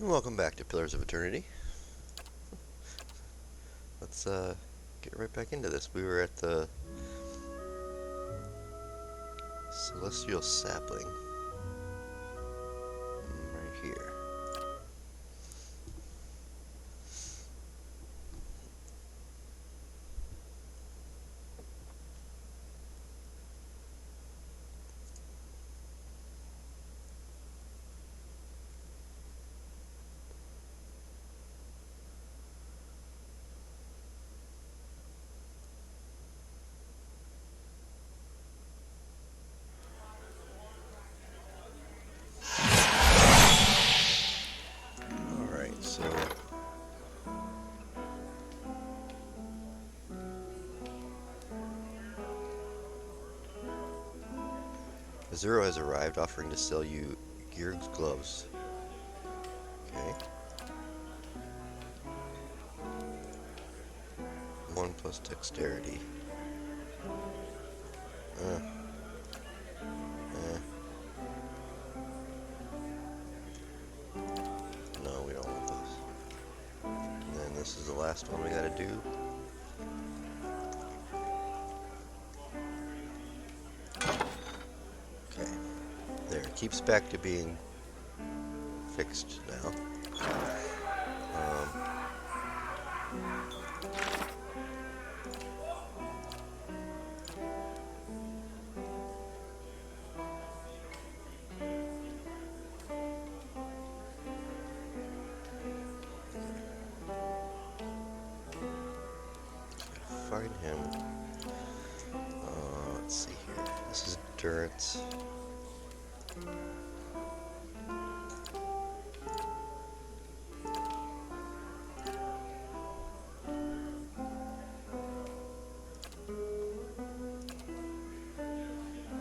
Welcome back to Pillars of Eternity. Let's get right back into this. We were at the Celestial Sapling. Right here. Alright, so Azuro has arrived offering to sell you Gearg's gloves. Okay. 1 plus dexterity. Uh. No, we don't want those. And then this is the last one we gotta do. Okay. There, it keeps back to being fixed now. Find him. Let's see here. This is endurance.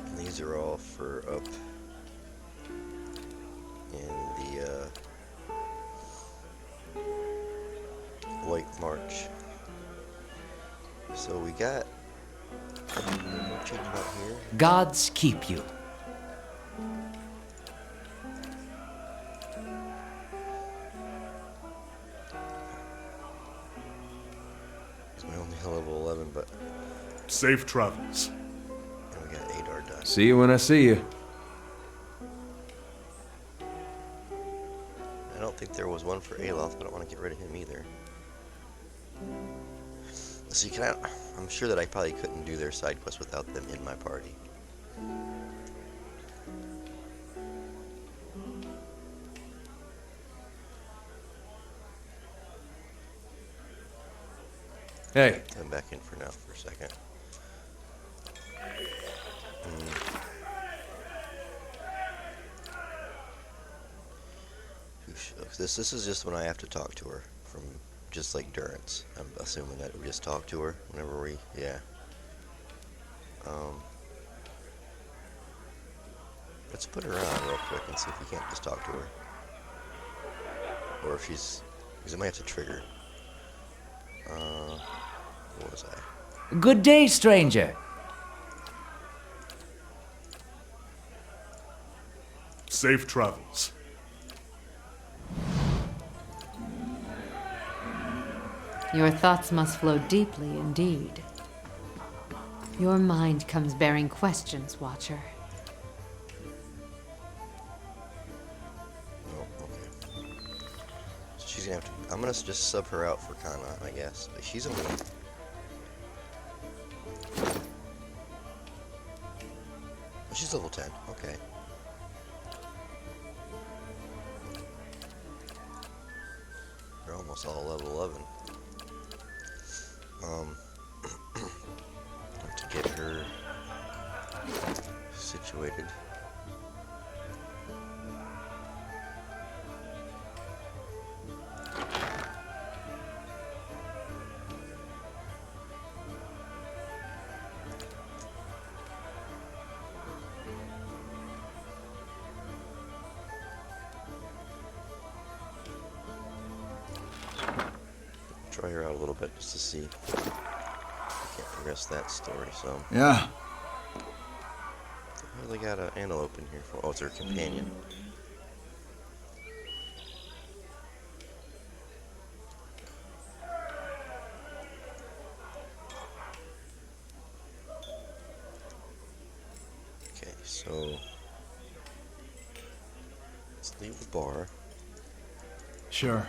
And these are all for up in the White March. So we got no change about here. Gods keep you. It's my only level 11, but Safe travels. and we got Adar done. See you when I see you. I don't think there was one for Aloth, but I don't want to get rid of him either. See, I'm sure that I probably couldn't do their side quest without them in my party. Hey, I'm back in for now for a second. This is just when I have to talk to her from just like Durance. I'm assuming that we just talk to her whenever we, yeah. Let's put her on real quick and see if we can't just talk to her. Or if she's, because it might have to trigger. What was I? Good day, stranger. Safe travels. Your thoughts must flow deeply indeed. Your mind comes bearing questions, Watcher. Oh, okay. So she's gonna have to, I'm gonna just sub her out for Kana, I guess. But she's only, oh, she's level 10, okay. They're almost all level 11. To get her situated. Try her out a little bit just to see. Can't progress that story, so. yeah. Well, they got an antelope in here for. Oh, it's her companion. So let's leave the bar. Sure.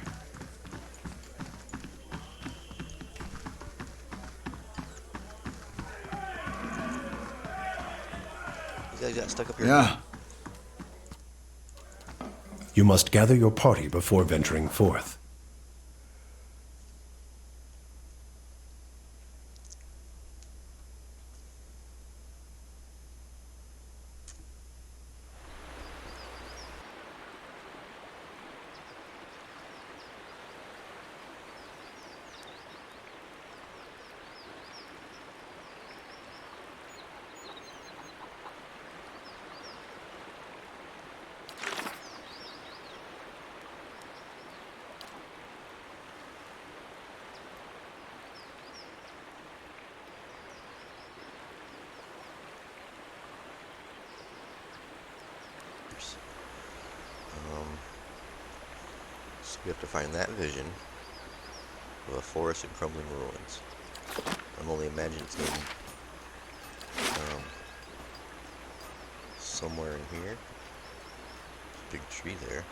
You guys got stuck up here. Yeah. You must gather your party before venturing forth. So we have to find that vision of a forest and crumbling ruins. I'm only imagining it's going to be somewhere in here. Big tree there.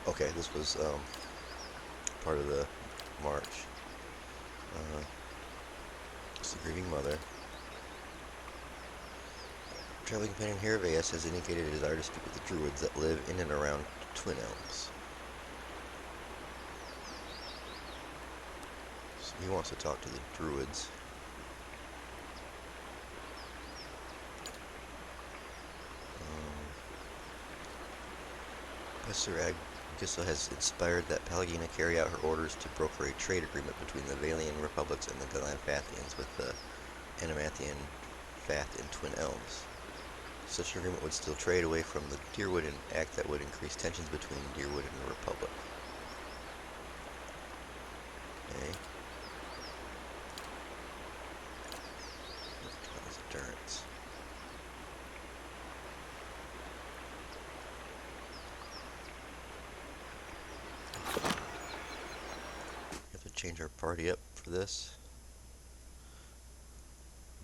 Okay, this was part of the march. It's the grieving mother. Traveling companion Herveus has indicated a desire to speak with the druids that live in and around Twin Elms. So he wants to talk to the druids. Professor Agissa has inspired that Pallegina carry out her orders to broker a trade agreement between the Valian republics and the Galanfathians with the Animathian Fath in Twin Elms. Such an agreement would steal trade away from the Deerwood, an act that would increase tensions between Deerwood and the Republic. Okay. Endurance. Have to change our party up for this.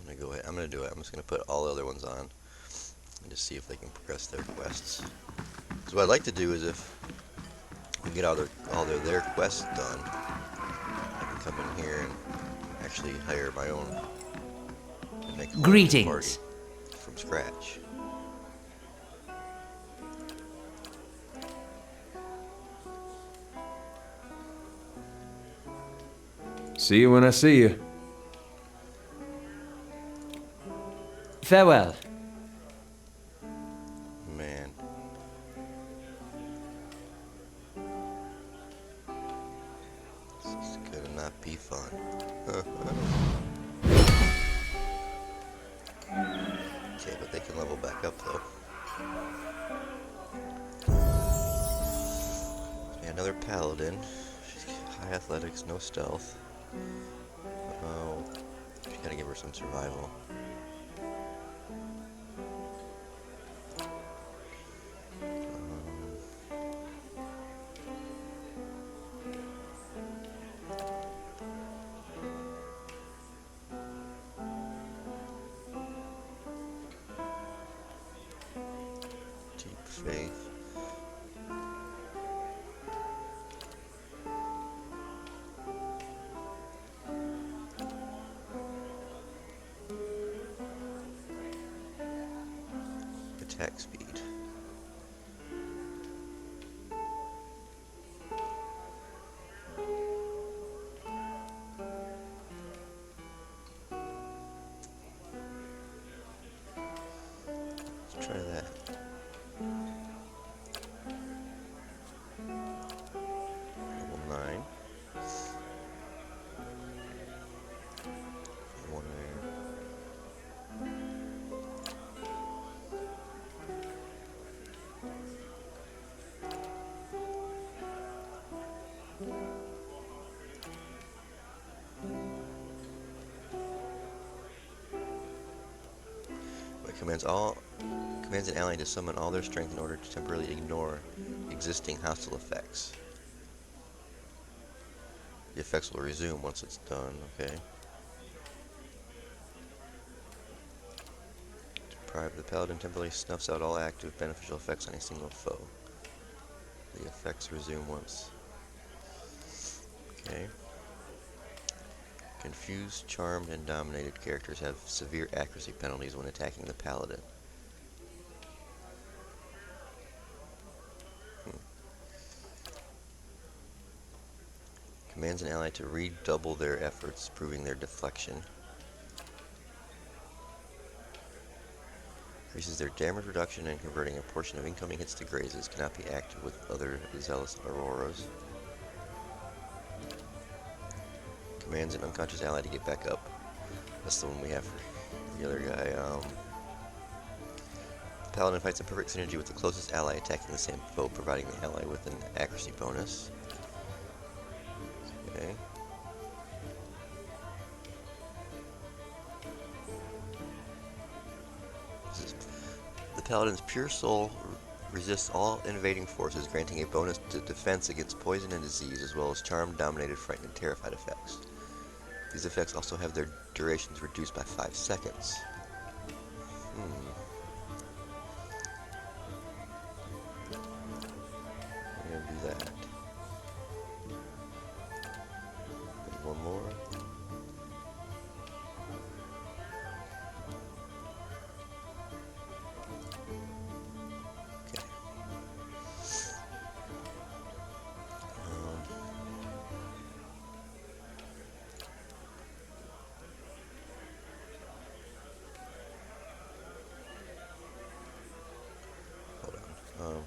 I'm gonna go ahead. I'm gonna do it. I'm just gonna put all the other ones on and just see if they can progress their quests. So what I'd like to do is if we can get all their quests done, I can come in here and actually hire my own and make a whole new Greetings. party from scratch. See you when I see you. Farewell. Man. This is gonna not be fun. Okay, but they can level back up though. Yeah, another paladin. She's high athletics, no stealth. Oh, you gotta give her some survival. Deep faith. Attack speed. Let's try that. Level 9. One there. Commands an ally to summon all their strength in order to temporarily ignore existing hostile effects. The effects will resume once it's done, okay. The paladin temporarily snuffs out all active beneficial effects on a single foe. The effects resume once. Okay. Confused, charmed, and dominated characters have severe accuracy penalties when attacking the paladin. Commands an ally to redouble their efforts, proving their deflection. Increases their damage reduction and converting a portion of incoming hits to grazes. Cannot be active with other zealous auroras. Commands an unconscious ally to get back up. That's the one we have for the other guy. The paladin fights in perfect synergy with the closest ally attacking the same foe, providing the ally with an accuracy bonus. Okay. The paladin's pure soul resists all invading forces, granting a bonus to defense against poison and disease, as well as charmed, dominated, frightened, and terrified effects. These effects also have their durations reduced by 5 seconds. I'm gonna do that. And one more. Okay. Hold on.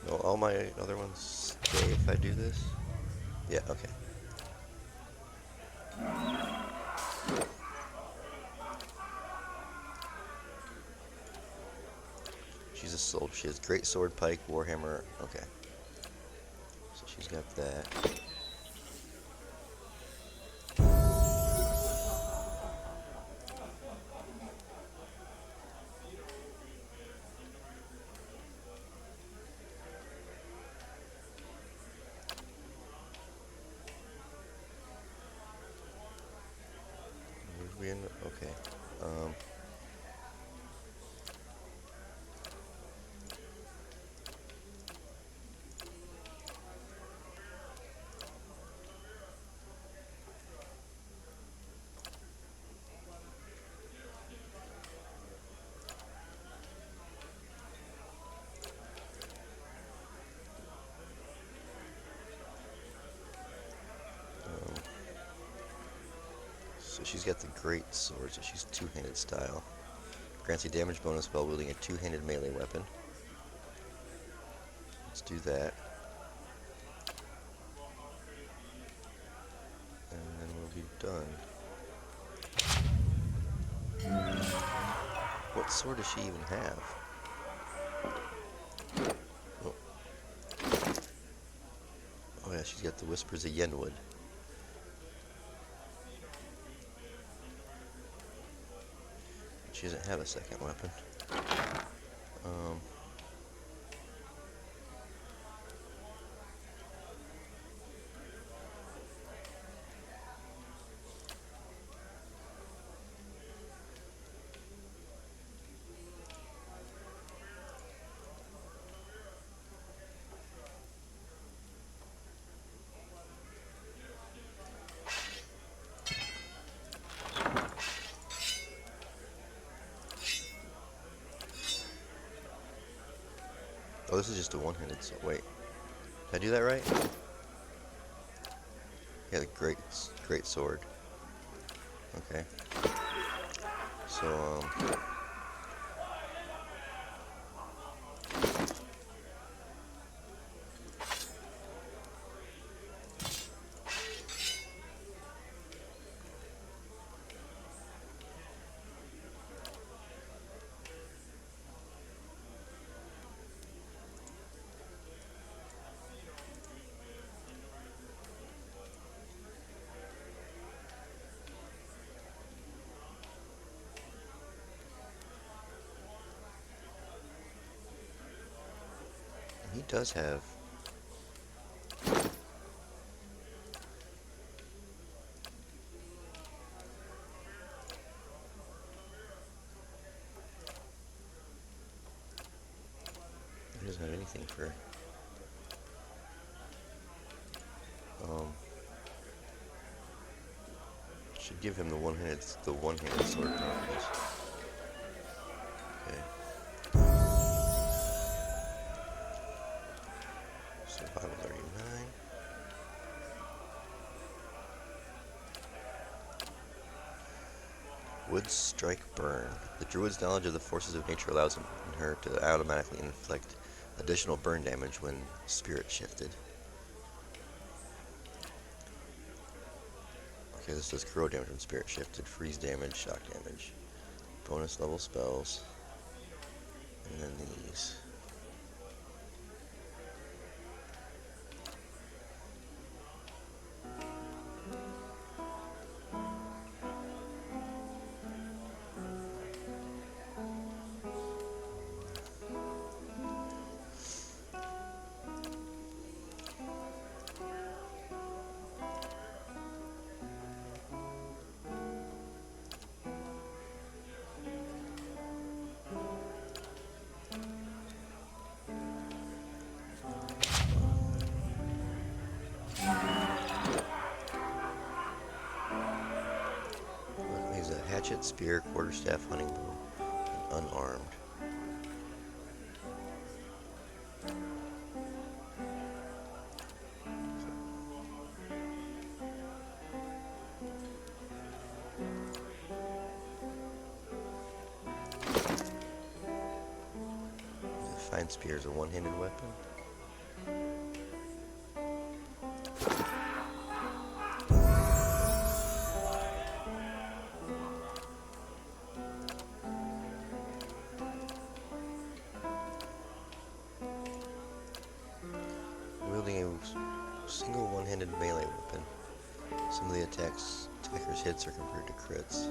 No, all my other ones stay if I do this? Yeah, okay. She's a soldier. She has great sword, pike, warhammer. Okay. So she's got that. Where'd we end up? Okay. So she's got the great sword, so she's two-handed style. Grants a damage bonus while wielding a two-handed melee weapon. Let's do that. And then we'll be done. What sword does she even have? Oh, oh yeah, she's got the Whispers of Yenwood. She doesn't have a second weapon. Oh, this is just a one-handed sword. Wait, did I do that right? Yeah, the great sword. Okay. So, does have... He doesn't have anything for... Should give him the one-handed sword properties. Okay. Survival 39. Wood Strike Burn. The druid's knowledge of the forces of nature allows her to automatically inflict additional burn damage when spirit shifted. Okay, this does corrode damage when spirit shifted, freeze damage, shock damage, bonus level spells, and then these. He's a hatchet, spear, quarterstaff, hunting bow, and unarmed. The fine spear is a one-handed weapon. Wielding a single one-handed melee weapon. Some of the attacker's hits are converted to crits.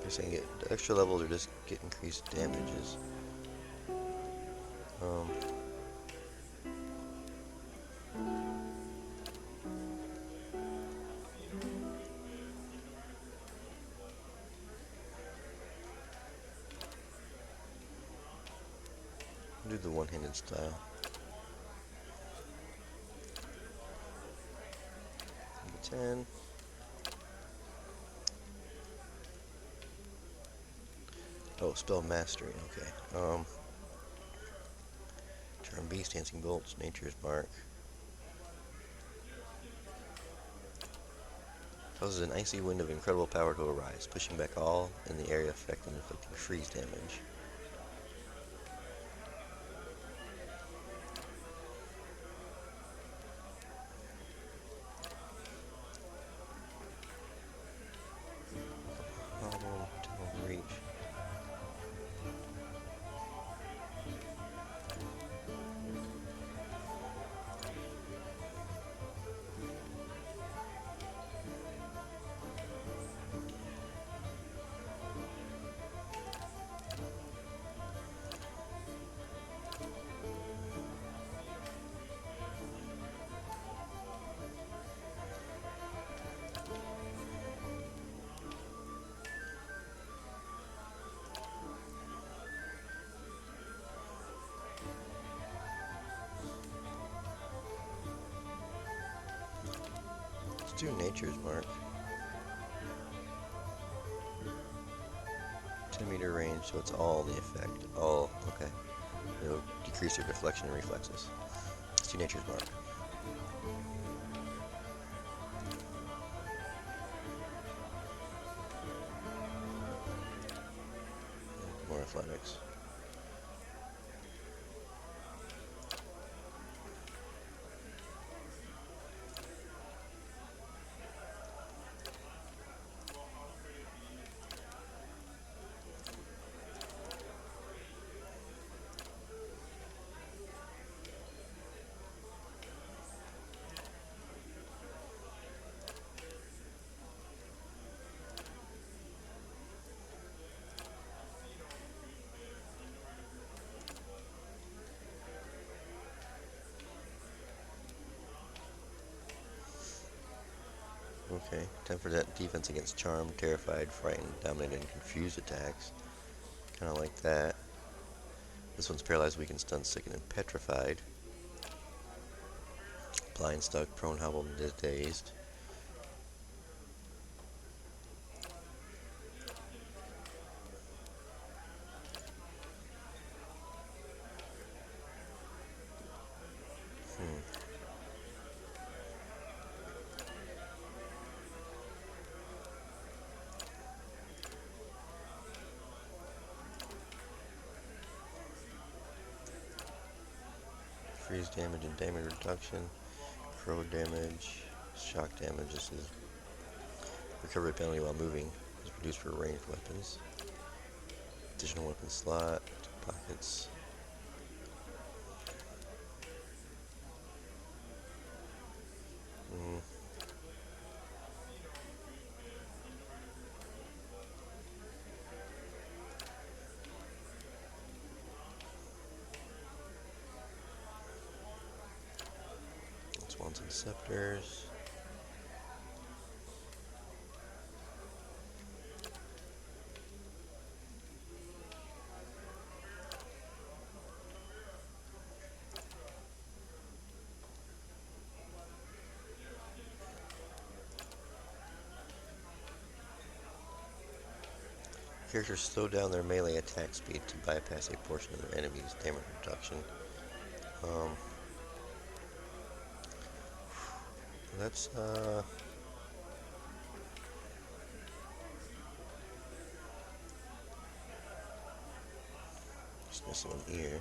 You're saying get extra levels or just get increased damages? Do the one-handed style. 10. Oh, spell mastery. Okay. Charm beast, dancing bolts, nature's mark. Causes an icy wind of incredible power to arise, pushing back all in the area affected and inflicting freeze damage. Reach. Let's do nature's mark. 10-meter range, so it's all the effect. All, okay. It'll decrease your deflection and reflexes. Let's do nature's mark. athletics. Okay, time for that defense against charmed, terrified, frightened, dominated, and confused attacks. Kind of like that. This one's paralyzed, weakened, stunned, sickened, and petrified. Blind, stuck, prone, hobbled, and dazed. Freeze damage and damage reduction. Crow damage. Shock damage. This is recovery penalty while moving. Is reduced for ranged weapons. Additional weapon slot. Pockets. Wands and scepters. Characters slow down their melee attack speed to bypass a portion of their enemy's damage reduction. Let's just missing one ear.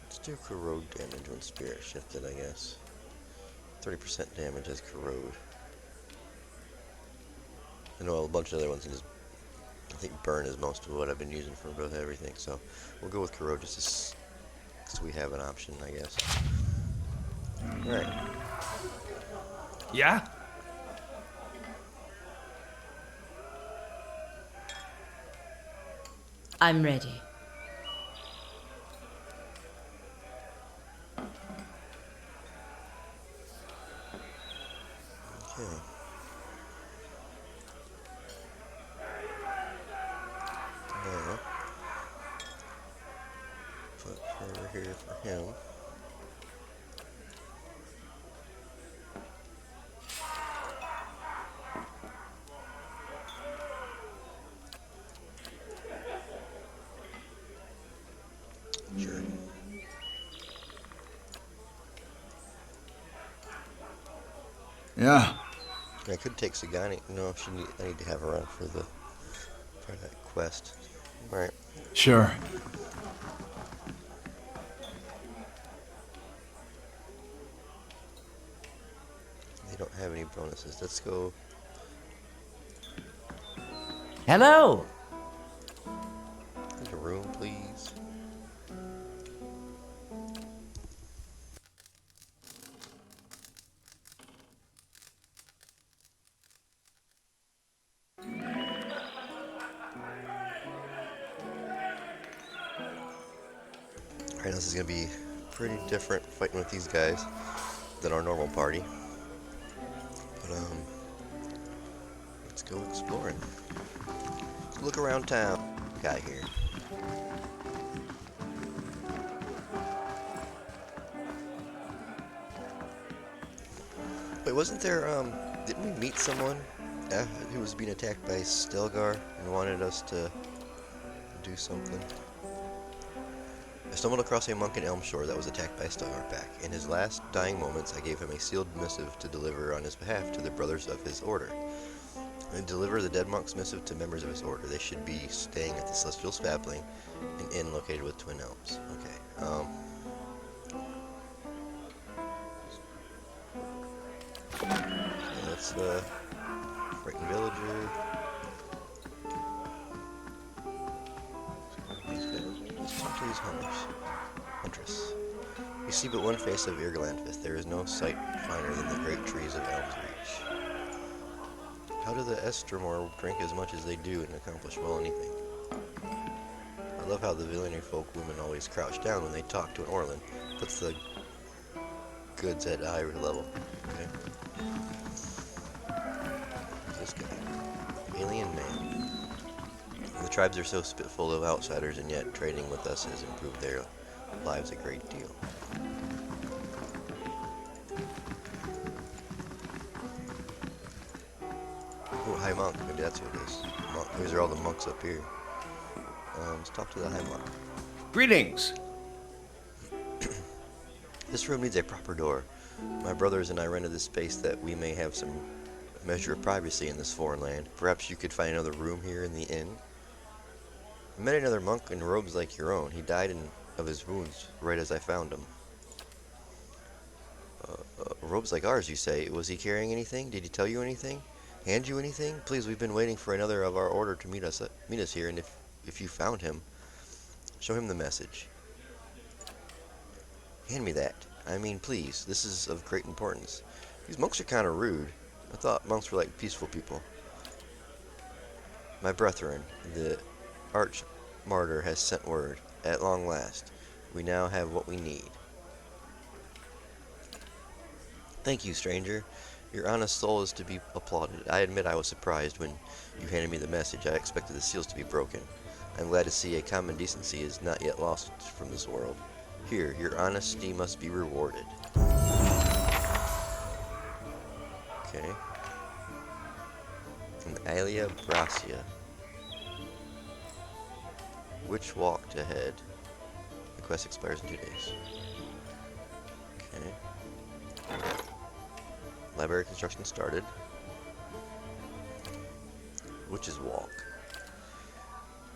Let's do corrode damage when spirit shifted, I guess. 30% damage as corrode. I know a bunch of other ones can just, I think burn is most of what I've been using for both everything, so we'll go with corrode just so we have an option, I guess. Alright. Yeah? I'm ready. Okay. Now, put her here for him. Sure. Yeah. I could take Sagani. No, I need to have her on for that quest. Alright. Sure. They don't have any bonuses. Let's go. Hello! Into room, please. Alright, this is gonna be pretty different fighting with these guys than our normal party. But let's go exploring. Look around town. Guy here. Wait, wasn't there didn't we meet someone who was being attacked by Stelgar and wanted us to do something. I stumbled across a monk in Elm Shore that was attacked by a Stoneward. In his last dying moments, I gave him a sealed missive to deliver on his behalf to the brothers of his order. I deliver the dead monk's missive to members of his order. They should be staying at the Celestial Sapling, an inn located with Twin Elms. Okay, let's, frightened villager. Let's talk to these huntress. We see but one face of Irglandfith. There is no sight finer than the great trees of Elms Reach. How do the Estermore drink as much as they do and accomplish well anything? I love how the Villiany folk women always crouch down when they talk to an Orlan. Puts the goods at a higher level. Okay. Who's this guy? Alien man. The tribes are so spitful of outsiders, and yet trading with us has improved their lives a great deal. Oh, High Monk. Maybe that's what it is. Monk. These are all the monks up here. Let's talk to the High Monk. Greetings! This room needs a proper door. My brothers and I rented this space that we may have some measure of privacy in this foreign land. Perhaps you could find another room here in the inn? I met another monk in robes like your own. He died of his wounds right as I found him. Robes like ours, you say? Was he carrying anything? Did he tell you anything? Hand you anything? Please, we've been waiting for another of our order to meet us here, and if you found him, show him the message. Hand me that. I mean, please, this is of great importance. These monks are kind of rude. I thought monks were like peaceful people. My brethren, the arch-martyr has sent word. At long last, we now have what we need. Thank you, stranger. Your honest soul is to be applauded. I admit I was surprised when you handed me the message. I expected the seals to be broken. I'm glad to see a common decency is not yet lost from this world. Here, your honesty must be rewarded. Okay. From Alia Bracia. Which walked ahead? The quest expires in 2 days. Okay. Library construction started. Witch's Walk.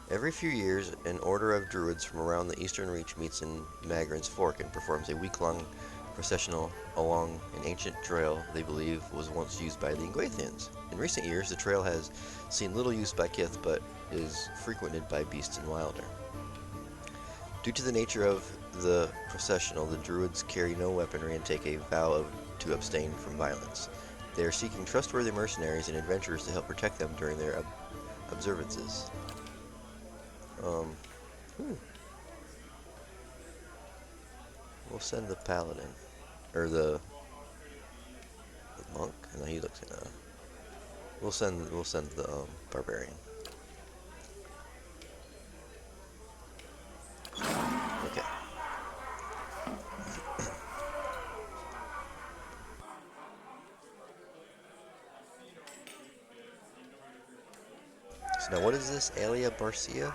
Every few years, an order of druids from around the Eastern Reach meets in Magrin's Fork and performs a week-long processional along an ancient trail they believe was once used by the Ingwathians. In recent years, the trail has seen little use by Kith, but is frequented by beasts and wilder. Due to the nature of the processional, the druids carry no weaponry and take a vow to abstain from violence. They are seeking trustworthy mercenaries and adventurers to help protect them during their observances. We'll send the paladin, or the monk. No, he looks kind of. We'll send the barbarian. Okay. So now, what is this? Alia Barcia?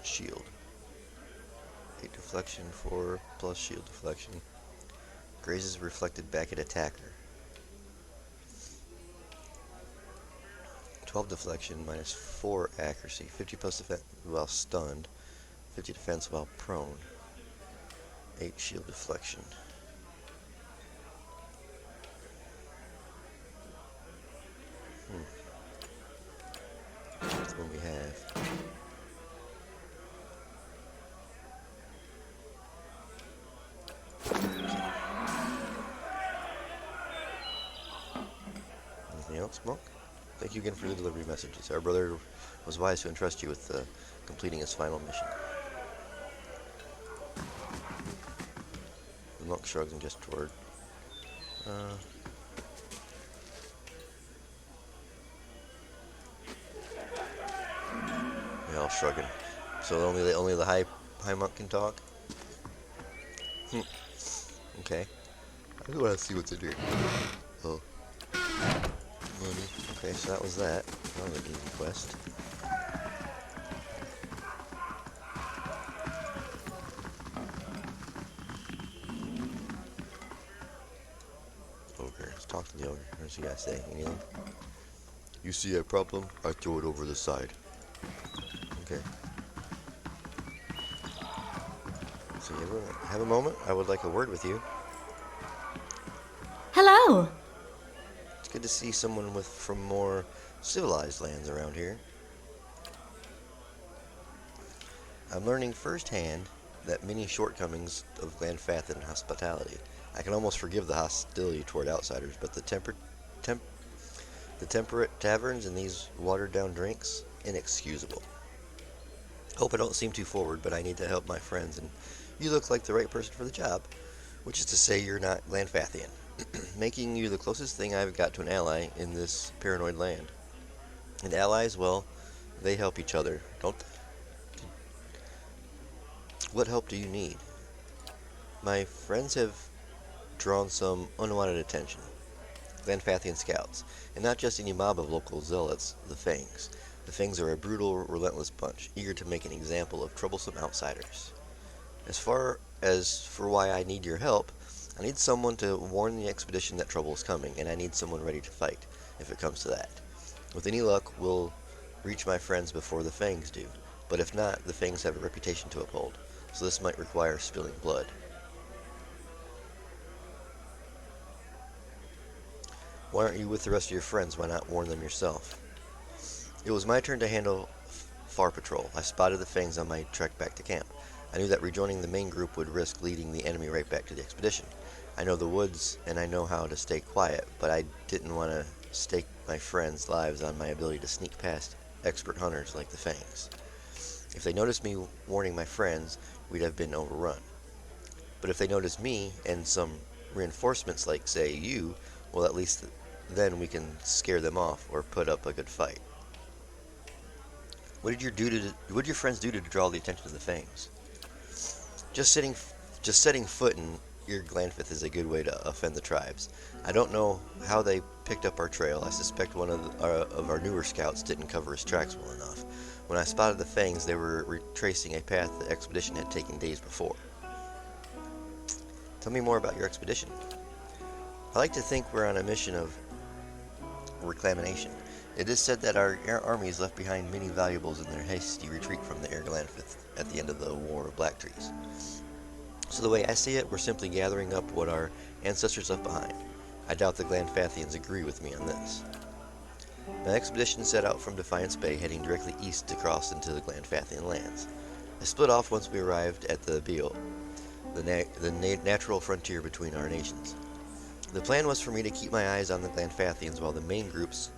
Shield. 8 deflection, 4 plus shield deflection. Grazes reflected back at attacker. 12 deflection minus 4 accuracy. 50 plus defense while stunned. 50 defense while prone. 8 shield deflection. That's what we have. Anything else, Monk? Thank you again for the delivery messages. Our brother was wise to entrust you with completing his final mission. The monk shrugs and gestures toward. Yeah, all shrugging. So only the high monk can talk. Okay. I just want to see what's in here. Oh. Money. Okay, so that was that. That was an easy quest. Ogre. Let's talk to the ogre. What does he gotta say? Anything? You see a problem? I throw it over the side. Okay. So you have a moment? I would like a word with you. Hello! It's good to see someone from more civilized lands around here. I'm learning firsthand that many shortcomings of Glenfathen hospitality. I can almost forgive the hostility toward outsiders, but the temperate taverns and these watered-down drinks, inexcusable. Hope I don't seem too forward, but I need to help my friends, and you look like the right person for the job, which is to say you're not Glenfathian, making you the closest thing I've got to an ally in this paranoid land. And allies, well, they help each other, don't they? What help do you need? My friends have drawn some unwanted attention. Glenfathian scouts, and not just any mob of local zealots, the Fangs. The Fangs are a brutal, relentless bunch, eager to make an example of troublesome outsiders. As far as for why I need your help, I need someone to warn the expedition that trouble is coming, and I need someone ready to fight, if it comes to that. With any luck, we'll reach my friends before the Fangs do, but if not, the Fangs have a reputation to uphold, so this might require spilling blood. Why aren't you with the rest of your friends? Why not warn them yourself? It was my turn to handle far patrol. I spotted the Fangs on my trek back to camp. I knew that rejoining the main group would risk leading the enemy right back to the expedition. I know the woods, and I know how to stay quiet, but I didn't want to stake my friends' lives on my ability to sneak past expert hunters like the Fangs. If they noticed me warning my friends, we'd have been overrun. But if they noticed me and some reinforcements like, say, you, well, at least then we can scare them off or put up a good fight. What did your friends do to draw the attention of the Fangs? Just setting foot in your Glanfith is a good way to offend the tribes. I don't know how they picked up our trail. I suspect one of our newer scouts didn't cover his tracks well enough. When I spotted the Fangs, they were retracing a path the expedition had taken days before. Tell me more about your expedition. I like to think we're on a mission of reclamation. It is said that our armies left behind many valuables in their hasty retreat from the Glanfith at the end of the War of Black Trees. So the way I see it, we're simply gathering up what our ancestors left behind. I doubt the Glenfathians agree with me on this. My expedition set out from Defiance Bay, heading directly east to cross into the Glenfathian lands. I split off once we arrived at the Beal, the natural frontier between our nations. The plan was for me to keep my eyes on the Glenfathians while the main groups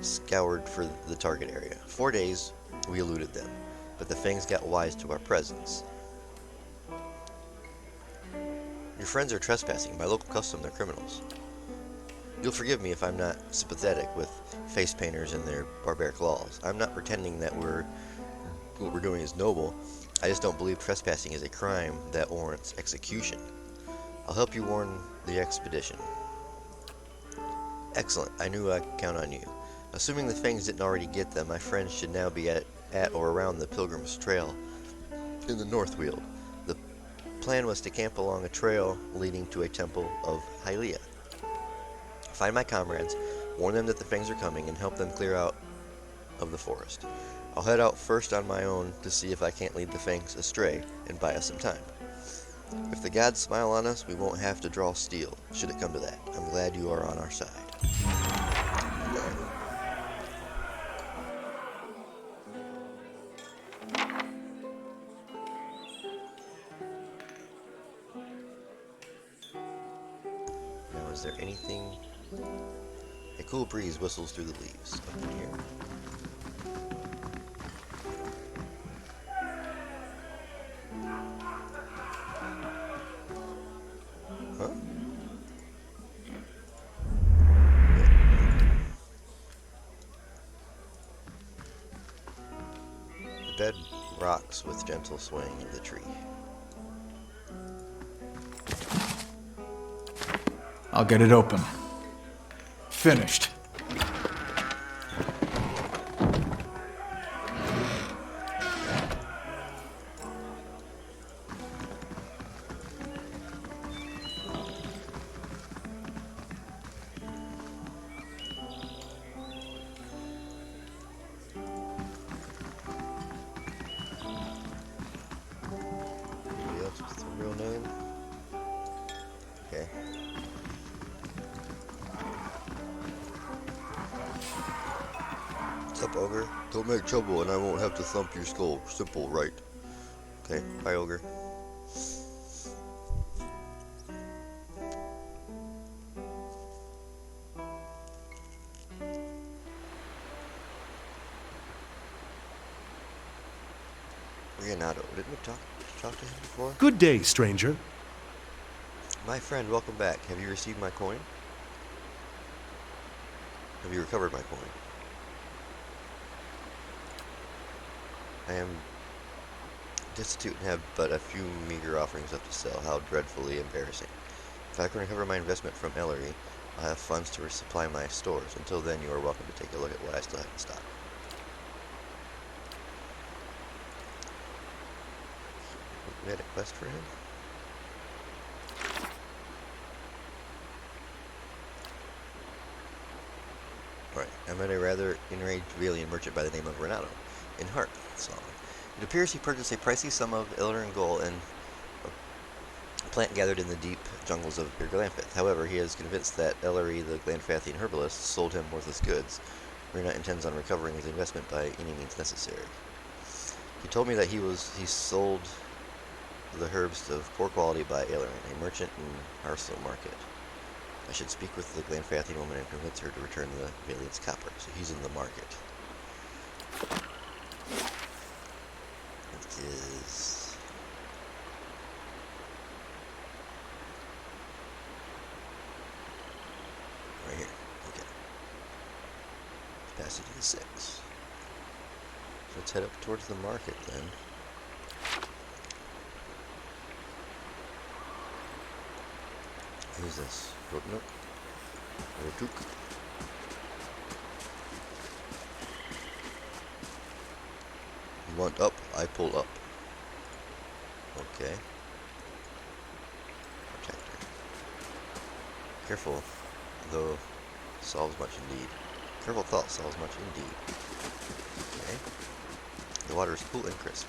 scoured for the target area. 4 days, we eluded them, but the Fangs got wise to our presence. Your friends are trespassing. By local custom, they're criminals. You'll forgive me if I'm not sympathetic with face painters and their barbaric laws. I'm not pretending that what we're doing is noble. I just don't believe trespassing is a crime that warrants execution. I'll help you warn the expedition. Excellent. I knew I could count on you. Assuming the Fangs didn't already get them, my friends should now be at or around the Pilgrim's Trail in the Northweald. The plan was to camp along a trail leading to a temple of Hylia. Find my comrades, warn them that the Fangs are coming, and help them clear out of the forest. I'll head out first on my own to see if I can't lead the Fangs astray and buy us some time. If the gods smile on us, we won't have to draw steel, should it come to that. I'm glad you are on our side. Now, is there anything... A cool breeze whistles through the leaves up in here. Huh? The bed rocks with gentle swaying of the tree. I'll get it open. Finished. Sup, Ogre? Don't make trouble and I won't have to thump your skull. Simple, right? Okay, bye, Ogre. Renato, didn't we talk to him before? Good day, stranger. My friend, welcome back. Have you received my coin? Have you recovered my coin? I am destitute and have but a few meager offerings left to sell. How dreadfully embarrassing. If I can recover my investment from Ellery, I'll have funds to resupply my stores. Until then, you are welcome to take a look at what I still have in stock. We had a quest for him? Alright, I met a rather enraged Valian merchant by the name of Renato in Heart Song. It appears he purchased a pricey sum of Ellerin gold and a plant gathered in the deep jungles of Glanfath. However, he is convinced that Ellery, the Glanfathian herbalist, sold him worthless goods. Renato intends on recovering his investment by any means necessary. He told me that he sold the herbs of poor quality by Ellerin, a merchant in Harsel Market. I should speak with the Glanfathian woman and convince her to return the Valiant's copper, so he's in the market. It is... right here, okay. Passage to the 6. So let's head up towards the market then. Who's this? Nook? Duke? You want up? I pull up. Okay. Protector. Careful, though solves much indeed. Careful thought solves much indeed. Okay. The water is cool and crisp.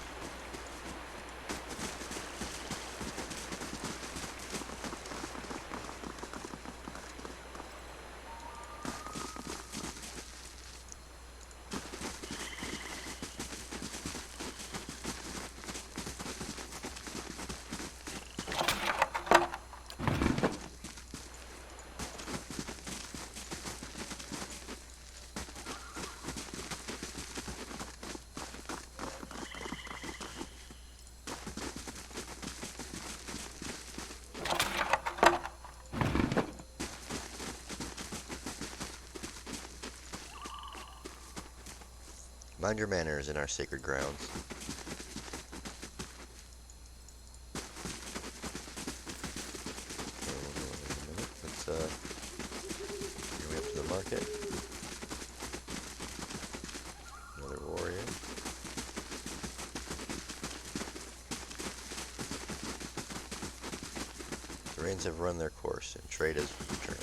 Mind your manners in our sacred grounds. Let's here we up to the market. Another warrior. The rains have run their course and trade has returned.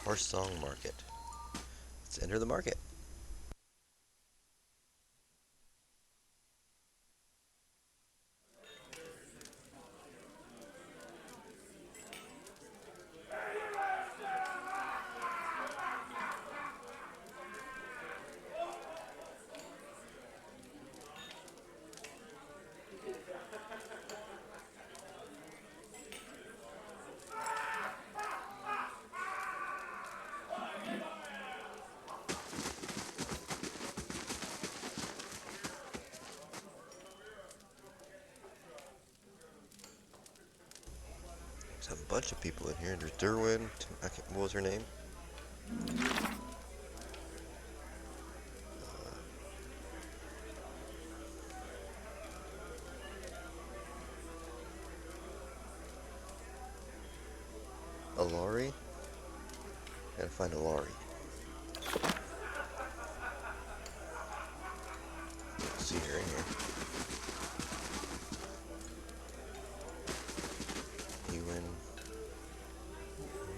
Horse Song Market. Let's enter the market. There's a bunch of people in here. There's Derwin. What was her name? Alari? Gotta find Alari. Let's see her in here. Ewan.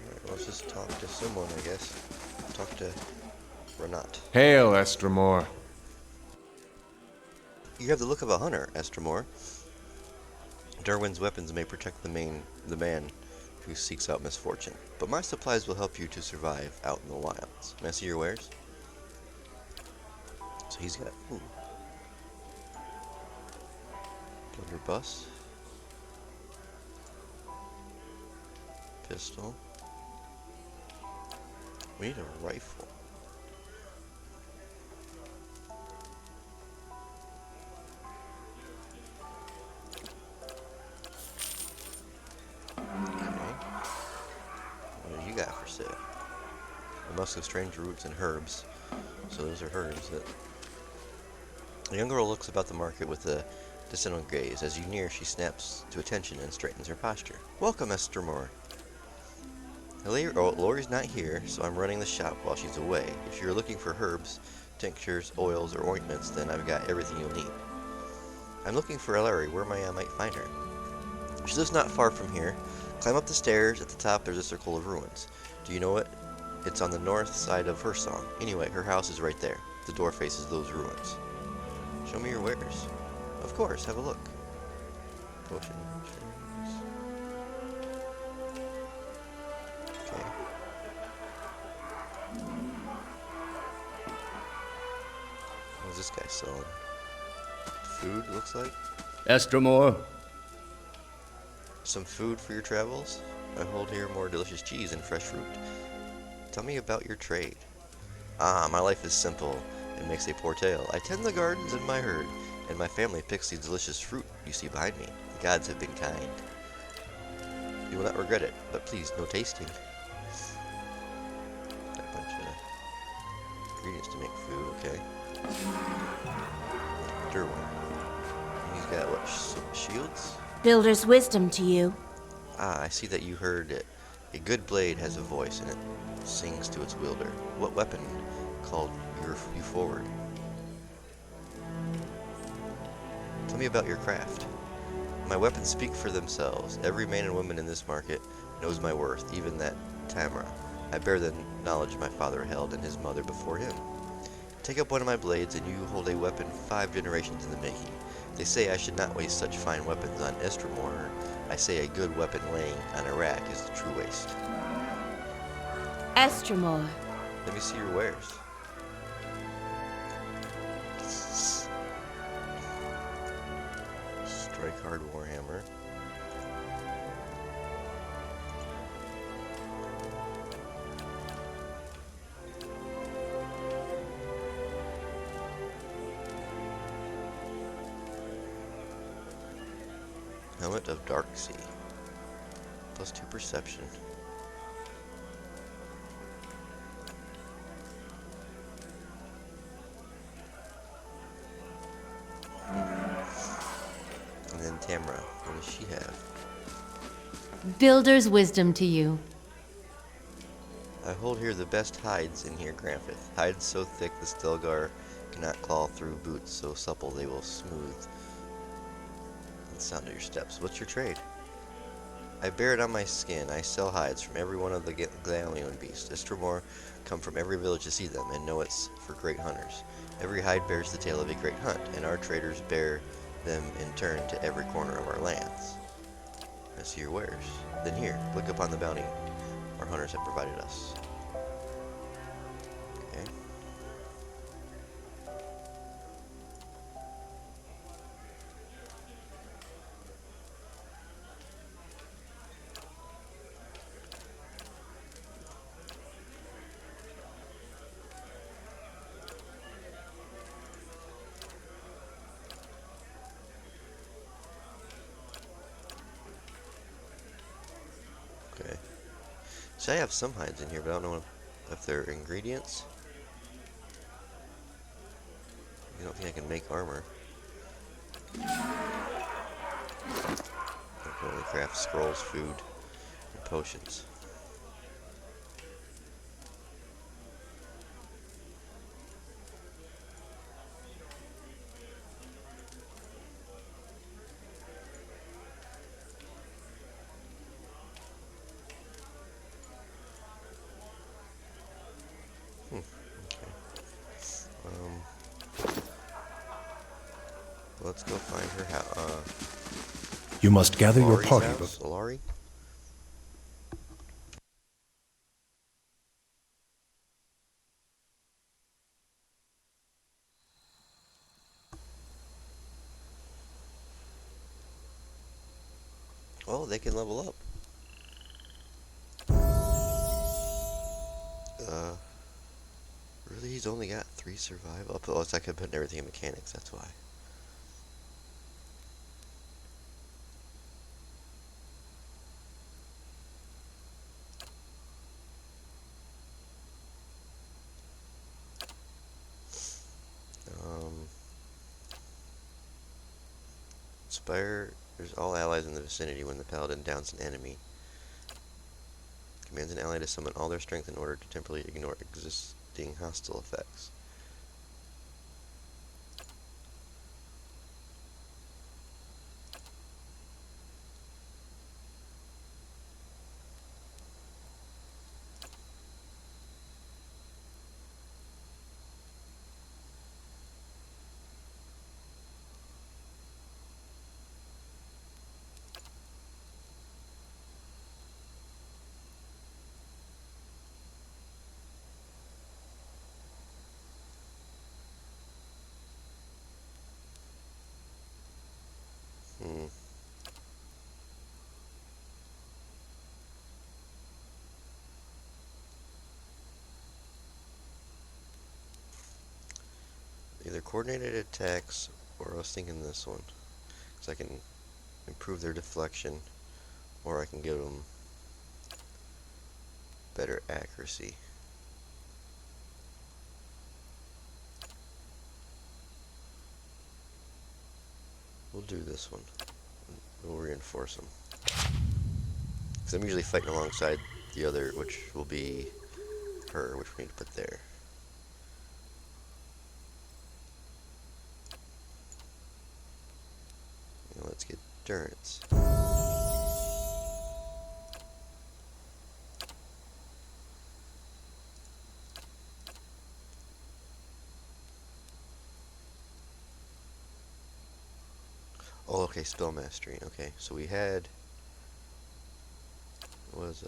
Alright, let's just talk to someone, I guess. Talk to Renat. Hail, Estramore. You have the look of a hunter, Estramore. Derwin's weapons may protect the man who seeks out misfortune, but my supplies will help you to survive out in the wilds. May I see your wares? So he's got, blunderbuss, pistol. We need a rifle. What do you got for sale? A musk of strange roots and herbs. So those are herbs that... The young girl looks about the market with a distant gaze. As you near, she snaps to attention and straightens her posture. Welcome, Esther Moore. Lori's not here, so I'm running the shop while she's away. If you're looking for herbs, tinctures, oils, or ointments, then I've got everything you'll need. I'm looking for Ellery. Where I might find her? She lives not far from here. Climb up the stairs. At the top, there's a circle of ruins. Do you know it? It's on the north side of her song. Anyway, her house is right there. The door faces those ruins. Show me your wares. Of course, have a look. Potion. Okay. What's this guy selling? Food, looks like? Estromore, Some food for your travels? I hold here more delicious cheese and fresh fruit. Tell me about your trade. Ah, my life is simple and makes a poor tale. I tend the gardens in my herd, and my family picks the delicious fruit you see behind me. The gods have been kind. You will not regret it, but please, no tasting. Got a bunch of ingredients to make food, okay. Derwin. He's got what, shields? Builder's wisdom to you. Ah, I see that you heard it. A good blade has a voice, and it sings to its wielder. What weapon called you forward? Tell me about your craft. My weapons speak for themselves. Every man and woman in this market knows my worth, even that Tamra. I bear the knowledge my father held and his mother before him. Take up one of my blades, and you hold a weapon 5 generations in the making. They say I should not waste such fine weapons on Estromore. I say a good weapon laying on a rack is the true waste. Estromore. Let me see your wares. Strike hard warhammer. Helmet of Dark Sea. +2 perception. And then Tamra, what does she have? Builder's wisdom to you. I hold here the best hides in here, Granfith. Hides so thick the Stelgar cannot claw through, boots so supple they will smooth the sound of your steps. What's your trade? I bear it on my skin. I sell hides from every one of the Galleon beasts. Estromore come from every village to see them, and know it's for great hunters. Every hide bears the tale of a great hunt, and our traders bear them in turn to every corner of our lands. I see your wares. Then here, look upon the bounty our hunters have provided us. Okay. Okay. So I have some hides in here, but I don't know if they're ingredients. I don't think I can make armor. I can only craft scrolls, food, and potions. Let's go find her house. You must gather your Laurie's party house? Laurie? Oh, they can level up. Really? He's only got 3 survival? Oh, it's like I'm putting everything in mechanics, that's why. Inspire. There's all allies in the vicinity when the paladin downs an enemy. Commands an ally to summon all their strength in order to temporarily ignore existing hostile effects. Hmm. Either coordinated attacks, or I was thinking this one. Because I can improve their deflection, or I can give them better accuracy. We'll do this one. We'll reinforce them. Because I'm usually fighting alongside the other, which will be her, which we need to put there. Now let's get endurance. Oh, okay, spell mastery. Okay, so we had was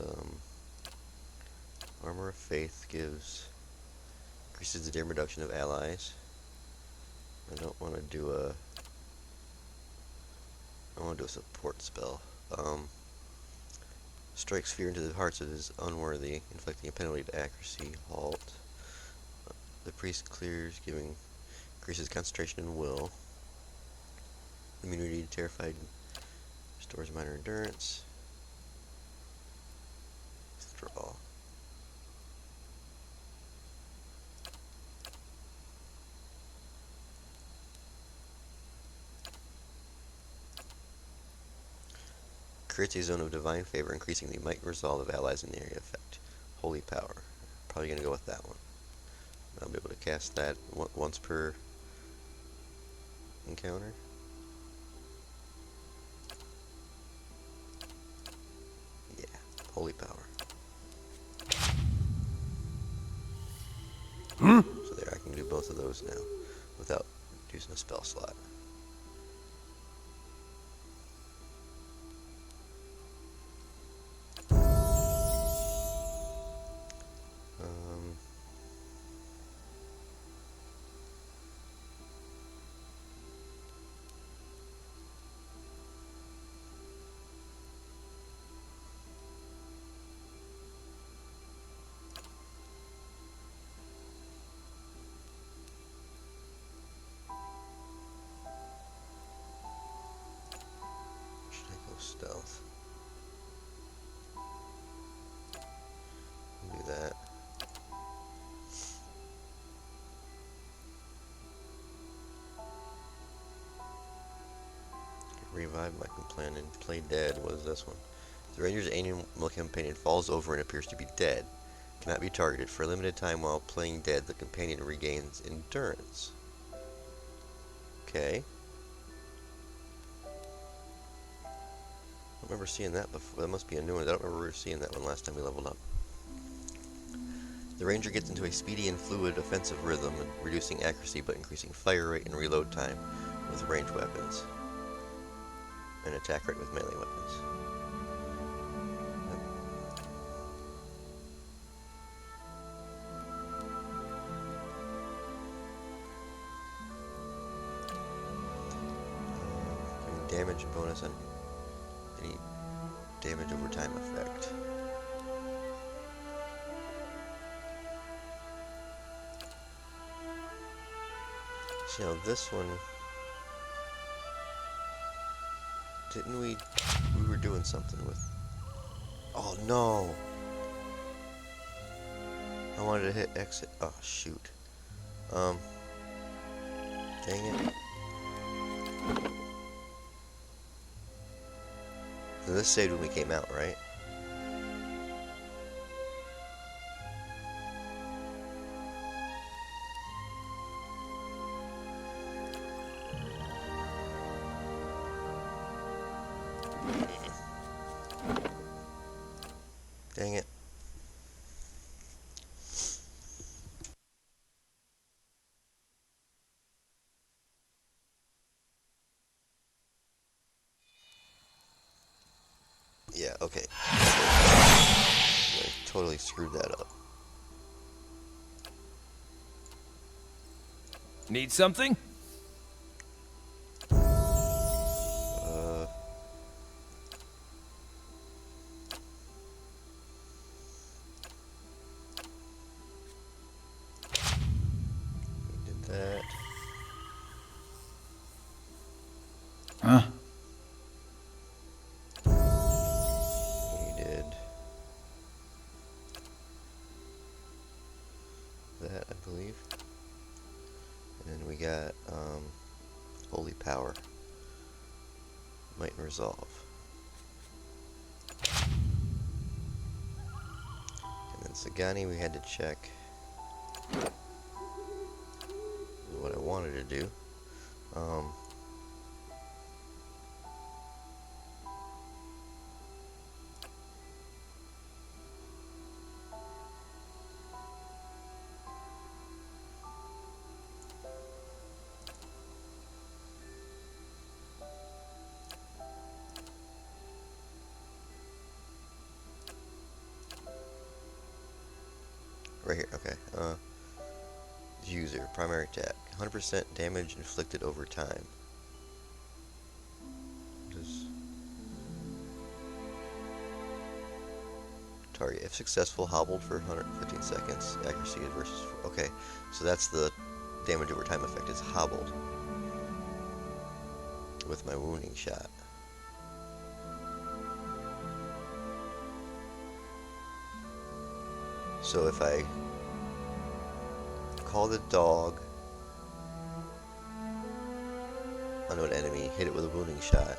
Armor of Faith gives increases the damage reduction of allies. I don't want to do a. I want to do a support spell. Strikes fear into the hearts of his unworthy, inflicting a penalty to accuracy. Halt. The priest clears, giving increases concentration and will. Immunity to terrified restores minor endurance. Withdraw. Creates a zone of divine favor, increasing the might and resolve of allies in the area effect. Holy power. Probably gonna go with that one. I'll be able to cast that once per encounter. Yeah, holy power. So there, I can do both of those now without using a spell slot. Should I go stealth? Do that. Revive my companion. Play dead. What is this one? The ranger's animal companion falls over and appears to be dead. Cannot be targeted. For a limited time while playing dead, the companion regains endurance. Okay. I don't remember seeing that before. That must be a new one. I don't remember seeing that one last time we leveled up. The ranger gets into a speedy and fluid offensive rhythm, reducing accuracy but increasing fire rate and reload time with ranged weapons. and attack rate with melee weapons. Giving damage bonus on any damage over time effect. So, you know, this one, didn't we were doing something with, oh no, I wanted to hit exit, oh shoot, dang it. So this saved when we came out, right? Dang it. Yeah, okay. I totally screwed that up. Need something? We did that. Huh? We did that, I believe. And then we got, Holy Power. Might and Resolve. And then Sagani we had to check what I wanted to do. Right here, okay. User, primary attack. 100% damage inflicted over time. Does target, if successful, hobbled for 115 seconds. Accuracy versus... Okay, so that's the damage over time effect. It's hobbled with my wounding shot. So if I call the dog onto an enemy, hit it with a wounding shot,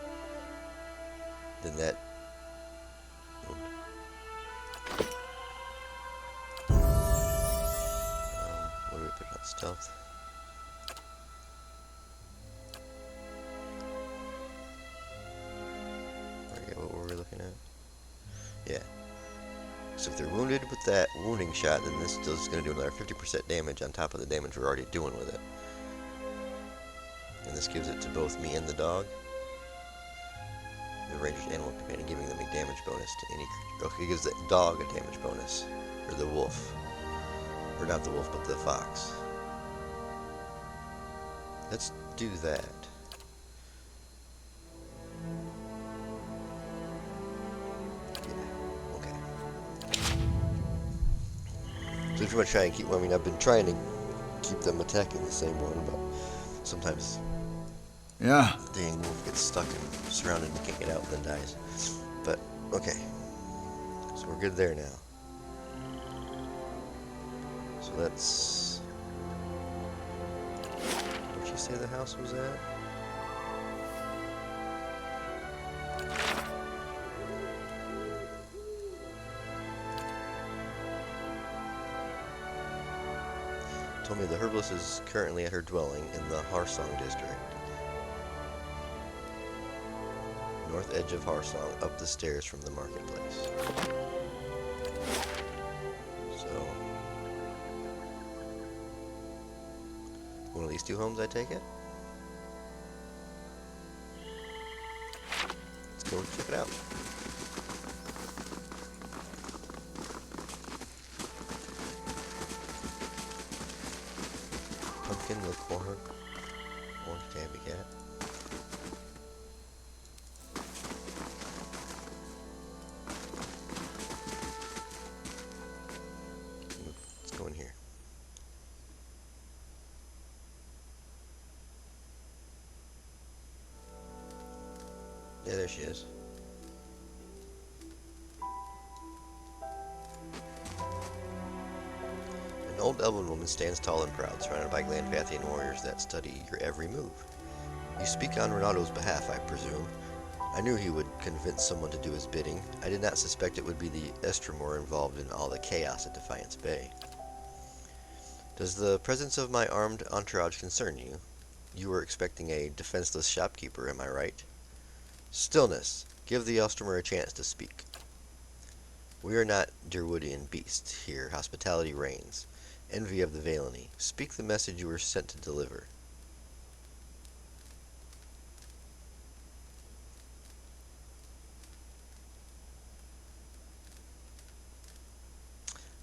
then that... what do we put on stealth? I forget what were we looking at? Yeah. So if they're wounded with that wounding shot, then this is going to do another 50% damage on top of the damage we're already doing with it. And this gives it to both me and the dog. The ranger's animal companion, giving them a damage bonus to any creature. Okay, it gives the dog a damage bonus. Or the wolf. Or not the wolf, but the fox. Let's do that. Yeah, okay. So if you want to try and keep, I mean, I've been trying to keep them attacking the same one, but sometimes Yeah. the dang wolf gets stuck and surrounded and can't get out and then dies. But, okay. So we're good there now. So let's... Where'd you say the house was at? Told me the herbalist is currently at her dwelling in the Harsong district. North edge of Harsong, up the stairs from the marketplace. So, one of these two homes, I take it? go check it out. Pumpkin with corn, orange tabby cat. Let's go in here. Yeah, there she is. An old elven woman stands tall and proud, surrounded by Glanfathian warriors that study your every move. You speak on Renato's behalf, I presume. I knew he would convince someone to do his bidding. I did not suspect it would be the Estremor involved in all the chaos at Defiance Bay. Does the presence of my armed entourage concern you? You were expecting a defenseless shopkeeper, am I right? Stillness! Give the Estremor a chance to speak. We are not Derwoodian beasts. Here hospitality reigns. Envy of the Valeny. Speak the message you were sent to deliver.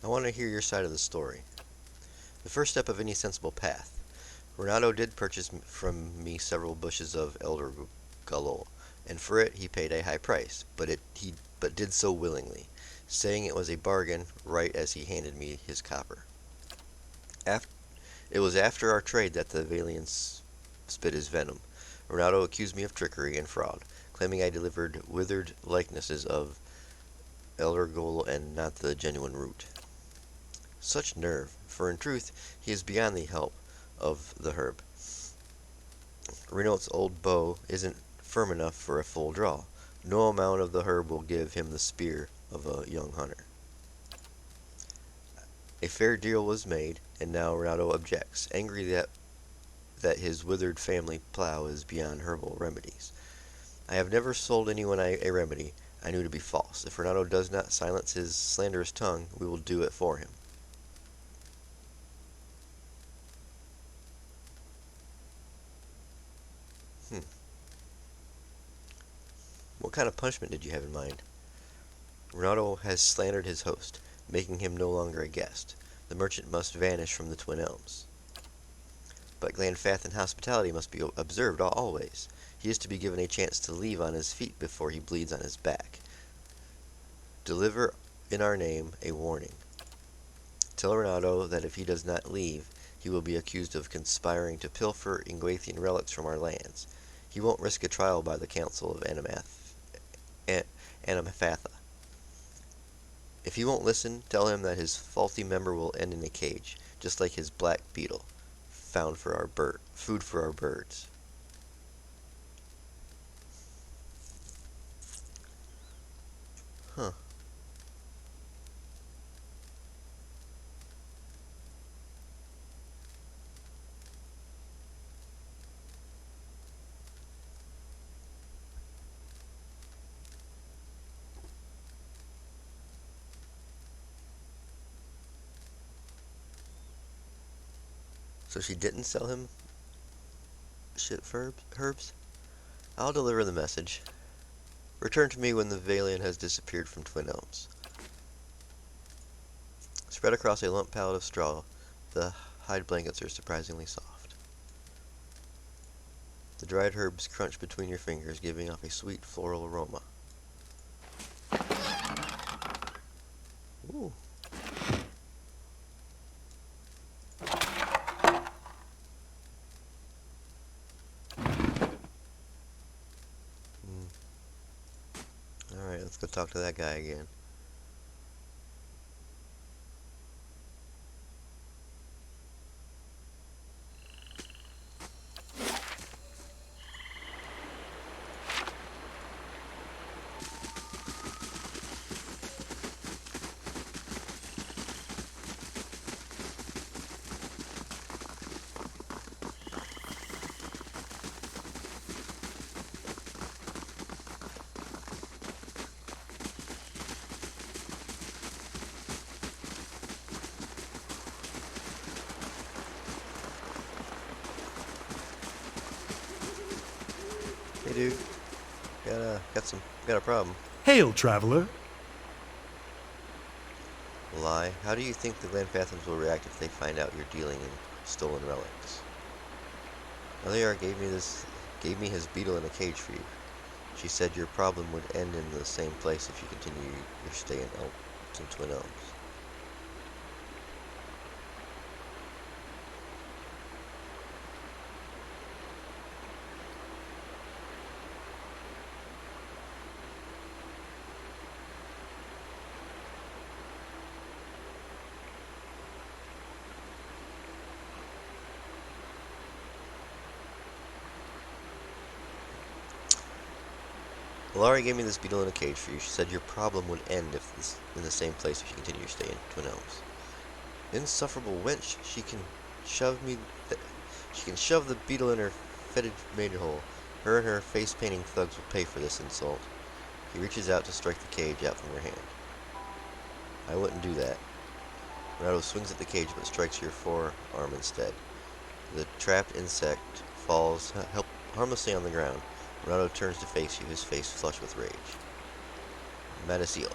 I want to hear your side of the story. The first step of any sensible path. Renato did purchase from me several bushes of elder gullo, and for it he paid a high price, but did so willingly, saying it was a bargain right as he handed me his copper. It was after our trade that the Valian spit his venom. Renato accused me of trickery and fraud, claiming I delivered withered likenesses of elder gullo and not the genuine root. Such nerve, for in truth he is beyond the help of the herb. Renault's old bow isn't firm enough for a full draw. No amount of the herb will give him the spear of a young hunter. A fair deal was made, and now Renato objects, angry that his withered family plow is beyond herbal remedies. I have never sold anyone a remedy I knew to be false. If Renato does not silence his slanderous tongue, we will do it for him. What kind of punishment did you have in mind? Renato has slandered his host, making him no longer a guest. The merchant must vanish from the Twin Elms. But Glanfathian hospitality must be observed always. He is to be given a chance to leave on his feet before he bleeds on his back. Deliver in our name a warning. Tell Renato that if he does not leave, he will be accused of conspiring to pilfer Ingwathian relics from our lands. He won't risk a trial by the Council of Animathatha. If he won't listen, tell him that his faulty member will end in a cage, just like his black beetle, food for our birds. Huh. So she didn't sell him shit for herbs? I'll deliver the message. Return to me when the Valian has disappeared from Twin Elms. Spread across a lump pallet of straw, the hide blankets are surprisingly soft. The dried herbs crunch between your fingers, giving off a sweet floral aroma. Ooh. Alright, let's go talk to that guy again. Hey dude. got a problem. Hail, traveler. Lie. How do you think the Glenfathians will react if they find out you're dealing in stolen relics? Eliar gave me his beetle in a cage for you. She said your problem would end in the same place if you continue your stay in Twin Elms. Laurie gave me this beetle in a cage for you. She said your problem would end in the same place if you continue your stay in Twin Elms. Insufferable wench, she can shove the beetle in her fetid maid hole. Her and her face-painting thugs will pay for this insult. He reaches out to strike the cage out from her hand. I wouldn't do that. Renato swings at the cage but strikes your forearm instead. The trapped insect falls harmlessly on the ground. Renato turns to face you, his face flushed with rage. Matasil.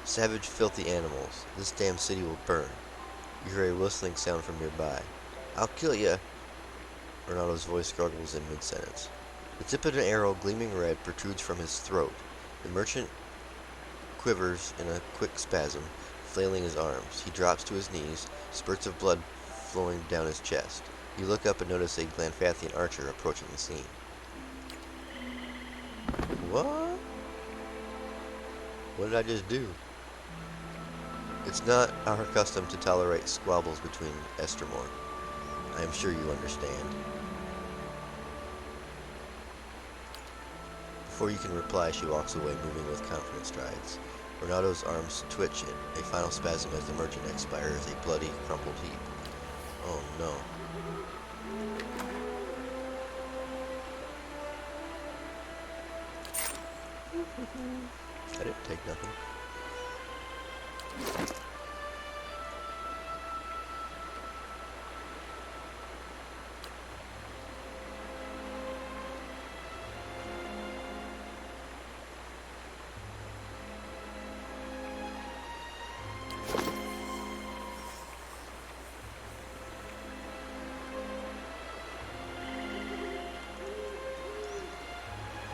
Savage, filthy animals. This damn city will burn. You hear a whistling sound from nearby. I'll kill ya! Renato's voice gargles in mid-sentence. The tip of an arrow, gleaming red, protrudes from his throat. The merchant quivers in a quick spasm, flailing his arms. He drops to his knees, spurts of blood flowing down his chest. You look up and notice a Glenfathian archer approaching the scene. What? What did I just do? It's not our custom to tolerate squabbles between Estermore. I am sure you understand. Before you can reply, she walks away, moving with confident strides. Renato's arms twitch in a final spasm as the merchant expires, a bloody, crumpled heap. Oh no. I didn't take nothing.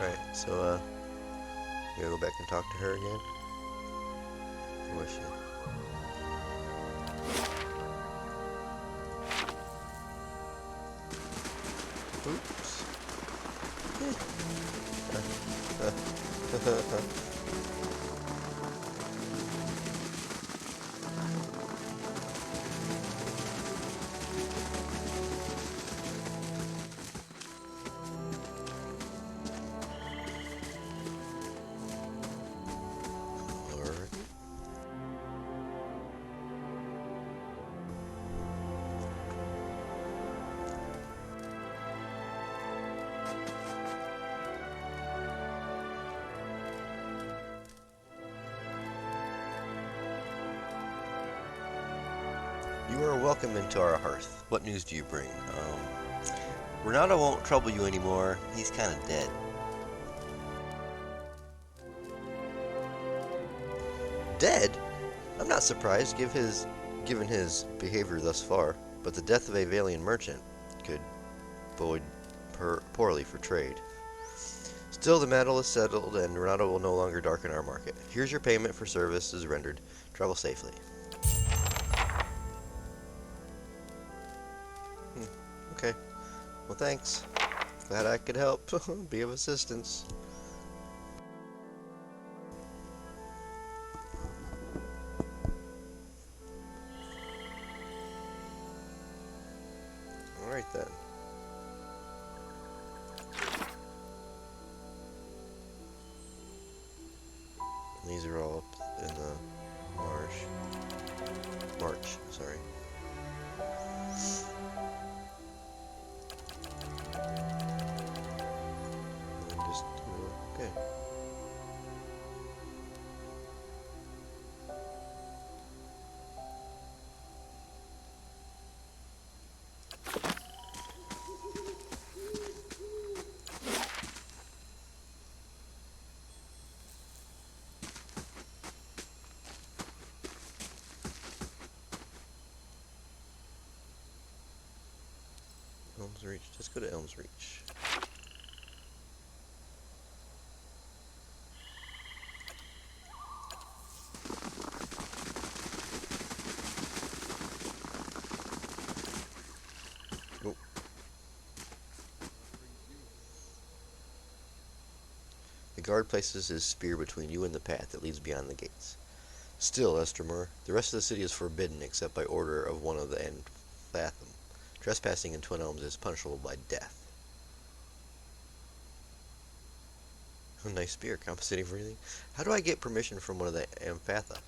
Alright, so, you gotta go back and talk to her again? Where is she? Oops. You are welcome into our hearth. What news do you bring? Renato won't trouble you anymore. He's kind of dead. Dead? I'm not surprised, given his behavior thus far, but the death of a Valian merchant could bode poorly for trade. Still, the matter is settled, and Renato will no longer darken our market. Here's your payment for services rendered. Travel safely. Okay. Well, thanks. Glad I could help. Be of assistance. Alright then. These are all up in the march, sorry. And just, okay. Let's go to Elms Reach. Nope. The guard places his spear between you and the path that leads beyond the gates. Still, Estermore, the rest of the city is forbidden except by order of one of the Fathom. Trespassing in Twin Elms is punishable by death. Nice spear, compensating for anything. How do I get permission from one of the Amphatha?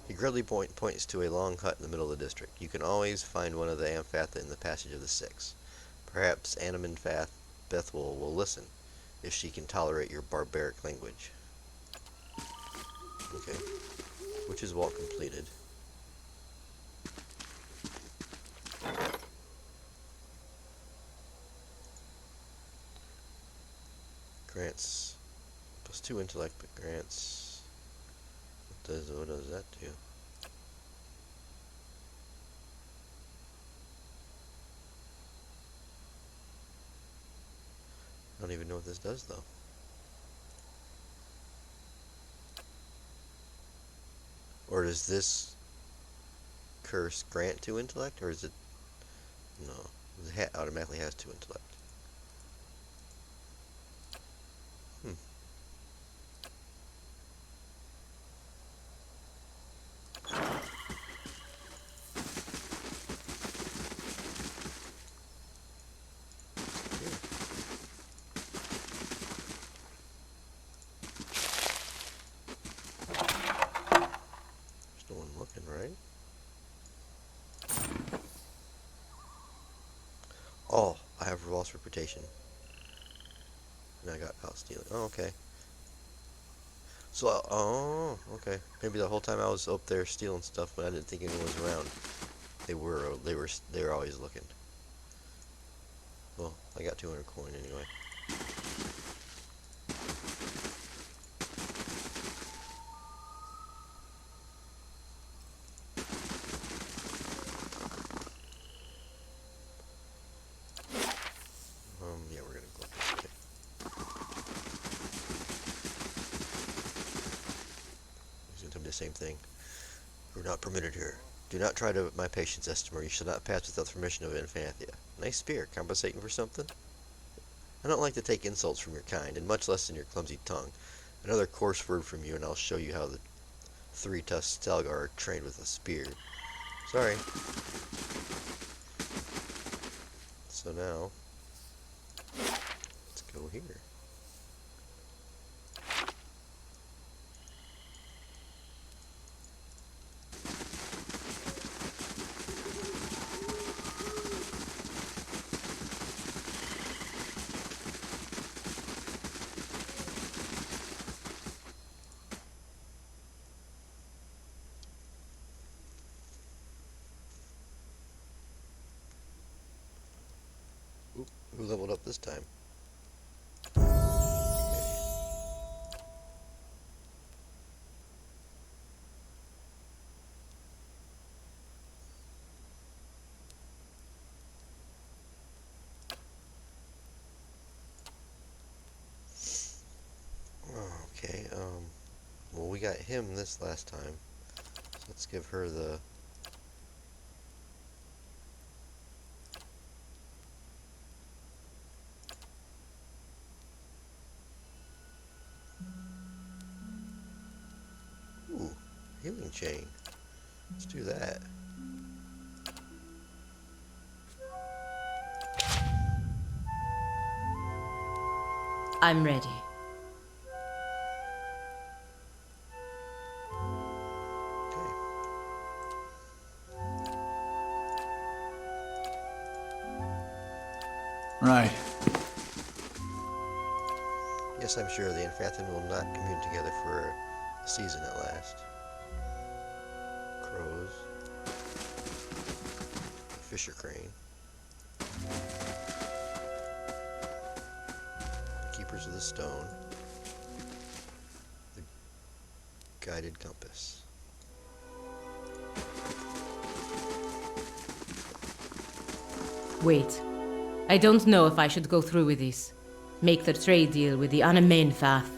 He grudgingly points to a long hut in the middle of the district. You can always find one of the Amphatha in the Passage of the Six. Perhaps Animanfath Bethwell will listen, if she can tolerate your barbaric language. Okay. Witch's Walk completed. Grants +2 intellect, but grants what does that do? I don't even know what this does though. Or does this curse grant 2 intellect, or is it no? It automatically has 2 intellect. There's no one looking, right? Oh, I have false reputation. And I got out stealing. Oh, okay. So, oh, okay. Maybe the whole time I was up there stealing stuff, but I didn't think anyone was around. They were always looking. Well, I got 200 coin anyway. Yeah, we're gonna go up this way. He's gonna tell me the same thing. We're not permitted here. Do not try to my patience, Estimor. You shall not pass without the permission of Infanthia. Nice spear. Compensating for something? I don't like to take insults from your kind, and much less in your clumsy tongue. Another coarse word from you, and I'll show you how the 3-tusked Stalgar are trained with a spear. Sorry. So now, let's go here. Oop, who leveled up this time? Okay, well, we got him this last time. So let's give her the... Ooh, healing chain. Let's do that. I'm ready. Okay. Right. Yes, I'm sure the Infathan will not commune together for a season at last. Crows. Fisher crane. The keepers of the stone. The guided compass. Wait. I don't know if I should go through with this. Make the trade deal with the Anamenfath.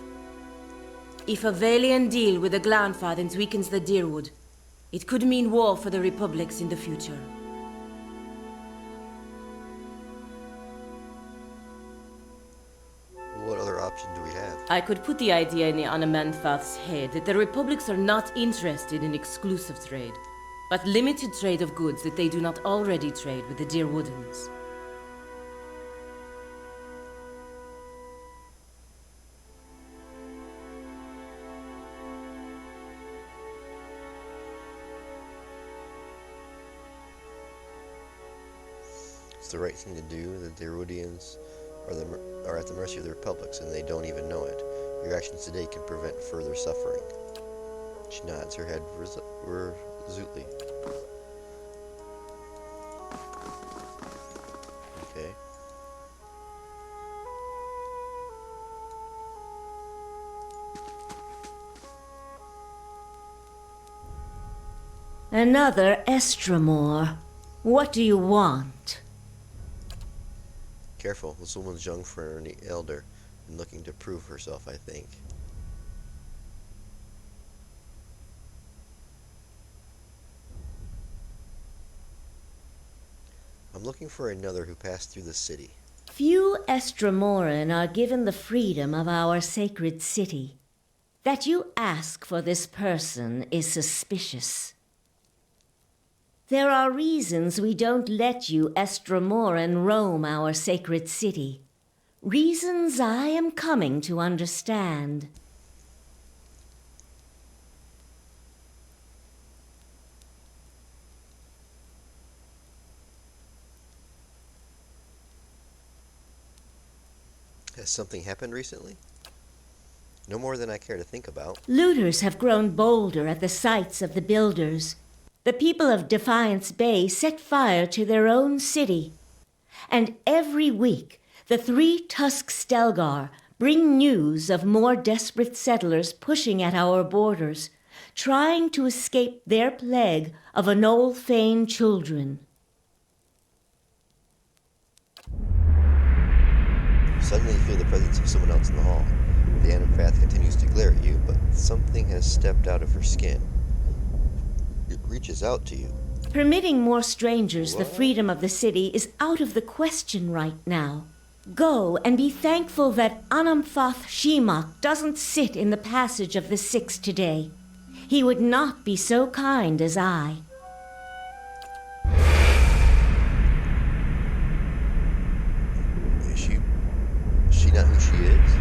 If a Valiant deal with the Glanfathens weakens the Deerwood, it could mean war for the Republics in the future. What other option do we have? I could put the idea in the Anamenfath's head that the Republics are not interested in exclusive trade, but limited trade of goods that they do not already trade with the Deerwoodens. It's the right thing to do. The Deerwoodians are at the mercy of the Republics, and they don't even know it. Your actions today can prevent further suffering. She nods her head resolutely. Okay. Another Estramore. What do you want? Careful, this woman's young for an elder and looking to prove herself, I think. I'm looking for another who passed through the city. Few Estramoran are given the freedom of our sacred city. That you ask for this person is suspicious. There are reasons we don't let you Estramoran roam our sacred city. Reasons I am coming to understand. Has something happened recently? No more than I care to think about. Looters have grown bolder at the sites of the builders. The people of Defiance Bay set fire to their own city. And every week, the 3 Tusk Stelgar bring news of more desperate settlers pushing at our borders, trying to escape their plague of Anolfane children. Suddenly you feel the presence of someone else in the hall. The Anemphath continues to glare at you, but something has stepped out of her skin. It reaches out to you. Permitting more strangers the freedom of the city is out of the question right now. Go and be thankful that Anamphath Shemak doesn't sit in the passage of the Six today. He would not be so kind as I. Is she not who she is?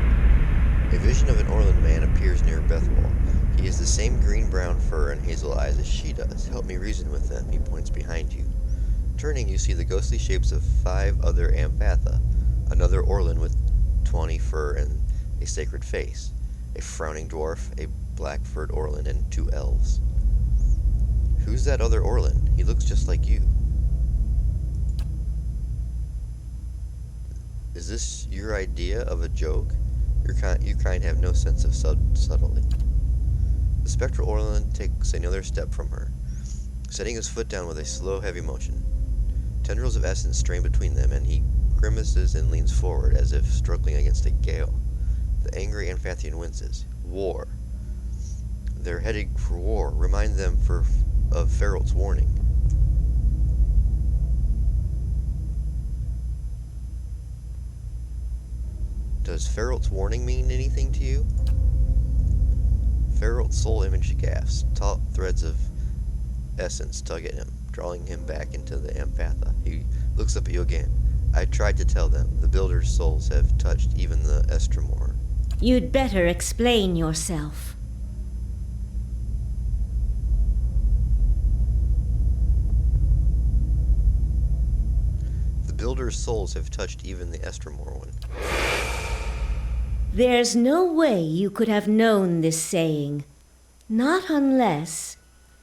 A vision of an Orland man appears near Bethwall. He has the same green-brown fur and hazel eyes as she does. Help me reason with them, he points behind you. Turning, you see the ghostly shapes of 5 other Amphatha, another Orland with tawny fur and a sacred face, a frowning dwarf, a black-furred Orland, and 2 elves. Who's that other Orland? He looks just like you. Is this your idea of a joke? You kind have no sense of subtlety. The spectral Orland takes another step from her, setting his foot down with a slow, heavy motion. Tendrils of essence strain between them, and he grimaces and leans forward as if struggling against a gale. The angry Amphathian winces. War. They're heading for war. Remind them of Feralt's warning. Does Feralt's warning mean anything to you? Feralt's soul image gasps. Taut threads of essence tug at him, drawing him back into the Amphatha. He looks up at you again. I tried to tell them. The Builder's souls have touched even the Estramore. You'd better explain yourself. The Builder's souls have touched even the Estramore one. There's no way you could have known this saying. Not unless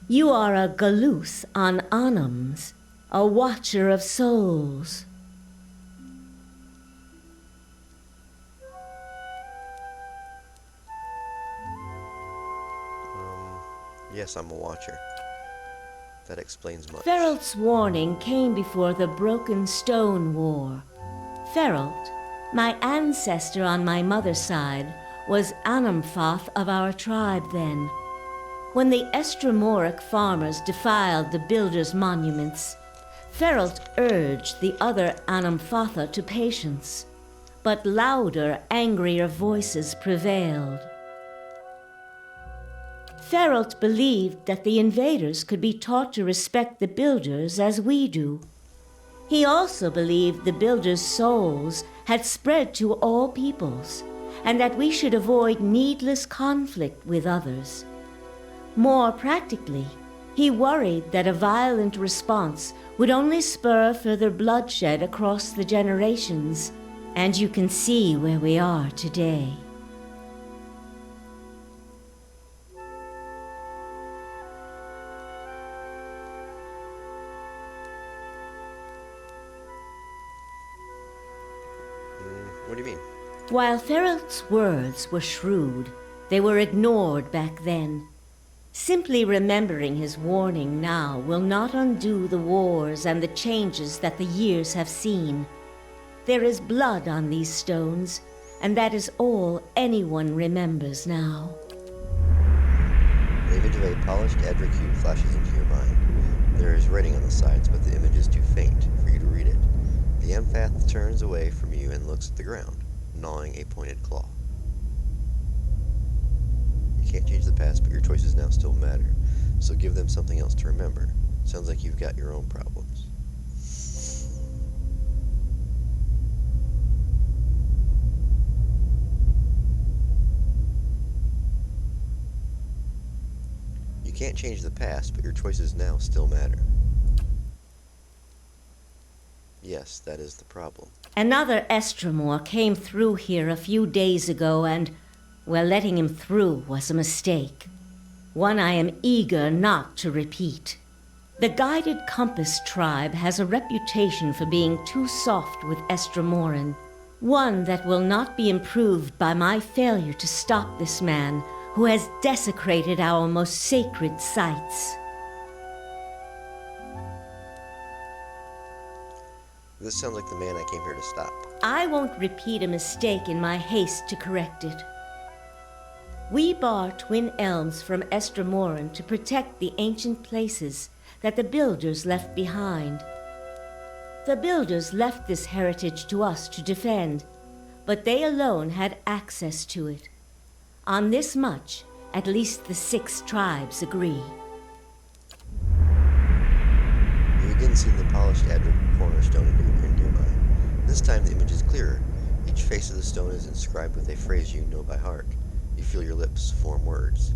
you are a Galuth on Anums, a watcher of souls. Yes, I'm a watcher. That explains much. Feralt's warning came before the Broken Stone War. Feralt, my ancestor on my mother's side, was Anamfoth of our tribe then. When the Estromoric farmers defiled the builders' monuments, Feralt urged the other Anamfotha to patience, but louder, angrier voices prevailed. Feralt believed that the invaders could be taught to respect the builders as we do. He also believed the builders' souls had spread to all peoples, and that we should avoid needless conflict with others. More practically, he worried that a violent response would only spur further bloodshed across the generations, and you can see where we are today. What do you mean? While Feralt's words were shrewd, they were ignored back then. Simply remembering his warning now will not undo the wars and the changes that the years have seen. There is blood on these stones, and that is all anyone remembers now. The image of a polished Adra cube flashes into your mind. There is writing on the sides, but the image is too faint for you to read it. The empath turns away from you and looks at the ground, gnawing a pointed claw. You can't change the past, but your choices now still matter. So give them something else to remember. Sounds like you've got your own problems. You can't change the past, but your choices now still matter. Yes, that is the problem. Another Estromor came through here a few days ago, and, well, letting him through was a mistake. One I am eager not to repeat. The Guided Compass tribe has a reputation for being too soft with Estromoran, one that will not be improved by my failure to stop this man who has desecrated our most sacred sites. This sounds like the man I came here to stop. I won't repeat a mistake in my haste to correct it. We bar Twin Elms from Estromoran to protect the ancient places that the builders left behind. The builders left this heritage to us to defend, but they alone had access to it. On this much, at least the 6 tribes agree. You again see the polished Adra cornerstone in your mind. This time the image is clearer. Each face of the stone is inscribed with a phrase you know by heart. You feel your lips form words.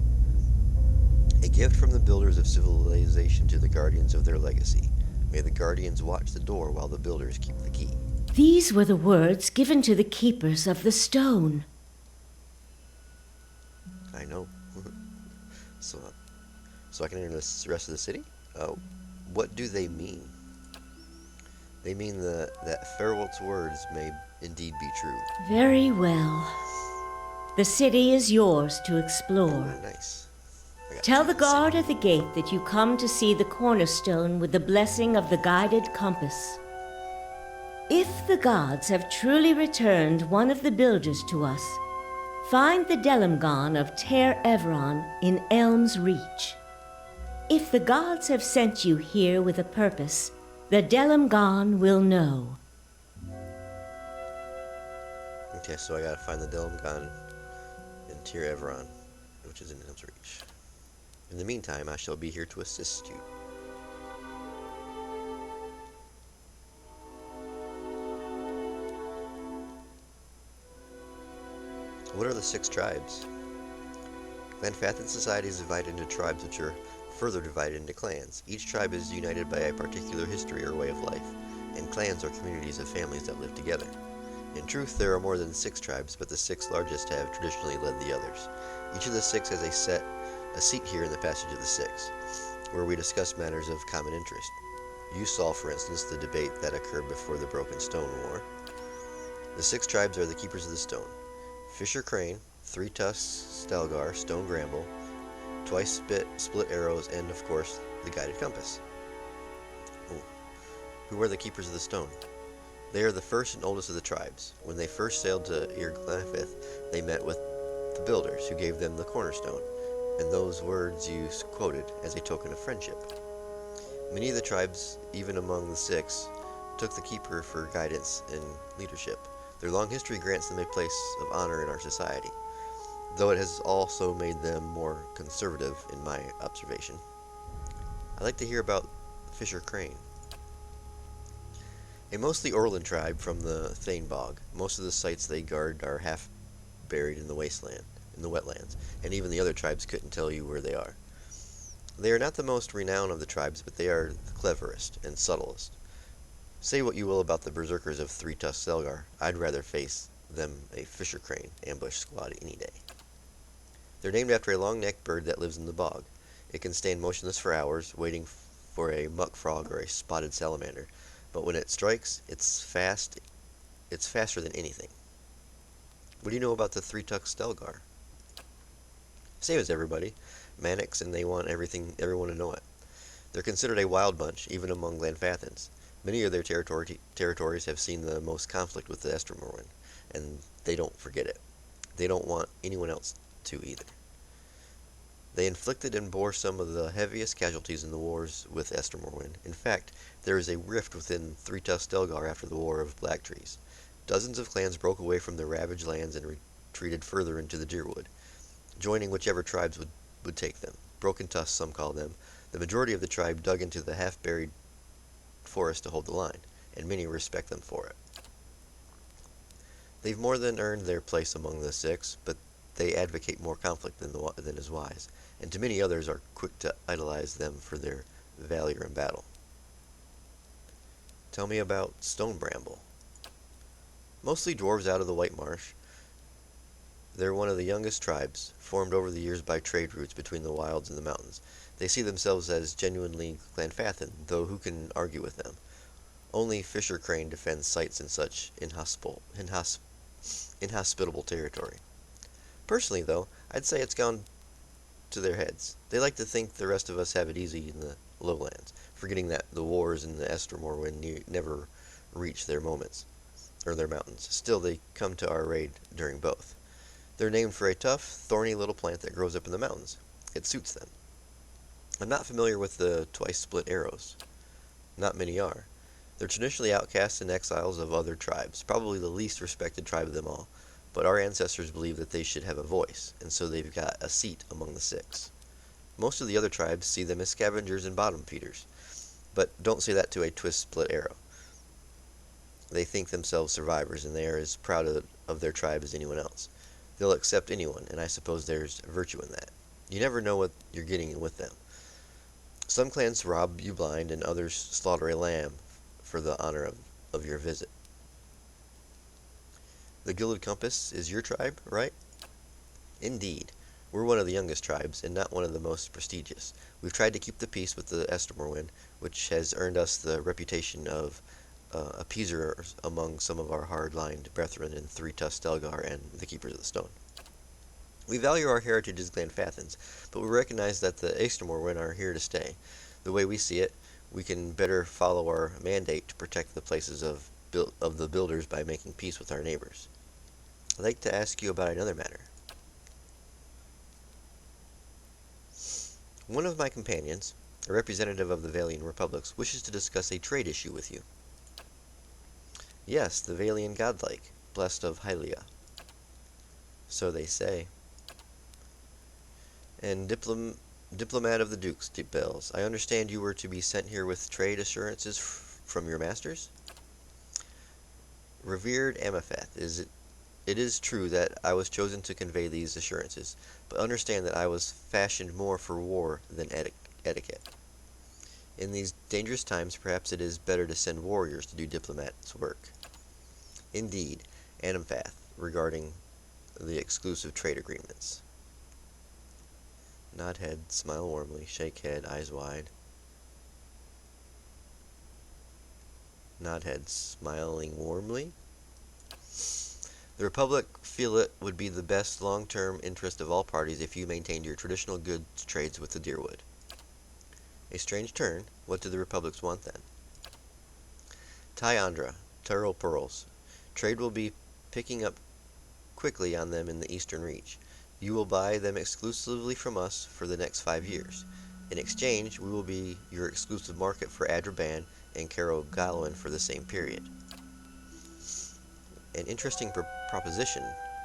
A gift from the builders of civilization to the guardians of their legacy. May the guardians watch the door while the builders keep the key. These were the words given to the keepers of the stone. I know. So I can enter the rest of the city? What do they mean? They mean that Feralt's words may indeed be true. Very well. The city is yours to explore. Oh, nice. Tell the guard at the gate that you come to see the cornerstone with the blessing of the Guided Compass. If the gods have truly returned one of the builders to us, find the Delimgon of Ter Evron in Elms Reach. If the gods have sent you here with a purpose, the Delimgon will know. Okay, so I gotta find the Delimgon in Ter Evron, which is in Elms Reach. In the meantime, I shall be here to assist you. What are the 6 tribes? Clanfathan society is divided into tribes which are further divided into clans. Each tribe is united by a particular history or way of life, and clans are communities of families that live together. In truth, there are more than 6 tribes, but the 6 largest have traditionally led the others. Each of the 6 has a seat here in the Passage of the 6, where we discuss matters of common interest. You saw, for instance, the debate that occurred before the Broken Stone War. The 6 tribes are the Keepers of the Stone. Fisher Crane, 3 Tusks, Stelgar, Stone Gramble, Twice Split Arrows, and, of course, the Guided Compass. Ooh. Who are the Keepers of the Stone? They are the first and oldest of the tribes. When they first sailed to Irglanfith, they met with the builders, who gave them the cornerstone, and those words you quoted as a token of friendship. Many of the tribes, even among the six, took the keeper for guidance and leadership. Their long history grants them a place of honor in our society, though it has also made them more conservative in my observation. I'd like to hear about Fisher Crane. A mostly Orland tribe from the Thane Bog. Most of the sites they guard are half buried in the wasteland, in the wetlands, and even the other tribes couldn't tell you where they are. They are not the most renowned of the tribes, but they are the cleverest and subtlest. Say what you will about the berserkers of Three Tusk Stelgar, I'd rather face them a Fisher Crane ambush squad any day. They're named after a long-necked bird that lives in the bog. It can stand motionless for hours, waiting for a muck frog or a spotted salamander, but when it strikes, it's faster than anything. What do you know about the Three Tusk Stelgar? Same as everybody, Mannix, and they want everyone to know it. They're considered a wild bunch, even among Glenfathans. Many of their territories have seen the most conflict with the Estermorwen, and they don't forget it. They don't want anyone else to either. They inflicted and bore some of the heaviest casualties in the wars with Estermorwen. In fact, there is a rift within Three Tusk Stelgar after the War of Black Trees. Dozens of clans broke away from their ravaged lands and retreated further into the Deerwood, joining whichever tribes would take them. Broken Tusks, some call them. The majority of the tribe dug into the half-buried forest to hold the line, and many respect them for it. They've more than earned their place among the six, but they advocate more conflict than is wise, and to many others are quick to idolize them for their valor in battle. Tell me about Stone Bramble. Mostly dwarves out of the White Marsh, they're one of the youngest tribes, formed over the years by trade routes between the wilds and the mountains. They see themselves as genuinely Glenfathan, though who can argue with them? Only Fisher Crane defends sites in such inhospitable territory. Personally, though, I'd say it's gone to their heads. They like to think the rest of us have it easy in the lowlands, forgetting that the wars in the Estermorwen never reach their mountains. Still, they come to our raid during both. They're named for a tough, thorny little plant that grows up in the mountains. It suits them. I'm not familiar with the twice-split arrows. Not many are. They're traditionally outcasts and exiles of other tribes, probably the least respected tribe of them all, but our ancestors believe that they should have a voice, and so they've got a seat among the six. Most of the other tribes see them as scavengers and bottom feeders, but don't say that to a twist-split arrow. They think themselves survivors, and they are as proud of their tribe as anyone else. They'll accept anyone, and I suppose there's virtue in that. You never know what you're getting with them. Some clans rob you blind, and others slaughter a lamb for the honor of your visit. The Gilded Compass is your tribe, right? Indeed. We're one of the youngest tribes, and not one of the most prestigious. We've tried to keep the peace with the Estermorwen, which has earned us the reputation of appeasers among some of our hard-lined brethren in Three Tusk Stelgar and the Keepers of the Stone. We value our heritage as Glenfathans, but we recognize that the Estermorwen are here to stay. The way we see it, we can better follow our mandate to protect the places of the builders by making peace with our neighbors. I'd like to ask you about another matter. One of my companions, a representative of the Valian Republics, wishes to discuss a trade issue with you. Yes, the Valian godlike, blessed of Hylia. So they say. And diplomat of the Duke's Bells, I understand you were to be sent here with trade assurances from your masters? Revered Ametheth, it is true that I was chosen to convey these assurances, but understand that I was fashioned more for war than etiquette. In these dangerous times, perhaps it is better to send warriors to do diplomat's work. Indeed, Ametheth, regarding the exclusive trade agreements. Nod head, smile warmly, shake head, eyes wide. Nod head, smiling warmly. The Republic feel it would be the best long-term interest of all parties if you maintained your traditional goods trades with the Deerwood. A strange turn. What do the Republics want then? Tyandra, Turtle pearls. Trade will be picking up quickly on them in the Eastern Reach. You will buy them exclusively from us for the next 5 years. In exchange, we will be your exclusive market for Adraban and Carogalwyn for the same period. An interesting proposition,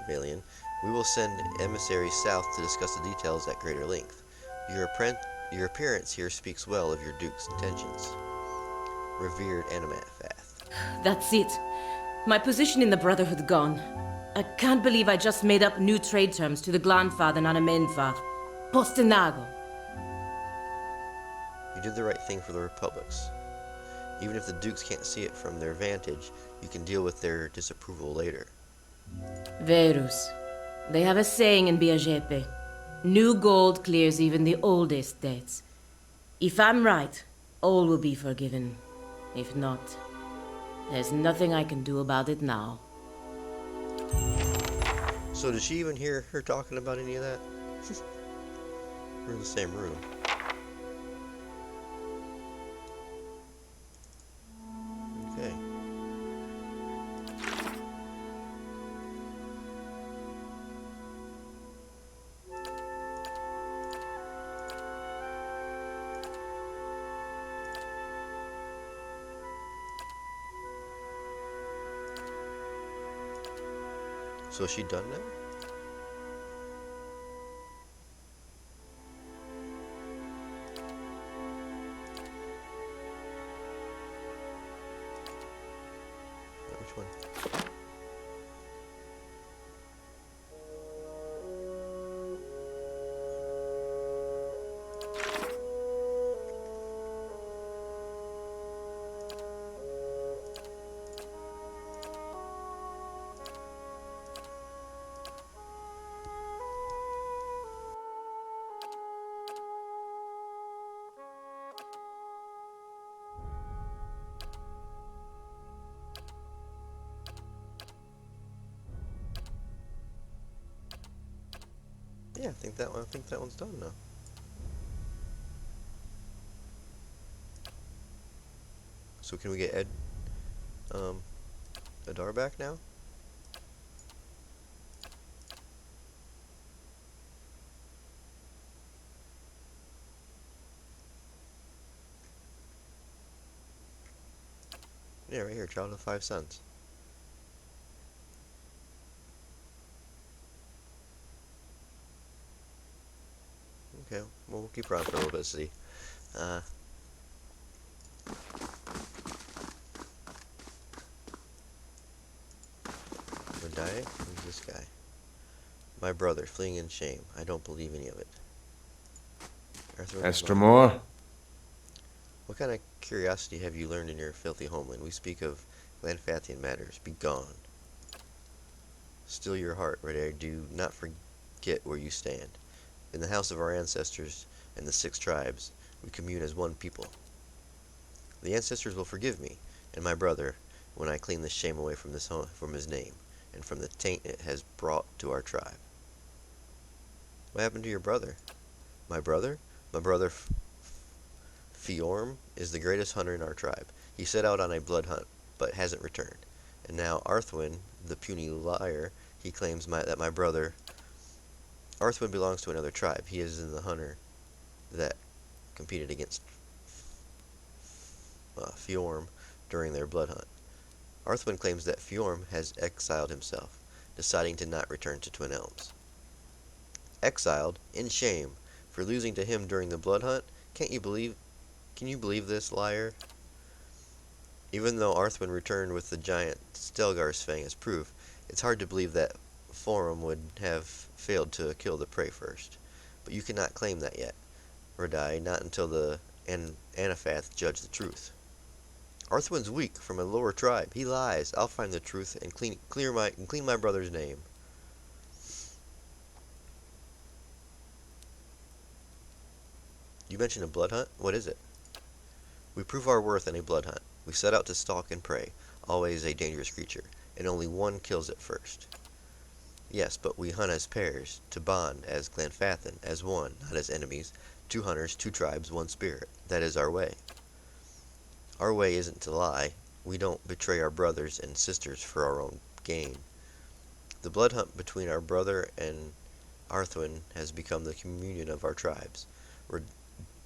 Valian. We will send emissaries south to discuss the details at greater length. Your appearance here speaks well of your Duke's intentions. Revered Animatfath. That's it. My position in the Brotherhood gone. I can't believe I just made up new trade terms to the Glanfath and Anamenfath. Postinago. You did the right thing for the Republics. Even if the Dukes can't see it from their vantage, you can deal with their disapproval later. Verus. They have a saying in Biagepe. New gold clears even the oldest debts. If I'm right, all will be forgiven. If not, there's nothing I can do about it now. So did she even hear her talking about any of that? We're in the same room. Okay. So is she done now? Which one? Yeah, I think that one's done now. So can we get Adar back now? Yeah, right here, Child of 5 Sons. Okay, well, we'll keep her on for a little bit, see. Would Who's this guy? My brother, fleeing in shame. I don't believe any of it. Estremor? What kind of curiosity have you learned in your filthy homeland? We speak of Glanfathian matters. Be gone. Still your heart, Redair. Do not forget where you stand. In the house of our ancestors and the 6 tribes, we commune as one people. The ancestors will forgive me and my brother when I clean the shame away from his name and from the taint it has brought to our tribe. What happened to your brother? My brother? My brother Fiorm is the greatest hunter in our tribe. He set out on a blood hunt, but hasn't returned. And now Arthwin, the puny liar, he claims that my brother Arthwin belongs to another tribe. He is in the hunter that competed against Fiorm during their blood hunt. Arthwin claims that Fiorm has exiled himself, deciding to not return to Twin Elms. Exiled, in shame, for losing to him during the blood hunt? Can you believe this, liar? Even though Arthwin returned with the giant Stelgar's fang as proof, it's hard to believe that Forum would have failed to kill the prey first. But you cannot claim that yet, Radai, not until the Anafath judge the truth. Arthwin's weak, from a lower tribe. He lies. I'll find the truth and clean my brother's name. You mentioned a blood hunt? What is it? We prove our worth in a blood hunt. We set out to stalk and prey, always a dangerous creature, and only one kills it first. Yes, but we hunt as pairs, to bond as Glanfathan, as one, not as enemies. 2 hunters, 2 tribes, 1 spirit. That is our way. Our way isn't to lie. We don't betray our brothers and sisters for our own gain. The blood hunt between our brother and Arthwin has become the communion of our tribes.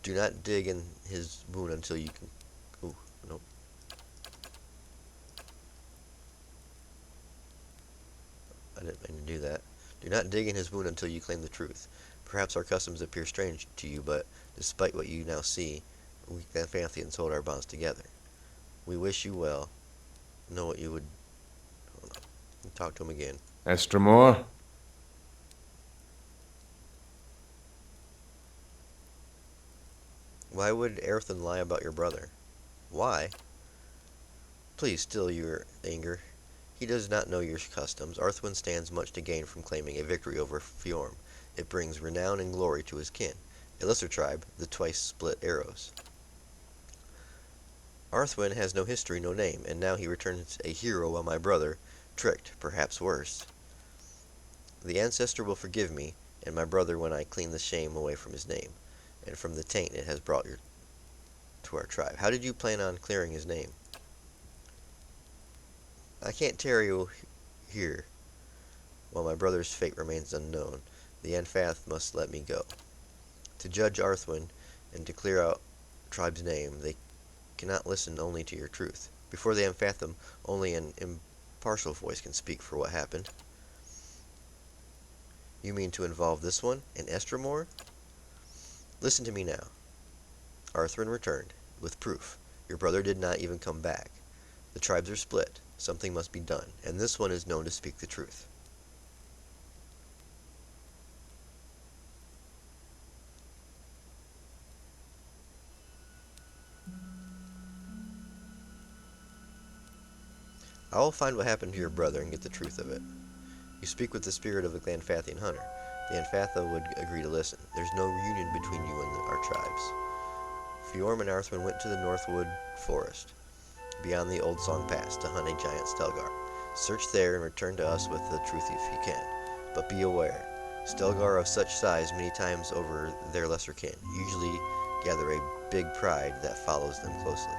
Do not dig in his wound until you can... Ooh, nope. I didn't mean to do that. Do not dig in his wound until you claim the truth. Perhaps our customs appear strange to you, but despite what you now see, we Glanfathians hold our bonds together. We wish you well. Know what you would... Hold on. Talk to him again. Estremor? Why would Aerthin lie about your brother? Why? Please still your anger. He does not know your customs. Arthwin stands much to gain from claiming a victory over Fjorm. It brings renown and glory to his kin, a lesser tribe, the twice-split Arrows. Arthwin has no history, no name, and now he returns a hero while my brother, tricked, perhaps worse. The ancestor will forgive me, and my brother when I clean the shame away from his name, and from the taint it has brought to our tribe. How did you plan on clearing his name? I can't tarry you here while my brother's fate remains unknown. The Anfath must let me go. To judge Arthwin and to clear out tribe's name, they cannot listen only to your truth. Before the Amphatham, only an impartial voice can speak for what happened. You mean to involve this one, an Estremor? Listen to me now. Arthwin returned, with proof. Your brother did not even come back. The tribes are split. Something must be done, and this one is known to speak the truth. I will find what happened to your brother and get the truth of it. You speak with the spirit of a Glanfathian hunter. The Anfatha would agree to listen. There's no reunion between you and our tribes. Fjorm and Arthwin went to the Northwood Forest, beyond the Old Song Pass, to hunt a giant Stelgar. Search there and return to us with the truth if you can. But be aware, Stelgar of such size many times over their lesser kin usually gather a big pride that follows them closely.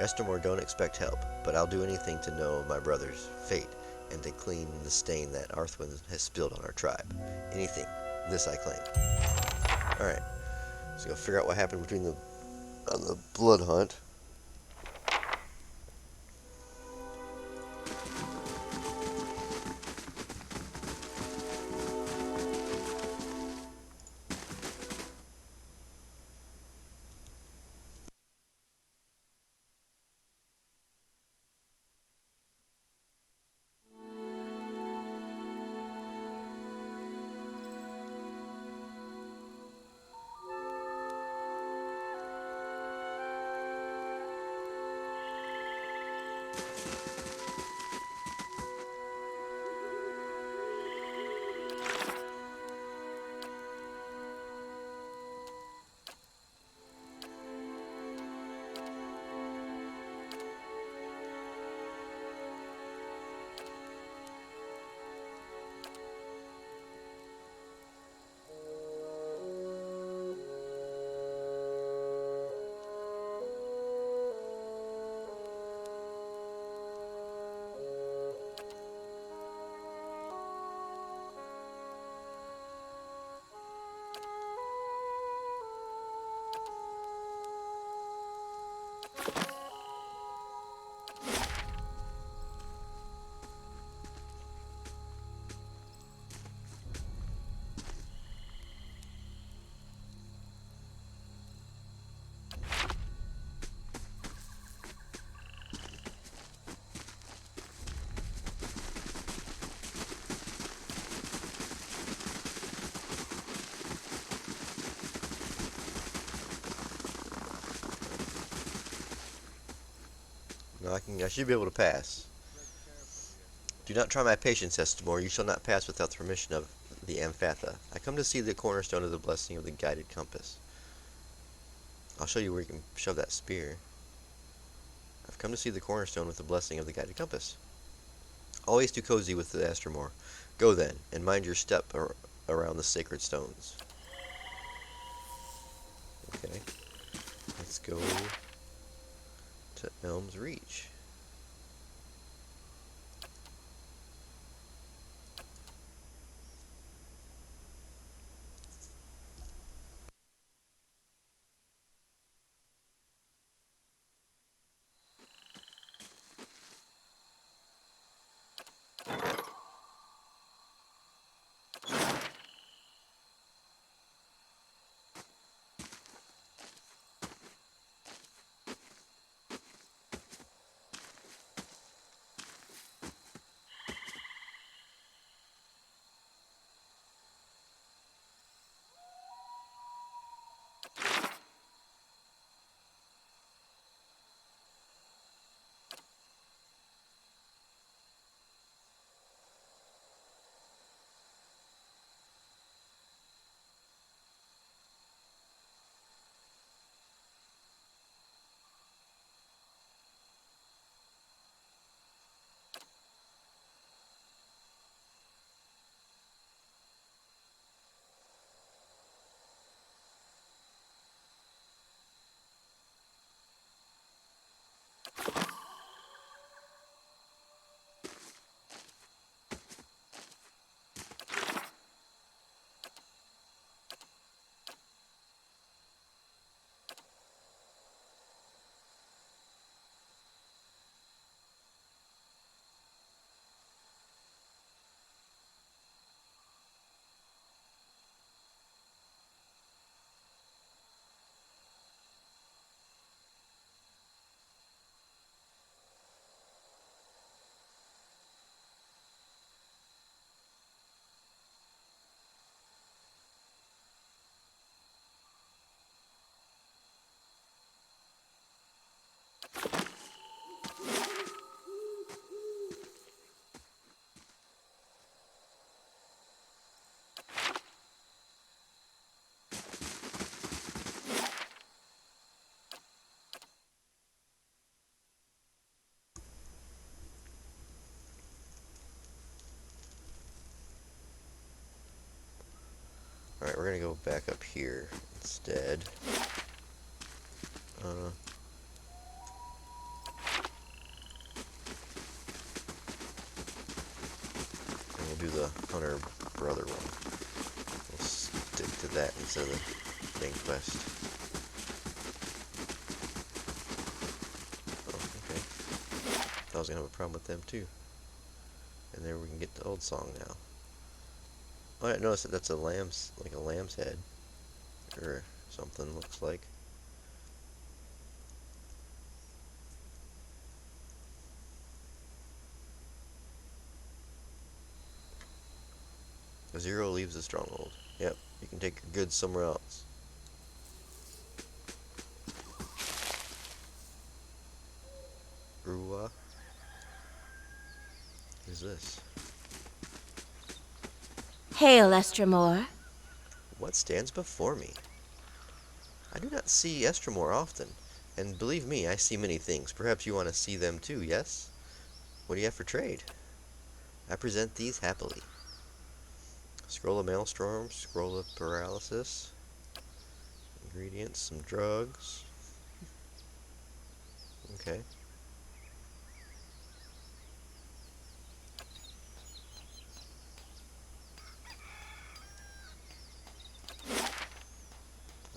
Estremor don't expect help, but I'll do anything to know my brother's fate and to clean the stain that Arthwin has spilled on our tribe. Anything. This I claim. Alright. So go figure out what happened between on the blood hunt. No, I should be able to pass. Do not try my patience, Estimor. You shall not pass without the permission of the Amphatha. I come to see the cornerstone of the blessing of the guided compass. I'll show you where you can shove that spear. I've come to see the cornerstone with the blessing of the guided compass. Always too cozy with the Astromore. Go then, and mind your step around the sacred stones. Okay. Let's go to to Elms Reach. Alright, we're gonna go back up here instead. And we'll do the Hunter Brother one. We'll stick to that instead of the main quest. Oh, okay. I was gonna have a problem with them too. And there we can get the old song now. Oh, I noticed that that's a lamb's, like a lamb's head. Or something, looks like. Zero leaves the stronghold. Yep, you can take your goods somewhere else. Ruwa? Who's this? Hail, Estremor. What stands before me? I do not see Estremor often, and believe me, I see many things. Perhaps you want to see them too, yes? What do you have for trade? I present these happily. Scroll of Maelstrom, Scroll of Paralysis, ingredients, some drugs. Okay.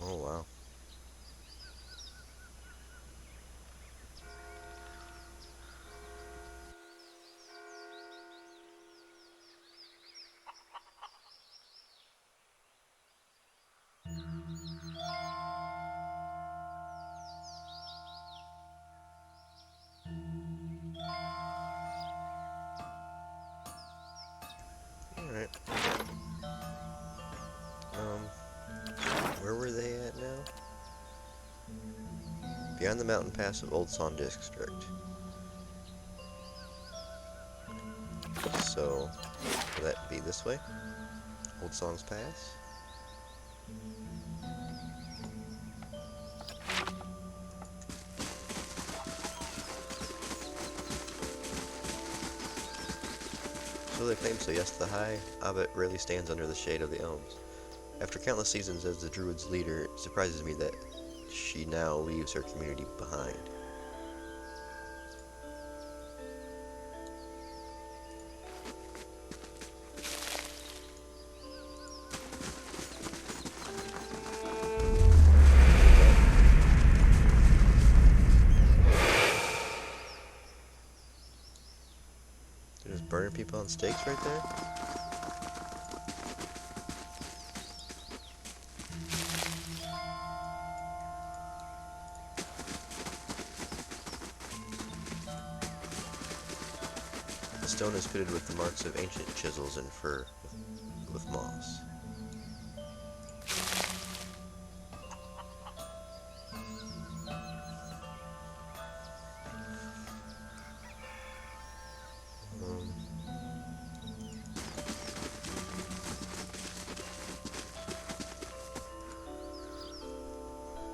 Oh, wow. Alright. Where were they at now? Beyond the mountain pass of Old Son District. So, will that be this way? Old Songs Pass? So they claim so, yes, the High Abbot rarely stands under the shade of the elms. After countless seasons as the Druid's leader, it surprises me that she now leaves her community behind. people on stakes right there? The stone is pitted with the marks of ancient chisels and fur with moss.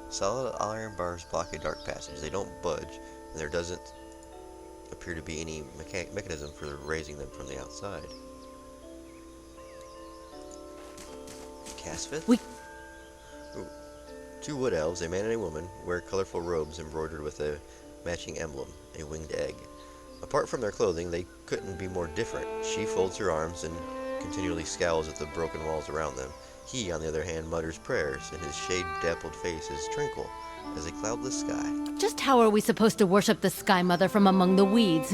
Solid iron bars block a dark passage. They don't budge, and there doesn't appear to be any mechanism for raising them from the outside. Casfith? Ooh. Two wood elves, a man and a woman, wear colorful robes embroidered with a matching emblem, a winged egg. Apart from their clothing, they couldn't be more different. She folds her arms and continually scowls at the broken walls around them. He, on the other hand, mutters prayers, and his shade-dappled face is tranquil as a cloudless sky. Just how are we supposed to worship the Sky Mother from among the weeds,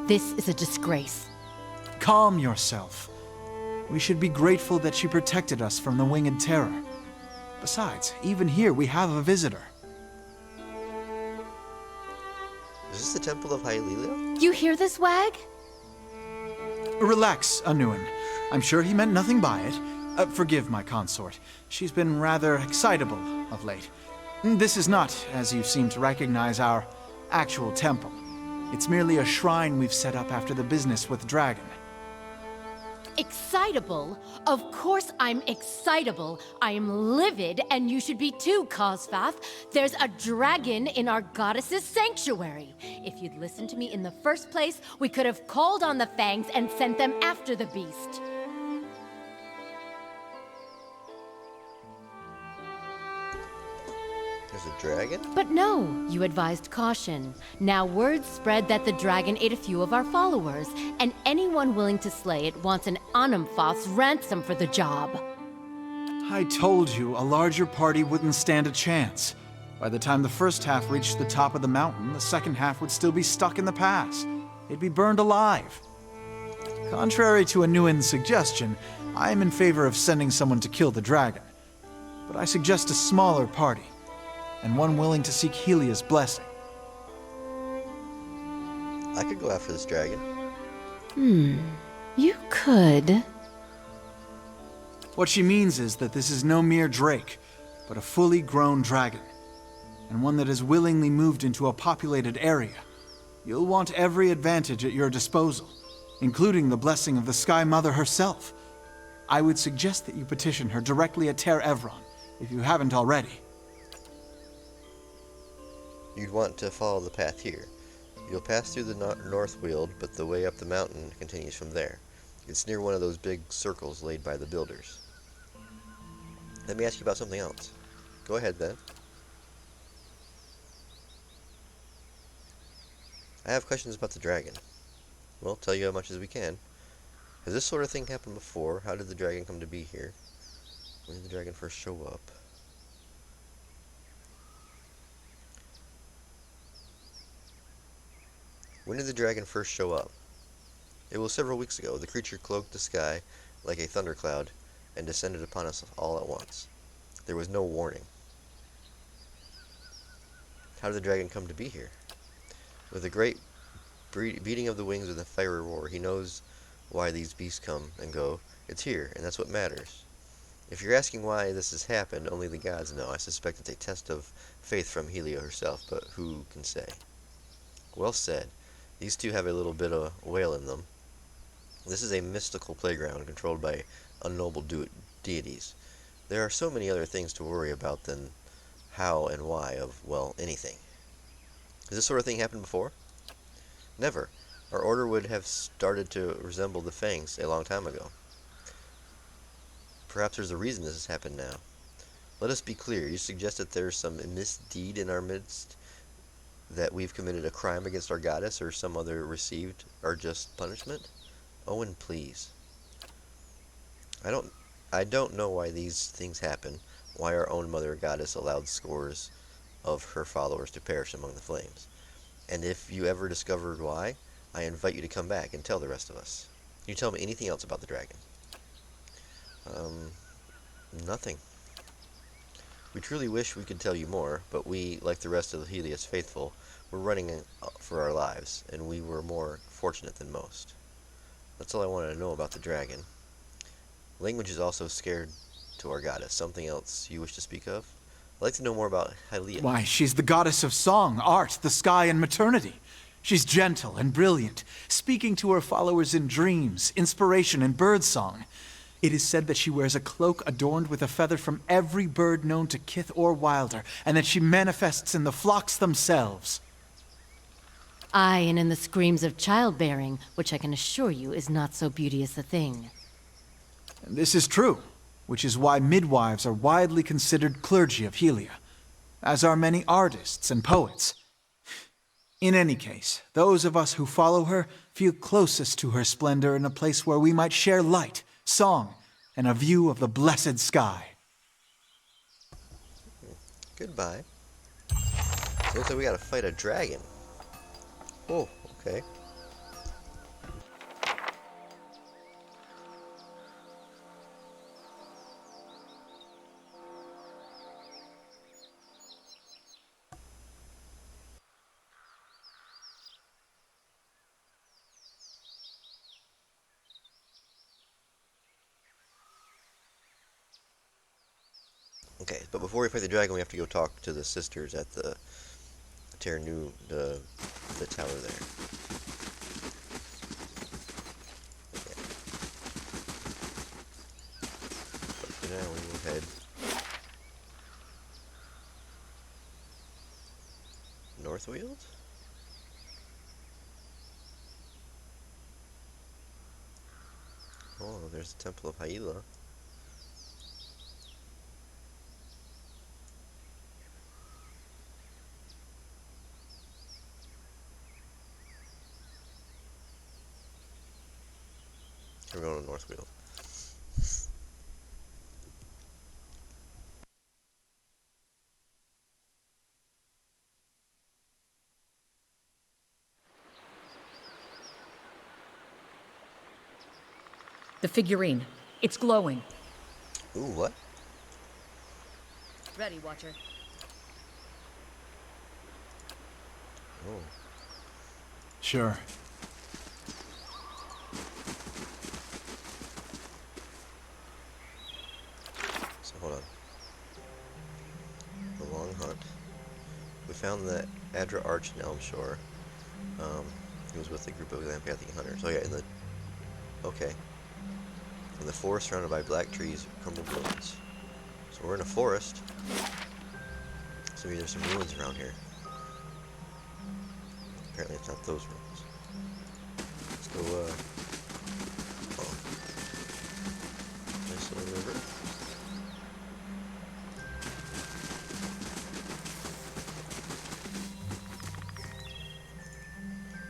This is a disgrace. Calm yourself. We should be grateful that she protected us from the winged terror. Besides, even here we have a visitor. Is this the Temple of Hylia? You hear this, Wag? Relax, Anuin. I'm sure he meant nothing by it. Forgive my consort. She's been rather excitable of late. This is not, as you seem to recognize, our actual temple. It's merely a shrine we've set up after the business with Dragon. Excitable? Of course I'm excitable. I am livid, and you should be too, Cosfath. There's a dragon in our goddess's sanctuary. If you'd listened to me in the first place, we could have called on the Fangs and sent them after the beast. There's a dragon? But no, you advised caution. Now word spread that the dragon ate a few of our followers, and anyone willing to slay it wants an Anumfoth's ransom for the job. I told you a larger party wouldn't stand a chance. By the time the first half reached the top of the mountain, the second half would still be stuck in the pass. It'd be burned alive. Contrary to Anuin's suggestion, I am in favor of sending someone to kill the dragon. But I suggest a smaller party, and one willing to seek Helia's blessing. I could go after this dragon. You could. What she means is that this is no mere drake, but a fully grown dragon, and one that has willingly moved into a populated area. You'll want every advantage at your disposal, including the blessing of the Sky Mother herself. I would suggest that you petition her directly at Ter Evron, if you haven't already. You'd want to follow the path here. You'll pass through the north weald, but the way up the mountain continues from there. It's near one of those big circles laid by the builders. Let me ask you about something else. Go ahead then. I have questions about the dragon. We'll tell you as much as we can. Has this sort of thing happened before? How did the dragon come to be here? When did the dragon first show up? When did the dragon first show up? It was several weeks ago. The creature cloaked the sky like a thundercloud and descended upon us all at once. There was no warning. How did the dragon come to be here? With a great beating of the wings and a fiery roar, he knows why these beasts come and go. It's here, and that's what matters. If you're asking why this has happened, only the gods know. I suspect it's a test of faith from Helia herself, but who can say? Well said. These two have a little bit of whale in them. This is a mystical playground controlled by unknown deities. There are so many other things to worry about than how and why of, well, anything. Has this sort of thing happened before? Never. Our order would have started to resemble the Fangs a long time ago. Perhaps there's a reason this has happened now. Let us be clear. You suggest that there's some misdeed in our midst? That we've committed a crime against our goddess or some other received our just punishment? Owen, please. I don't know why these things happen, why our own mother goddess allowed scores of her followers to perish among the flames. And if you ever discovered why, I invite you to come back and tell the rest of us. you tell me anything else about the dragon? Nothing. We truly wish we could tell you more, but we, like the rest of the Helios faithful, were running for our lives, and we were more fortunate than most. That's all I wanted to know about the dragon. Language is also scared to our goddess. Something else you wish to speak of? I'd like to know more about Hylia. Why, she's the goddess of song, art, the sky, and maternity. She's gentle and brilliant, speaking to her followers in dreams, inspiration, and birdsong. It is said that she wears a cloak adorned with a feather from every bird known to kith or wilder, and that she manifests in the flocks themselves. Aye, and in the screams of childbearing, which I can assure you is not so beauteous a thing. And this is true, which is why midwives are widely considered clergy of Helia, as are many artists and poets. In any case, those of us who follow her feel closest to her splendor in a place where we might share light, song, and a view of the blessed sky. Goodbye. So looks like we gotta fight a dragon. Oh, okay. Okay, but before we fight the dragon, we have to go talk to the sisters at the the tower there. Okay. But for now, we will head northward. Oh, there's the Temple of Hyela. We're going to Northfield. The figurine. It's glowing. Ooh, what? Ready, Watcher. Oh. Sure. So hold on. The long hunt. We found the Adra Arch in Elm Shore. He was with a group of Lampathian hunters. Oh yeah, in the... Okay. In the forest surrounded by black trees, crumbled ruins. So we're in a forest. So maybe there's some ruins around here. Apparently it's not those ruins. Let's go, oh. Nice little river.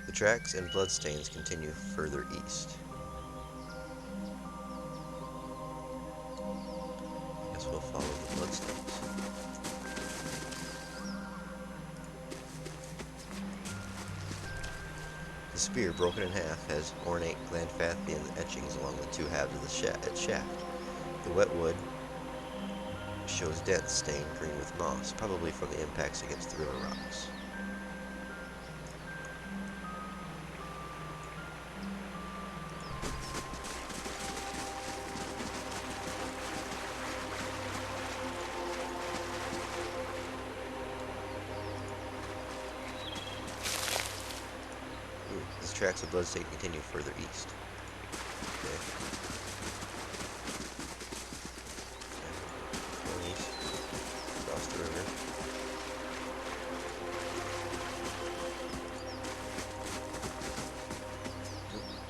The tracks and bloodstains continue further east. I guess we'll follow the bloodstains. The spear, broken in half, has ornate Landfathian etchings along the two halves of the shaft. The wet wood shows dents stained green with moss, probably from the impacts against the river rocks. These tracks of bloodstain continue further east. Okay. Going east, across the river.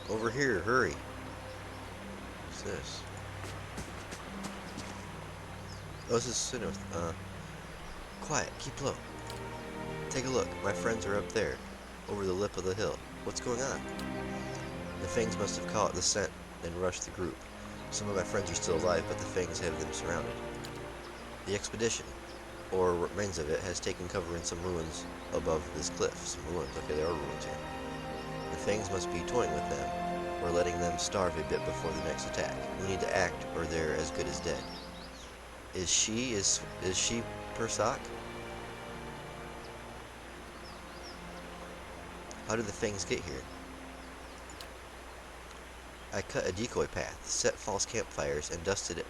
Over here, hurry. What's this? Oh, this is Sinnoh. Quiet, keep low. Take a look, my friends are up there, over the lip of the hill. What's going on? The Fangs must have caught the scent and rushed the group. Some of my friends are still alive, but the Fangs have them surrounded. The expedition, or what remains of it, has taken cover in some ruins above this cliff. Some ruins, okay, there are ruins here. The Fangs must be toying with them. or letting them starve a bit before the next attack. We need to act, or they're as good as dead. Is she Persoc? How did the fangs get here? I cut a decoy path, set false campfires, and dusted it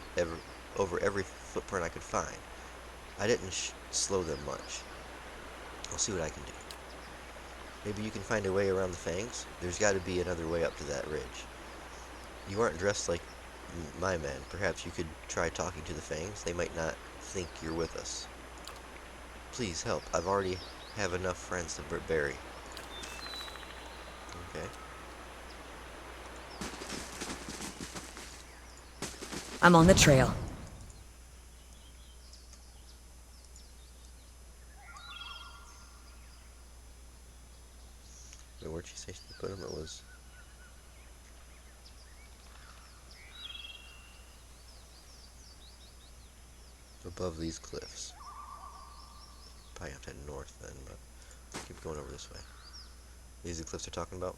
over every footprint I could find. I didn't slow them much. I'll see what I can do. Maybe you can find a way around the fangs? There's got to be another way up to that ridge. You aren't dressed like my men. Perhaps you could try talking to the fangs. They might not think you're with us. Please help. I've already have enough friends to bury. Okay. I'm on the trail. Wait, where'd she say she put him? It was above these cliffs. Probably have to head north then, but I'll keep going over this way. These are the cliffs they're talking about?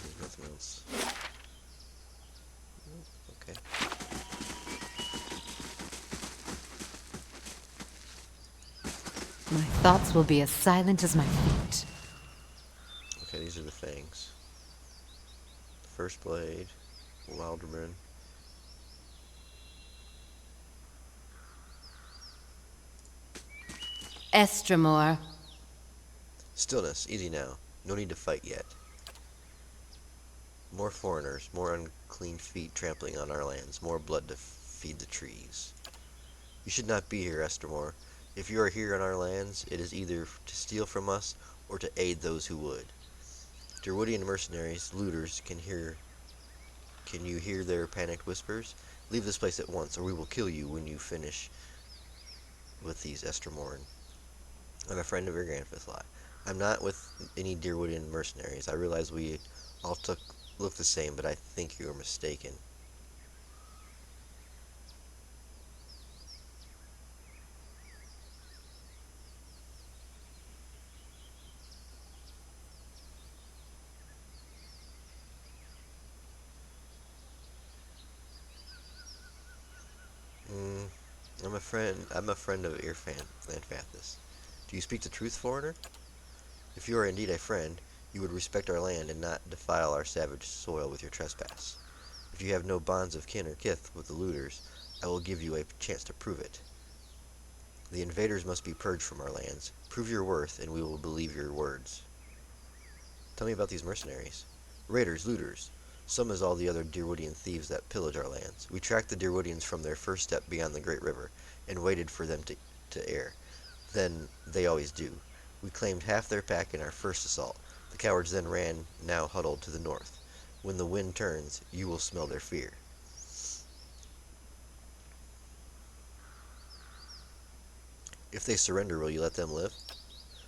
There's nothing else. Okay. My thoughts will be as silent as my feet. Okay, these are the fangs. First blade, Wilderman. Estremor. Stillness, easy now. No need to fight yet. More foreigners, more unclean feet trampling on our lands, more blood to feed the trees. You should not be here, Estremor. If you are here on our lands, it is either to steal from us or to aid those who would. Derwoodian mercenaries, looters, can you hear their panicked whispers? Leave this place at once, or we will kill you when you finish with these Estremoran. I'm a friend of your grandfifth lot. I'm not with any Derwoodian mercenaries. I realize we all look the same, but I think you are mistaken. I'm a friend of Glanfathis. Do you speak the truth, foreigner? If you are indeed a friend, you would respect our land and not defile our savage soil with your trespass. If you have no bonds of kin or kith with the looters, I will give you a chance to prove it. The invaders must be purged from our lands. Prove your worth, and we will believe your words. Tell me about these mercenaries. Raiders, looters. Some as all the other Derwoodian thieves that pillage our lands. We tracked the Derwoodians from their first step beyond the Great River, and waited for them to err. Then they always do. We claimed half their pack in our first assault. The cowards then ran, now huddled to the north. When the wind turns, you will smell their fear. If they surrender, will you let them live?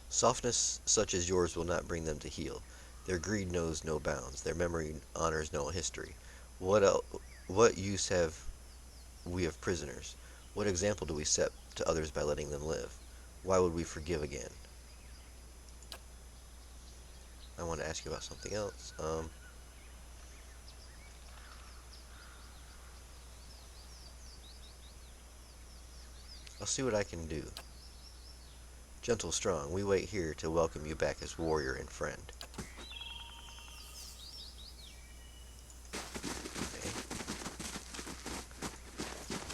Softness such as yours will not bring them to heel. Their greed knows no bounds. Their memory honors no history. What use have we of prisoners? What example do we set to others by letting them live? Why would we forgive again? I want to ask you about something else. I'll see what I can do. Gentle Strong, we wait here to welcome you back as warrior and friend. Okay.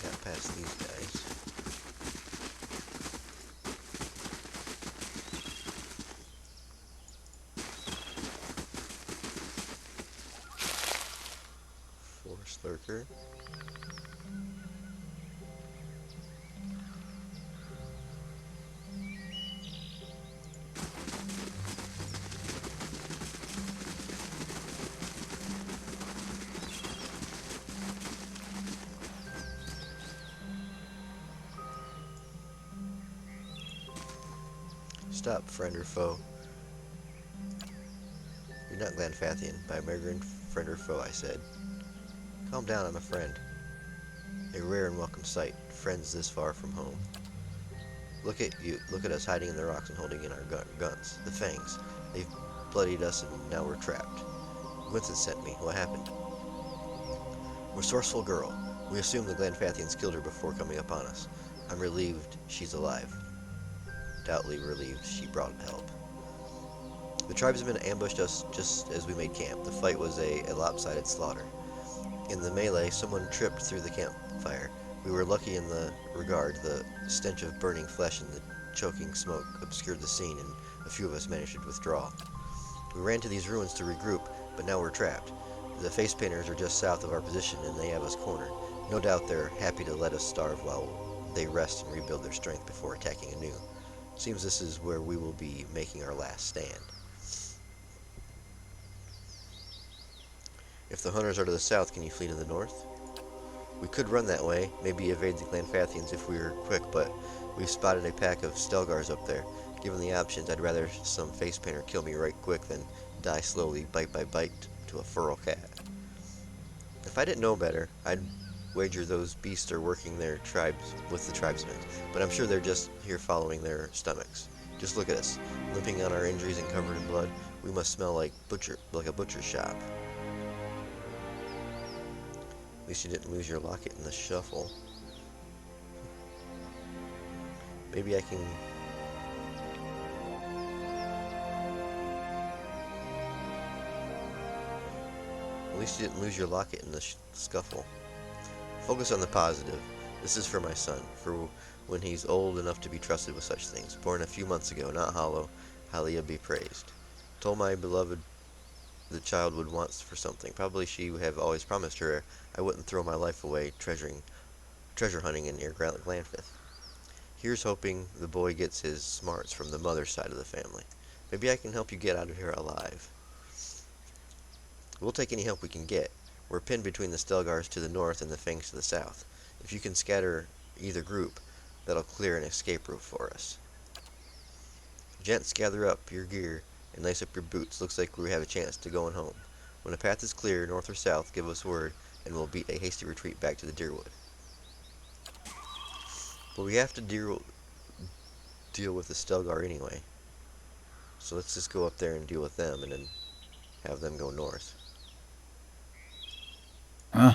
Got past these guys. Forest Lurker. Stop, friend or foe. You're not Glanfathian. By migrant friend or foe, I said. Calm down, I'm a friend. A rare and welcome sight, friends this far from home. Look at you, look at us hiding in the rocks and holding in our guns. The fangs. They've bloodied us and now we're trapped. Winston sent me. What happened? Resourceful girl. We assume the Glanfathians killed her before coming upon us. I'm relieved she's alive. Doubtly relieved she brought help. The tribesmen ambushed us just as we made camp. The fight was a lopsided slaughter. In the melee, someone tripped through the campfire. We were lucky in the regard. The stench of burning flesh and the choking smoke obscured the scene, and a few of us managed to withdraw. We ran to these ruins to regroup, but now we're trapped. The face painters are just south of our position, and they have us cornered. No doubt they're happy to let us starve while they rest and rebuild their strength before attacking anew. Seems this is where we will be making our last stand. If the hunters are to the south, can you flee to the north? We could run that way, maybe evade the Glanfathians if we were quick, but we've spotted a pack of Stelgars up there. Given the options, I'd rather some face painter kill me right quick than die slowly, bite by bite, to a feral cat. If I didn't know better, I'd wager those beasts are working their tribes with the tribesmen, but I'm sure they're just here following their stomachs. Just look at us, limping on our injuries and covered in blood. We must smell like a butcher's shop. At least you didn't lose your locket in the shuffle. Maybe I can... At least you didn't lose your locket in the scuffle. Focus on the positive. This is for my son, for when he's old enough to be trusted with such things. Born a few months ago, not hollow, Halia be praised. Told my beloved the child would want for something. Probably she would have always promised her I wouldn't throw my life away treasure hunting in near Glanfith. Here's hoping the boy gets his smarts from the mother's side of the family. Maybe I can help you get out of here alive. We'll take any help we can get. We're pinned between the Stelgars to the north and the Fangs to the south. If you can scatter either group, that'll clear an escape route for us. Gents, gather up your gear and lace up your boots. Looks like we have a chance to going home. When the path is clear, north or south, give us word, and we'll beat a hasty retreat back to the Deerwood. But we have to deal with the Stelgar anyway. So let's just go up there and deal with them, and then have them go north. Huh?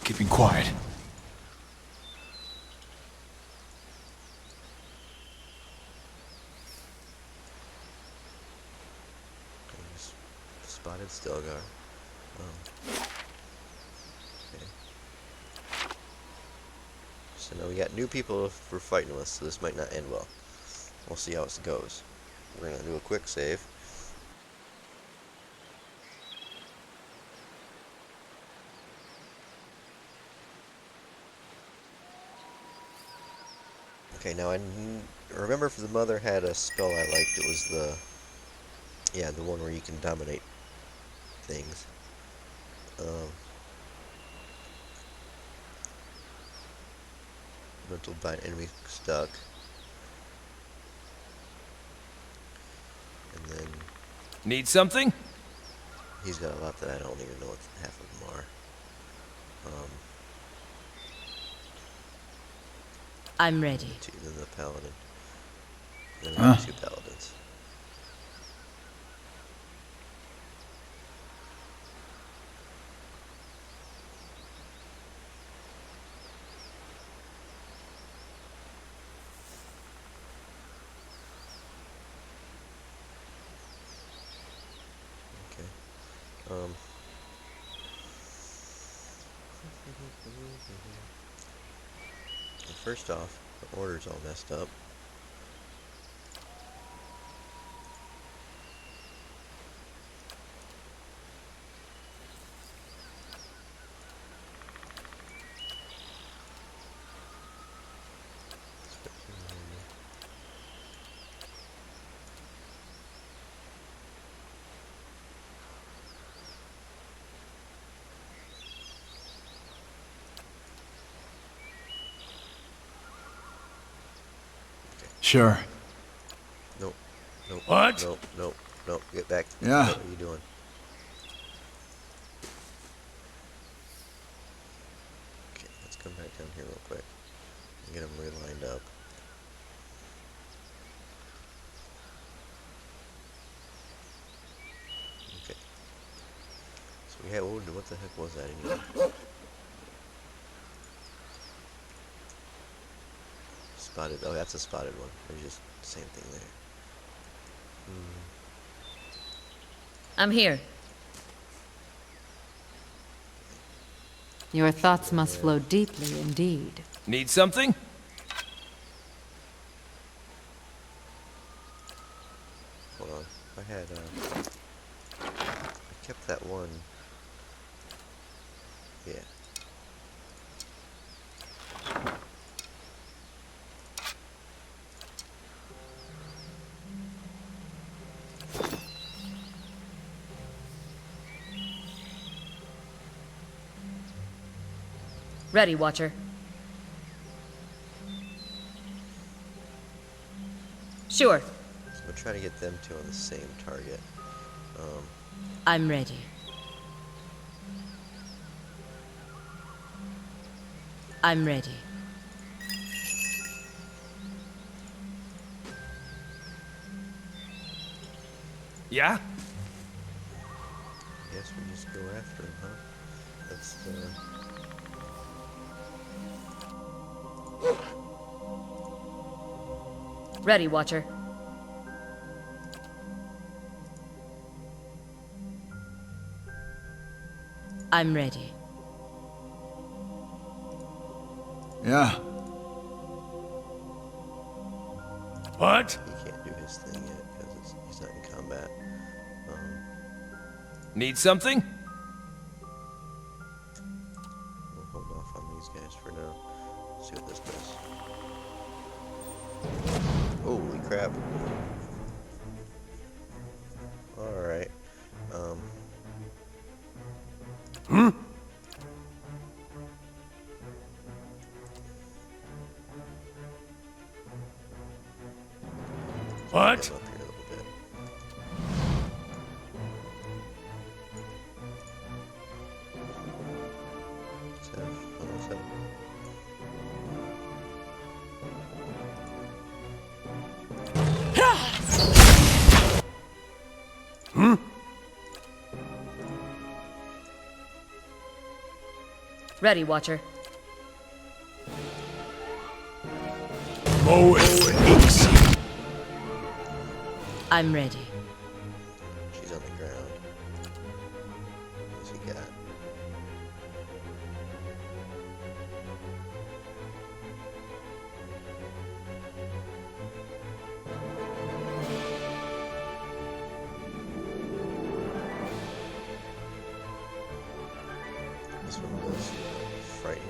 Keeping quiet. Spotted Stelgar. Oh. Okay. So now we got new people for fighting with, so this might not end well. We'll see how it goes. We're gonna do a quick save. Okay, now I remember if the mother had a spell I liked, it was the one where you can dominate things. Mental bind enemy stuck. And then Need something? he's got a lot that I don't even know what half of them are. I'm ready. Then the paladin. Then Huh? two paladins. Okay. First off, the order's all messed up. Sure. Nope. Nope. What? Nope. Nope. Nope. Get back. Yeah. What are you doing? Okay, let's come back down here real quick and get them relined up. Okay. So we have. What the heck was that anyway? Spotted. Oh, that's a spotted one. There's just the same thing there. I'm here. Your thoughts must flow deeply indeed. Need something? Hold on. I had. I kept that one. Yeah. Ready, Watcher. Sure. So we'll try to get them two on the same target. I'm ready. I'm ready. Yeah? Guess we just go after him, huh? That's Ready, Watcher. I'm ready. Yeah. What? he can't do his thing yet because he's not in combat. Need something? We'll hold off on these guys for now. See what this does. Holy crap. Alright. What? Up here a little bit. Let's have. Ready, Watcher. Mow it. I'm ready. She's on the ground. What's he got? This one was frightened.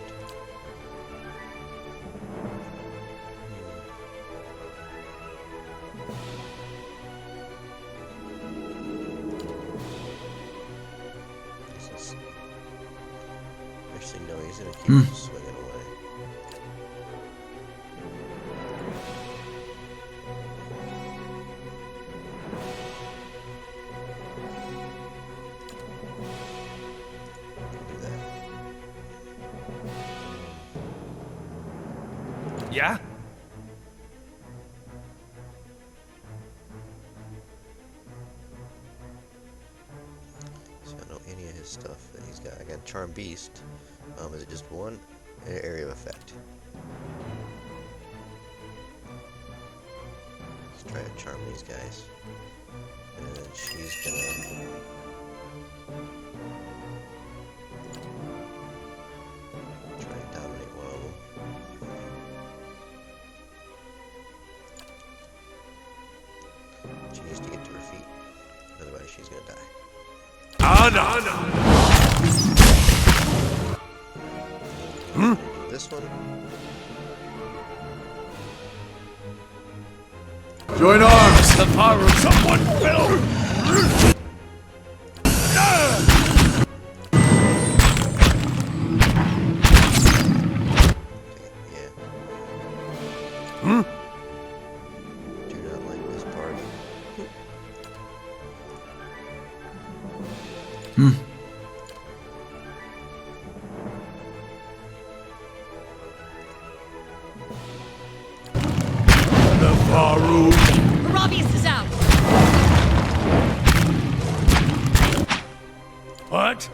Actually, no, he's gonna keep swinging away. Do that. Yeah? So I don't know any of his stuff that he's got. I got Charm Beast. Is it just one area of effect? Let's try to charm these guys. And then she's gonna try and dominate one of them. She needs to get to her feet. Otherwise she's gonna die. This one. Join arms! The power of someone will! Yeah. The Faru. Arabius is out! What?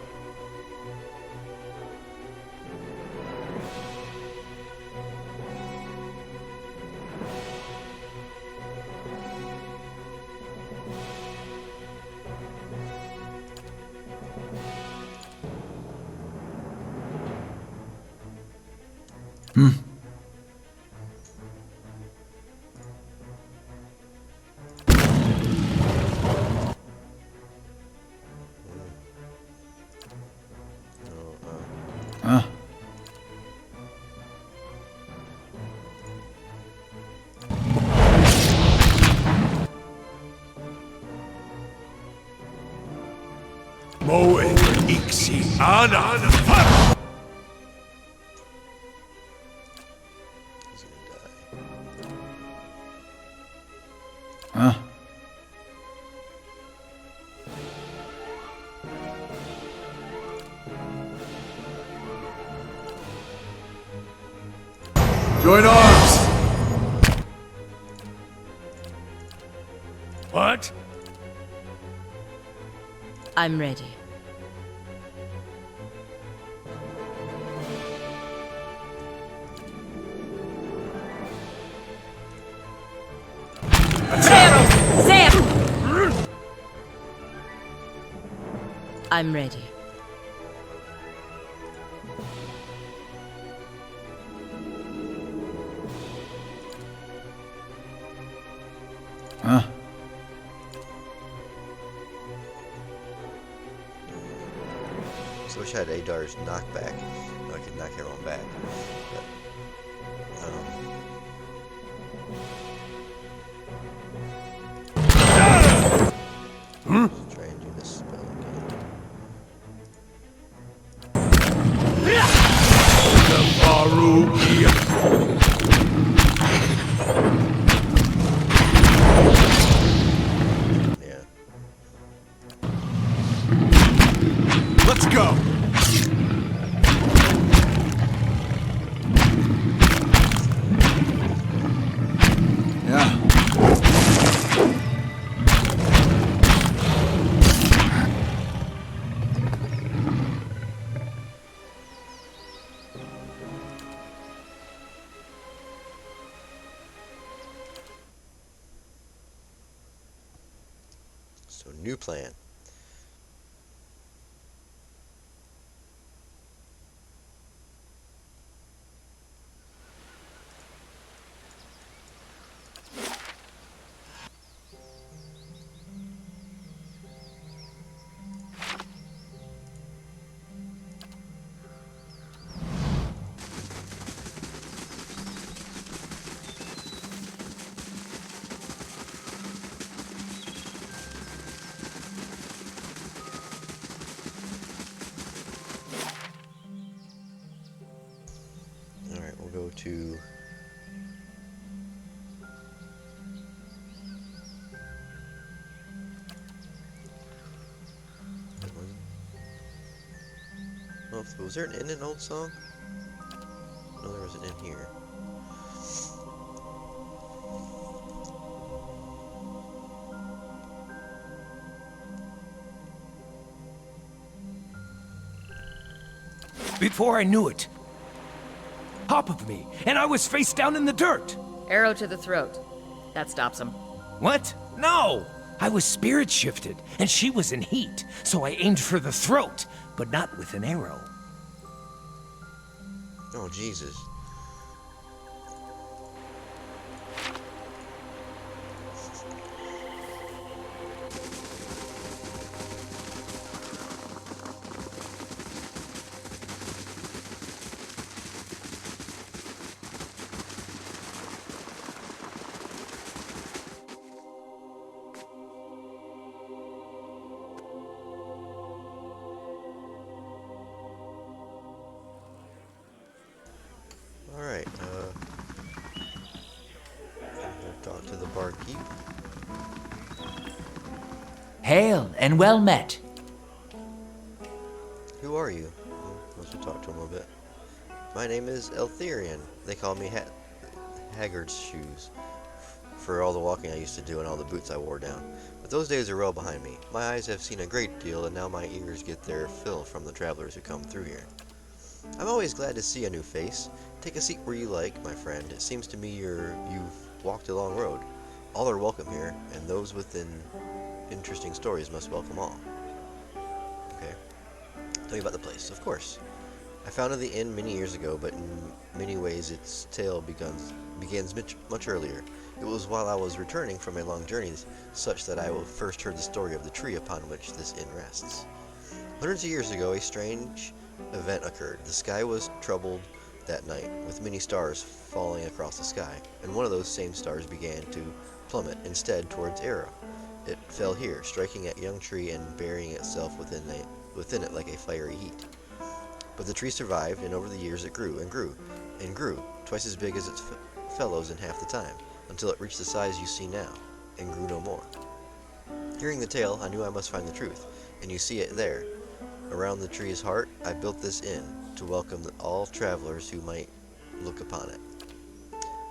Moe Ixi Ana. He's gonna die. Join arms! What? I'm ready. I'm ready. So I wish I had Adar's knockback. So I could knock everyone back. But, let's try and do this spell again. The Faru. Yeah. Let's go! Yeah. So new plan. Alright, we'll go to oh, was there an in an old song? No, there was an in here. Before I knew it, top of me, and I was face down in the dirt. Arrow to the throat. That stops him. What? No! I was spirit shifted, and she was in heat, so I aimed for the throat, but not with an arrow. Oh, Jesus. Alright, talk to the barkeep. Hail and well met. Who are you? Let's talk to him a little bit. My name is Eltherian. They call me Haggard's Shoes for all the walking I used to do and all the boots I wore down. But those days are well behind me. My eyes have seen a great deal, and now my ears get their fill from the travelers who come through here. I'm always glad to see a new face. Take a seat where you like, my friend. It seems to me you've walked a long road. All are welcome here, and those within interesting stories must welcome all. Okay. Tell me about the place. Of course. I founded the inn many years ago, but in many ways its tale begins much earlier. It was while I was returning from a long journey, such that I first heard the story of the tree upon which this inn rests. Hundreds of years ago, a strange event occurred. The sky was troubled that night, with many stars falling across the sky, and one of those same stars began to plummet instead towards Arrow. It fell here, striking at young tree and burying itself within it like a fiery heat. But the tree survived, and over the years it grew and grew and grew, twice as big as its fellows in half the time, until it reached the size you see now, and grew no more. Hearing the tale, I knew I must find the truth, and you see it there. Around the tree's heart, I built this inn, to welcome all travelers who might look upon it.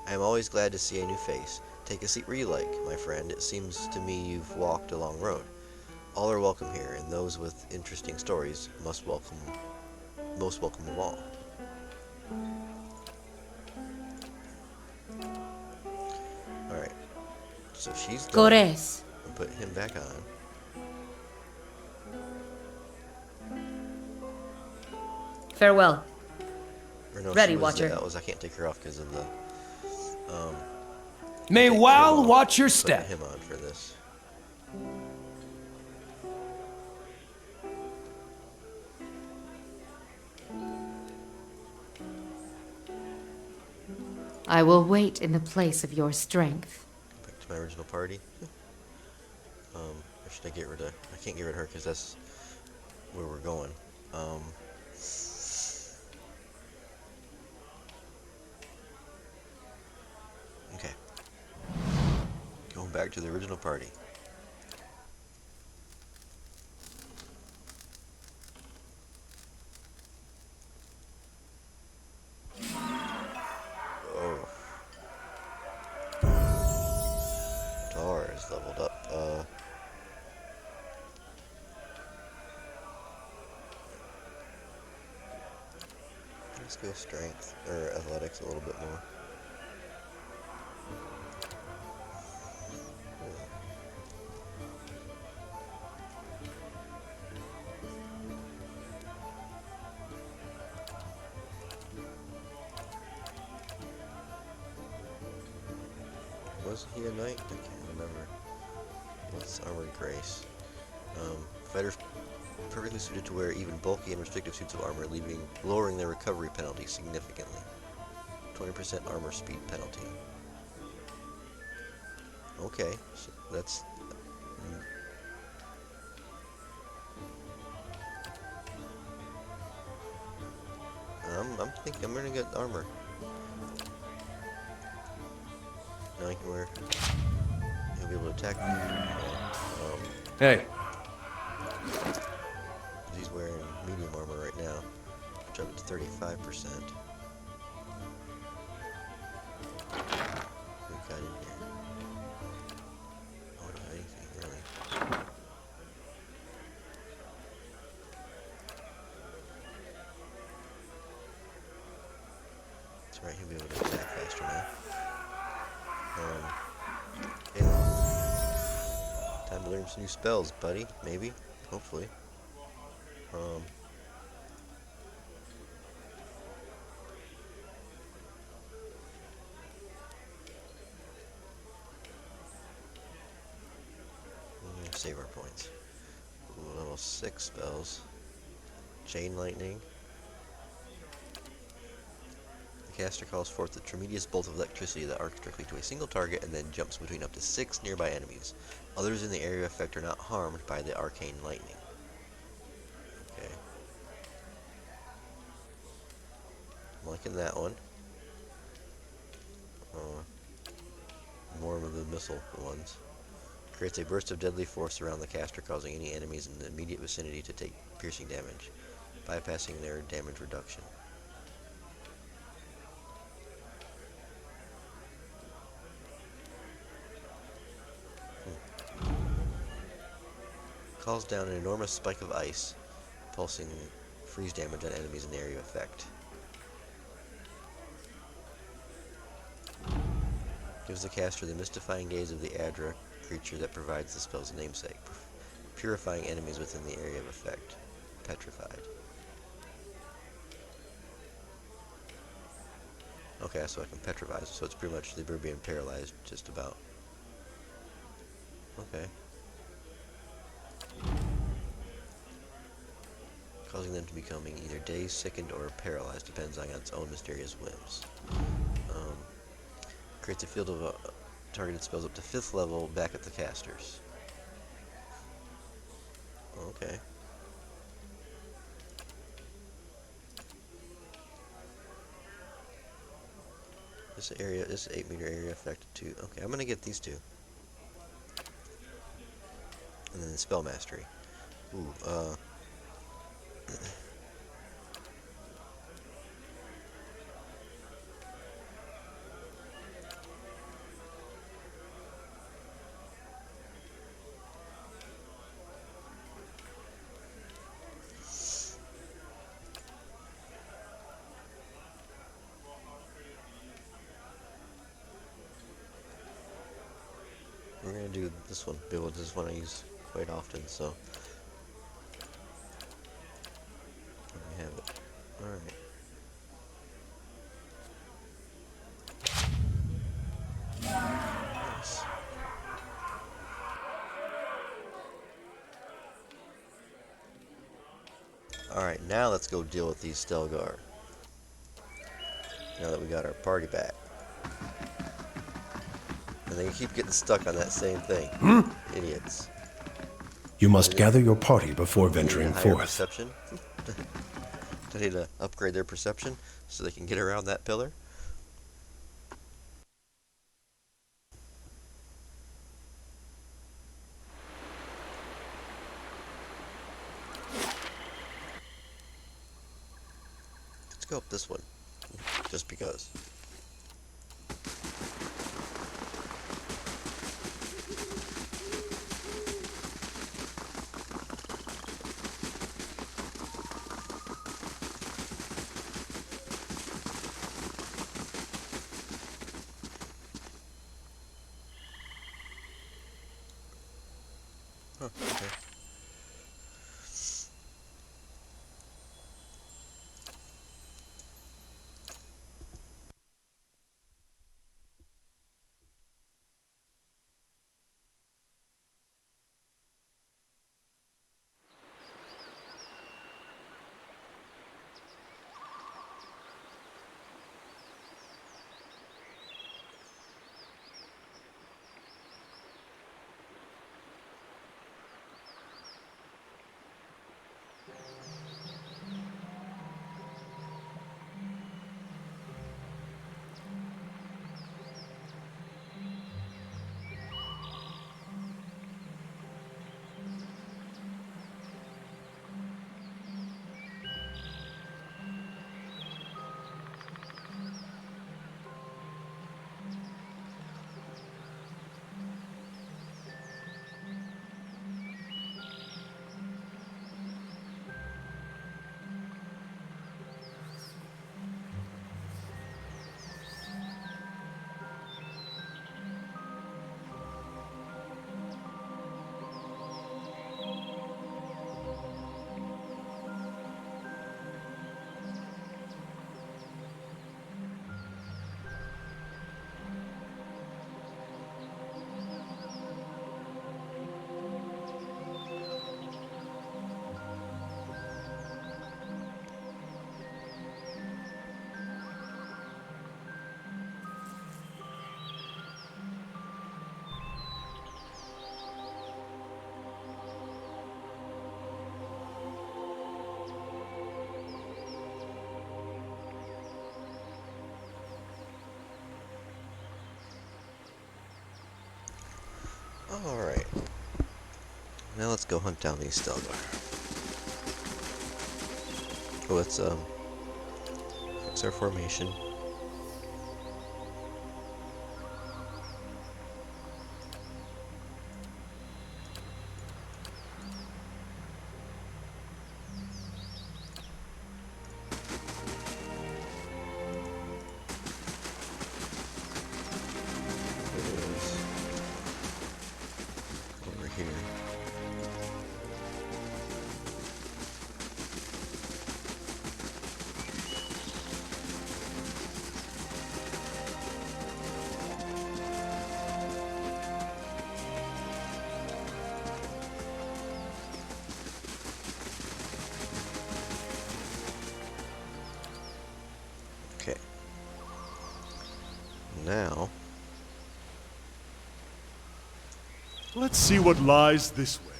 I am always glad to see a new face. Take a seat where you like, my friend. It seems to me you've walked a long road. All are welcome here, and those with interesting stories most welcome of all. Alright, so she's done. Gores. We'll put him back on. Farewell. Or no, Ready, she was, Watcher. I can't take her off because of the May take Wal him off. watch your Putting step. him on for this. I will wait in the place of your strength. Back to my original party. Or should I get rid of? I can't get rid of her because that's where we're going. Okay. Going back to the original party. Oh. Tar is leveled up. Let's go strength or athletics a little bit more. Was he a knight? I can't remember. What's armored grace? Fighters perfectly suited to wear even bulky and restrictive suits of armor, lowering their recovery penalty significantly. 20% armor speed penalty. Okay, so that's... I'm thinking I'm gonna get armor. Now I can wear... He'll be able to attack me. Hey, He's wearing medium armor right now. Drop it to 35%. What we got in here? Oh, not anything really. That's right, he'll be able to attack faster now. Okay. Time to learn some new spells, buddy. Maybe. Hopefully. We're gonna save our points. Ooh, level 6 spells. Chain lightning. The caster calls forth the tremendous bolt of electricity that arcs directly to a single target and then jumps between up to 6 nearby enemies. Others in the area of effect are not harmed by the arcane lightning. Okay. I'm liking that one. More of the missile ones. Creates a burst of deadly force around the caster, causing any enemies in the immediate vicinity to take piercing damage. bypassing their damage reduction. Calls down an enormous spike of ice, pulsing freeze damage on enemies in the area of effect. Gives the caster the mystifying gaze of the Adra creature that provides the spell's namesake, purifying enemies within the area of effect. Petrified. Okay, so I can petrify, so it's pretty much they're being paralyzed, just about. Okay. Causing them to becoming either dazed, sickened, or paralyzed, depends on its own mysterious whims. Creates a field of targeted spells up to 5th level back at the casters. Okay. This 8-meter area affected too. Okay, I'm gonna get these two. And then the spell mastery. Ooh, we're gonna do this one. This is one I use quite often, so there we have it. Alright. Nice. Alright, now let's go deal with these Stelgar. Now that we got our party back. And they keep getting stuck on that same thing. Idiots. You must gather your party before venturing Higher forth. Perception? Do I need to upgrade their perception so they can get around that pillar? Let's go up this one. Just because. Huh, okay. Alright. Now let's go hunt down these Stelgar. So let's fix our formation. Over here. Okay. Now, Let's see what lies this way.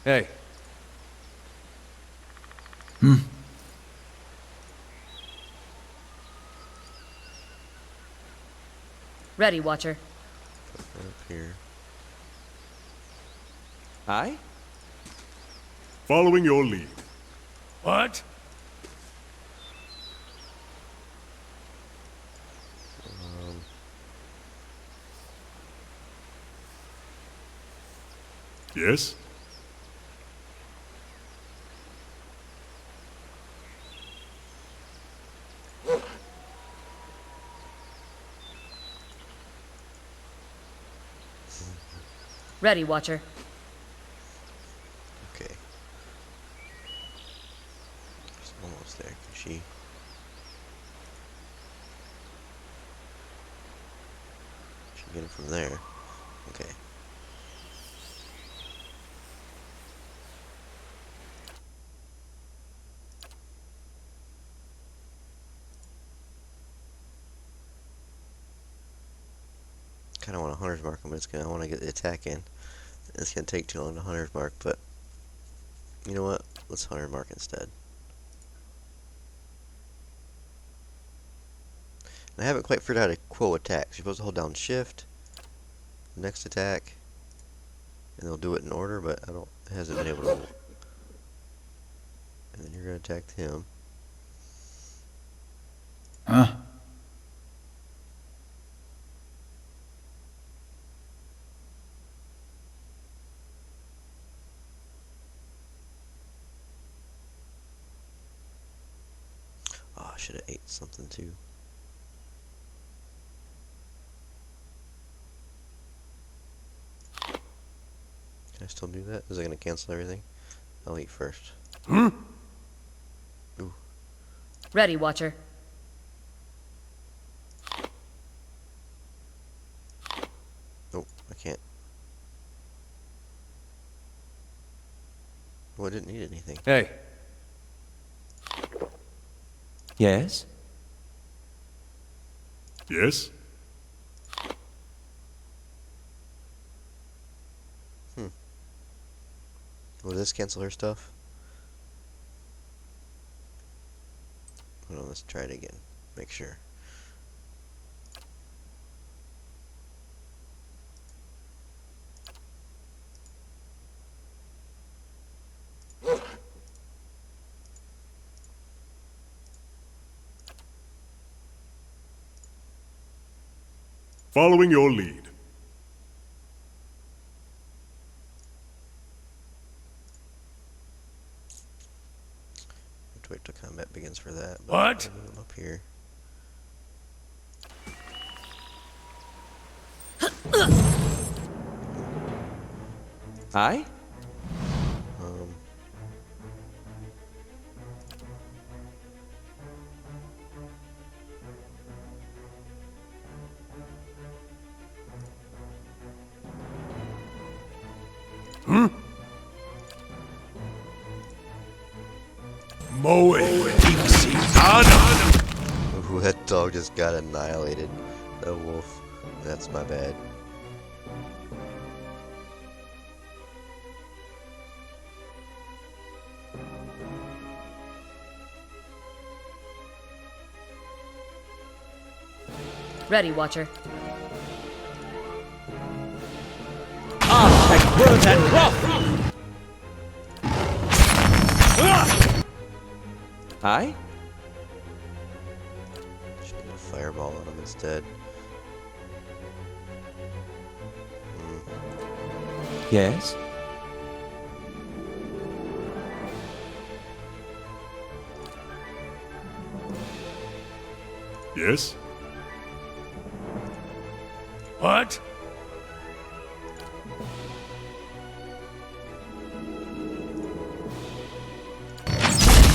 Hey, Ready, Watcher. up here. aye? Following your lead. What? Yes? Ready, Watcher. Okay. It's almost there. Can she? She can get it from there. Okay. Kind of want a hunter's mark, but I want to get the attack in. It's gonna take too long to hunter's mark, but you know what? Let's hunter mark instead. And I haven't quite figured out how to quo attack. You're supposed to hold down shift, next attack, and they'll do it in order, but it hasn't been able to. And then you're gonna attack him. Huh? Oh, I should have ate something too. Can I still do that? Is it gonna cancel everything? I'll eat first. Ooh. Ready, Watcher. Nope, I can't. Well, I didn't need anything. Hey. Yes? Yes? Will this cancel her stuff? Hold on, let's try it again. Make sure. Following your lead. Have to wait till combat begins for that. But What? I'll move up here. Aye? Um, Moe deep sea Anna. Ooh, that dog just got annihilated. The wolf. That's my bad. Ready, Watcher. I'll take worth that rough! Aye? Should get a fireball on him instead. Yes? Yes? What?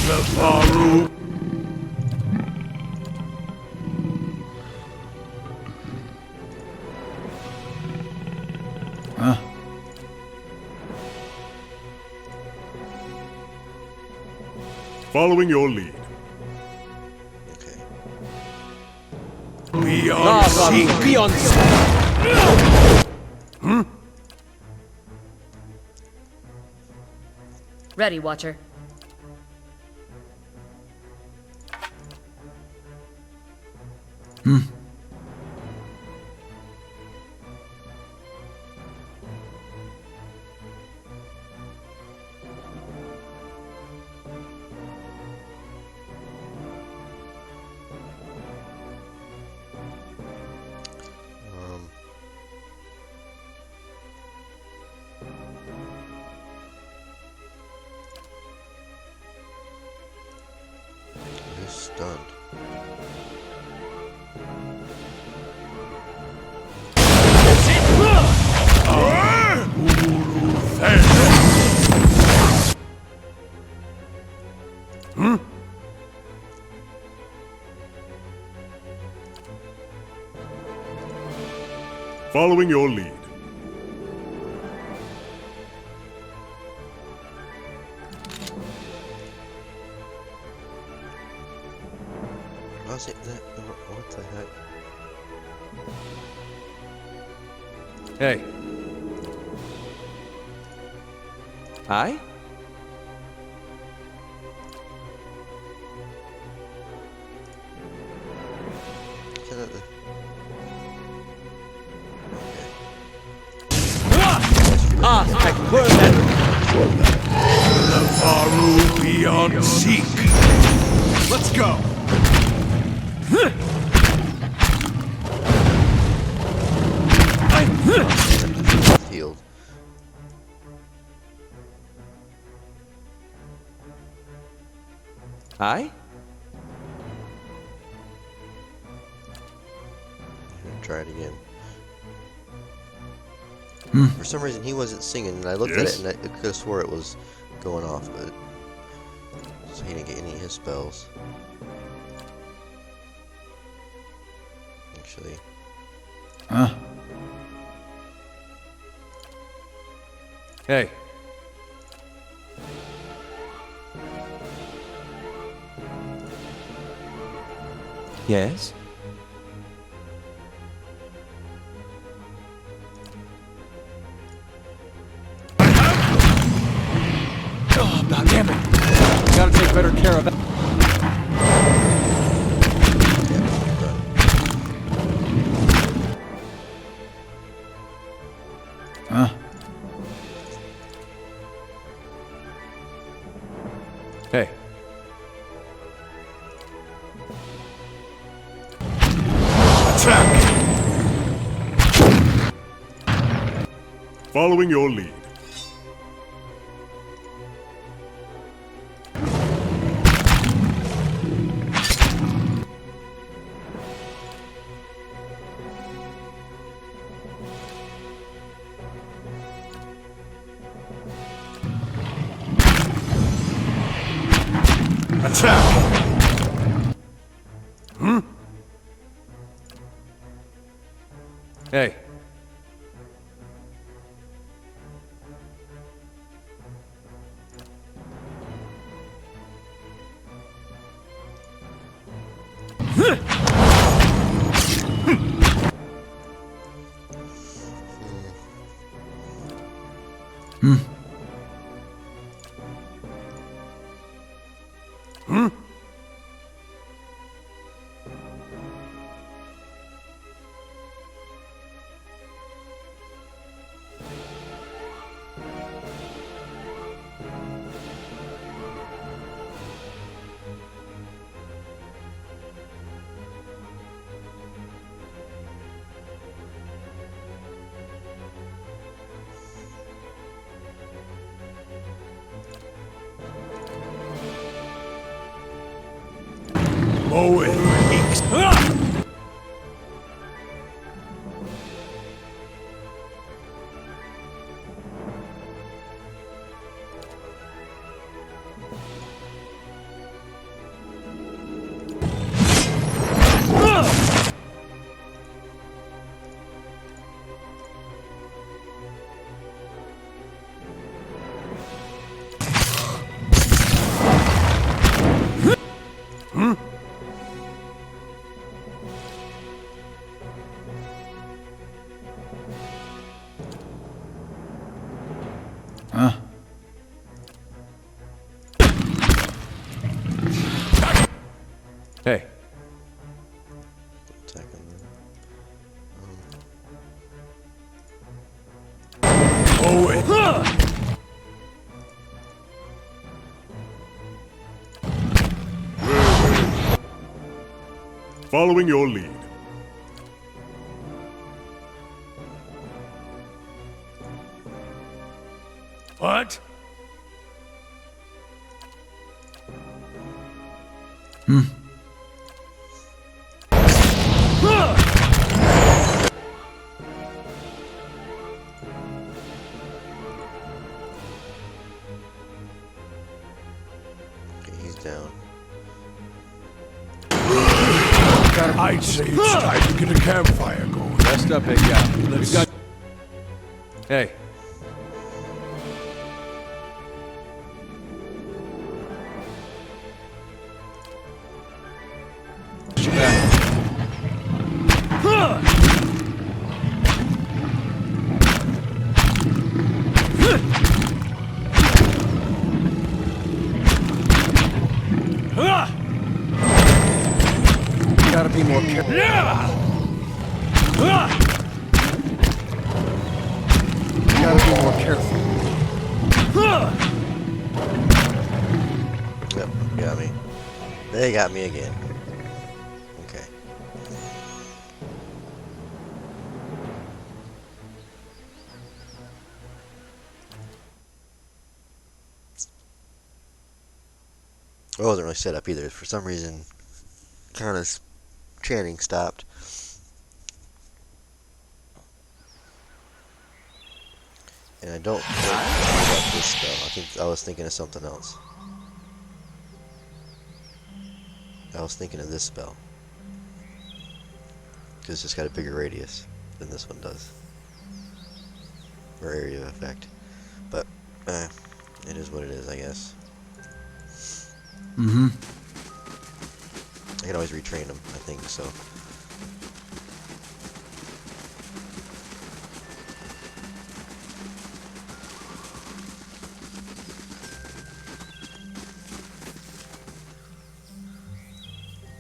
Levaru! Huh? Following your lead. Okay. Beyond seek! Beyond Ready, Watcher. Um. He's stunned. Following your lead. Was it that? What the heck? Hey. Aye? Can it, Aspect worth that Levaru beyond seek! Let's go! healed. Aye? Try it again. For some reason, he wasn't singing, and I looked Yes? at it, and I could have swore it was going off, but so he didn't get any of his spells. Actually, Huh? Hey. Yes? Oh, God damn it! Gotta take better care of that. Huh? Hey. Following your lead. Attack! Hey. Hey. Attacking them. Following your lead. What? Okay, he's down. I'd say it's time to get a campfire going. Rest up, big guy. We've got. Hey. Gotta be more careful. Gotta be more careful. Yep, got me. They got me again. Okay. It wasn't really set up either. For some reason, kind of chanting stopped. And I don't think about this spell. I think I was thinking of something else. I was thinking of this spell. Because it's just got a bigger radius than this one does. Or area of effect. But, it is what it is, I guess. Mm-hmm. I can always retrain them, I think, so.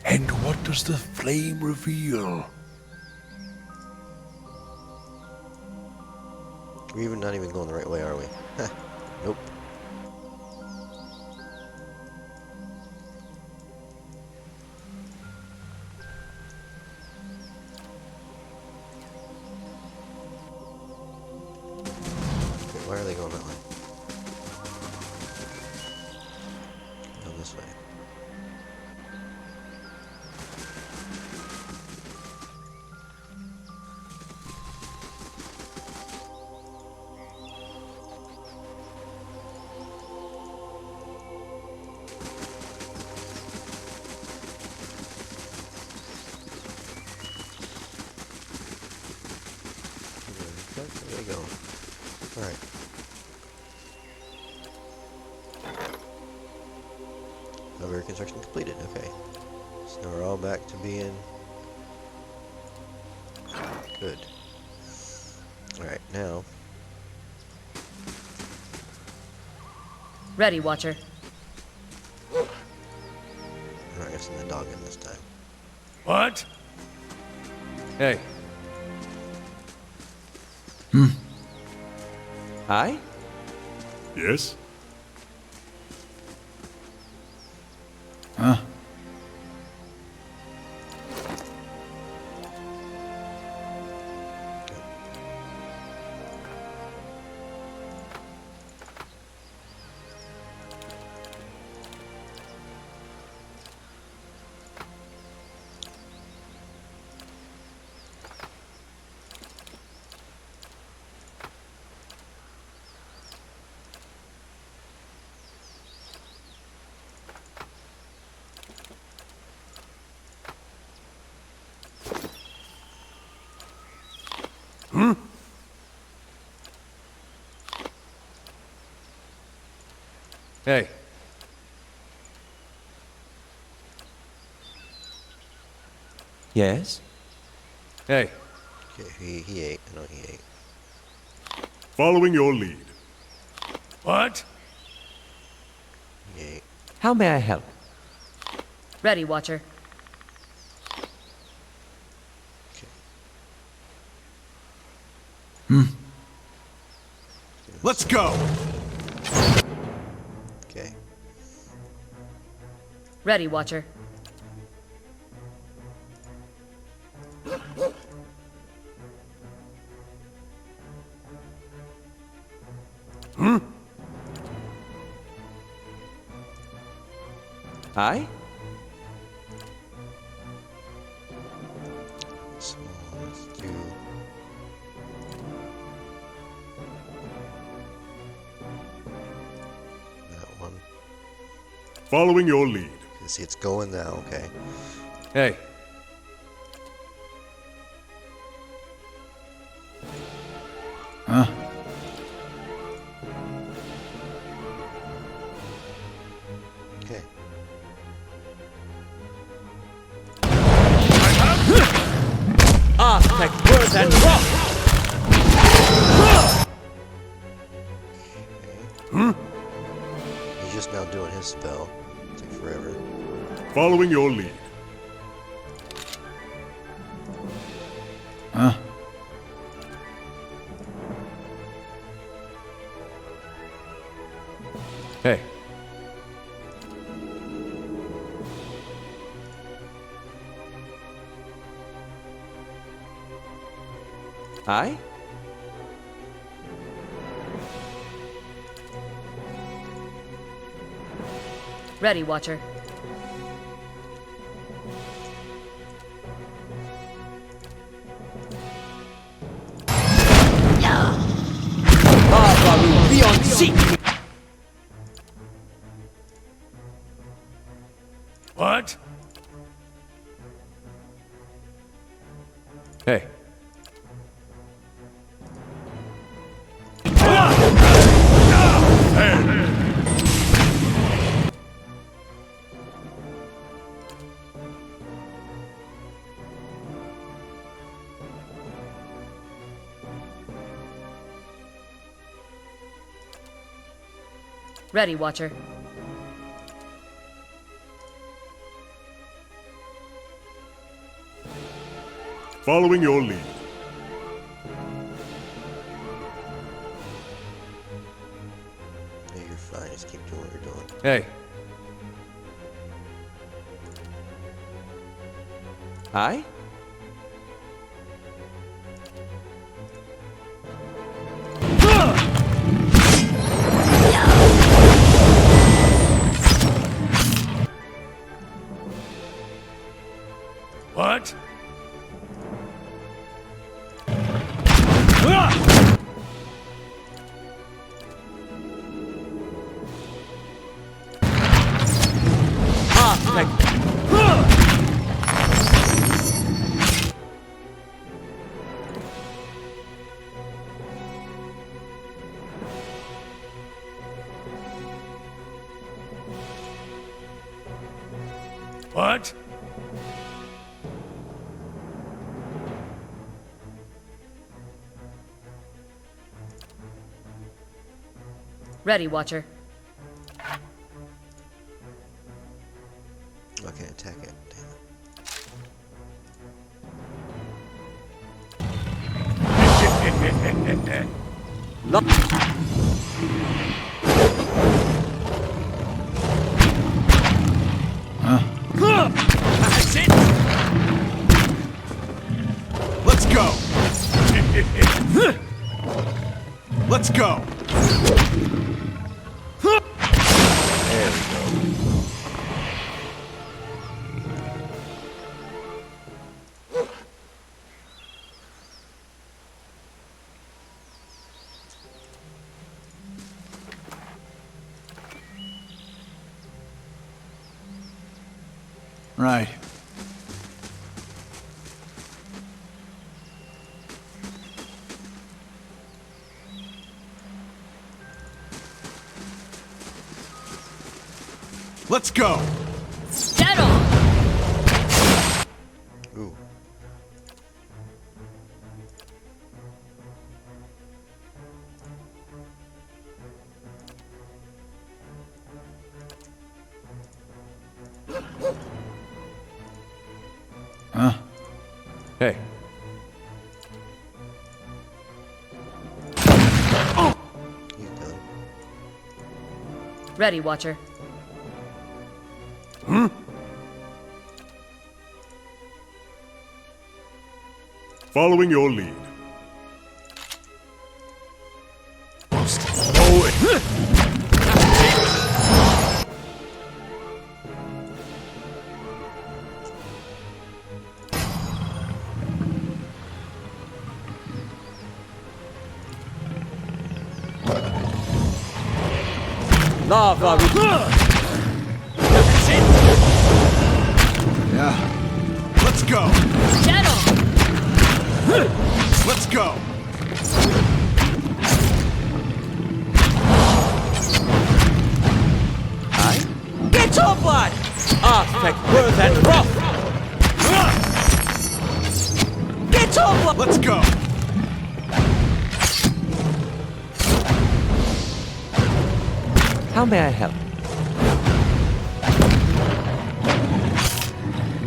And what does the flame reveal? We're not even going the right way, are we? Nope. Why are they going that way? Go this way. There you go. Alright. Over construction completed, okay. So now we're all back to being good. Alright, now. Ready, Watcher. I'm not guessing the dog in this time. What? Hey. Hi? Yes? Huh? Hey. Yes? Hey. Okay, he ate. I know he ate. Following your lead. What? He ate. How may I help? Ready, Watcher. Let's go! Okay. Ready, Watcher. Aye? So let's do. That one. Following your lead. Okay, see, it's going now. Okay. Hey. Huh? Okay. Aspect worth and rock! He's just now doing his spell. Took forever. Following your lead. Huh? Hey. Aye? Ready, Watcher. Barbaru, beyond seek! What? Hey. Ready, Watcher. Following your lead. Yeah, you're fine. Just keep doing what you're doing. Hey. Aye? What? What? Ready, Watcher. Okay, attack it. Damn it. That's it! Let's go! Let's go! There we go. Right. Let's go! Dead on! Ooh. Huh? Hey. He's done. Ready, Watcher. Following your lead. Lava. Yeah. Let's go! Dead on! Let's go! Get up, lad! Architect, worth and rough! Get up, lad! Let's go! How may I help?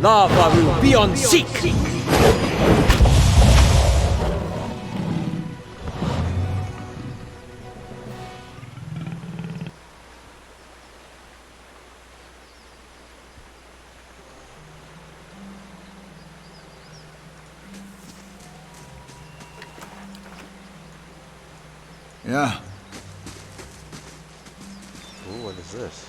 Lava will be on seek! Yeah. Ooh, what is this?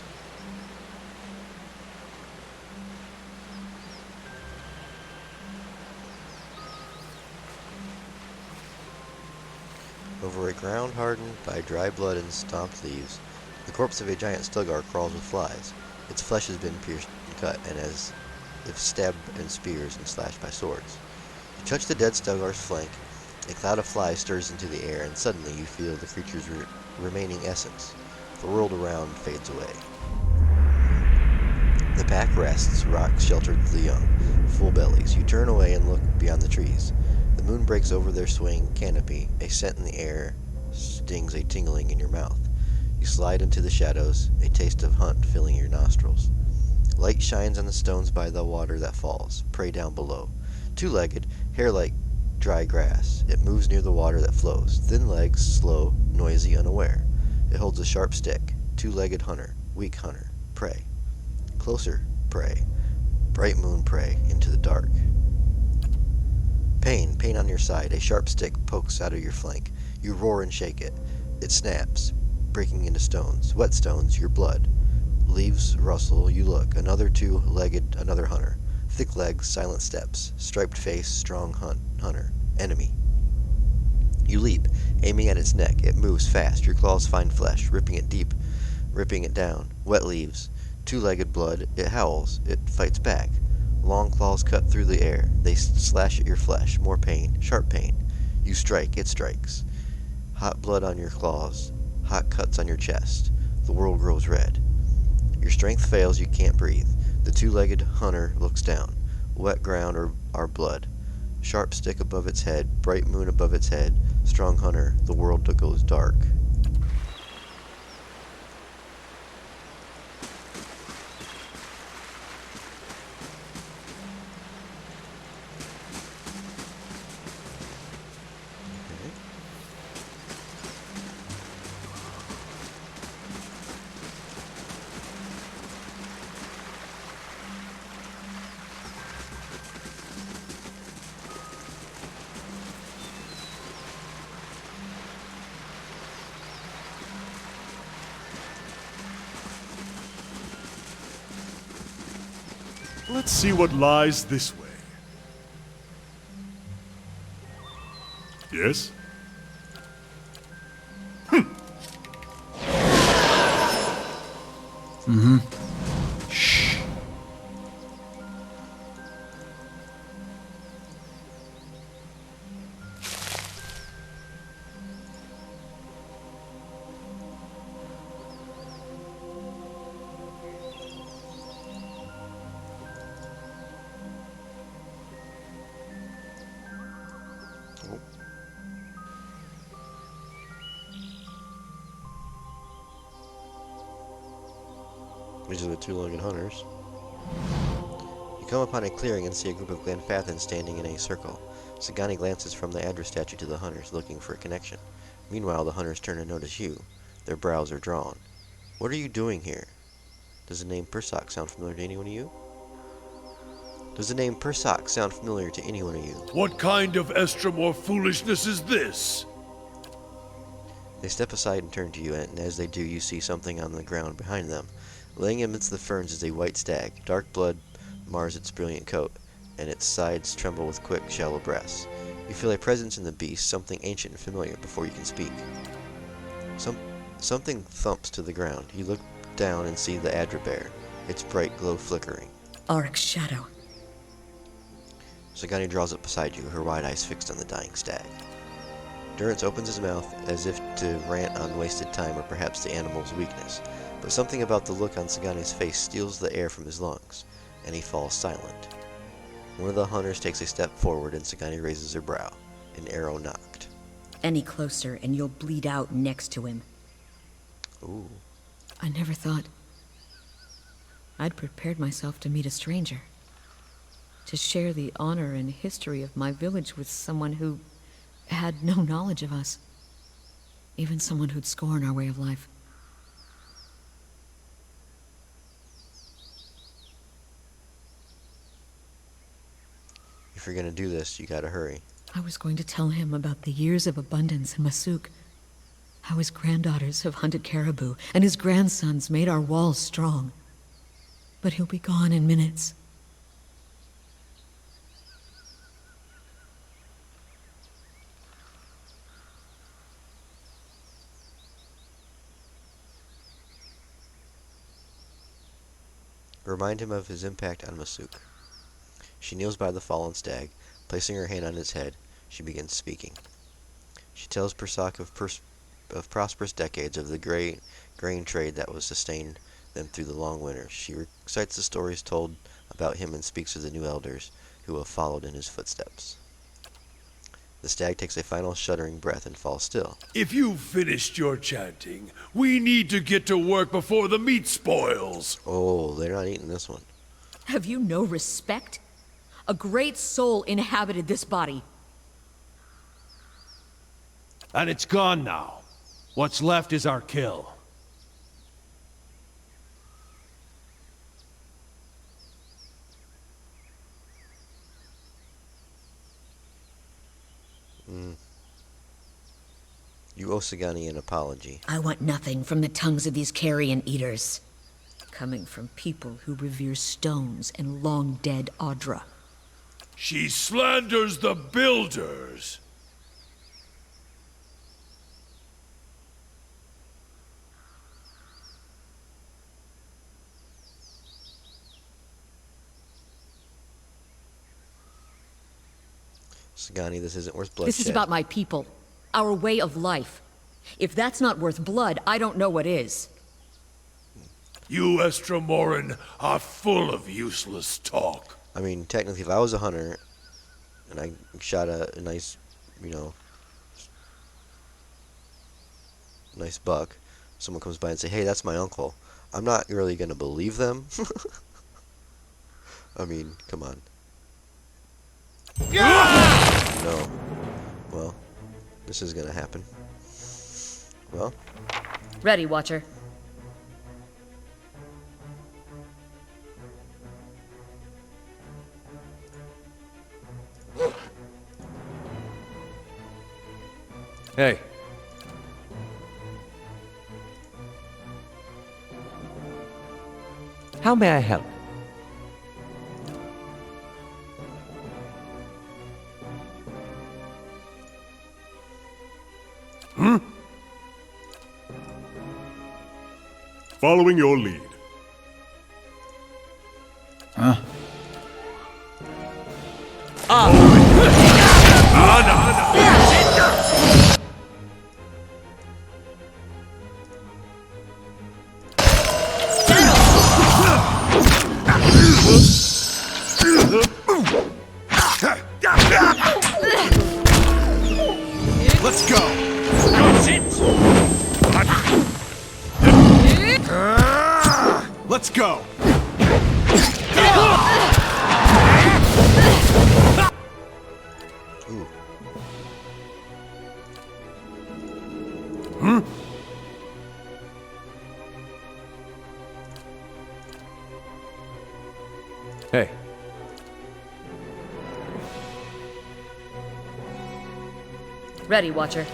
Over a ground hardened by dry blood and stomped leaves, the corpse of a giant Stilgar crawls with flies. Its flesh has been pierced and cut, and as if stabbed in spears and slashed by swords. You touch the dead Stilgar's flank, a cloud of flies stirs into the air, and suddenly you feel the creature's remaining essence. The world around fades away. The pack rests, rocks sheltered the young, full bellies. You turn away and look beyond the trees. The moon breaks over their swaying canopy. A scent in the air stings a tingling in your mouth. You slide into the shadows, a taste of hunt filling your nostrils. Light shines on the stones by the water that falls, prey down below. Two-legged, hair like dry grass. It moves near the water that flows. Thin legs, slow, noisy, unaware. It holds a sharp stick. Two-legged hunter, weak hunter, prey. Closer, prey. Bright moon prey, into the dark. Pain on your side. A sharp stick pokes out of your flank. You roar and shake it. It snaps, breaking into stones. Wet stones, your blood. Leaves rustle, you look. Another two-legged, another hunter. Thick legs, silent steps. Striped face, strong hunter. Enemy. You leap, aiming at its neck. It moves fast. Your claws find flesh, ripping it deep, ripping it down. Wet leaves. Two-legged blood. It howls. It fights back. Long claws cut through the air. They slash at your flesh. More pain. Sharp pain. You strike. It strikes. Hot blood on your claws. Hot cuts on your chest. The world grows red. Your strength fails. You can't breathe. The two-legged hunter looks down. Wet ground or blood. Sharp stick above its head. Bright moon above its head. Strong hunter. The world goes dark. Let's see what lies this way. Yes? Shh. These are the two-legged hunters. You come upon a clearing and see a group of Glenfathans standing in a circle. Sagani glances from the Adra statue to the hunters, looking for a connection. Meanwhile, the hunters turn to notice you. Their brows are drawn. What are you doing here? Does the name Persock sound familiar to anyone of you? Does the name Persock sound familiar to anyone of you? What kind of Estromor foolishness is this? They step aside and turn to you, and as they do, you see something on the ground behind them. Laying amidst the ferns is a white stag. Dark blood mars its brilliant coat, and its sides tremble with quick, shallow breaths. You feel a presence in the beast, something ancient and familiar, before you can speak. Something thumps to the ground. You look down and see the Adra bear, its bright glow flickering. Auric's shadow. Sagani draws up beside you, her wide eyes fixed on the dying stag. Durrance opens his mouth as if to rant on wasted time or perhaps the animal's weakness, but something about the look on Sagani's face steals the air from his lungs, and he falls silent. One of the hunters takes a step forward and Sagani raises her brow, an arrow knocked. Any closer and you'll bleed out next to him. Ooh. I never thought I'd prepared myself to meet a stranger. To share the honor and history of my village with someone who had no knowledge of us. Even someone who'd scorn our way of life. If you're gonna do this, you gotta hurry. I was going to tell him about the years of abundance in Masuk. How his granddaughters have hunted caribou, and his grandsons made our walls strong. But he'll be gone in minutes. Remind him of his impact on Masuk. She kneels by the fallen stag. Placing her hand on his head, she begins speaking. She tells Persock of prosperous decades of the grain trade that was sustained them through the long winters. She recites the stories told about him and speaks of the new elders who have followed in his footsteps. The stag takes a final shuddering breath and falls still. If you've finished your chanting, we need to get to work before the meat spoils. Oh, they're not eating this one. Have you no respect? A great soul inhabited this body. And it's gone now. What's left is our kill. You owe Sagani an apology. I want nothing from the tongues of these carrion eaters. Coming from people who revere stones and long-dead Audra. She slanders the builders. Sagani, this isn't worth bloodshed. This is about my people. Our way of life. If that's not worth blood, I don't know what is. You Estromoran are full of useless talk. I mean, technically, if I was a hunter and I shot a nice, nice buck, someone comes by and say, "Hey, that's my uncle," I'm not really gonna believe them. I mean, come on. No. Well, this is gonna happen. Well. Ready, Watcher. Hey. How may I help? Following your lead. Huh? Let's go. Let's go! Ooh. Hey. Ready, Watcher.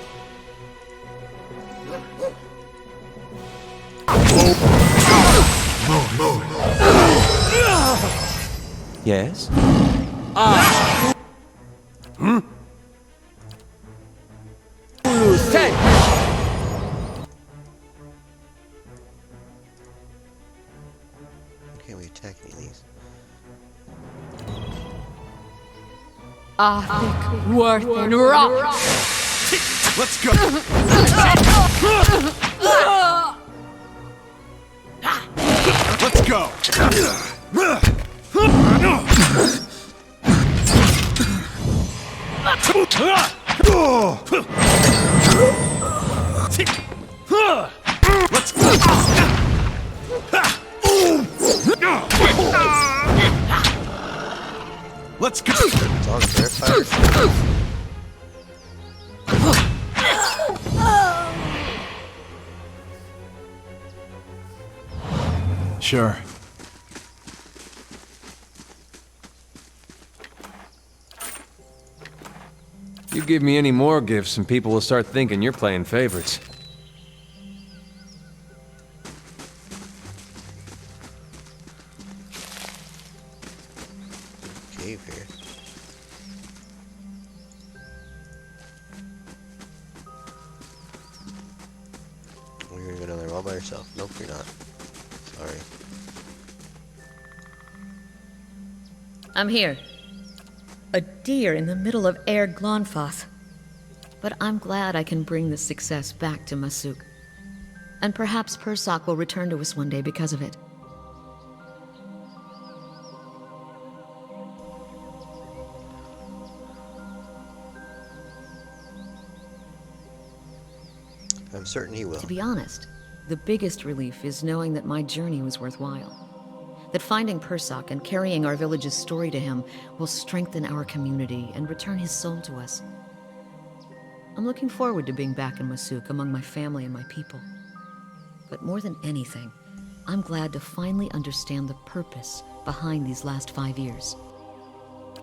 Yes? Can't we attack any of these? Thick, worth, and rock. Let's go! Let's go! Let's go! Let's go! It's all fair fire. Sure. You give me any more gifts and people will start thinking you're playing favorites. Cave here. Oh, you're gonna go down there all by yourself. Nope, you're not. Sorry. I'm here. A deer in the middle of Air Glonfoth. But I'm glad I can bring this success back to Masuk. And perhaps Persak will return to us one day because of it. I'm certain he will. To be honest, the biggest relief is knowing that my journey was worthwhile. That finding Persak and carrying our village's story to him will strengthen our community and return his soul to us. I'm looking forward to being back in Masuk among my family and my people. But more than anything, I'm glad to finally understand the purpose behind these last 5 years.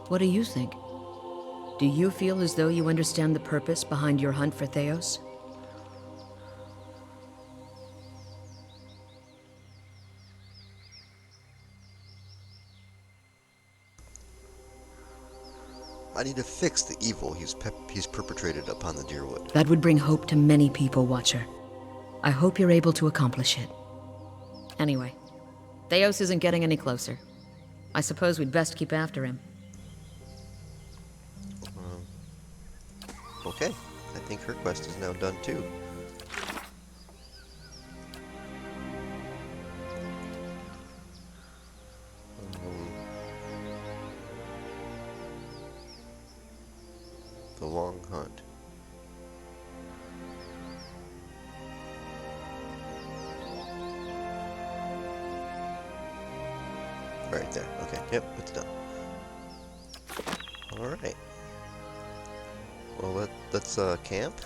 What do you think? Do you feel as though you understand the purpose behind your hunt for Theos? I need to fix the evil he's perpetrated upon the Deerwood. That would bring hope to many people, Watcher. I hope you're able to accomplish it. Anyway, Theos isn't getting any closer. I suppose we'd best keep after him. Okay, I think her quest is now done too. The long hunt. Right there. Okay. Yep, it's done. All right. Well, let's camp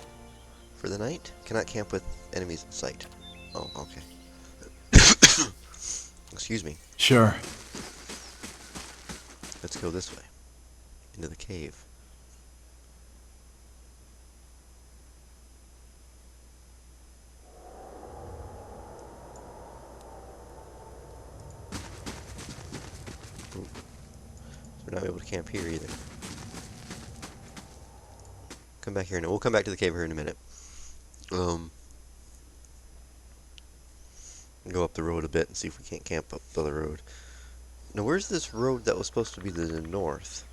for the night. Cannot camp with enemies in sight. Oh, okay. Excuse me. Sure. Let's go this way. Into the cave. Ooh. So we're not able to camp here either. Come back here, and we'll come back to the cave here in a minute. Go up the road a bit and see if we can't camp up the other road. Now, where's this road that was supposed to be to the north?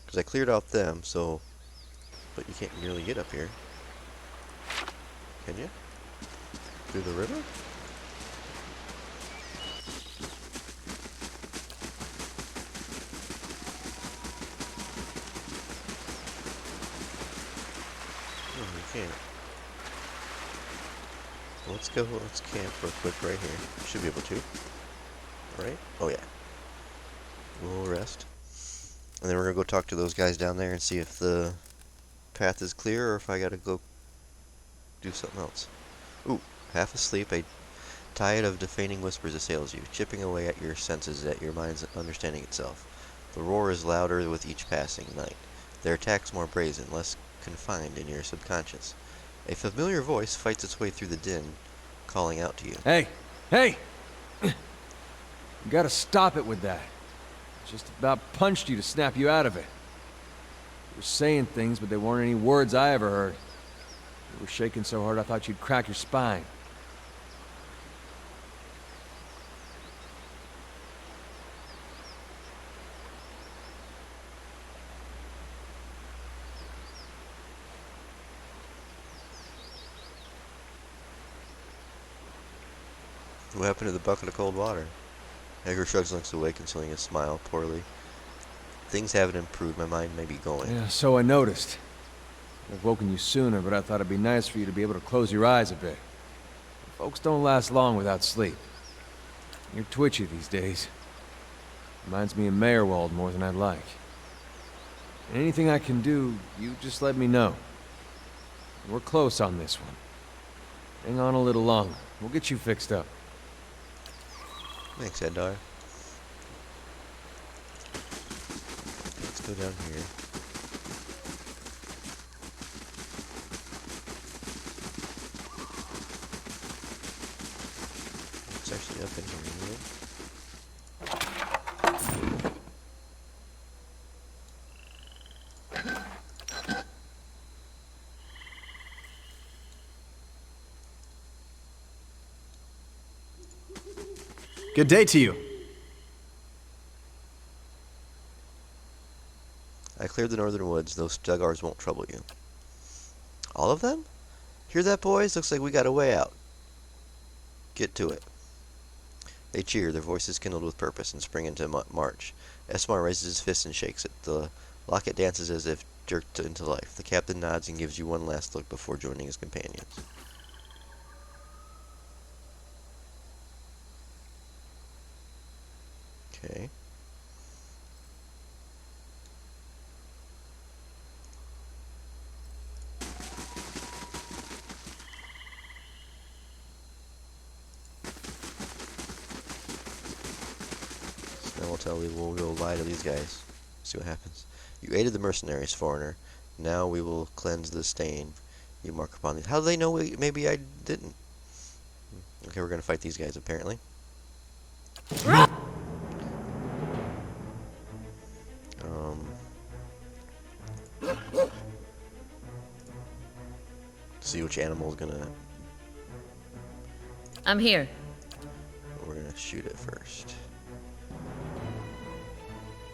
Because I cleared out them, so... But you can't really get up here. Can you? Through the river? Oh, you can't. Let's go. Let's camp real quick right here. Should be able to. Right? Oh yeah. We'll rest. And then we're gonna go talk to those guys down there and see if the path is clear or if I gotta go do something else. Ooh, half asleep, a tide of defaming whispers assails you, chipping away at your senses, at your mind's understanding itself. The roar is louder with each passing night. Their attacks more brazen, less confined in your subconscious. A familiar voice fights its way through the din, calling out to you. Hey! Hey! You gotta stop it with that. Just about punched you to snap you out of it. You were saying things, but they weren't any words I ever heard. You were shaking so hard I thought you'd crack your spine. What happened to the bucket of cold water? Edgar shrugs and looks away, concealing his smile poorly. Things haven't improved. My mind may be going. Yeah, so I noticed. I've woken you sooner, but I thought it'd be nice for you to be able to close your eyes a bit. Folks don't last long without sleep. You're twitchy these days. Reminds me of Meyerwald more than I'd like. Anything I can do, you just let me know. We're close on this one. Hang on a little longer. We'll get you fixed up. Thanks, Eddar. Let's go down here. It's actually up in here, isn't it? Good day to you. I cleared the northern woods. Those Stugars won't trouble you. All of them? Hear that, boys? Looks like we got a way out. Get to it. They cheer, their voices kindled with purpose, and spring into march. Esmar raises his fist and shakes it. The locket dances as if jerked into life. The captain nods and gives you one last look before joining his companions. Okay. Now we'll tell you, we'll go lie to these guys. See what happens. You aided the mercenaries, foreigner. Now we will cleanse the stain you mark upon these. How do they know maybe I didn't? Okay, we're gonna fight these guys apparently. See which animal is gonna. I'm here. We're gonna shoot it first.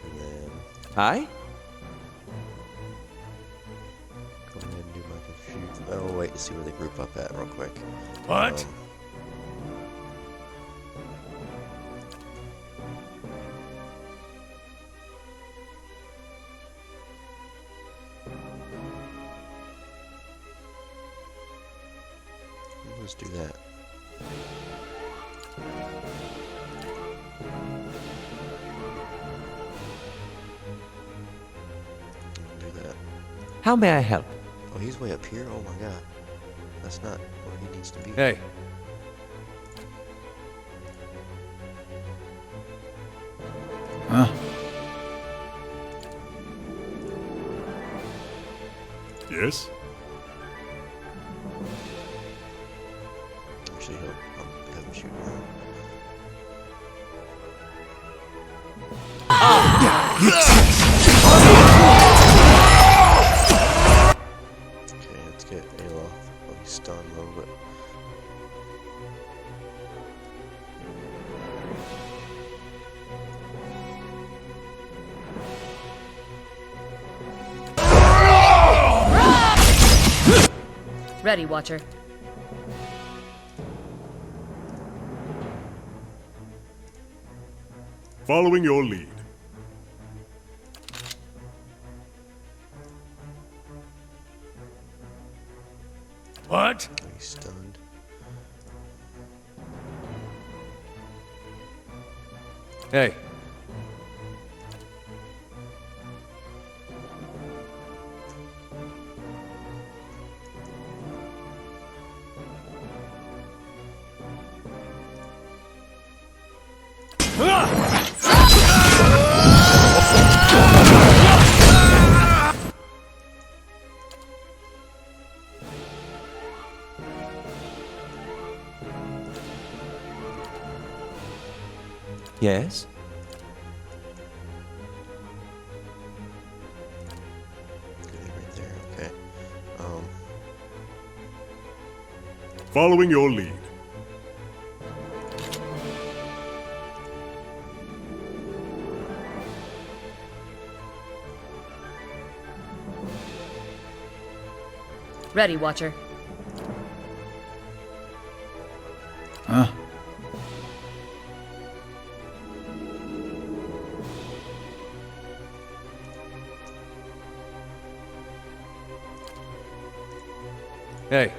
And then. Hi? Go ahead and do my shoot. Oh, wait to see where they group up at real quick. What? Let's do that. Do that. How may I help? Oh, he's way up here? Oh my god. That's not where he needs to be. Hey. Huh? Yes? Actually, I'll have him shoot now. Okay, let's get Ayla. Oh, he's stunned a little bit. Ready, Watcher. Following your lead. What? He's stunned. Hey. Yes? Right there, okay. Following your lead. Ready, Watcher. Huh? Hey.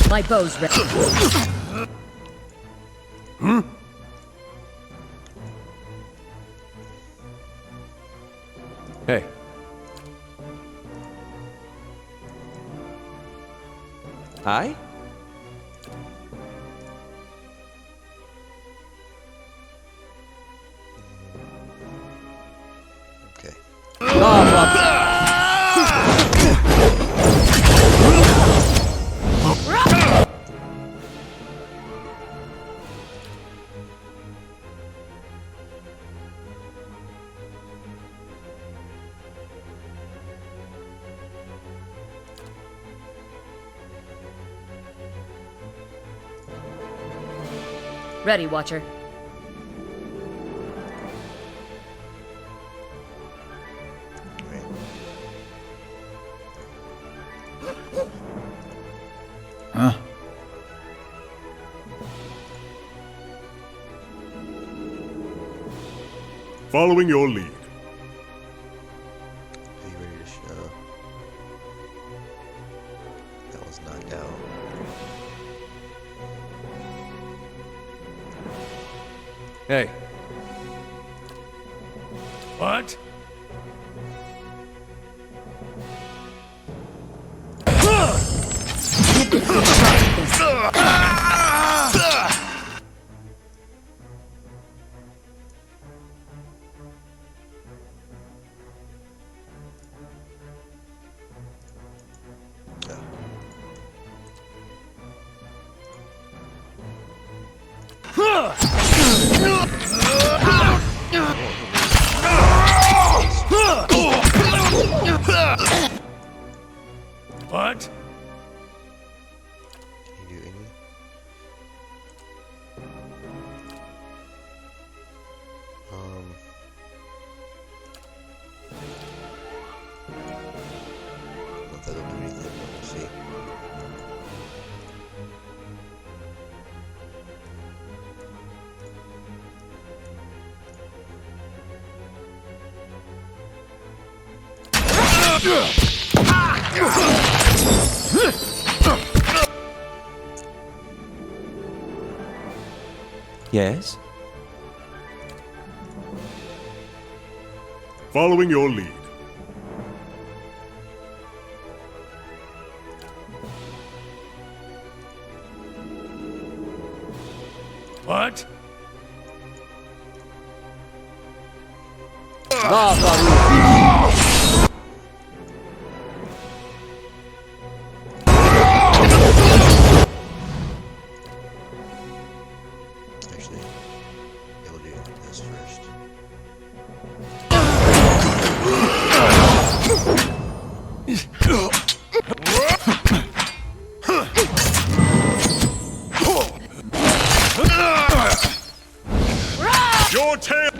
My bow's ready. Hmm? Hey. Hi? Okay. Ready, Watcher. Huh? Following your lead. Are you ready to show? That one's knocked out. Hey. What? What? Can you do any? Not that it'll do anything, but we'll see. Yes? Following your lead. What? Actually, yeah, we'll do this first. Your tail!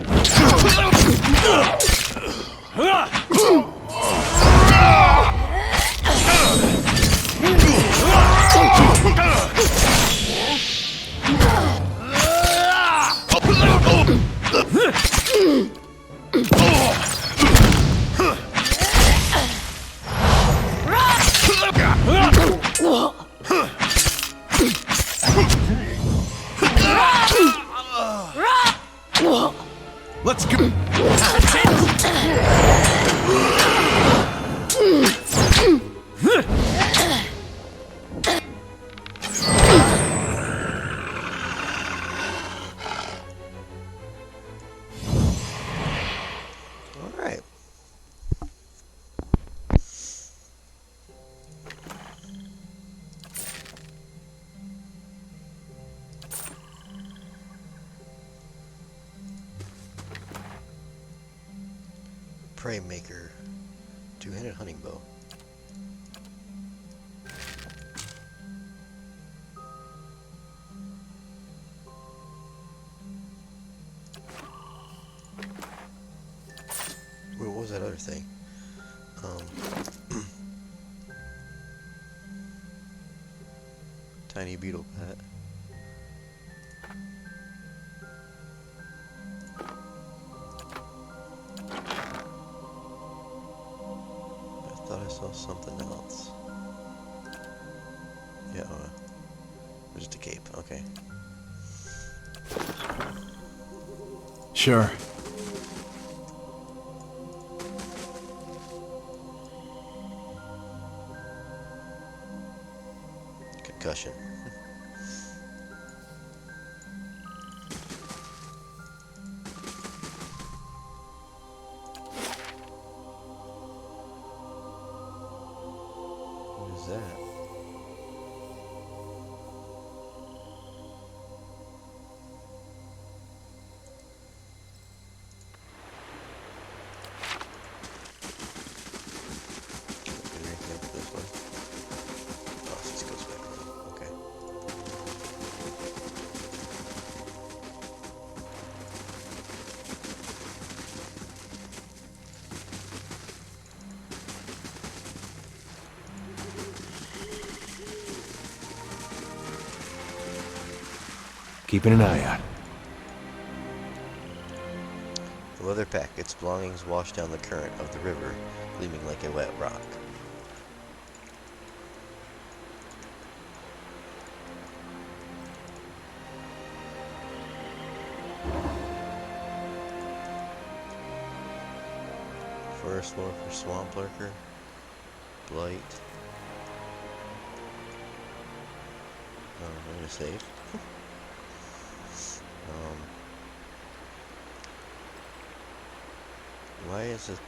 Let's go. All right. Prey maker, two-handed hunting bow. Wait, what was that other thing? Tiny beetle pet. I thought I saw something else. Yeah, just a cape. Okay. Sure. Concussion. What is that? Is there anything up this way? Oh, it just goes back down. Okay. Keeping an eye out. The leather pack, its belongings washed down the current of the river, gleaming like a wet rock. Forest lore for swamp lurker, blight. I'm gonna save. Why is it?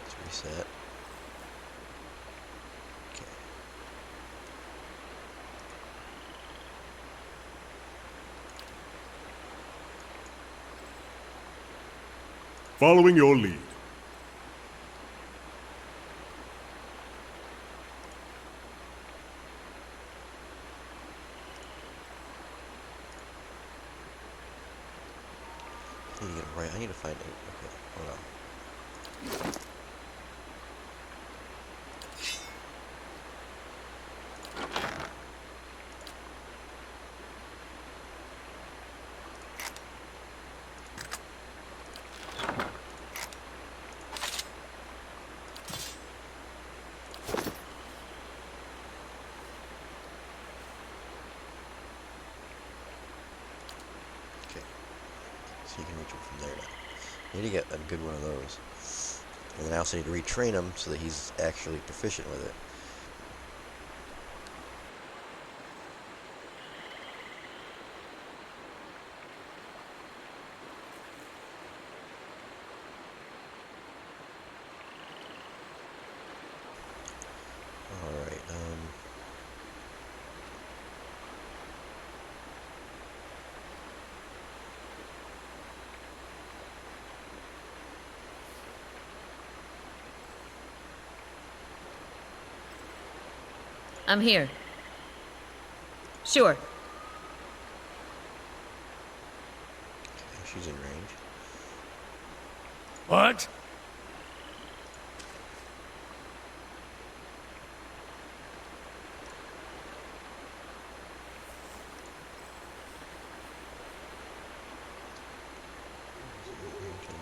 Let's reset. Okay. Following your lead. I need to get it right. I need to find it. Okay, hold on. Okay, so you can reach him from there now. I need to get a good one of those. And then I also need to retrain him so that he's actually proficient with it. Alright, I'm here. Sure. okay, she's in range. What?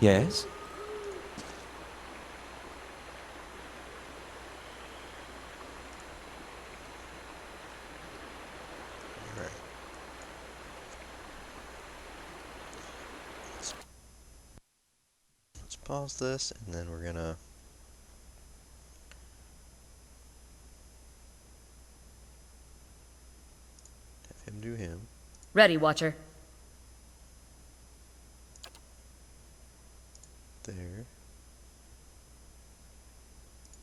Yes? Alright. Let's pause this, and then we're gonna have him do him. Ready, Watcher. There.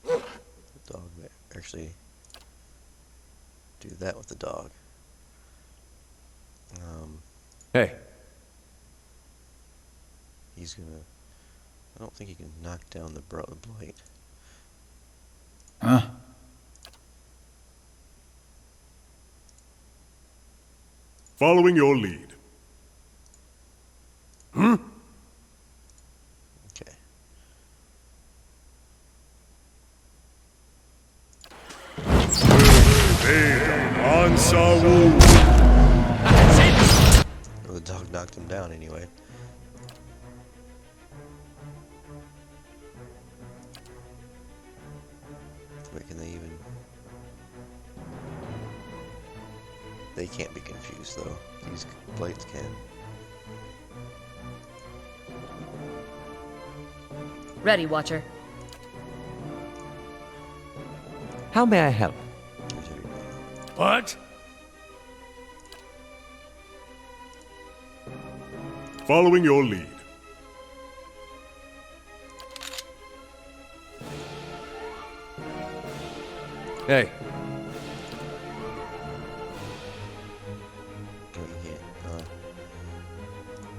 The dog there. Actually, do that with the dog. Hey. He's gonna... I don't think he can knock down the blight. Huh? Following your lead. Okay. Well, the dog knocked him down anyway. Wait, can they even... They can't be confused though. These blights can. Ready, Watcher. How may I help? What? Following your lead. Hey. No, you can't.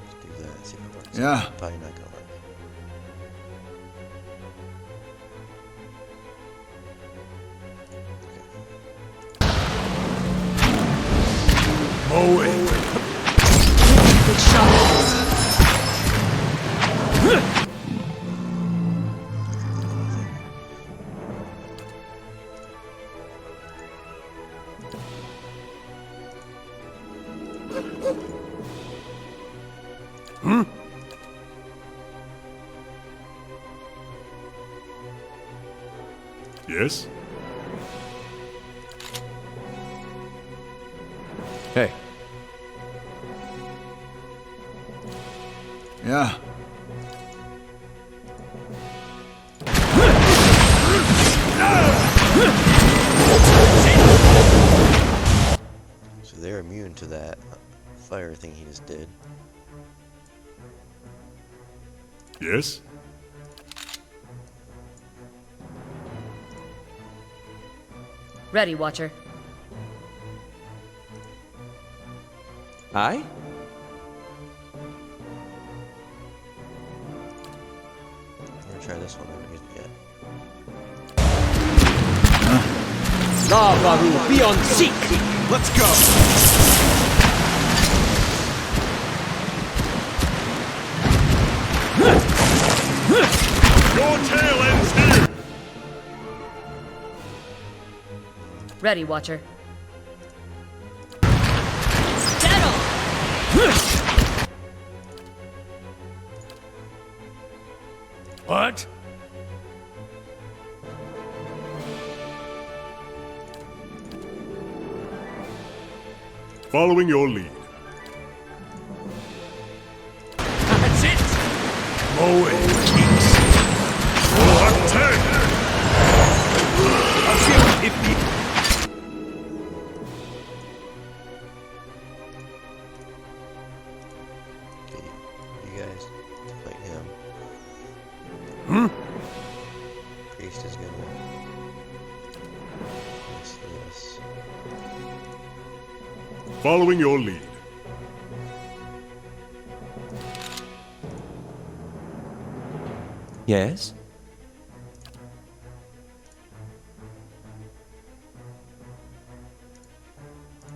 Let's do that. See if it works. Yeah. Probably not gonna work. Mow it. Good shot. Yes? Hey. Yeah. So they're immune to that fire thing he just did. Yes? Ready, Watcher. Aye? I'm gonna try this one. I haven't used it yet. Lavaru, be on seek! Let's go! Your tail ends here! Ready, Watcher. What? Following your lead. That's it! Mow it, Keeks. Attack! I'll see if the... Okay, you guys fight him. Priest is gonna miss this. Following your lead. Yes?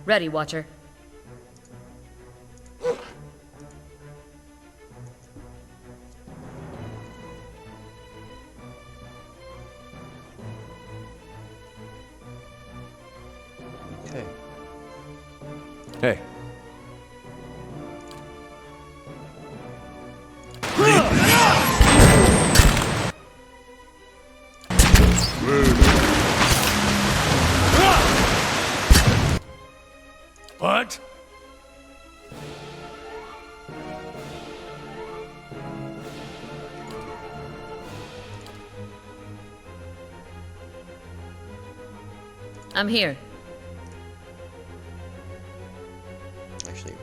Ready, Watcher. Okay. Hey. I'm here. Actually,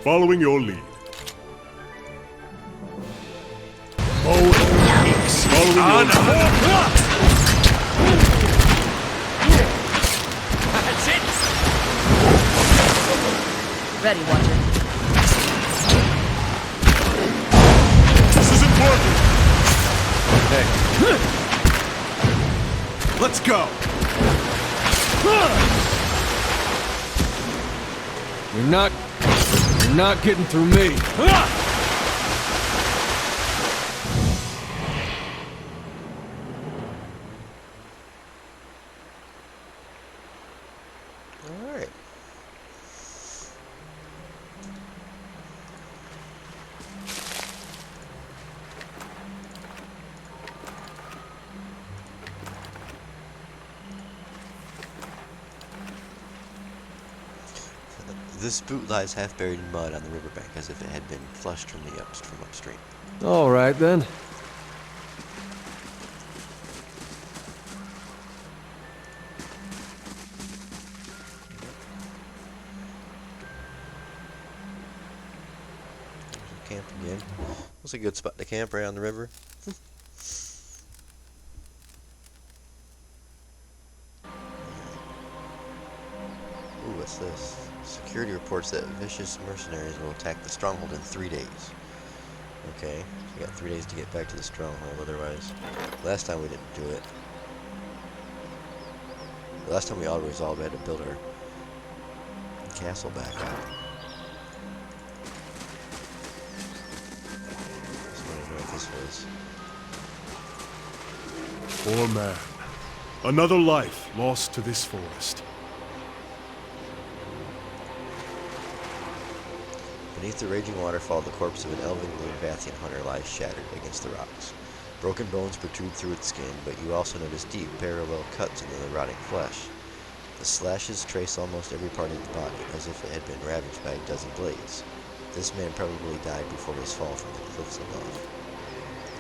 Following your lead. Oh, yikes! Following your lead. That's it! Ready, Watcher. This isn't working. Hey, Let's go! you're not getting through me. alright. This boot lies half buried in mud on the riverbank, as if it had been flushed from upstream. All right, then. Camp again. That's a good spot to camp, right on the river. Ooh, what's this? Security reports that vicious mercenaries will attack the stronghold in 3 days. Okay, so we got 3 days to get back to the stronghold, otherwise... Last time we didn't do it. Last time we all resolved we had to build our castle back up. Just wanted to know what this was. Poor man. Another life lost to this forest. Beneath the raging waterfall, the corpse of an elven Vathian hunter lies shattered against the rocks. Broken bones protrude through its skin, but you also notice deep, parallel cuts into the rotting flesh. The slashes trace almost every part of the body, as if it had been ravaged by a dozen blades. This man probably died before his fall from the cliffs above.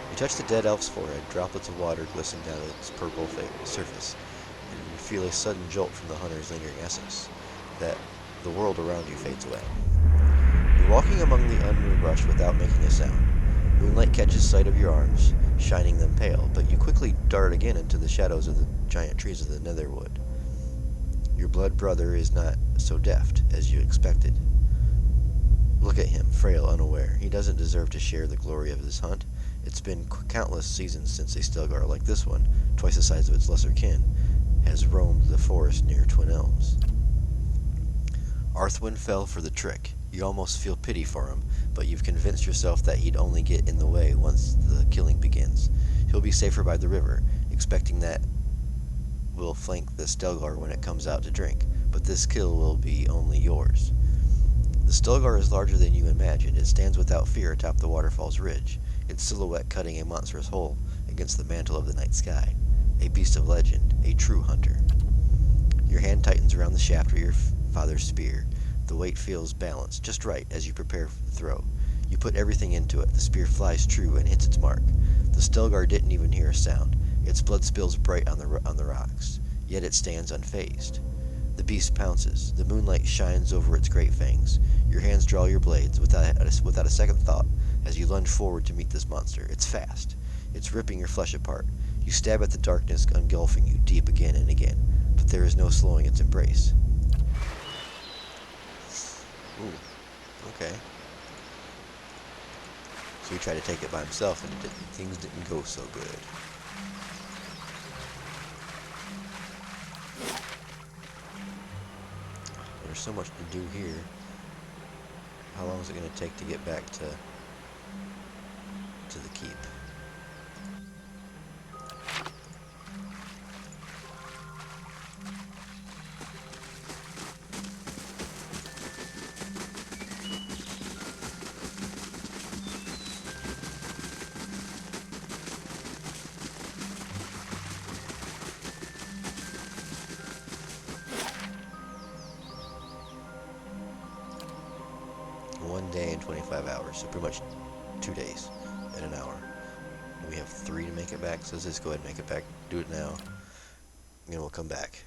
You touch the dead elf's forehead, droplets of water glisten down its purple surface, and you feel a sudden jolt from the hunter's lingering essence, that the world around you fades away. You're walking among the underbrush without making a sound. Moonlight catches sight of your arms, shining them pale, but you quickly dart again into the shadows of the giant trees of the Netherwood. Your blood brother is not so deft as you expected. Look at him, frail, unaware. He doesn't deserve to share the glory of this hunt. It's been countless seasons since a Stelgar like this one, twice the size of its lesser kin, has roamed the forest near Twin Elms. Arthwin fell for the trick. You almost feel pity for him, but you've convinced yourself that he'd only get in the way once the killing begins. He'll be safer by the river, expecting that will flank the Stelgar when it comes out to drink, but this kill will be only yours. The Stelgar is larger than you imagined. It stands without fear atop the waterfall's ridge, its silhouette cutting a monstrous hole against the mantle of the night sky. A beast of legend, a true hunter. Your hand tightens around the shaft of your father's spear. The weight feels balanced, just right as you prepare for the throw. You put everything into it. The spear flies true and hits its mark. The Stelgar didn't even hear a sound. Its blood spills bright on the rocks, yet it stands unfazed. The beast pounces. The moonlight shines over its great fangs. Your hands draw your blades without a second thought as you lunge forward to meet this monster. It's fast. It's ripping your flesh apart. You stab at the darkness engulfing you deep again and again, but there is no slowing its embrace. Ooh, okay. So he tried to take it by himself, and things didn't go so good. There's so much to do here. How long is it going to take to get back to the keep? 1 day and 25 hours, so pretty much 2 days and an hour. And we have 3 to make it back, so let's just go ahead and make it back. Do it now, and then we'll come back.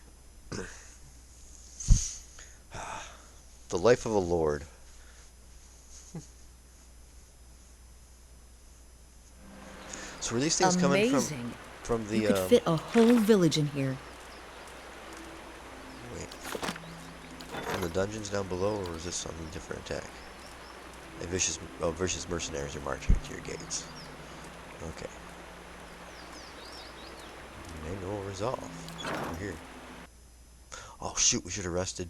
The life of a lord. So were these things coming from the? You could fit a whole village in here. Wait, from the dungeons down below, or is this some different attack? A vicious mercenaries are marching to your gates. Okay. Manual resolve. We're here. Oh shoot! We should have rested.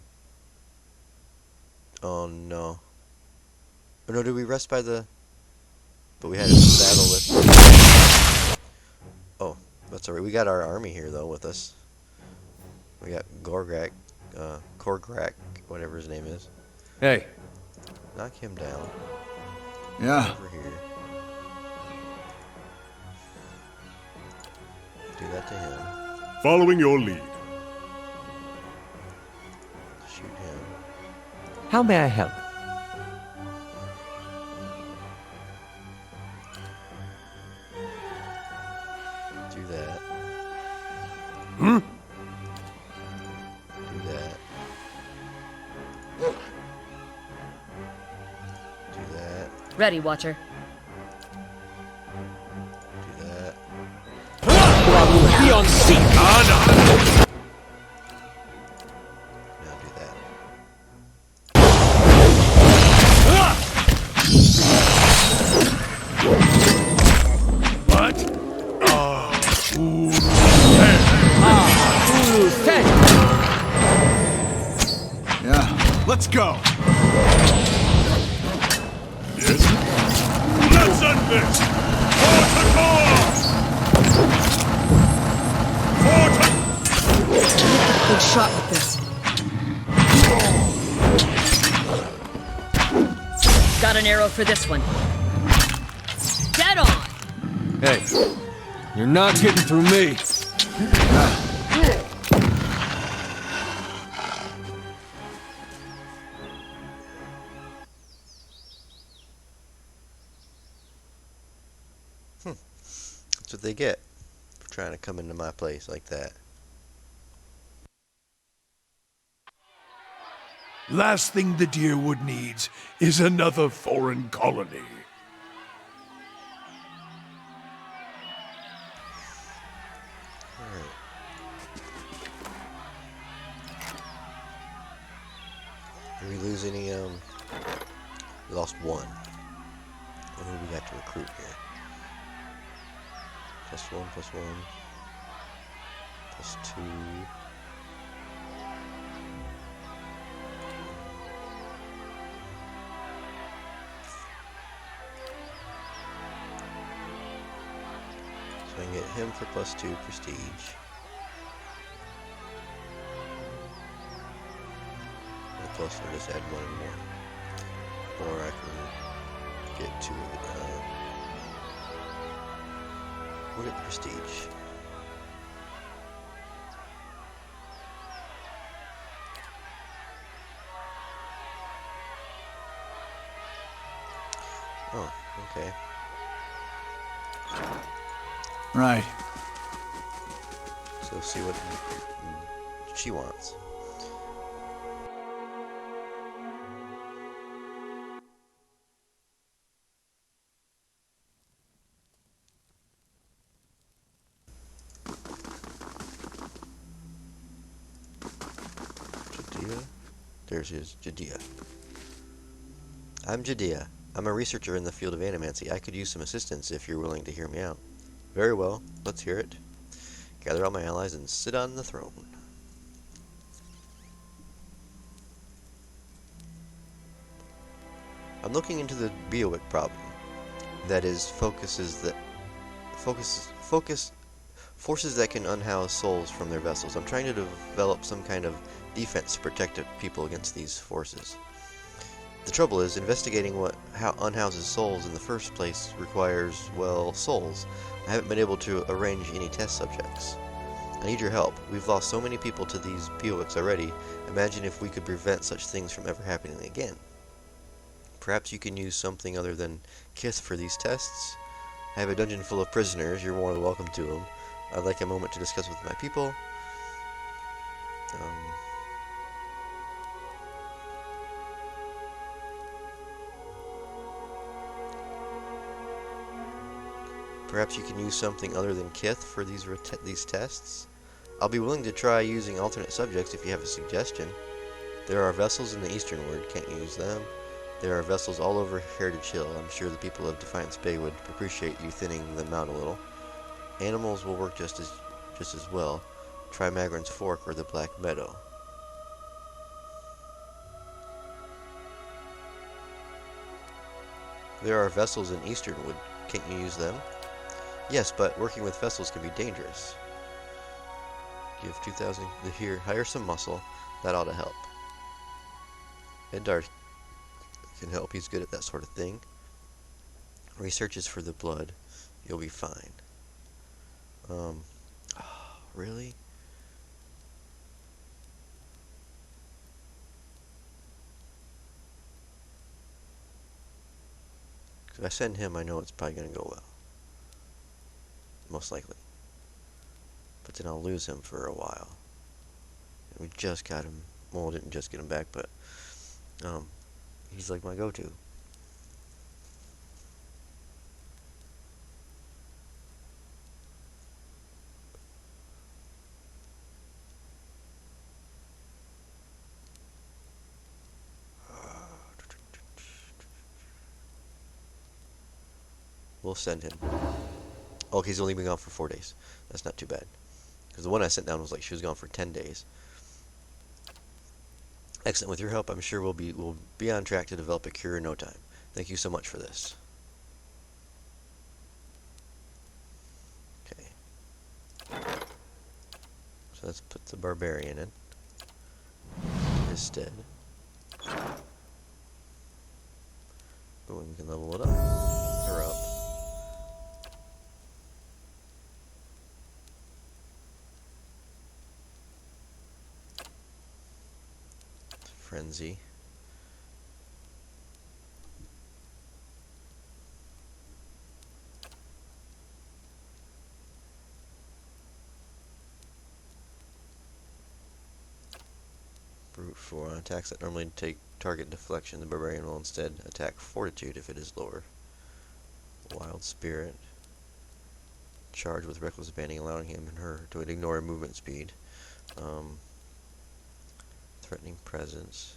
Oh no. Oh no! Did we rest by the? But we had a battle with. Oh, that's alright. We got our army here though with us. We got Korgrak, whatever his name is. Hey. Knock him down. Yeah. Over here. Do that to him. Following your lead. Shoot him. How may I help? Do that. Hmm? Do that. Do that. Ready, Watcher. Do that. Be on scene! Now do that. What? Yeah. Let's go. Yes? Let's unmix! Good shot with this. Got an arrow for this one. Dead on! Hey, you're not getting through me. That's what they get for trying to come into my place like that. Last thing the Deerwood needs is another foreign colony. Alright. Did we lose any, we lost 1. What do we got to recruit here? +1, +1. +2. So I can get him for +2 prestige. And plus I'll just add 1 and 1. Or I can get 2 of it. We'll get prestige. Oh, okay. Right. So see what she wants. Judea? There's his Judea. I'm Judea. I'm a researcher in the field of animancy. I could use some assistance if you're willing to hear me out. Very well, let's hear it. Gather all my allies and sit on the throne. I'm looking into the Beowick problem. That is, forces that can unhouse souls from their vessels. I'm trying to develop some kind of defense to protect people against these forces. The trouble is, investigating what unhouses souls in the first place requires, well, souls. I haven't been able to arrange any test subjects. I need your help. We've lost so many people to these Beowicks already. Imagine if we could prevent such things from ever happening again. Perhaps you can use something other than Kith for these tests? I have a dungeon full of prisoners. You're more than welcome to them. I'd like a moment to discuss with my people. Perhaps you can use something other than Kith for these tests? I'll be willing to try using alternate subjects if you have a suggestion. There are vessels in the Eastern Ward, can't you use them? There are vessels all over Heritage Hill. I'm sure the people of Defiance Bay would appreciate you thinning them out a little. Animals will work just as well. Try Magrin's Fork or the Black Meadow. There are vessels in Easternwood. Can't you use them? Yes, but working with vessels can be dangerous. Give 2,000 here. Hire some muscle. That ought to help. Eddard can help. He's good at that sort of thing. Researches for the blood. You'll be fine. Really? If I send him, I know it's probably going to go well. Most likely. But then I'll lose him for a while. And we just got him. Well, didn't just get him back, but he's like my go-to. We'll send him. Okay, he's only been gone for 4 days. That's not too bad. Because the one I sent down was like she was gone for 10 days. Excellent. With your help, I'm sure we'll be on track to develop a cure in no time. Thank you so much for this. Okay. So let's put the barbarian in instead. Oh, and we can level it up. Or up. Frenzy. Brute 4. On attacks that normally take target deflection, the barbarian will instead attack fortitude if it is lower. Wild Spirit. Charge with reckless abandon, allowing him and her to ignore movement speed. Threatening presence.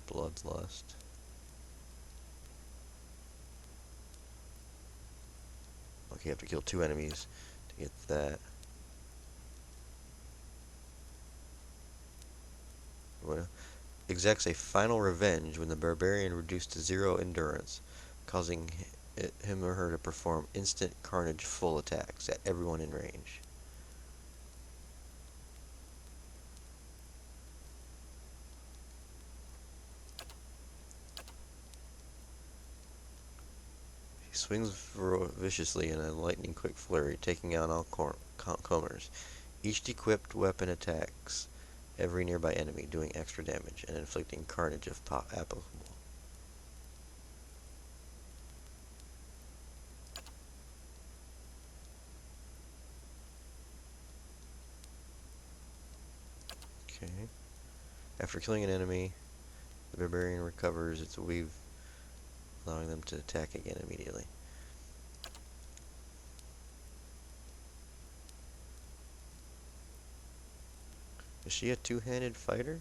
Bloodlust. Okay, you have to kill 2 enemies to get that. What? Exacts a final revenge when the barbarian reduced to 0 endurance, causing him or her to perform instant carnage full attacks at everyone in range. He swings viciously in a lightning quick flurry, taking out all comers. Each equipped weapon attacks every nearby enemy, doing extra damage and inflicting carnage if applicable. Okay. After killing an enemy, the barbarian recovers its weave, allowing them to attack again immediately. Is she a two-handed fighter?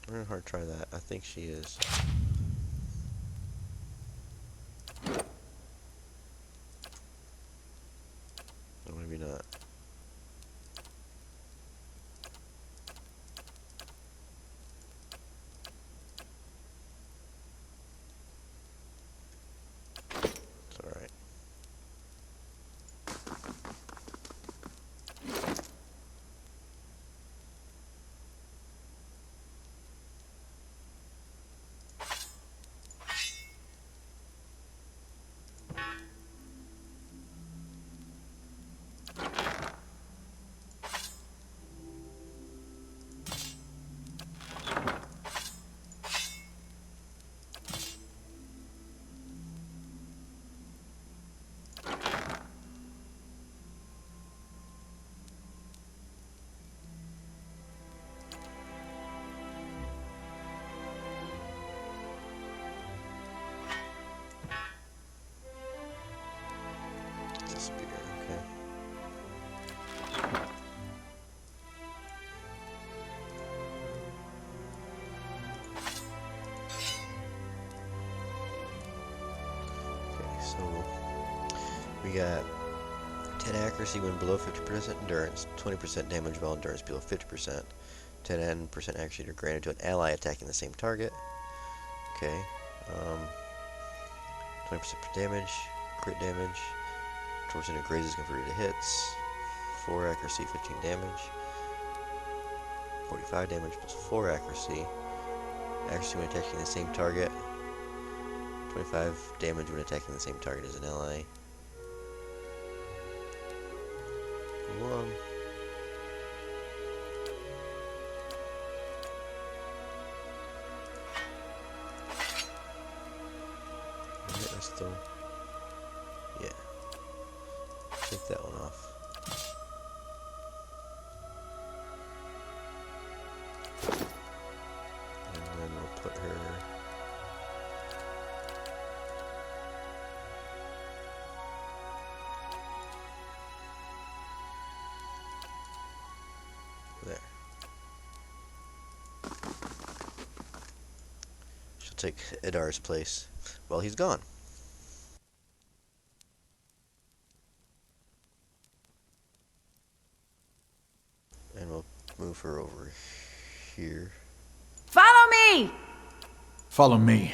I'm gonna hard try that. I think she is. Or maybe not. It's alright. Spear, okay. Okay, so we got 10 accuracy when below 50% endurance, 20% damage while endurance below 50%, 10% accuracy are granted to an ally attacking the same target. Okay, 20% per damage, crit damage, 20% of grazes converted to hits, 4 accuracy, 15 damage, 45 damage plus 4 accuracy, accuracy when attacking the same target, 25 damage when attacking the same target as an ally. Hold on. Let's throw. Yeah. Take that one off. And then we'll put her. There. She'll take Idar's place while he's gone. And we'll move her over here. Follow me! Follow me.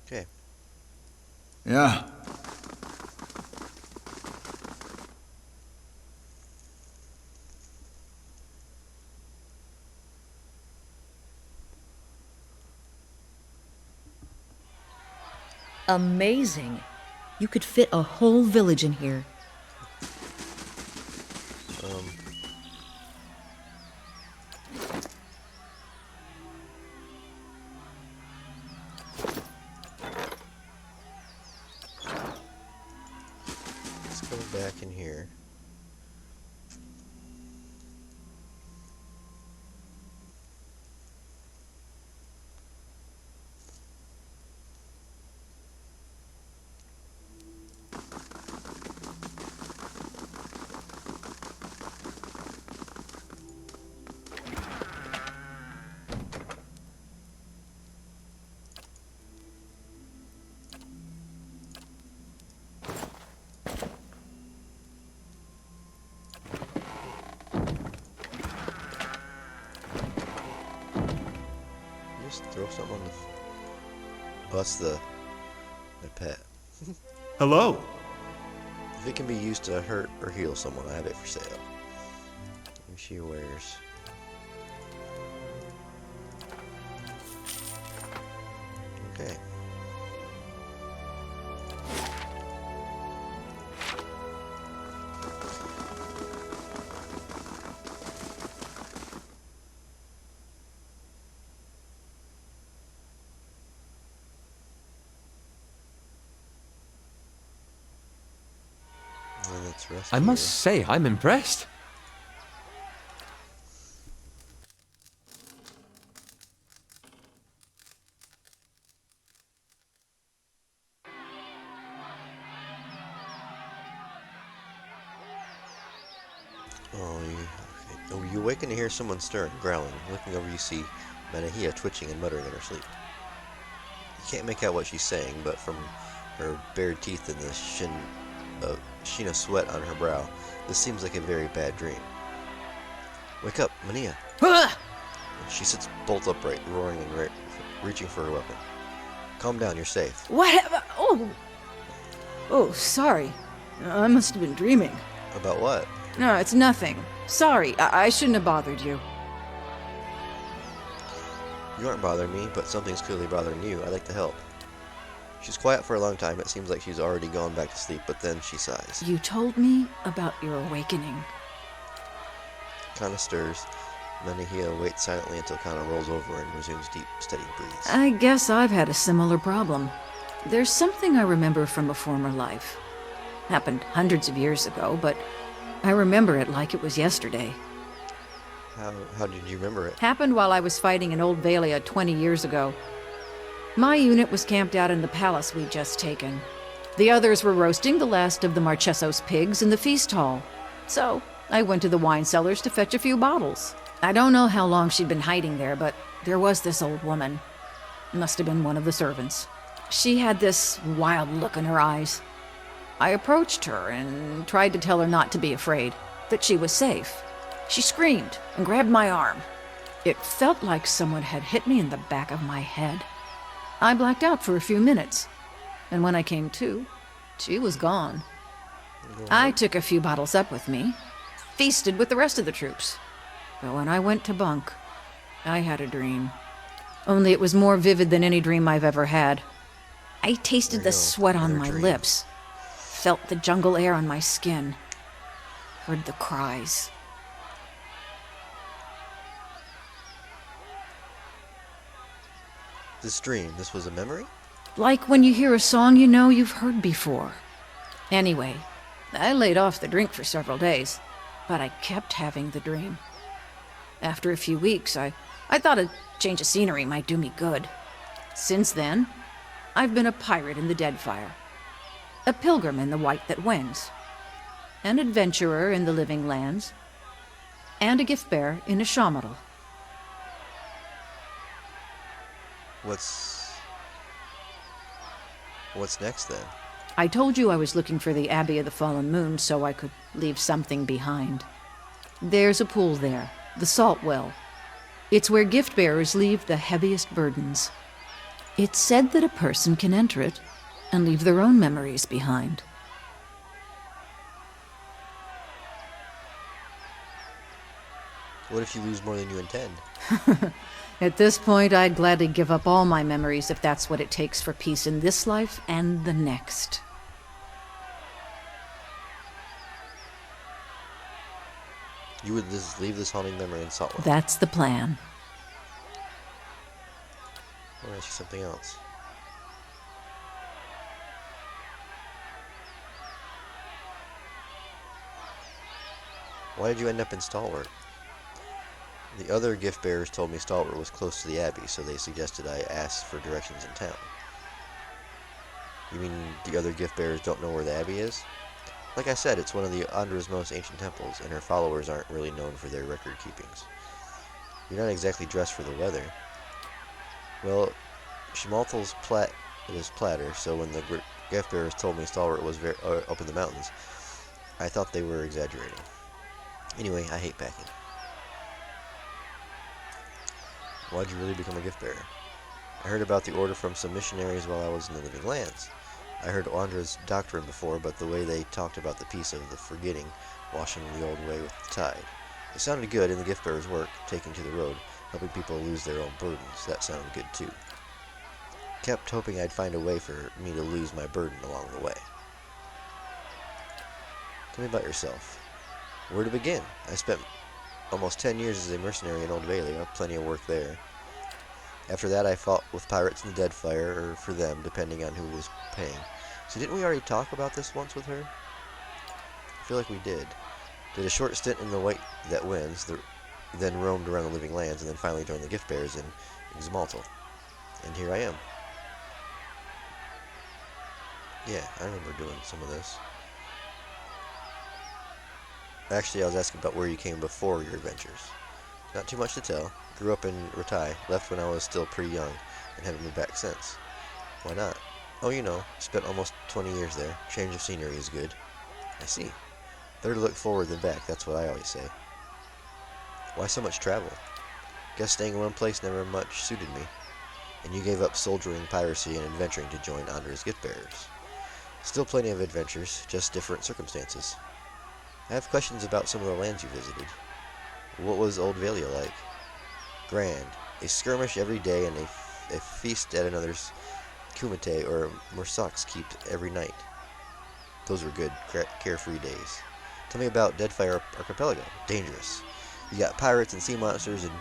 Okay. Yeah. Amazing. You could fit a whole village in here. Let's go back in here. Just throw something on the. Oh, that's the pet. Hello. If it can be used to hurt or heal someone, I have it for sale. And she wears. Okay. I must say, I'm impressed. You awaken to hear someone stirring, growling. Looking over, you see Manahia twitching and muttering in her sleep. You can't make out what she's saying, but from her bared teeth and the sheen of sweat on her brow, this seems like a very bad dream. Wake up, Mania! She sits bolt upright, roaring and reaching for her weapon. Calm down, you're safe. What? Oh, sorry. I must have been dreaming. About what? No, it's nothing. Sorry, I shouldn't have bothered you. You aren't bothering me, but something's clearly bothering you. I'd like to help. She's quiet for a long time. It seems like she's already gone back to sleep, but then she sighs. You told me about your awakening. Kana stirs. Manahia waits silently until Kana rolls over and resumes deep, steady breaths. I guess I've had a similar problem. There's something I remember from a former life. Happened hundreds of years ago, but I remember it like it was yesterday. How did you remember it? Happened while I was fighting in Old Valia 20 years ago. My unit was camped out in the palace we'd just taken. The others were roasting the last of the Marcheso's pigs in the feast hall. So, I went to the wine cellars to fetch a few bottles. I don't know how long she'd been hiding there, but there was this old woman. Must have been one of the servants. She had this wild look in her eyes. I approached her and tried to tell her not to be afraid, that she was safe. She screamed and grabbed my arm. It felt like someone had hit me in the back of my head. I blacked out for a few minutes, and when I came to, she was gone. I took a few bottles up with me, feasted with the rest of the troops. But when I went to bunk, I had a dream. Only it was more vivid than any dream I've ever had. I tasted the sweat on my lips, felt the jungle air on my skin, heard the cries. This dream, this was a memory? Like when you hear a song you know you've heard before. Anyway, I laid off the drink for several days, but I kept having the dream. After a few weeks, I thought a change of scenery might do me good. Since then, I've been a pirate in the Deadfire, a pilgrim in the White that Wends, an adventurer in the Living Lands, and a gift bearer in Ashamadal. What's next then? I told you I was looking for the Abbey of the Fallen Moon so I could leave something behind. There's a pool there, the Salt Well. It's where gift bearers leave the heaviest burdens. It's said that a person can enter it and leave their own memories behind. What if you lose more than you intend? At this point, I'd gladly give up all my memories if that's what it takes for peace in this life and the next. You would just leave this haunting memory in Saltwell? That's the plan. I want to ask you something else. Why did you end up in Stalwart? The other gift bearers told me Stalwart was close to the Abbey, so they suggested I ask for directions in town. You mean the other gift bearers don't know where the Abbey is? Like I said, it's one of the Andra's most ancient temples, and her followers aren't really known for their record keepings. You're not exactly dressed for the weather. Well, Schmaltal's platter, so when the gift bearers told me Stalwart was up in the mountains, I thought they were exaggerating. Anyway, I hate packing. Why'd you really become a gift bearer? I heard about the order from some missionaries while I was in the Living Lands. I heard Andra's doctrine before, but the way they talked about the peace of the forgetting, washing the old way with the tide. It sounded good in the gift bearer's work, taking to the road, helping people lose their own burdens. That sounded good too. Kept hoping I'd find a way for me to lose my burden along the way. Tell me about yourself. Where to begin? I spent almost 10 years as a mercenary in Old Valia, plenty of work there. After that I fought with pirates in the Deadfire, or for them, depending on who was paying. So didn't we already talk about this once with her? I feel like we did. Did a short stint in the White that Wins, then roamed around the Living Lands, and then finally joined the gift bearers in Xmaltal. And here I am. Yeah, I remember doing some of this. Actually, I was asking about where you came before your adventures. Not too much to tell. Grew up in Ratai, left when I was still pretty young, and haven't been back since. Why not? Oh, you know, spent almost 20 years there. Change of scenery is good. I see. Better to look forward than back, that's what I always say. Why so much travel? Guess staying in one place never much suited me. And you gave up soldiering, piracy, and adventuring to join Andra's gift bearers. Still plenty of adventures, just different circumstances. I have questions about some of the lands you visited. What was Old Valia like? Grand. A skirmish every day and a feast at another's kumite or mursak's keep every night. Those were good, carefree days. Tell me about Deadfire Archipelago. Dangerous. You got pirates and sea monsters, and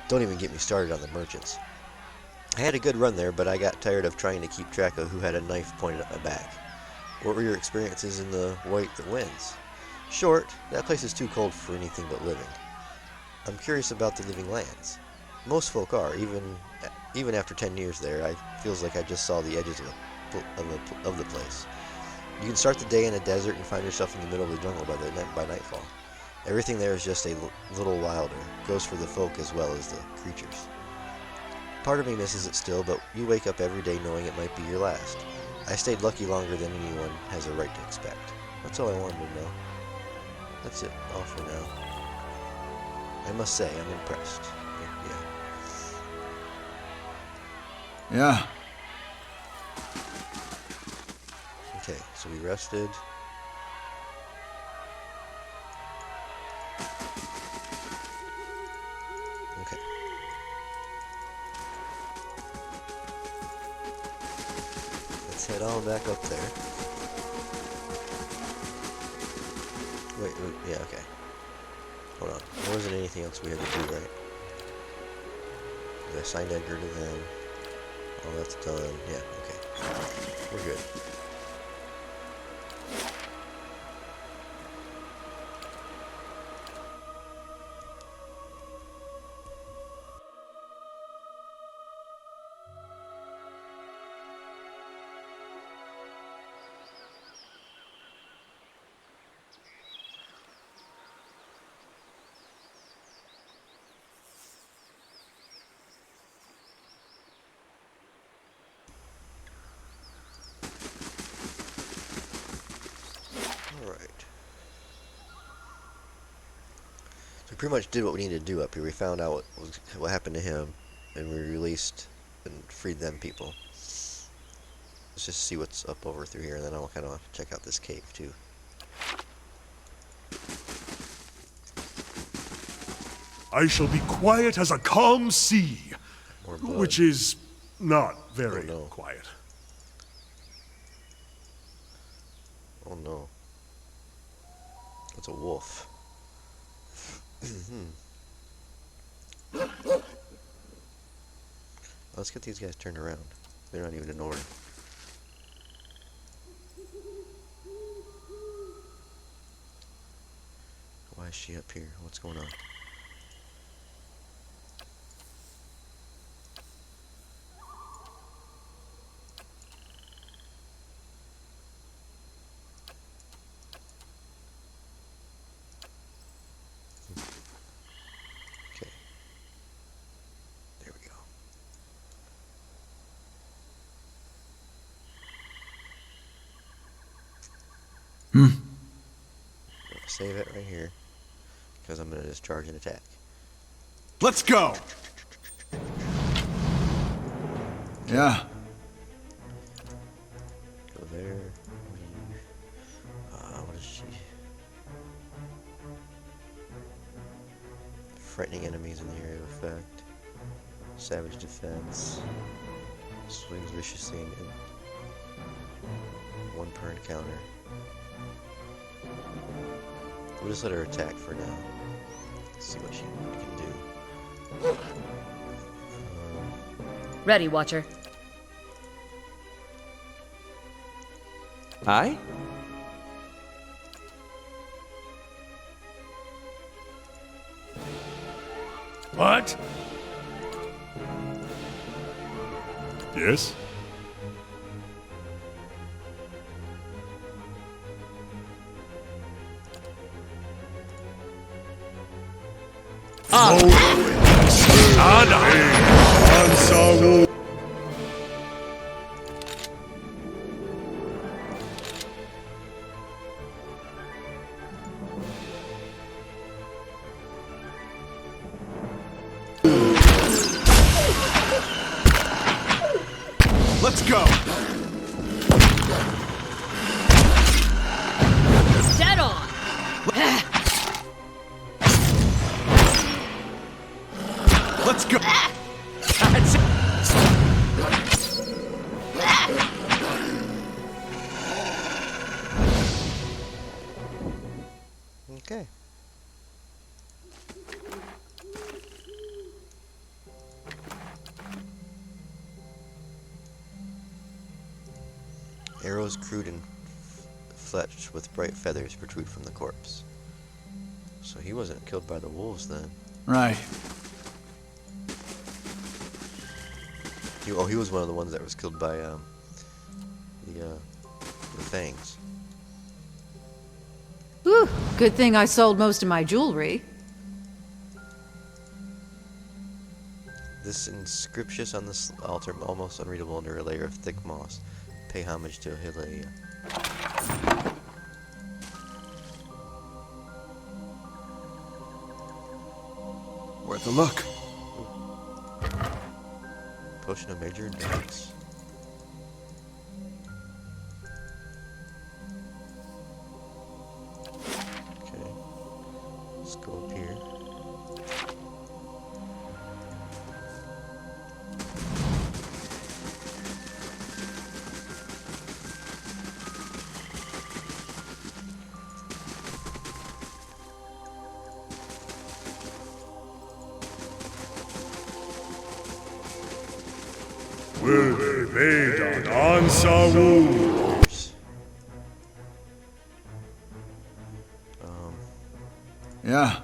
don't even get me started on the merchants. I had a good run there, but I got tired of trying to keep track of who had a knife pointed at my back. What were your experiences in the White that Wins? Short, that place is too cold for anything but living. I'm curious about the Living Lands. Most folk are, even after 10 years there. I feels like I just saw the edges of the place. You can start the day in a desert and find yourself in the middle of the jungle by nightfall. Everything there is just a little wilder. Goes for the folk as well as the creatures. Part of me misses it still, but you wake up every day knowing it might be your last. I stayed lucky longer than anyone has a right to expect. That's all I wanted to know. That's it, all for now. I must say, I'm impressed. Yeah. Okay, so we rested. Okay. Let's head on back up there. Wait, yeah, okay. Hold on. There wasn't anything else we had to do, right? I assigned Edgar to them. All that's done. Yeah, okay. We're good. We pretty much did what we needed to do up here. We found out what happened to him, and we released and freed them people. Let's just see what's up over through here, and then I'll kind of check out this cave too. I shall be quiet as a calm sea, which is not very quiet. Oh no. That's a wolf. Let's get these guys turned around. They're not even in order. Why is she up here? What's going on? Save it right here, because I'm going to discharge an attack. Let's go! Yeah. Go there. What is she? Frightening enemies in the area of effect. Savage defense. Swings viciously and one per encounter. We'll just let her attack for now. Let's see what she can do. Ready, Watcher. Hi? What? Yes? Let's go! Dead on! Let's go! Okay. Arrows crude and fletched with bright feathers protrude from the corpse. So he wasn't killed by the wolves then. Right. He was one of the ones that was killed by the fangs. Good thing I sold most of my jewelry. This inscription on this altar, almost unreadable under a layer of thick moss. Pay homage to Hilaria. Worth a look. Potion of major endurance. Okay. Let's go up here. Will evade on Ansawu. Yeah.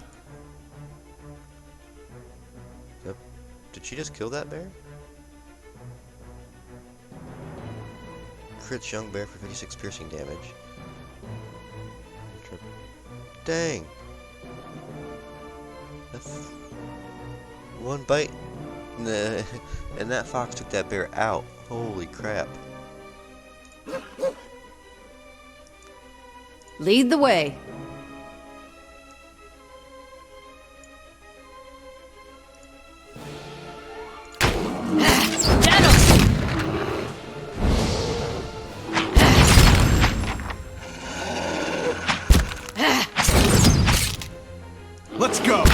Did she just kill that bear? Crits young bear for 56 piercing damage. Dang. That's one bite. And that fox took that bear out. Holy crap. Lead the way. Let's go.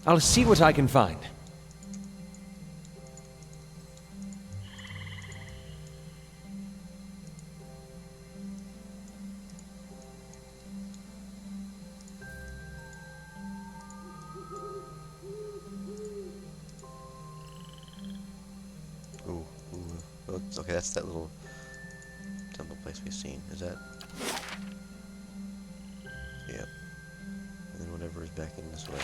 I'll see what I can find. Ooh. Okay, that's that little temple place we've seen. Is that? Yep. And then whatever is back in this way.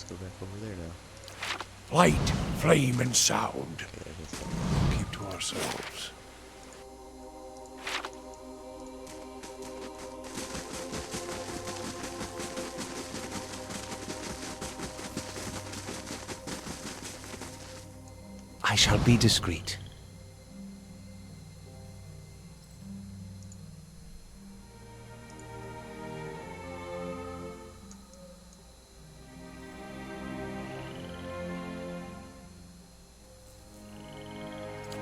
Go back over there now. Light, flame, and sound. Keep to ourselves. I shall be discreet.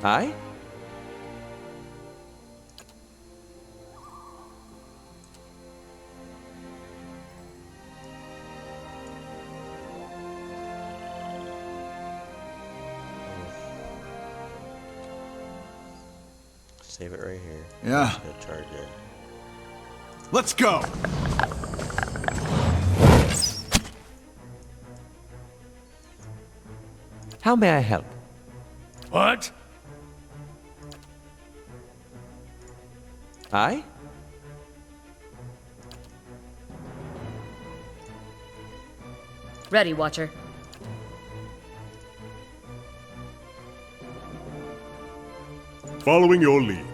Aye? Save it right here. Yeah. Just gonna charge it. Let's go. How may I help? What? Aye? Ready, Watcher. Following your lead.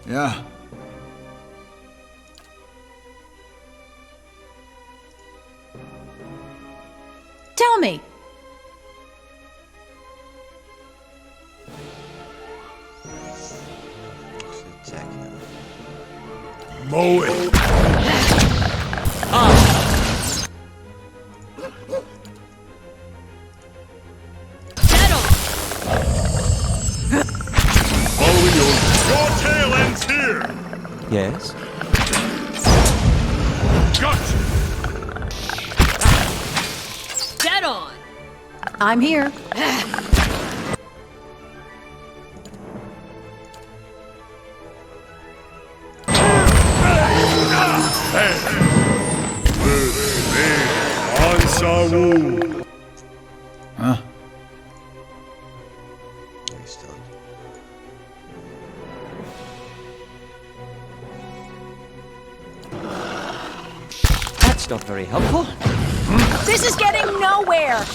Yeah. Tell me, Mow it. Following your tail ends here! Yes? Gotcha! Dead on! I'm here. Ansawu! Huh? He's stunned. That's not very helpful. This is getting nowhere.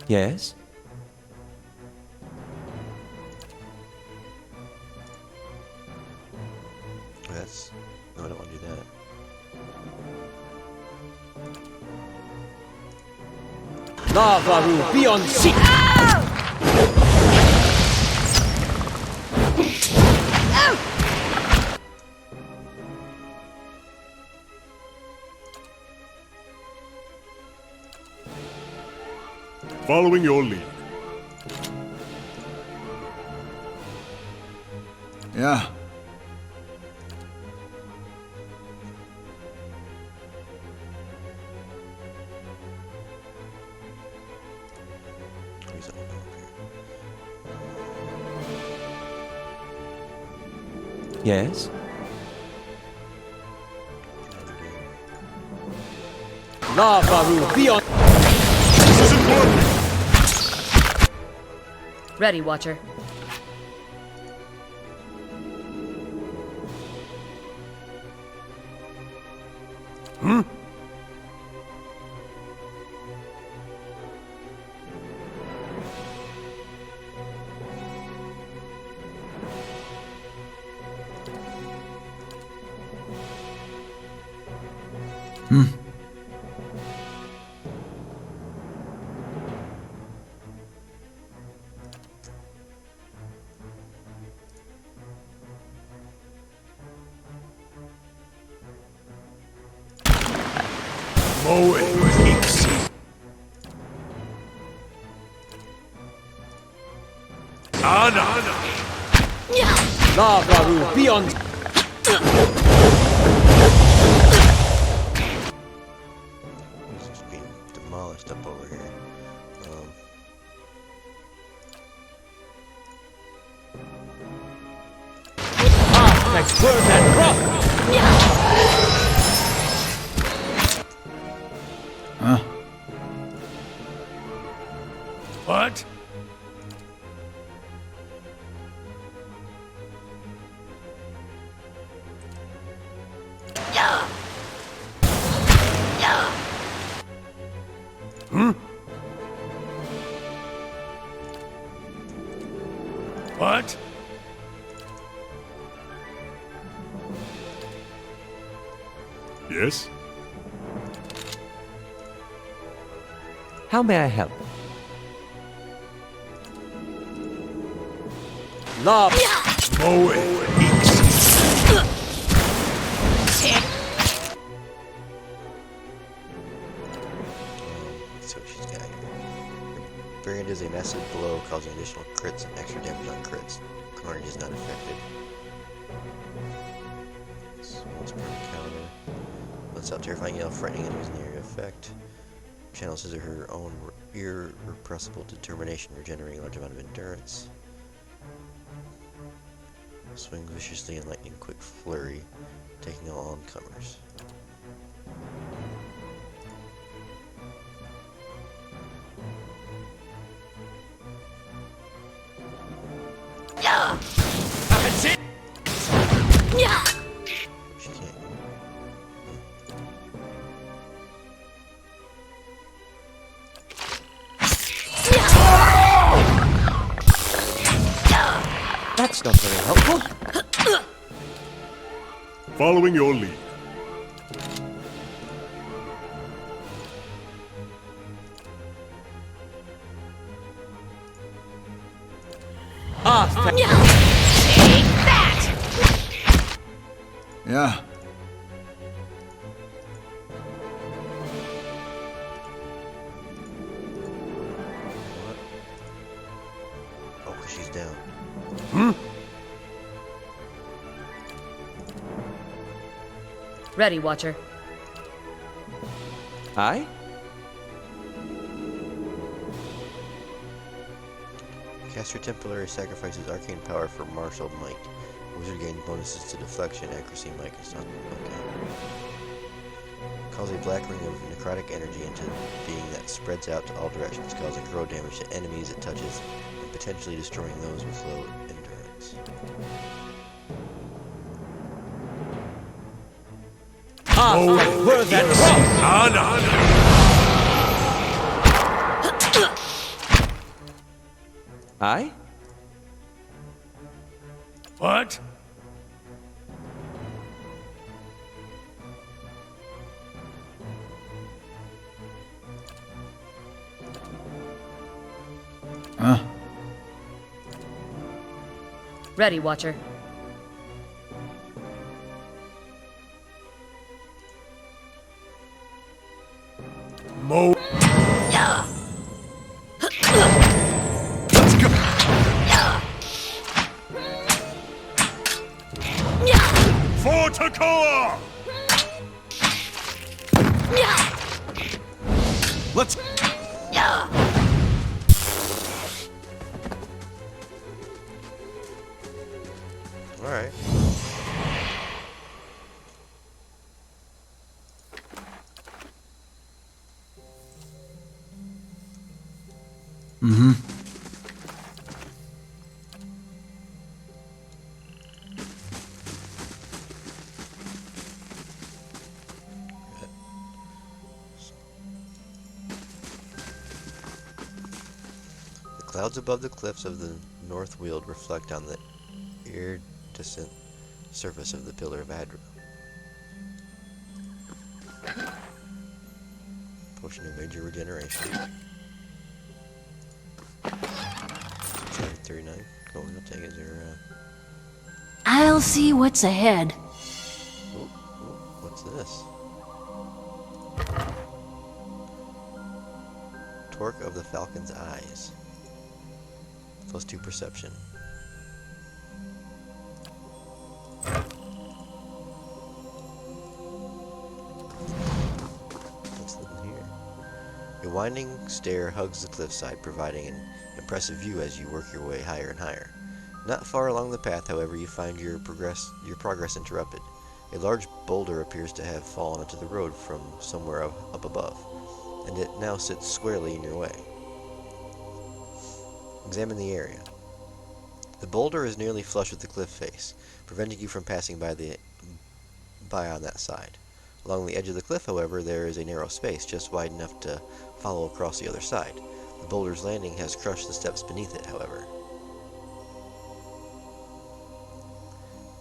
Yes? That's... No, I don't want to do that. Lavaru, be on seat! Following your lead. Yeah. He's up here. Yes? Lavaru, be on... This isn't working! Ready, Watcher. Mow it. Easy. Anna. Lavaru, be on... He's just being demolished up over here. Next word and rock! Huh? What? What? Yes? How may I help? Love! Mow it. Easy. Let's see what she's got here. Her variant is a massive blow, causing additional crits and extra damage on crits. Carnage is not affected. So once per encounter. Lets out terrifying yell, frightening enemies near your effect. Channels is her own irrepressible determination, regenerating a large amount of endurance. Swings viciously in lightning quick flurry, taking all oncomers. That's it. She can't. That's not very helpful. Following your lead. Take that! Yeah. Oh, 'cause she's down. Ready, Watcher. Aye? Caster Temporary sacrifices arcane power for martial might. Wizard gains bonuses to deflection, accuracy, might, and stun. Okay. Calls a black ring of necrotic energy into being that spreads out to all directions, causing grow damage to enemies it touches, and potentially destroying those with low endurance. Where that Aye? What? Huh? Ready, Watcher. Mo. For Takoa! Let's... Alright. Mm-hmm. The clouds above the cliffs of the North Weald reflect on the iridescent surface of the Pillar of Adra. Potion of Major Regeneration. 39. Cool, we'll take it. There, I'll see what's ahead. what's this? Torque of the Falcon's Eyes. +2 perception. What's in here? A winding stair hugs the cliffside, providing an impressive view as you work your way higher and higher. Not far along the path, however, you find your progress interrupted. A large boulder appears to have fallen onto the road from somewhere up above, and it now sits squarely in your way. Examine the area. The boulder is nearly flush with the cliff face, preventing you from passing by on that side. Along the edge of the cliff, however, there is a narrow space just wide enough to follow across the other side. The boulder's landing has crushed the steps beneath it, however.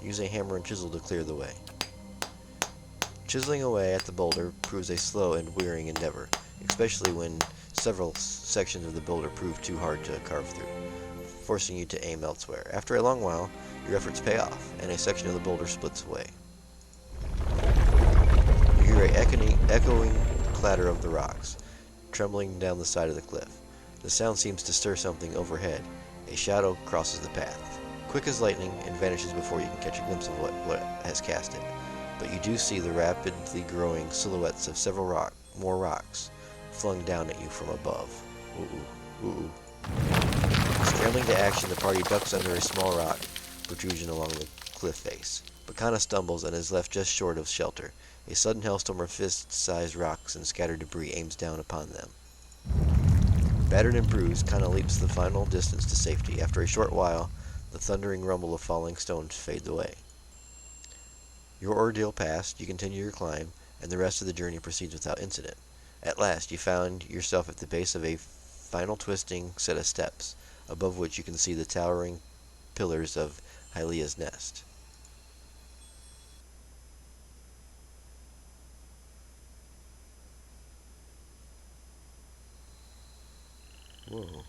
Use a hammer and chisel to clear the way. Chiseling away at the boulder proves a slow and wearying endeavor, especially when several sections of the boulder prove too hard to carve through, forcing you to aim elsewhere. After a long while, your efforts pay off, and a section of the boulder splits away. You hear an echoing clatter of the rocks, trembling down the side of the cliff. The sound seems to stir something overhead. A shadow crosses the path, quick as lightning, and vanishes before you can catch a glimpse of what has cast it. But you do see the rapidly growing silhouettes of several more rocks flung down at you from above. Ooh. Scrambling to action, the party ducks under a small rock protrusion along the cliff face, but Kana stumbles and is left just short of shelter. A sudden hailstorm of fist-sized rocks and scattered debris aims down upon them. Battered and bruised, Kana leaps the final distance to safety. After a short while, the thundering rumble of falling stones fades away. Your ordeal past, you continue your climb, and the rest of the journey proceeds without incident. At last, you found yourself at the base of a final twisting set of steps, above which you can see the towering pillars of Hylia's nest. Whoa.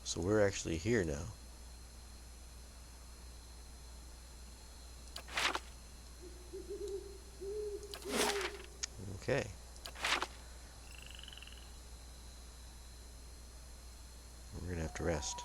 So we're actually here now. Okay. We're gonna have to rest.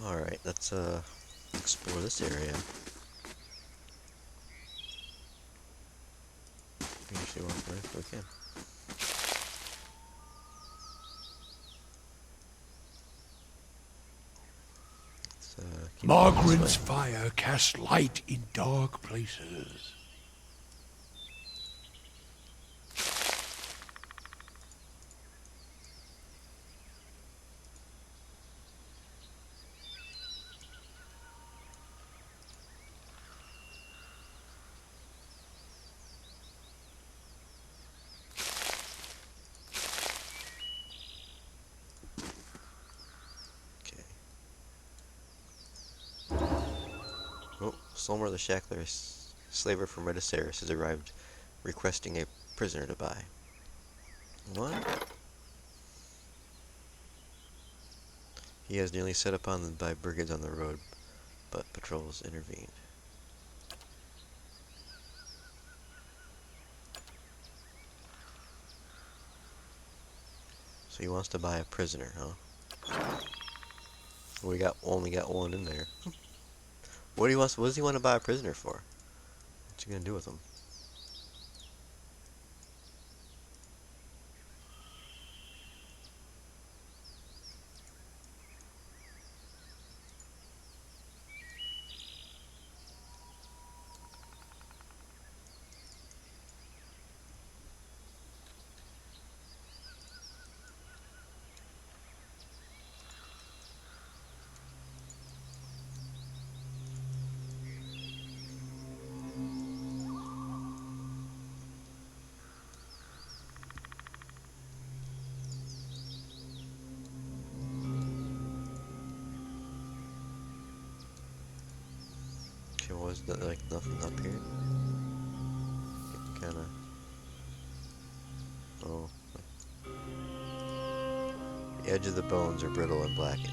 Alright, let's explore this area. We can actually walk around if we can. Keep going this Margaret's way. fire casts light in dark places. Okay. Oh, Solmer the Shackler, slaver from Rediceris, has arrived requesting a prisoner to buy. What? He has nearly set upon by brigands on the road, but patrols intervened. So he wants to buy a prisoner, huh? We only got one in there. What does he want to buy a prisoner for? What's he gonna do with him? Okay, was that like nothing up here? Kinda. Oh. The edge of the bones are brittle and blackened.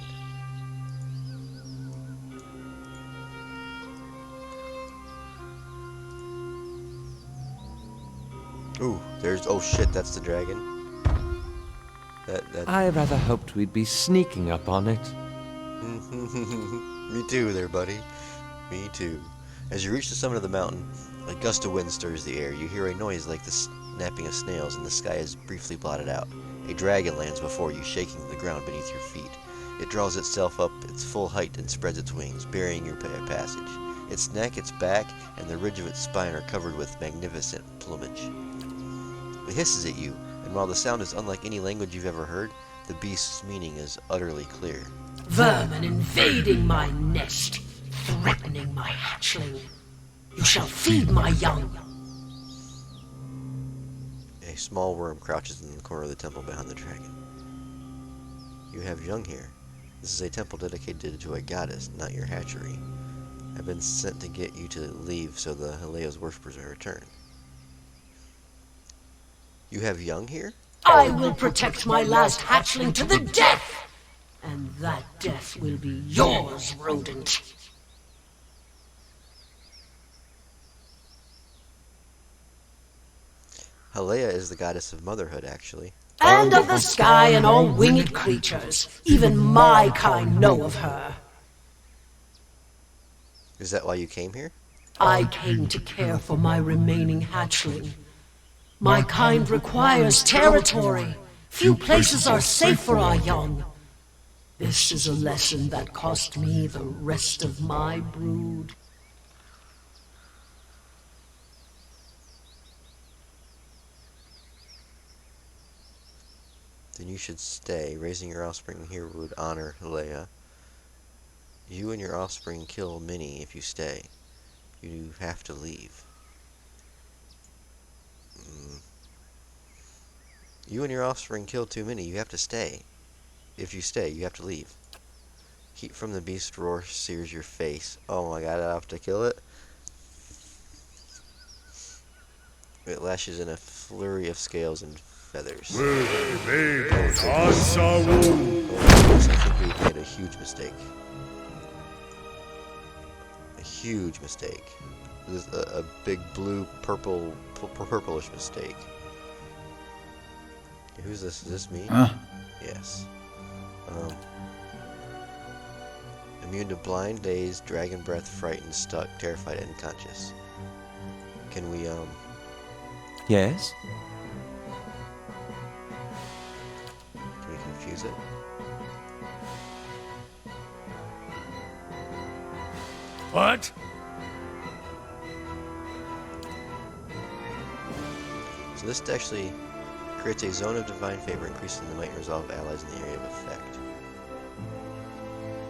Ooh, oh shit, that's the dragon. That. I rather hoped we'd be sneaking up on it. Me too there, buddy. Me too. As you reach the summit of the mountain, a gust of wind stirs the air. You hear a noise like the snapping of snails, and the sky is briefly blotted out. A dragon lands before you, shaking the ground beneath your feet. It draws itself up its full height and spreads its wings, burying your passage. Its neck, its back, and the ridge of its spine are covered with magnificent plumage. It hisses at you, and while the sound is unlike any language you've ever heard, the beast's meaning is utterly clear. Vermin invading my nest, threatening my hatchling. You shall feed my young. A small worm crouches in the corner of the temple behind the dragon. You have young here. This is a temple dedicated to a goddess, not your hatchery. I've been sent to get you to leave so the Halea's worshippers may return. You have young here? I will protect my last hatchling to the death! And that death will be yours, rodent. Halea is the goddess of motherhood, actually. And of the sky and all winged creatures. Even my kind know of her. Is that why you came here? I came to care for my remaining hatchling. My kind requires territory. Few places are safe for our young. This is a lesson that cost me the rest of my brood. Then you should stay. Raising your offspring here would honor Halea. You and your offspring kill many if you stay. You have to leave. You and your offspring kill too many. You have to stay. If you stay, you have to leave. Heat from the beast roar sears your face. Oh my god, I have to kill it? It lashes in a flurry of scales and feathers. I think we've made a huge mistake. A huge mistake. This is a big blue, purplish mistake. Who's this? Is this me? Huh? Yes. Immune to blind, dazed, dragon breath, frightened, stuck, terrified, and unconscious. Can we, Yes? Can we confuse it? What? So this actually creates a zone of divine favor, increasing the might and resolve of allies in the area of effect.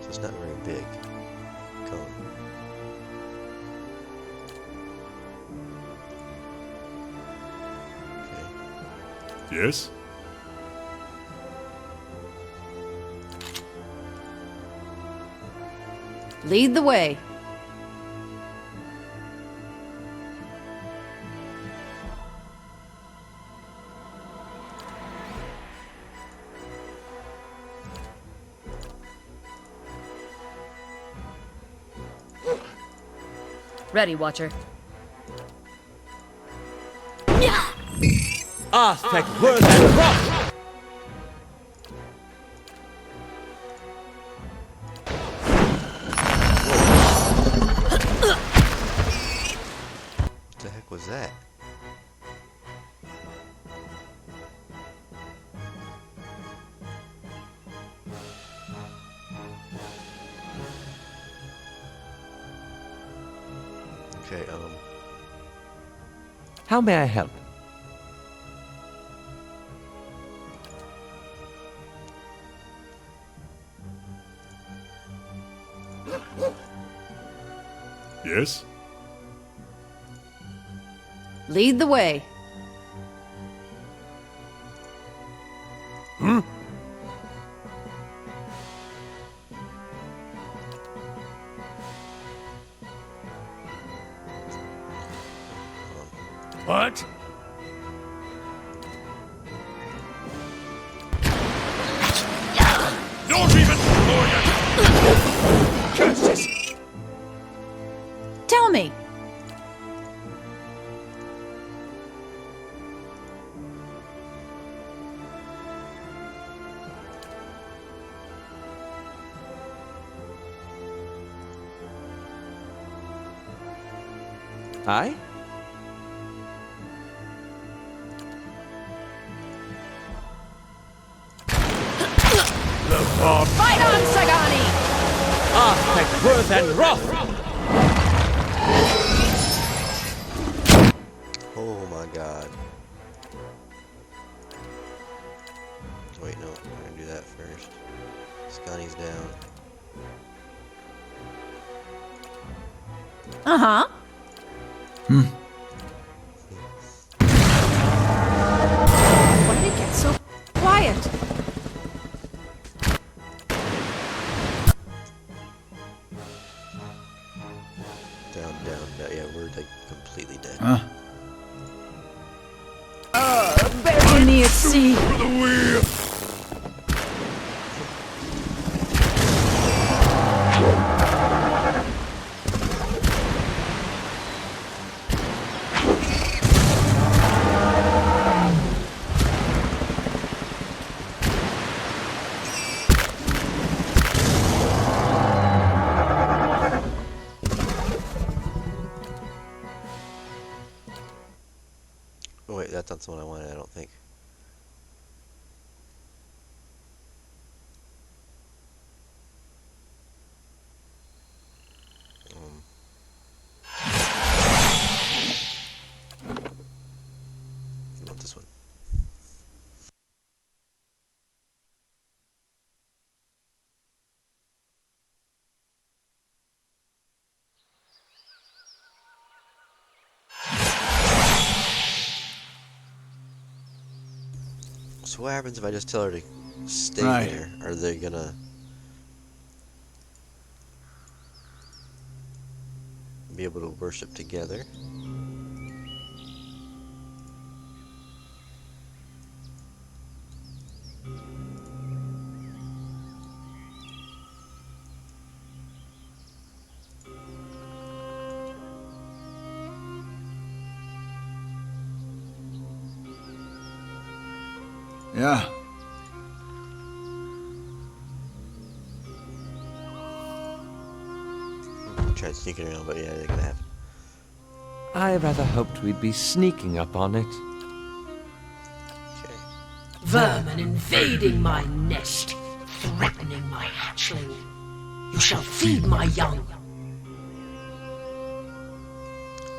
So it's not very big. Cone. Okay. Yes? Lead the way. Ready, Watcher. Aztec word and rock! What the heck was that? Okay, How may I help? Yes? Lead the way. Hmm? What? Don't even look at Curses! Tell me. Aye? Fight on, Sagani! Aztec worth and wrath! oh my god. Wait, no, we're gonna do that first. Scotty's down. Why did it get so quiet? Down, down, down. Yeah, we're like completely dead. Huh? Bury me at sea. Oh wait, that's not the one I wanted, I don't think. I want this one. So what happens if I just tell her to stay Right. there? Are they gonna be able to worship together? Yeah. Tried sneaking around, but yeah, it ain't gonna happen. I rather hoped we'd be sneaking up on it. Okay. Vermin invading my nest, threatening my hatchling. You shall feed my young.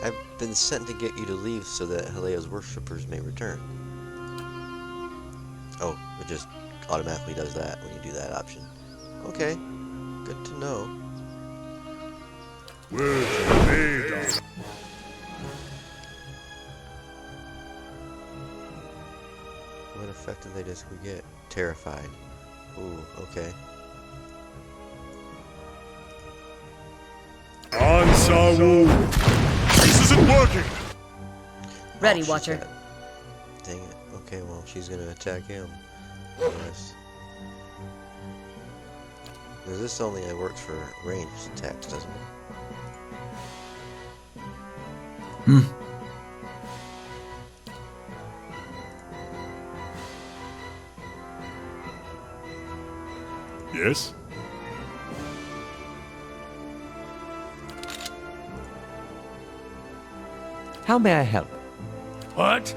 I've been sent to get you to leave so that Halea's worshippers may return. Oh, it just automatically does that when you do that option. Okay, good to know. Where's Vader? What effect did they just get? Terrified. Ooh, okay. Ansawu! This isn't working! Ready, Oh, she's Watcher. got- Dang it. Okay, well, she's gonna attack him. Nice. This only works for ranged attacks, doesn't it? Yes? How may I help? What?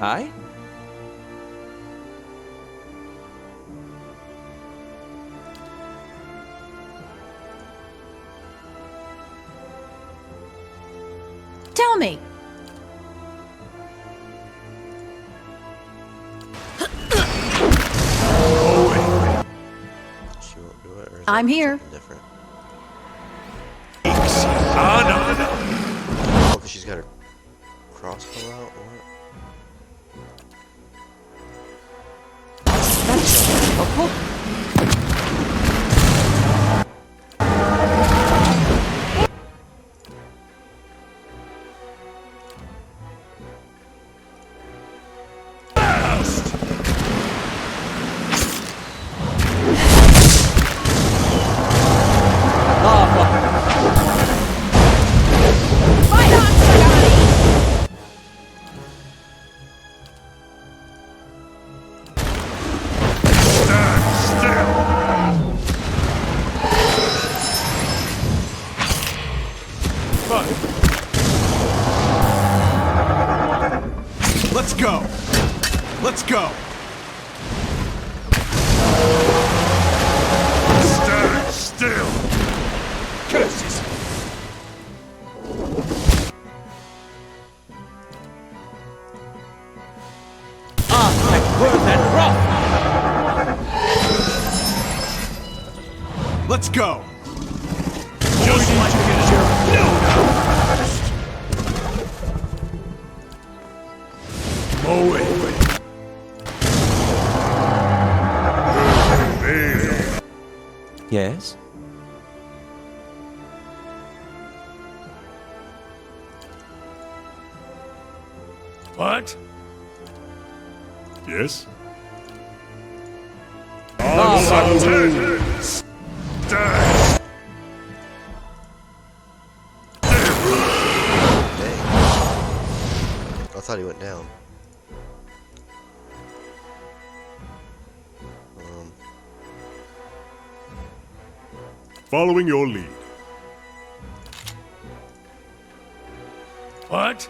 I? Tell me. She won't do it, or is I'm it here. something different? Anna! Oh, because she's got her crossbow out, or what? Let's go. Let's go. Stand still! Curses! Let's go. Just like it is your... No! What? Yes? I thought he went down. Following your lead. What?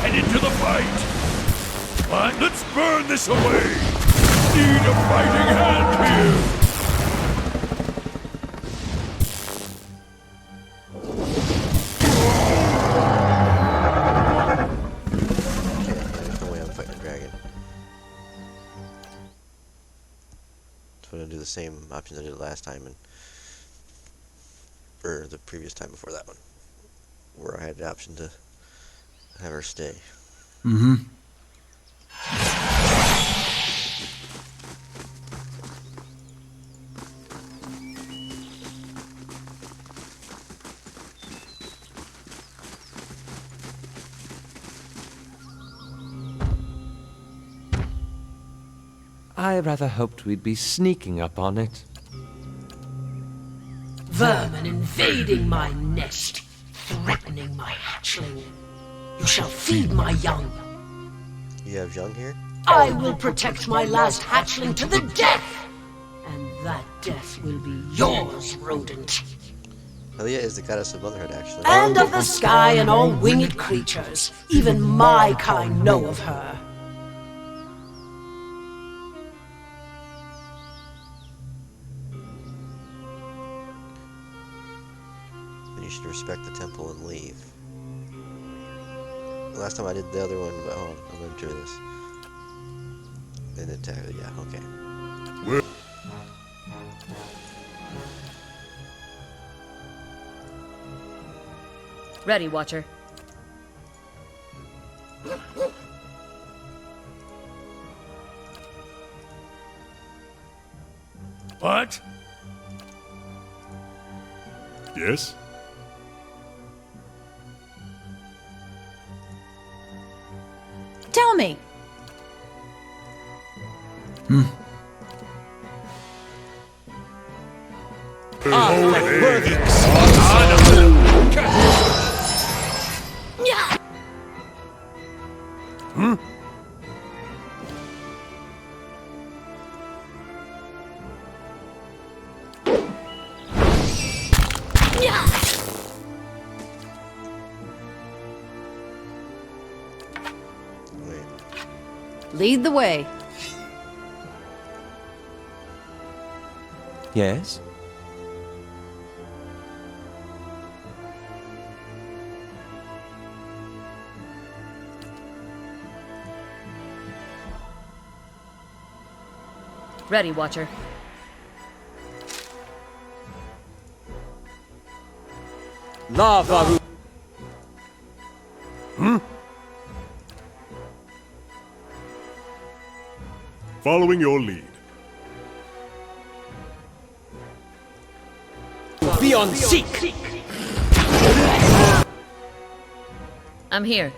And into the fight! What? Let's burn this away! Need a fighting hand here! Okay, there's no way I'm fighting a dragon. So I'm gonna do the same options I did last time, or the previous time before that one, where I had the option to have her stay. Mm-hmm. I rather hoped we'd be sneaking up on it. Vermin invading my nest, threatening my hatchling. You shall feed my young. You have young here? I will protect my last hatchling to the death! And that death will be yours, rodent. Helia is the goddess of motherhood, actually. And of the sky and all winged creatures. Even my kind know of her. Then you should respect the temple and leave. Last time I did the other one, but hold on, I'm going to do this. And attack, yeah, okay. Ready, Watcher. What? Yes? Tell me. Lead the way. Yes? Ready, Watcher. Lava. Following your lead. Beyond seek! I'm here.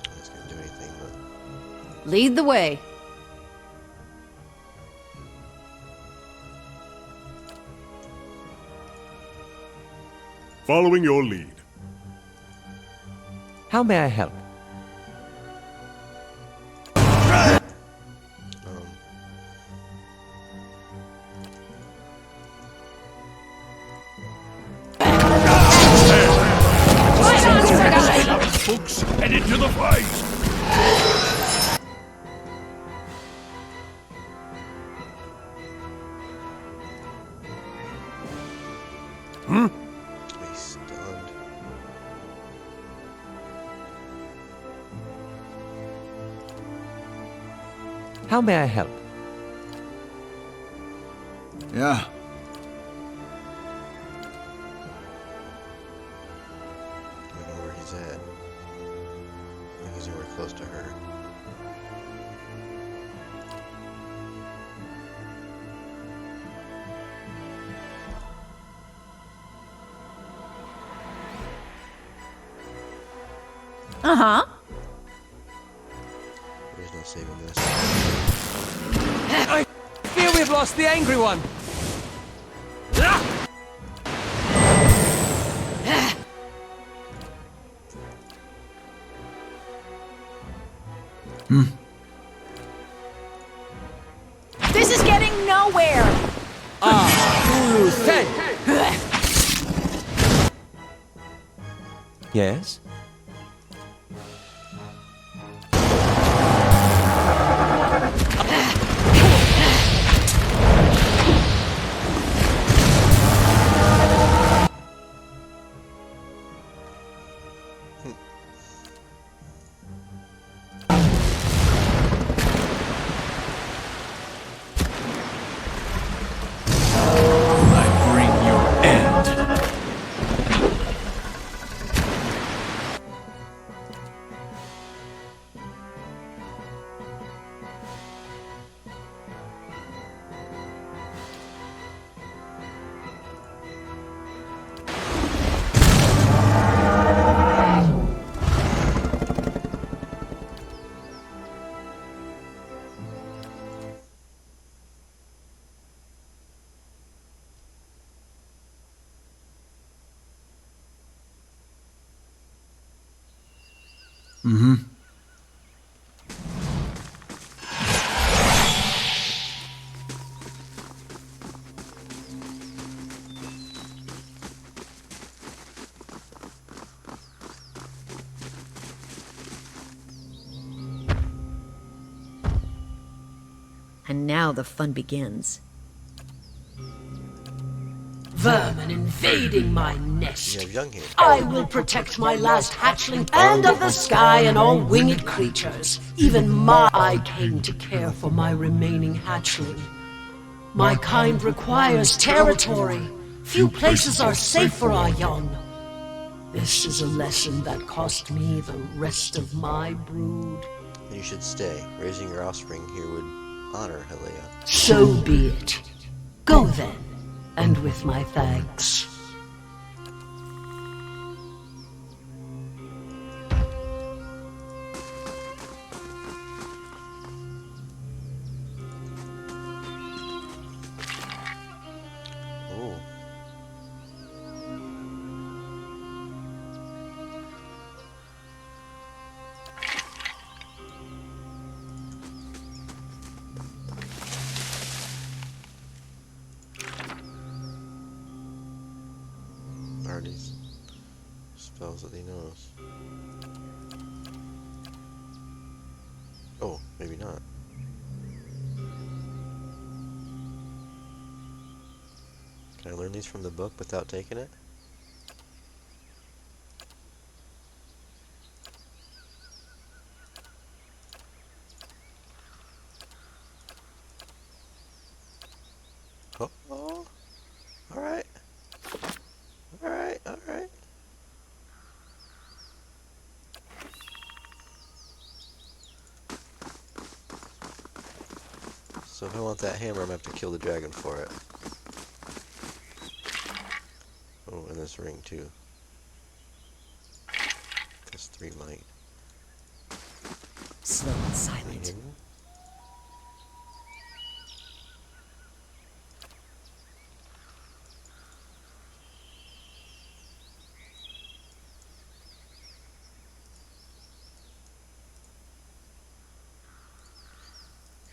It's gonna do anything, but Lead the way. Following your lead. How may I help? Folks, and into the fight! be stunned. How may I help? Yeah. I don't know where he's at. I think he's anywhere close to her. Uh-huh. There's no saving this. I fear we've lost the angry one. This is getting nowhere! Yes? I bring your end. Mm-hmm. And now the fun begins. Vermin invading my nest. You have young here. I will protect my last hatchling and of the sky and all winged creatures. Even I came to care for my remaining hatchling. My kind requires territory. Few places are safe for our young. This is a lesson that cost me the rest of my brood. You should stay. Raising your offspring here would honor Helea. So be it. Go then, and with my thanks. Ooh. Are these spells that he knows? Oh, maybe not. Can I learn these from the book without taking it? Oh, alright. Alright, alright. So if I want that hammer, I'm gonna have to kill the dragon for it. Oh, and this ring too. This 3 might. Slow and silent. Hidden.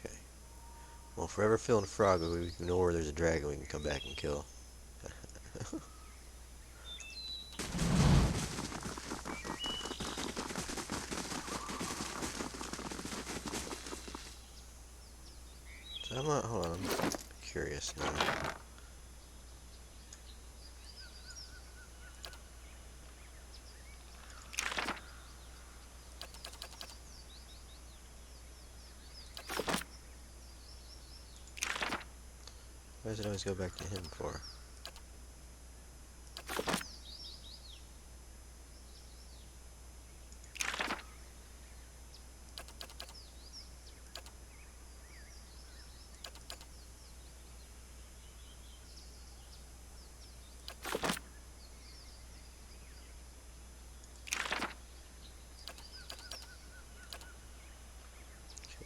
Okay. Well, forever feeling froggy, we know where there's a dragon we can come back and kill. So I'm not, hold on, I'm curious now. does it always go back to him for?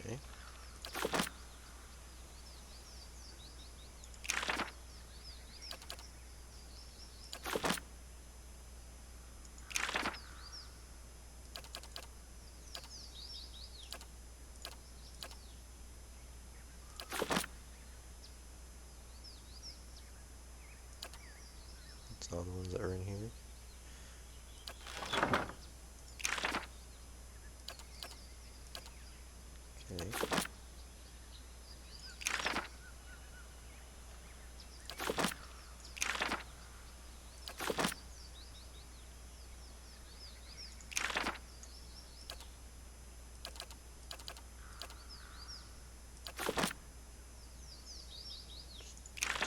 Okay. That's all the ones that are in here. Okay.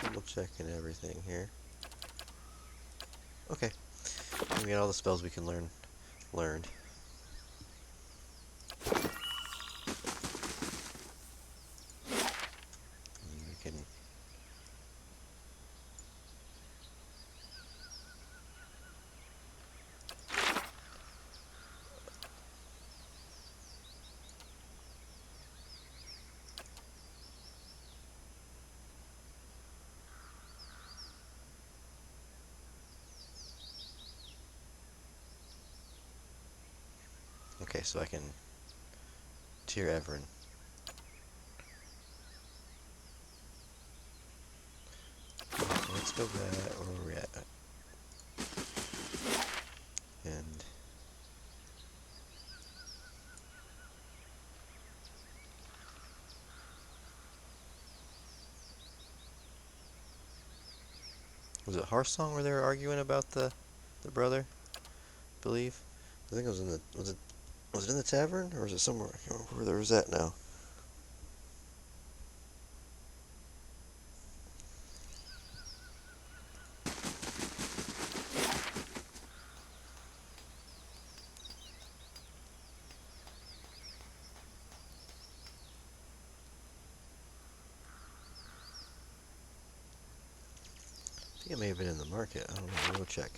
Double checking everything here. Okay. We got all the spells we can learned. And we can okay, so I can tier Everin. Let's go back where we're at. And was it Hearthstone where they were arguing about the brother? I believe. I think it was in the was it in the tavern or was it somewhere? I can't remember where there was that now. I think it may have been in the market. I don't know. We'll go check.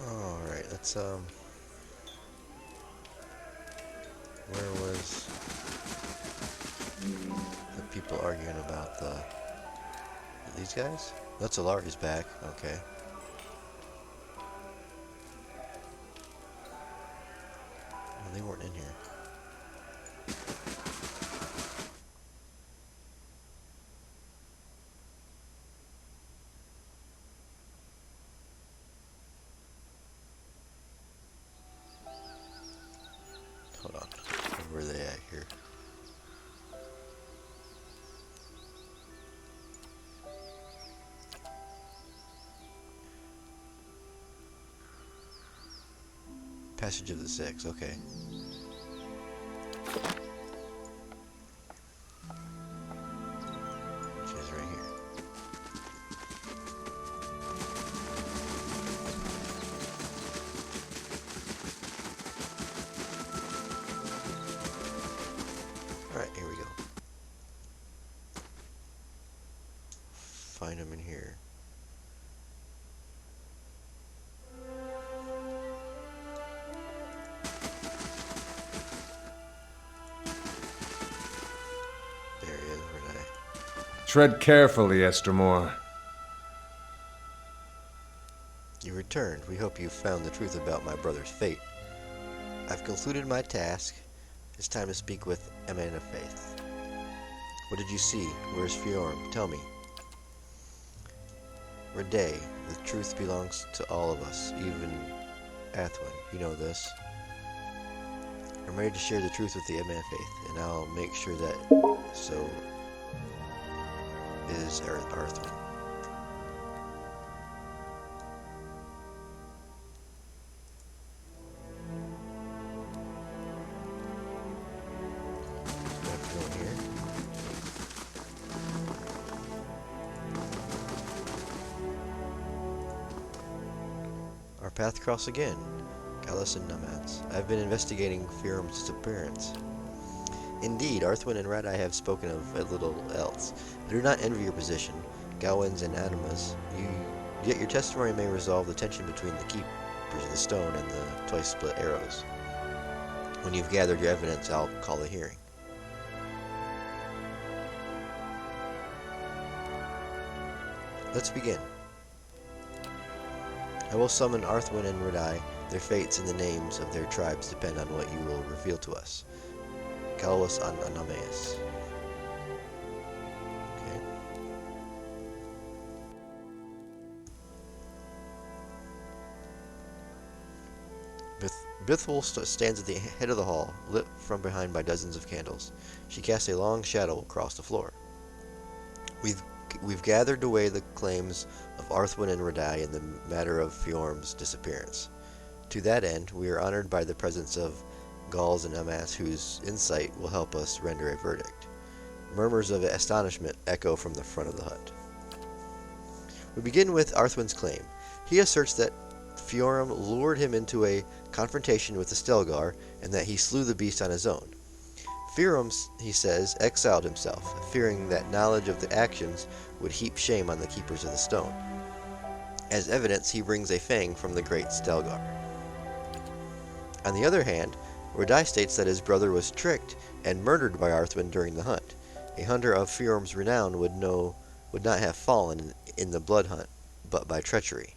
Alright, let's where was the people arguing about these guys? That's Alari's back, okay. No, they weren't in here. Hold on. Where are they at here? Passage of the Six, okay. Which is right here. Alright, here we go. Find them in here. There he is, where'd I? Tread carefully, Estermore. You returned. We hope you found the truth about my brother's fate. I've concluded my task. It's time to speak with a man of faith. What did you see? Where's Fjorm? Tell me. Reday, the truth belongs to all of us, even Athwin. You know this. I'm ready to share the truth with the man of faith, and I'll make sure that so is Arthwin. Our path cross again. Gallus and Nomads. I've been investigating Fjorm's disappearance. Indeed, Arthwin and Radai have spoken of a little else. I do not envy your position, Gowans and Animas. Yet your testimony may resolve the tension between the Keepers of the Stone and the twice-split arrows. When you've gathered your evidence, I'll call a hearing. Let's begin. I will summon Arthwin and Radai. Their fates and the names of their tribes depend on what you will reveal to us. Galwas on Anameus. Okay. Bithwol stands at the head of the hall, lit from behind by dozens of candles. She casts a long shadow across the floor. We've gathered away the claims of Arthwin and Radai in the matter of Fjorm's disappearance. To that end, we are honored by the presence of Gauls and Amas whose insight will help us render a verdict. Murmurs of astonishment echo from the front of the hut. We begin with Arthwin's claim. He asserts that Fjorm lured him into a confrontation with the Stelgar and that he slew the beast on his own. Fjorm, he says, exiled himself, fearing that knowledge of the actions would heap shame on the Keepers of the Stone. As evidence, he brings a fang from the great Stelgar. On the other hand, Radai states that his brother was tricked and murdered by Arthwin during the hunt. A hunter of Fjorm's renown would not have fallen in the blood hunt, but by treachery.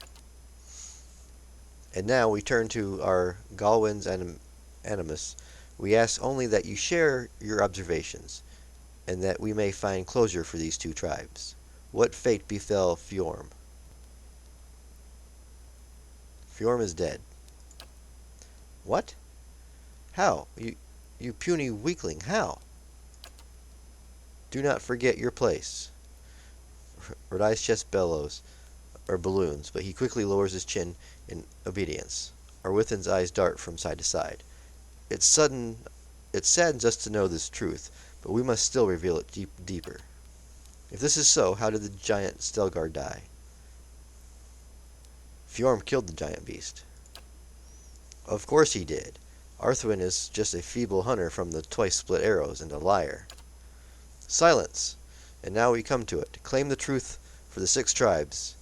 And now we turn to our Galwins and Animus. We ask only that you share your observations, and that we may find closure for these two tribes. What fate befell Fjorm? Fjorm is dead. What? How? You puny weakling, how? Do not forget your place. Radai's chest balloons, but he quickly lowers his chin in obedience. Arwithan's eyes dart from side to side. It saddens us to know this truth, but we must still reveal it deeper. If this is so, how did the giant Stelgar die? Fjorm killed the giant beast. Of course he did. Arthwin is just a feeble hunter from the twice-split arrows and a liar. Silence! And now we come to it. Claim the truth for the 6 tribes.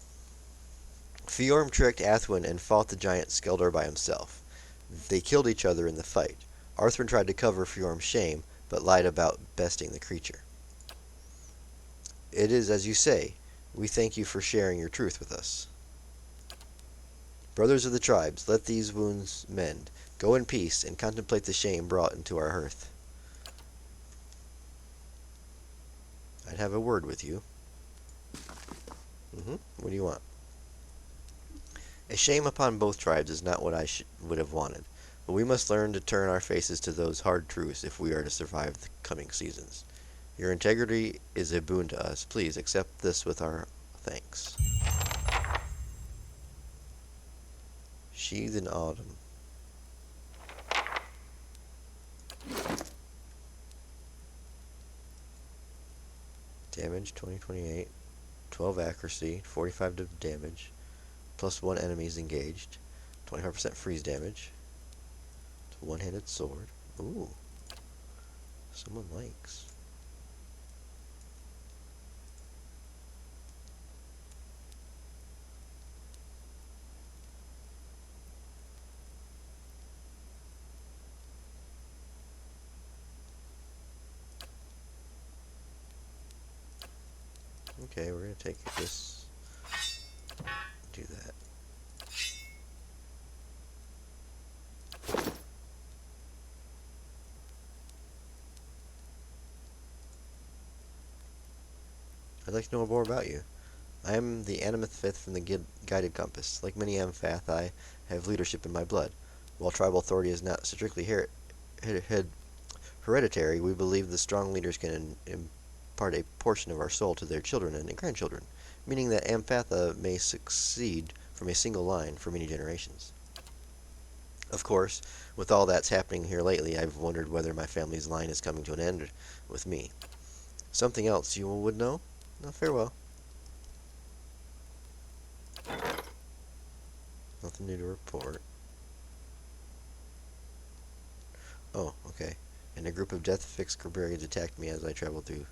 Fjorm tricked Athwin and fought the giant Skeldar by himself. They killed each other in the fight. Arthwin tried to cover Fjorm's shame, but lied about besting the creature. It is as you say. We thank you for sharing your truth with us. Brothers of the tribes, let these wounds mend. Go in peace and contemplate the shame brought into our hearth. I'd have a word with you. What do you want? A shame upon both tribes is not what I would have wanted, but we must learn to turn our faces to those hard truths if we are to survive the coming seasons. Your integrity is a boon to us. Please accept this with our thanks. Sheathed in Autumn. Damage 2028, 12 accuracy, 45 to damage, plus 1 enemies engaged, 25% freeze damage. It's a one-handed sword. Ooh. Someone likes. Okay, we're gonna take this. Do that. I'd like to know more about you. I am the Animath Fifth from the Guided Compass. Like many Amphath, I have leadership in my blood. While tribal authority is not strictly hereditary, we believe the strong leaders can impart a portion of our soul to their children and grandchildren, meaning that Amphatha may succeed from a single line for many generations. Of course, with all that's happening here lately, I've wondered whether my family's line is coming to an end with me. Something else you would know? No, farewell. Nothing new to report. Oh, okay. And a group of death-fixed barbarians attacked me as I traveled through.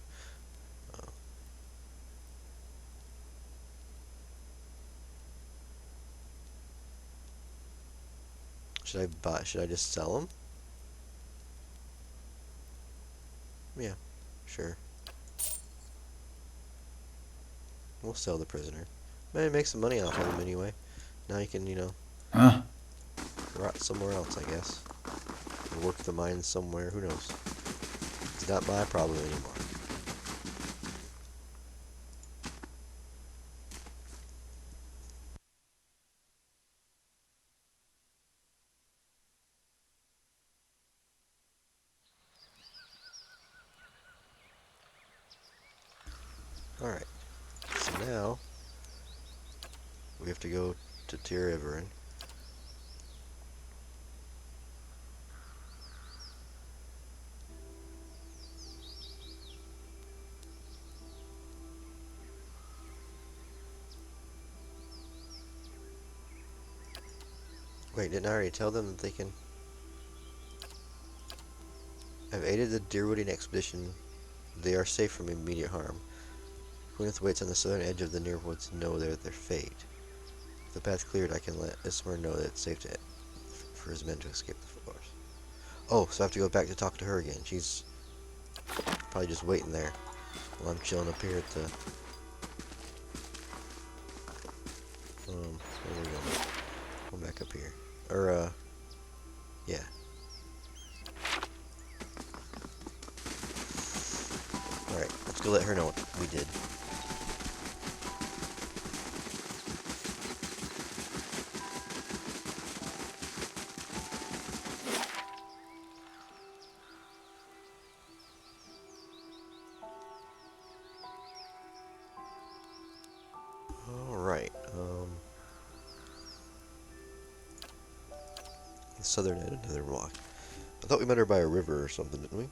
Oh. Should I just sell them? Yeah, sure. We'll sell the prisoner. Maybe make some money off of him anyway. Now you can, rot somewhere else, I guess. Or work the mines somewhere, who knows. It's not my problem anymore. Alright. So now we have to go to Tir Everin. Wait, didn't I already tell them that they can... I've aided the Deerwooding expedition. They are safe from immediate harm. Gwyneth waits on the southern edge of the near woods to know their fate. If the path cleared, I can let Ismar know that it's safe for his men to escape the forest. Oh, so I have to go back to talk to her again. She's probably just waiting there while I'm chilling up here at the... where are we going? Come back up here. Or, yeah. Alright, let's go let her know what we did. Alright, the southern end of the rock. I thought we met her by a river or something, didn't we?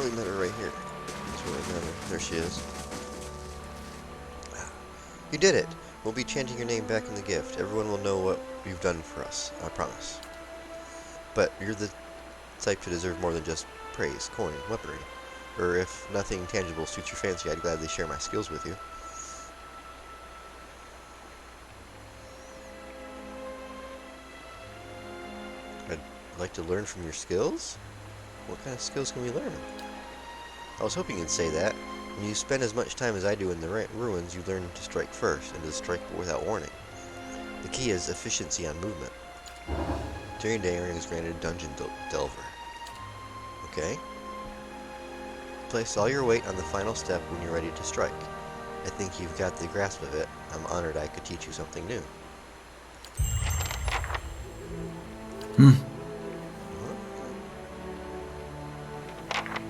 We met her right here. That's where I met her. There she is. You did it! We'll be chanting your name back in the gift. Everyone will know what you've done for us. I promise. But you're the type to deserve more than just praise, coin, weaponry. Or if nothing tangible suits your fancy, I'd gladly share my skills with you. I'd like to learn from your skills? What kind of skills can we learn? I was hoping you'd say that. When you spend as much time as I do in the ruins, you learn to strike first, and to strike without warning. The key is efficiency on movement. During daring is granted Dungeon Delver. Okay? Place all your weight on the final step when you're ready to strike. I think you've got the grasp of it. I'm honored I could teach you something new.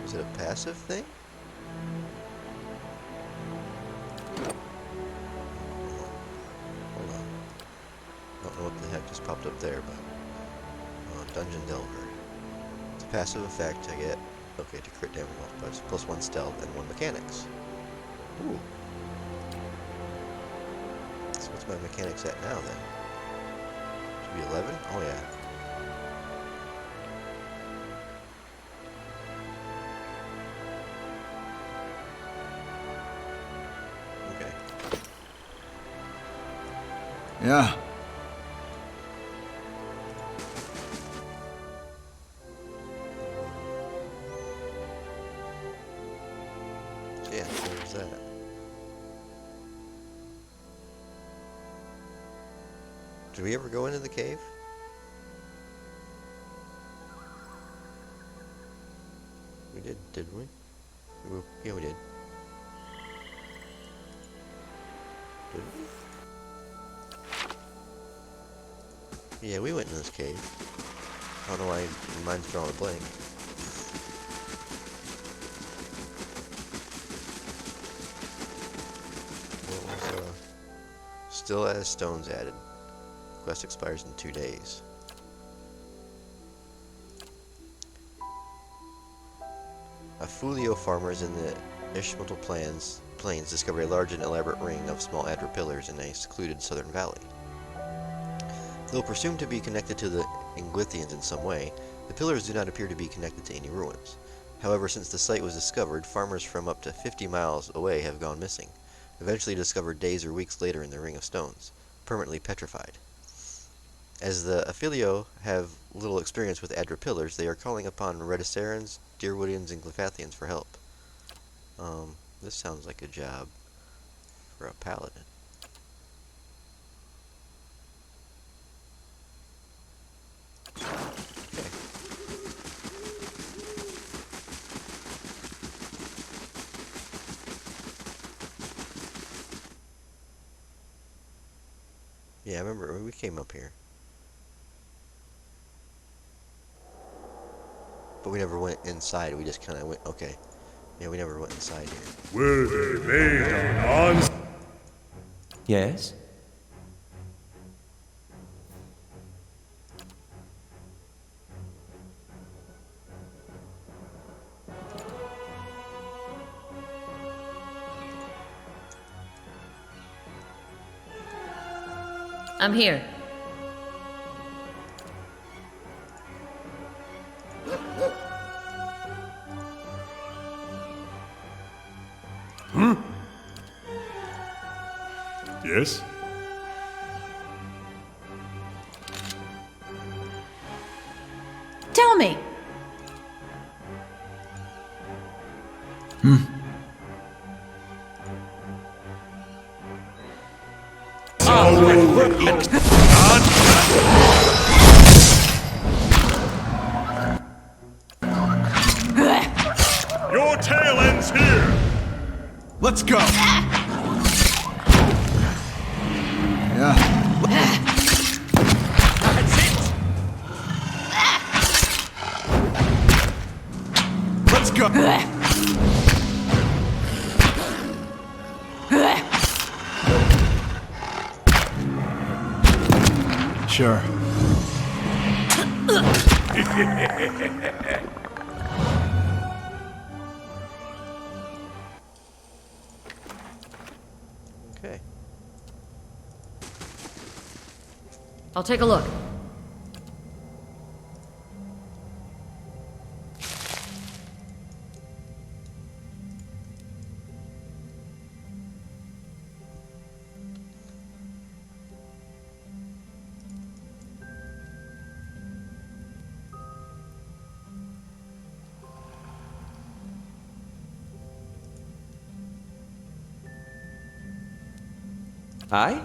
Is it a passive thing? Hold on. I don't know what the heck just popped up there, but... Dungeon Delver. It's a passive effect I get... Okay, to crit damage multipliers. +1 stealth and 1 mechanics. Ooh. So what's my mechanics at now then? Should be 11? Oh yeah. Okay. Yeah. Yeah, there's that. Did we ever go into the cave? We did, didn't we? Yeah, we did. Did we? Yeah, we went in this cave. I don't know why mine's drawing a blank. What was, still has stones added. Quest expires in 2 days. Fulio farmers in the Ishmael plains discovered a large and elaborate ring of small adder pillars in a secluded southern valley. Though presumed to be connected to the Inglithians in some way, the pillars do not appear to be connected to any ruins. However, since the site was discovered, farmers from up to 50 miles away have gone missing, eventually discovered days or weeks later in the Ring of Stones, permanently petrified. As the Affilio have little experience with Adra pillars, they are calling upon Redisarans, Deerwoodians, and Glyphathians for help. This sounds like a job for a paladin. Okay. Yeah, I remember we came up here. But we never went inside, we just kind of went, okay. Yeah, we never went inside here. Were they made on? Yes? I'm here. Yes? Tell me. Your tale ends here! Let's go! Yeah. Let's go! Sure. Okay. I'll take a look. Aye?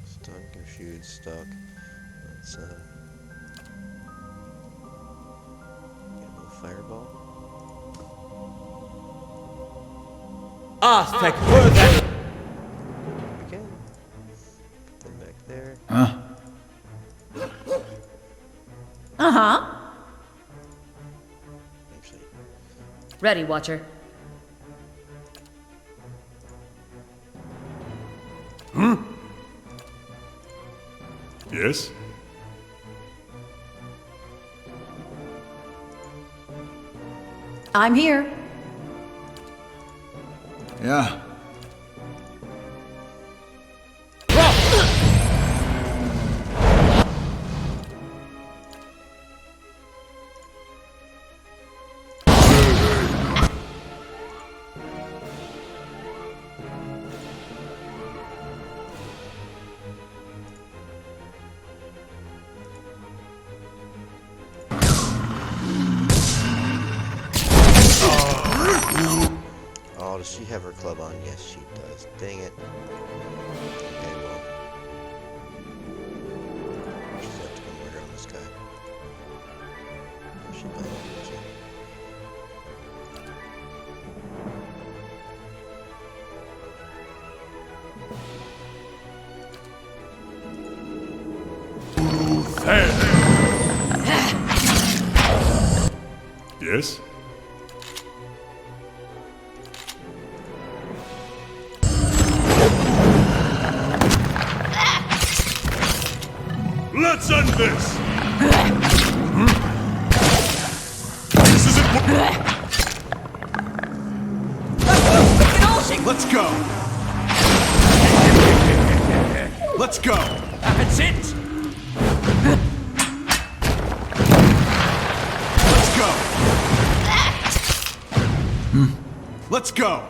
Stun, confused, stuck. Let's, get a little fireball. Ah, thank word. Again. Put them back there. Huh? Uh-huh. Actually, Ready, Watcher. Yes? I'm here. Yeah. Oh, does she have her club on? Yes, she does. Dang it. Okay, well. She's have to come murder on this guy. She might not, too. Yes? Let's end this! This isn't what... Let's go! Let's go! That's it! Let's go! Let's go!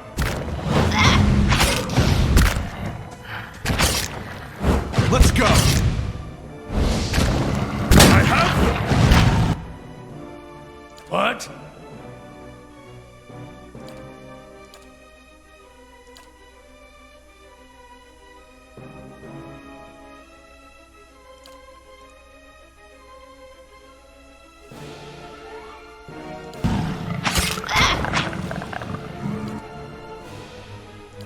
Let's go! I have them! What?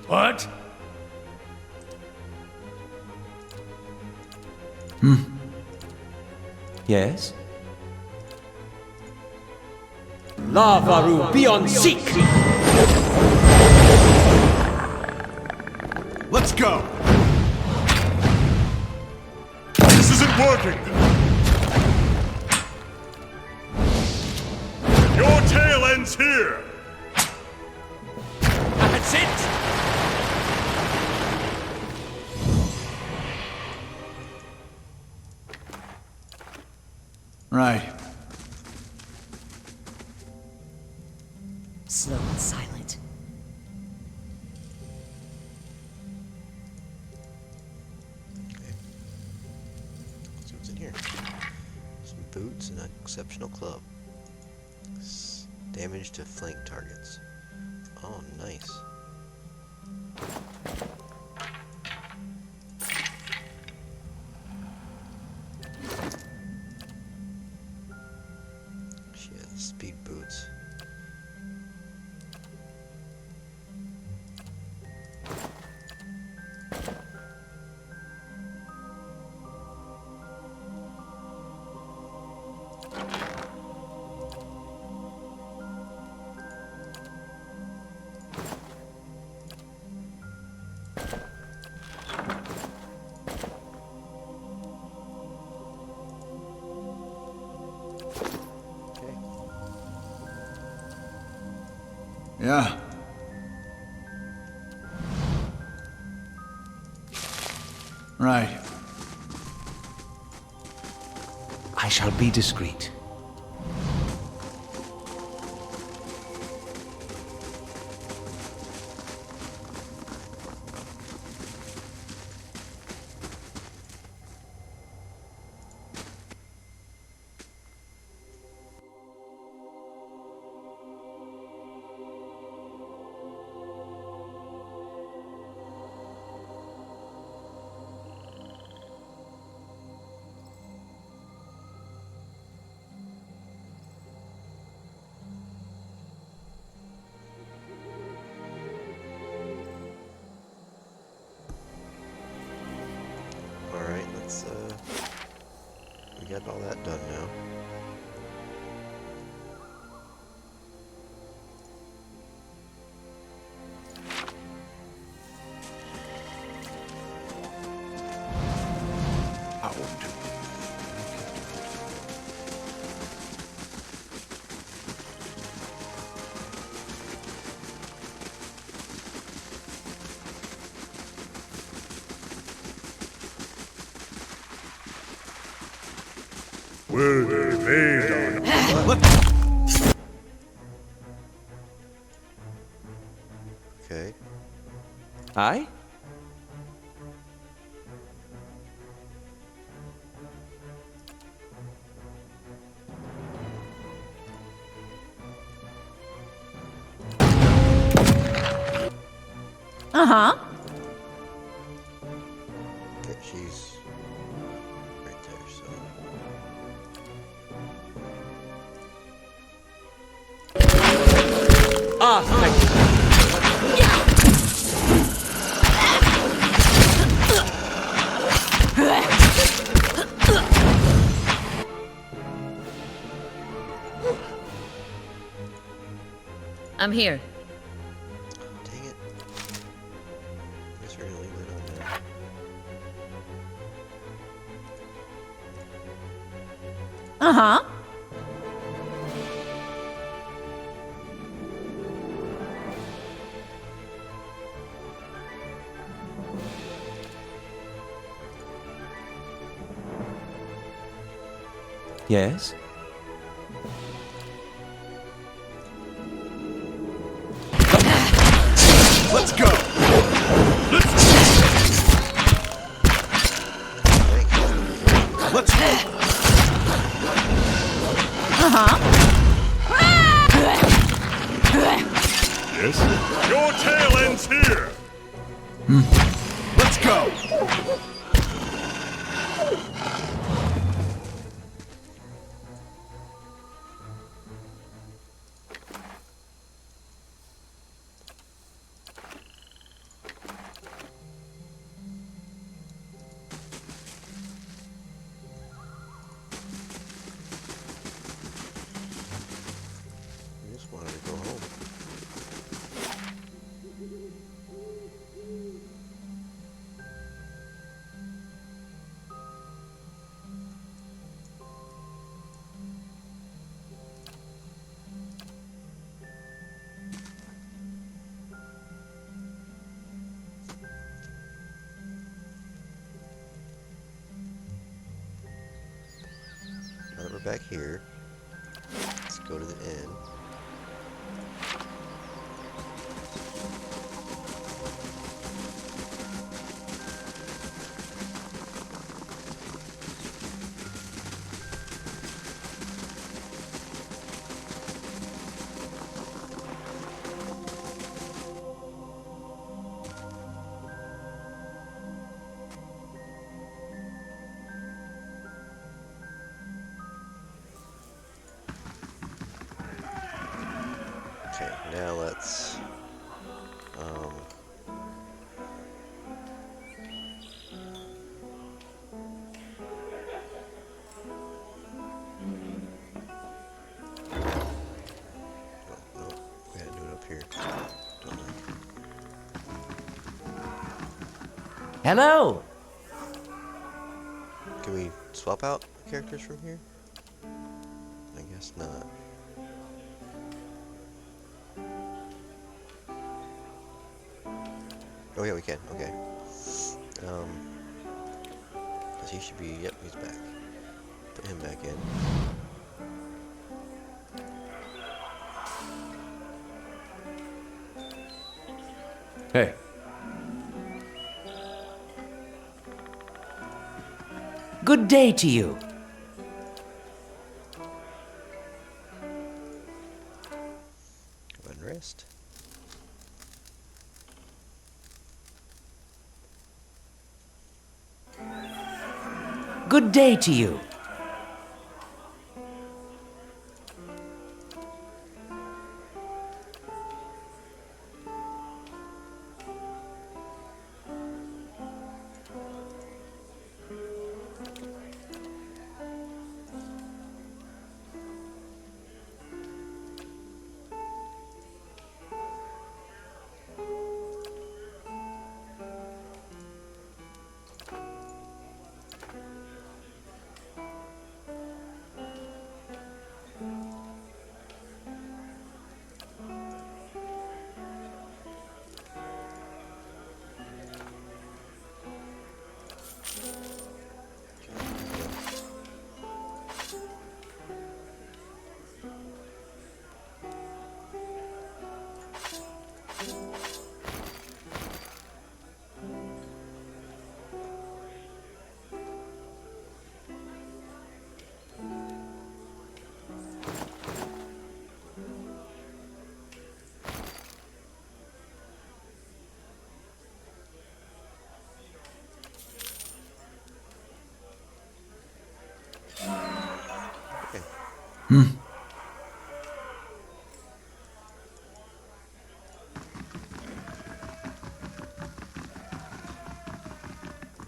What? Yes? Lavaru, be on seek! Let's go! This isn't working! Your tale ends here! That's it! Right. Slow and silent. See what's in here. Some boots and an exceptional club. Damage to flank targets. Oh, nice. She has speed boots. Yeah. Right. I shall be discreet. Alright, let's, we got all that done now. will be made on. Okay. Aye? Uh-huh. Okay, she's right there, so... Ah, I'm here. Dang it. I guess we're gonna leave it on there. Uh-huh. yes? Let's go! Let's go! Yes? Your tail ends here! Let's go! I just wanted to go home. Now that we're back here, let's go to the inn. Okay, now let's no, we gotta do it up here. Don't we? Hello! Can we swap out characters from here? I guess not. Oh yeah, we can. Okay. 'Cause he should be. Yep, he's back. Put him back in. Hey. Good day to you. Go and rest. Good day to you.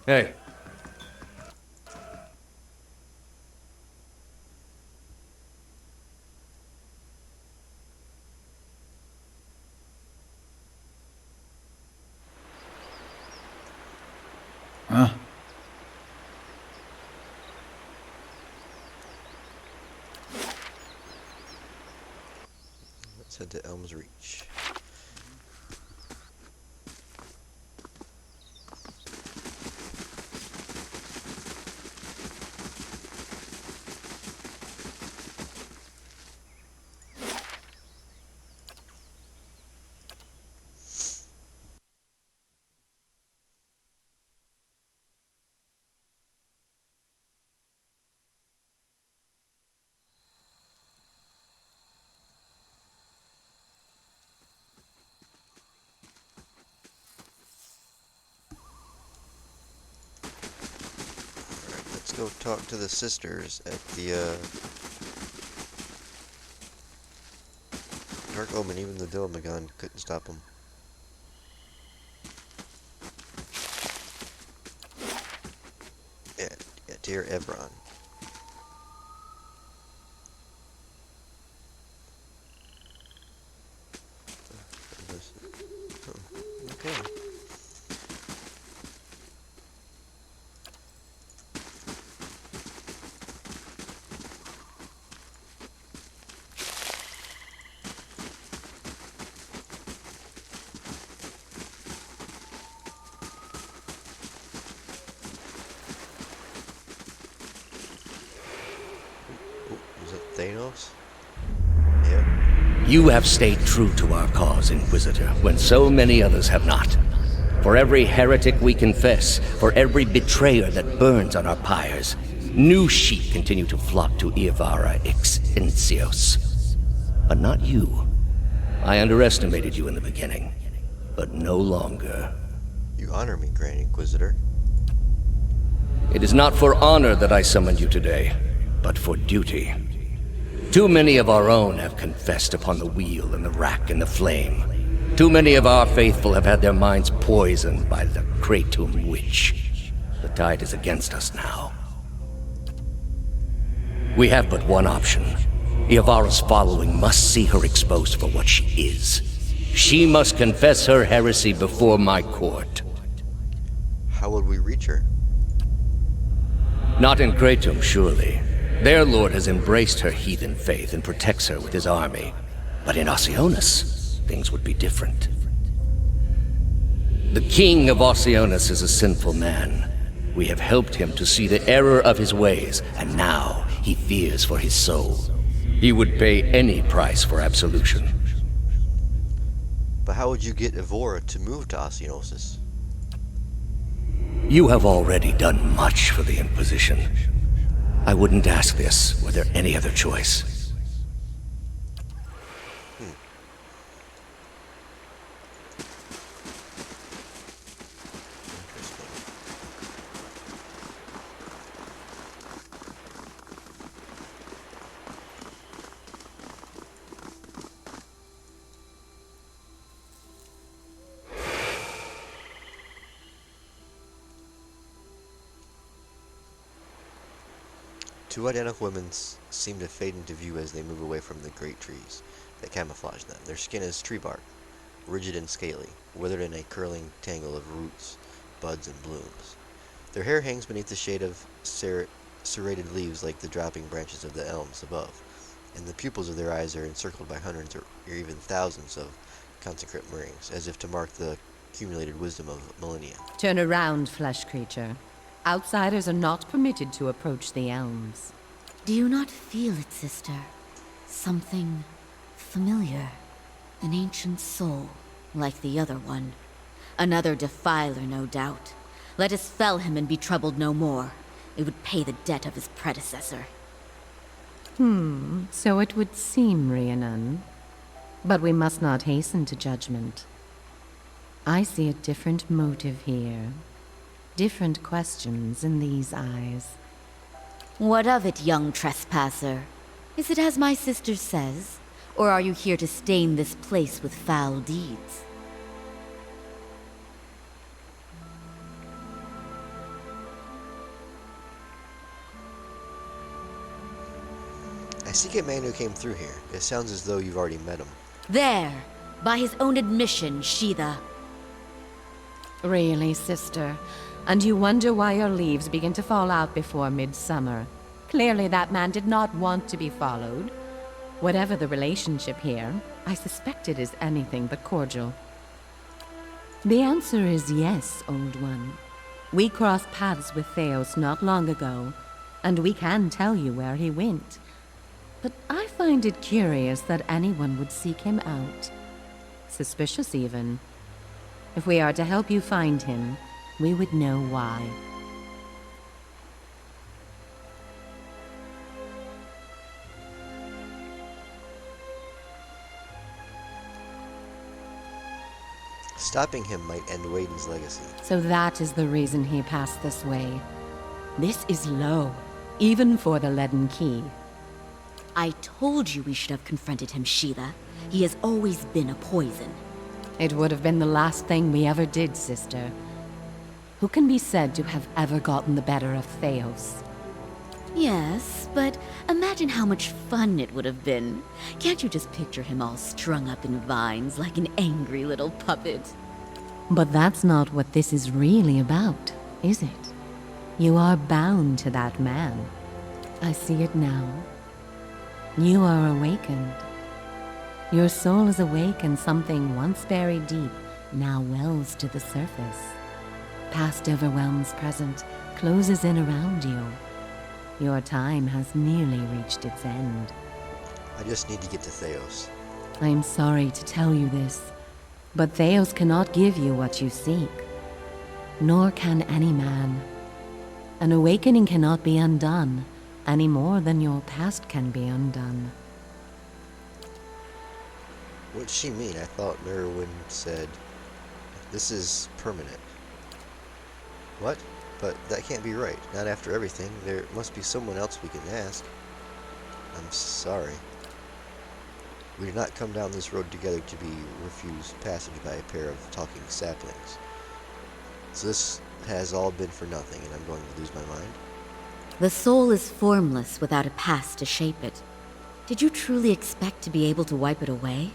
Hey. Huh? Let's head to Elms Reach. Let's go talk to the sisters at the, Dark Omen. Even the Dilmagon couldn't stop him. Yeah, dear Evron. Okay. Is it Thanos? Yeah. You have stayed true to our cause, Inquisitor, when so many others have not. For every heretic we confess, for every betrayer that burns on our pyres, new sheep continue to flock to Iavara Extensios. But not you. I underestimated you in the beginning, but no longer. You honor me, Grand Inquisitor. It is not for honor that I summoned you today, but for duty. Too many of our own have confessed upon the wheel and the rack and the flame. Too many of our faithful have had their minds poisoned by the Kratom witch. The tide is against us now. We have but one option. Iavara's following must see her exposed for what she is. She must confess her heresy before my court. How would we reach her? Not in Kratom, surely. Their lord has embraced her heathen faith and protects her with his army. But in Oceanus, things would be different. The king of Oceanus is a sinful man. We have helped him to see the error of his ways, and now he fears for his soul. He would pay any price for absolution. But how would you get Evora to move to Oceanosis? You have already done much for the Inquisition. I wouldn't ask this were there any other choice. Two identical women seem to fade into view as they move away from the great trees that camouflage them. Their skin is tree bark, rigid and scaly, withered in a curling tangle of roots, buds, and blooms. Their hair hangs beneath the shade of serrated leaves like the dropping branches of the elms above, and the pupils of their eyes are encircled by hundreds or even thousands of concentrate rings, as if to mark the accumulated wisdom of millennia. Turn around, flesh creature. Outsiders are not permitted to approach the elms. Do you not feel it, sister? Something familiar. An ancient soul, like the other one. Another defiler, no doubt. Let us fell him and be troubled no more. It would pay the debt of his predecessor. So it would seem, Rhiannon. But we must not hasten to judgment. I see a different motive here. Different questions in these eyes. What of it, young trespasser? Is it as my sister says? Or are you here to stain this place with foul deeds? I seek a man who came through here. It sounds as though you've already met him. There! By his own admission, Sheetha. Really, sister? And you wonder why your leaves begin to fall out before midsummer? Clearly that man did not want to be followed. Whatever the relationship here, I suspect it is anything but cordial. The answer is yes, old one. We crossed paths with Theos not long ago, and we can tell you where he went. But I find it curious that anyone would seek him out. Suspicious, even. If we are to help you find him, we would know why. Stopping him might end Waiden's legacy. So that is the reason he passed this way. This is low, even for the Leaden Key. I told you we should have confronted him, Sheetha. He has always been a poison. It would have been the last thing we ever did, sister. Who can be said to have ever gotten the better of Theos? Yes, but imagine how much fun it would have been. Can't you just picture him all strung up in vines like an angry little puppet? But that's not what this is really about, is it? You are bound to that man. I see it now. You are awakened. Your soul is awake, and something once buried deep now wells to the surface. Past overwhelms present, closes in around you. Your time has nearly reached its end. I just need to get to Theos. I am sorry to tell you this, but Theos cannot give you what you seek. Nor can any man. An awakening cannot be undone, any more than your past can be undone. What does she mean? I thought Merwin said, this is permanent. What? But that can't be right. Not after everything. There must be someone else we can ask. I'm sorry. We did not come down this road together to be refused passage by a pair of talking saplings. So this has all been for nothing, and I'm going to lose my mind? The soul is formless without a past to shape it. Did you truly expect to be able to wipe it away?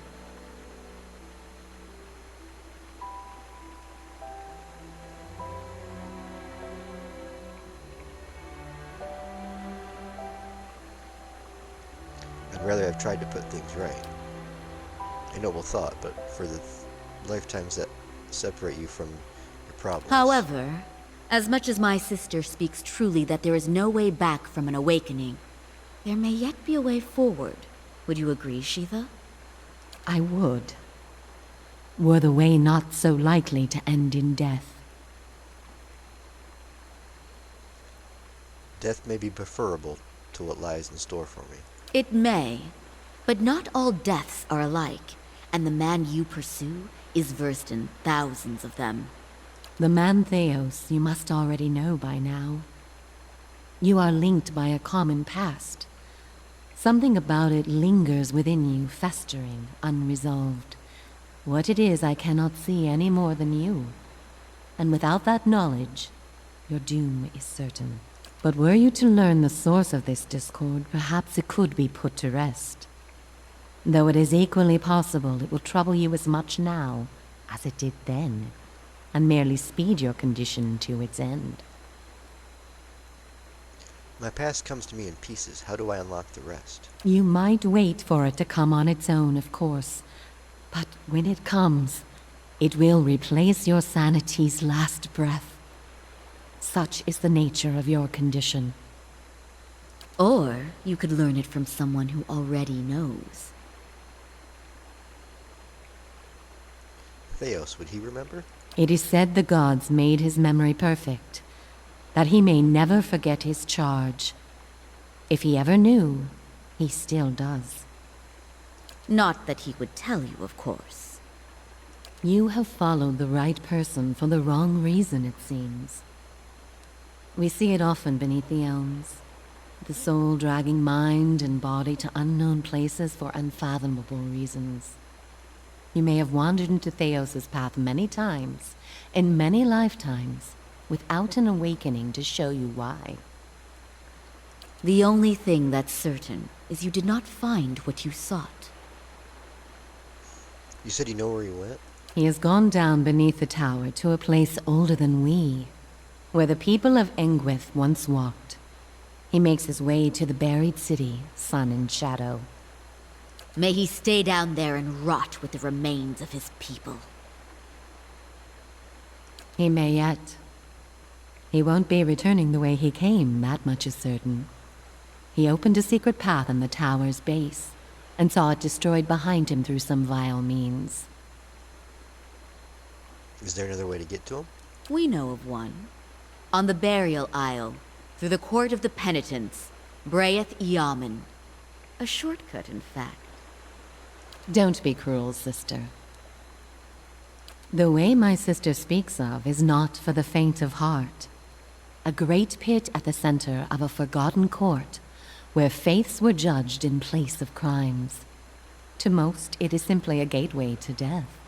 I'd rather have tried to put things right. A noble thought, but for the lifetimes that separate you from your problems. However, as much as my sister speaks truly that there is no way back from an awakening, there may yet be a way forward. Would you agree, Sheetha? I would. Were the way not so likely to end in death. Death may be preferable to what lies in store for me. It may, but not all deaths are alike, and the man you pursue is versed in thousands of them. The man Theos you must already know by now. You are linked by a common past. Something about it lingers within you, festering, unresolved. What it is I cannot see any more than you. And without that knowledge, your doom is certain. But were you to learn the source of this discord, perhaps it could be put to rest. Though it is equally possible it will trouble you as much now as it did then, and merely speed your condition to its end. My past comes to me in pieces. How do I unlock the rest? You might wait for it to come on its own, of course. But when it comes, it will replace your sanity's last breath. Such is the nature of your condition. Or you could learn it from someone who already knows. Theos, would he remember? It is said the gods made his memory perfect, that he may never forget his charge. If he ever knew, he still does. Not that he would tell you, of course. You have followed the right person for the wrong reason, it seems. We see it often beneath the elms. The soul dragging mind and body to unknown places for unfathomable reasons. You may have wandered into Theos' path many times, in many lifetimes, without an awakening to show you why. The only thing that's certain is you did not find what you sought. You said you know where he went? He has gone down beneath the tower to a place older than we, where the people of Engwith once walked. He makes his way to the buried city, Sun and Shadow. May he stay down there and rot with the remains of his people. He may yet. He won't be returning the way he came, that much is certain. He opened a secret path in the tower's base, and saw it destroyed behind him through some vile means. Is there another way to get to him? We know of one. On the burial isle, through the court of the penitents, Braeth Yaman. A shortcut, in fact. Don't be cruel, sister. The way my sister speaks of is not for the faint of heart. A great pit at the center of a forgotten court, where faiths were judged in place of crimes. To most, it is simply a gateway to death.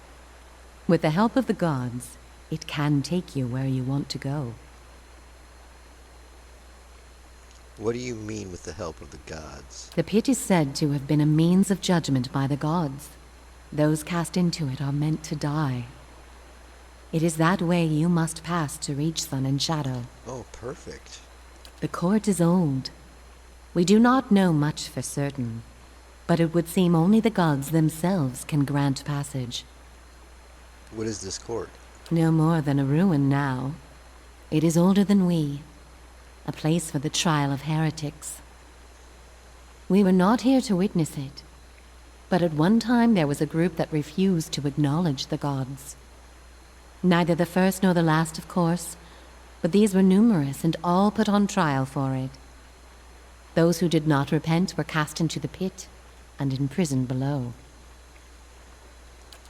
With the help of the gods, it can take you where you want to go. What do you mean with the help of the gods? The pit is said to have been a means of judgment by the gods. Those cast into it are meant to die. It is that way you must pass to reach Sun and Shadow. Oh, perfect. The court is old. We do not know much for certain, but it would seem only the gods themselves can grant passage. What is this court? No more than a ruin now. It is older than we. A place for the trial of heretics. We were not here to witness it, but at one time there was a group that refused to acknowledge the gods. Neither the first nor the last, of course, but these were numerous and all put on trial for it. Those who did not repent were cast into the pit and imprisoned below.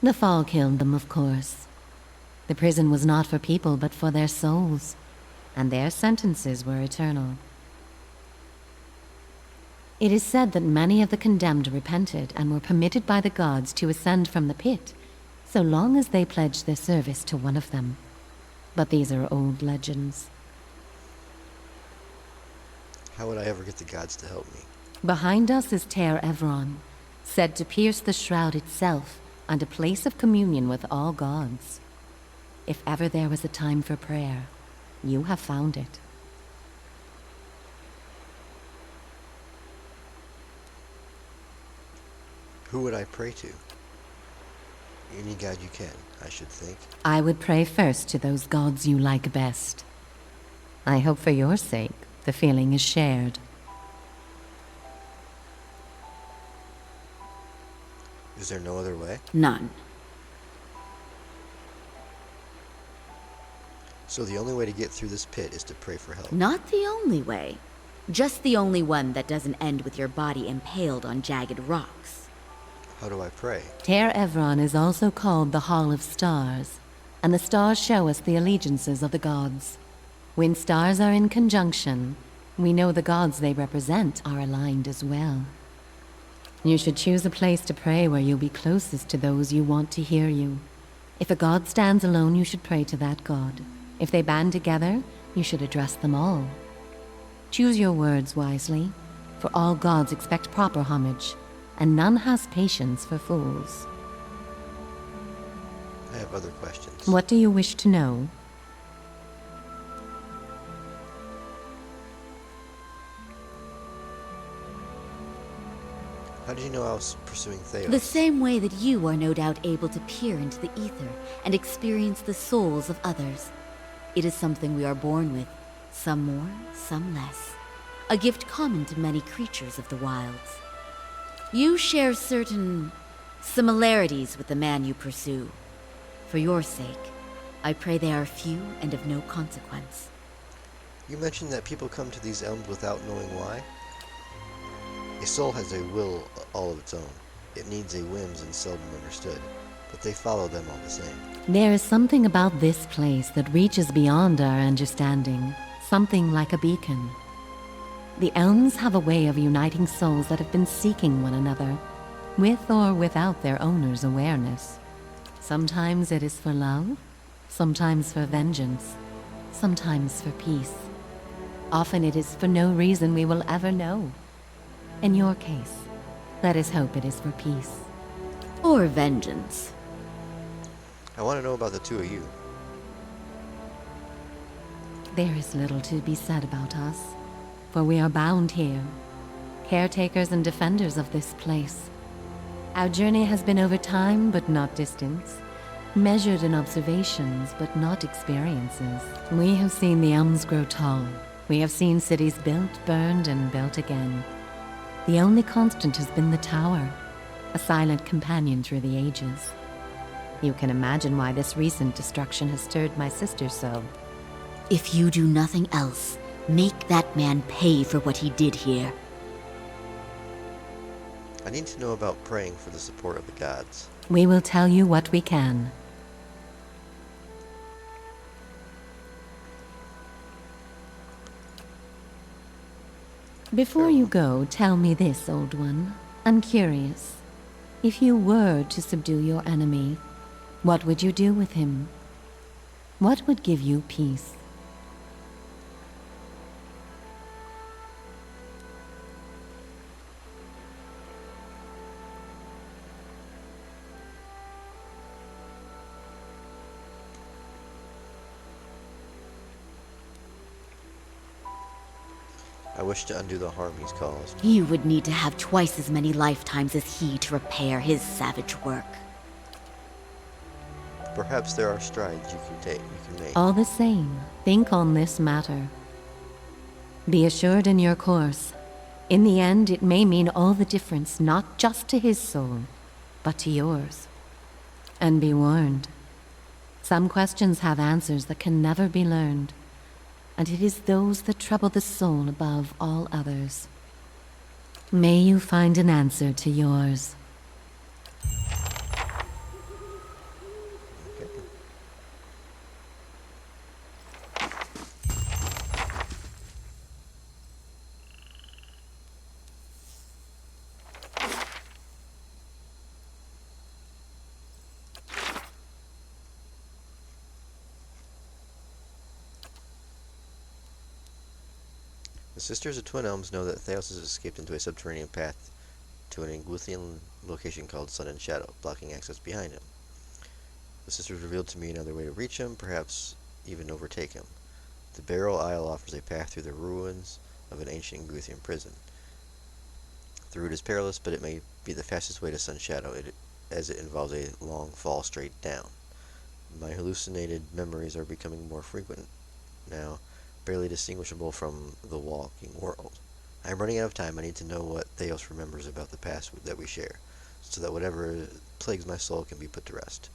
The fall killed them, of course. The prison was not for people but for their souls, and their sentences were eternal. It is said that many of the condemned repented and were permitted by the gods to ascend from the pit, so long as they pledged their service to one of them. But these are old legends. How would I ever get the gods to help me? Behind us is Ter Evron, said to pierce the shroud itself and a place of communion with all gods. If ever there was a time for prayer, you have found it. Who would I pray to? Any god you can, I should think. I would pray first to those gods you like best. I hope for your sake, the feeling is shared. Is there no other way? None. So the only way to get through this pit is to pray for help? Not the only way. Just the only one that doesn't end with your body impaled on jagged rocks. How do I pray? Ter Evron is also called the Hall of Stars, and the stars show us the allegiances of the gods. When stars are in conjunction, we know the gods they represent are aligned as well. You should choose a place to pray where you'll be closest to those you want to hear you. If a god stands alone, you should pray to that god. If they band together, you should address them all. Choose your words wisely, for all gods expect proper homage, and none has patience for fools. I have other questions. What do you wish to know? How did you know I was pursuing Theos? The same way that you are no doubt able to peer into the ether and experience the souls of others. It is something we are born with, some more, some less. A gift common to many creatures of the wilds. You share certain similarities with the man you pursue. For your sake, I pray they are few and of no consequence. You mentioned that people come to these elms without knowing why? A soul has a will all of its own. It needs a whims and seldom understood, but they follow them all the same. There is something about this place that reaches beyond our understanding, something like a beacon. The Elms have a way of uniting souls that have been seeking one another, with or without their owner's awareness. Sometimes it is for love, sometimes for vengeance, sometimes for peace. Often it is for no reason we will ever know. In your case, let us hope it is for peace. Or vengeance. I want to know about the two of you. There is little to be said about us, for we are bound here, caretakers and defenders of this place. Our journey has been over time, but not distance, measured in observations, but not experiences. We have seen the Elms grow tall. We have seen cities built, burned, and built again. The only constant has been the tower, a silent companion through the ages. You can imagine why this recent destruction has stirred my sister so. If you do nothing else, make that man pay for what he did here. I need to know about praying for the support of the gods. We will tell you what we can. Before you go, tell me this, old one. I'm curious. If you were to subdue your enemy, what would you do with him? What would give you peace? I wish to undo the harm he's caused. You would need to have twice as many lifetimes as he to repair his savage work. Perhaps there are strides you can make. All the same, think on this matter. Be assured in your course. In the end, it may mean all the difference, not just to his soul, but to yours. And be warned. Some questions have answers that can never be learned, and it is those that trouble the soul above all others. May you find an answer to yours. The Sisters of Twin Elms know that Theos has escaped into a subterranean path to an Ingwithian location called Sun and Shadow, blocking access behind him. The Sisters revealed to me another way to reach him, perhaps even overtake him. The Barrel Isle offers a path through the ruins of an ancient Ingwithian prison. The route is perilous, but it may be the fastest way to Sun Shadow, as it involves a long fall straight down. My hallucinated memories are becoming more frequent now, barely distinguishable from the walking world. I am running out of time. I need to know what Theos remembers about the past that we share, so that whatever plagues my soul can be put to rest.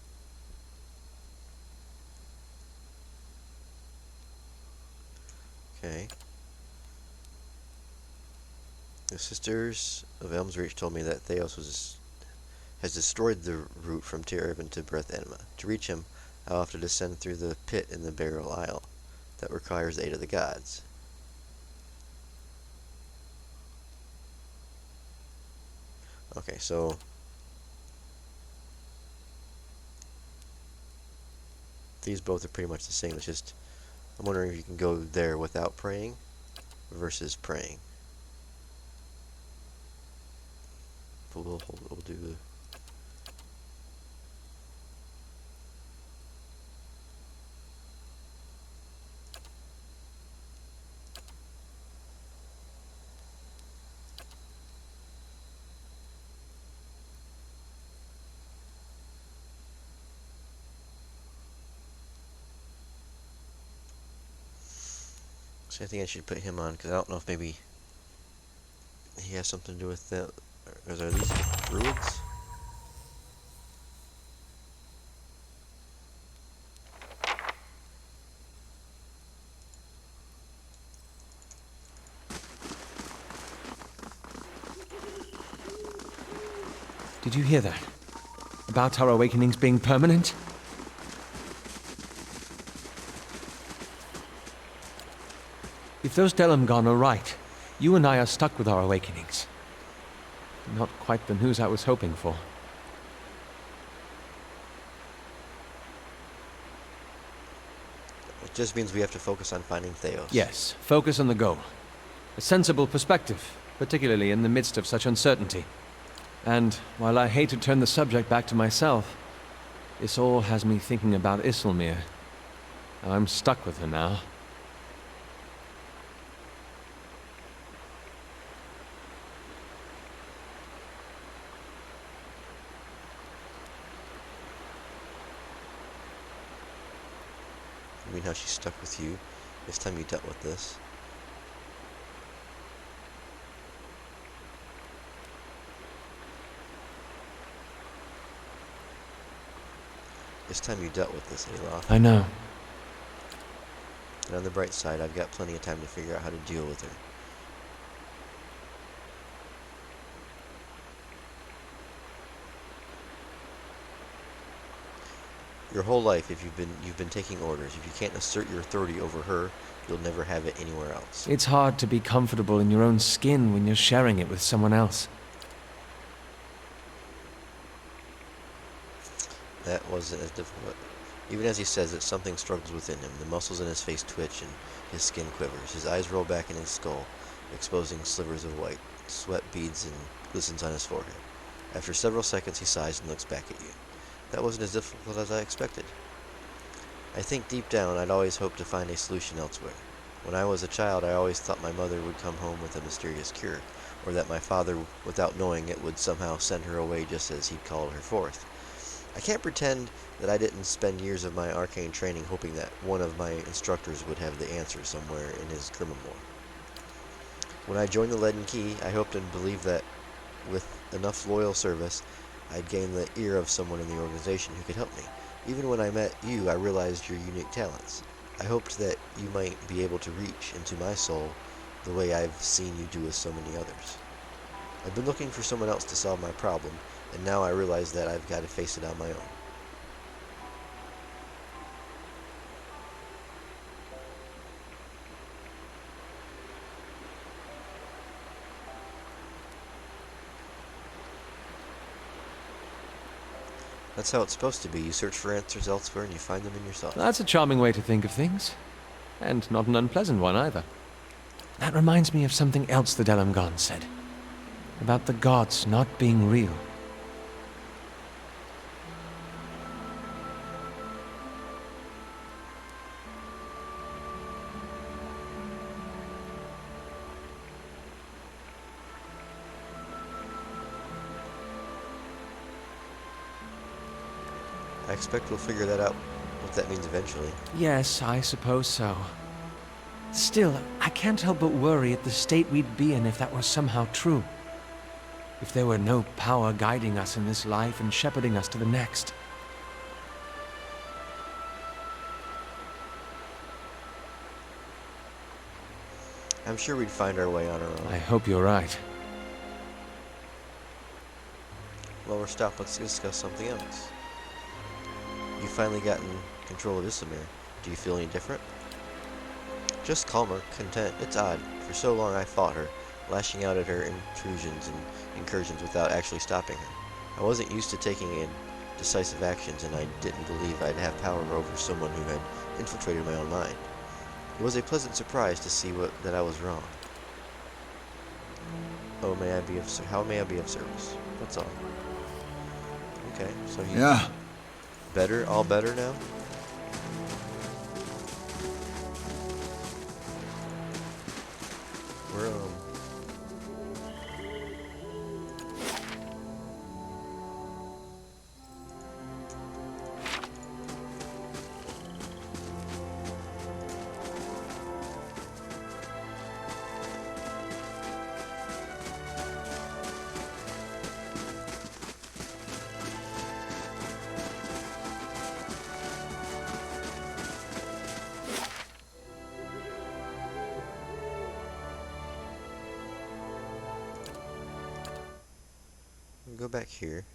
Okay. The Sisters of Elms Reach told me that Theos has destroyed the route from Tirvin to Breath Enema. To reach him, I'll have to descend through the pit in the Barrel Isle. That requires the aid of the gods. Okay, so these both are pretty much the same. It's just I'm wondering if you can go there without praying versus praying. But we'll do the So I think I should put him on, because I don't know if maybe he has something to do with that. Or are these druids? Did you hear that? About our awakenings being permanent? If those Delamgon are right, You and I are stuck with our awakenings. Not quite the news I was hoping for. It just means we have to focus on finding Theos. Yes, focus on the goal. A sensible perspective, particularly in the midst of such uncertainty. And while I hate to turn the subject back to myself, this all has me thinking about Isilmir. I'm stuck with her now. You mean how she's stuck with you? This time you dealt with this. This time you dealt with this, Aloth. I know. And on the bright side, I've got plenty of time to figure out how to deal with her. Your whole life, if you've been taking orders. If you can't assert your authority over her, you'll never have it anywhere else. It's hard to be comfortable in your own skin when you're sharing it with someone else. That wasn't as difficult. Even as he says it, something struggles within him. The muscles in his face twitch and his skin quivers. His eyes roll back in his skull, exposing slivers of white. Sweat beads and glistens on his forehead. After several seconds, he sighs and looks back at you. That wasn't as difficult as I expected. I think deep down I'd always hoped to find a solution elsewhere. When I was a child, I always thought my mother would come home with a mysterious cure, or that my father, without knowing it, would somehow send her away just as he'd called her forth. I can't pretend that I didn't spend years of my arcane training hoping that one of my instructors would have the answer somewhere in his Grimoire. When I joined the Leaden Key, I hoped and believed that with enough loyal service, I'd gain the ear of someone in the organization who could help me. Even when I met you, I realized your unique talents. I hoped that you might be able to reach into my soul the way I've seen you do with so many others. I've been looking for someone else to solve my problem, and now I realize that I've got to face it on my own. That's how it's supposed to be. You search for answers elsewhere and you find them in yourself. That's a charming way to think of things. And not an unpleasant one either. That reminds me of something else the Delamgon said. About the gods not being real. I expect we'll figure that out, what that means eventually. Yes, I suppose so. Still, I can't help but worry at the state we'd be in if that were somehow true. If there were no power guiding us in this life and shepherding us to the next. I'm sure we'd find our way on our own. I hope you're right. While we're stopped, let's discuss something else. You've finally gotten control of Isilmir. Do you feel any different? Just calmer, content. It's odd. For so long I fought her, lashing out at her intrusions and incursions without actually stopping her. I wasn't used to taking decisive actions, and I didn't believe I'd have power over someone who had infiltrated my own mind. It was a pleasant surprise to see that I was wrong. Oh, how may I be of service? That's all. Okay, so Yeah. Better? All better now? We're, go back here.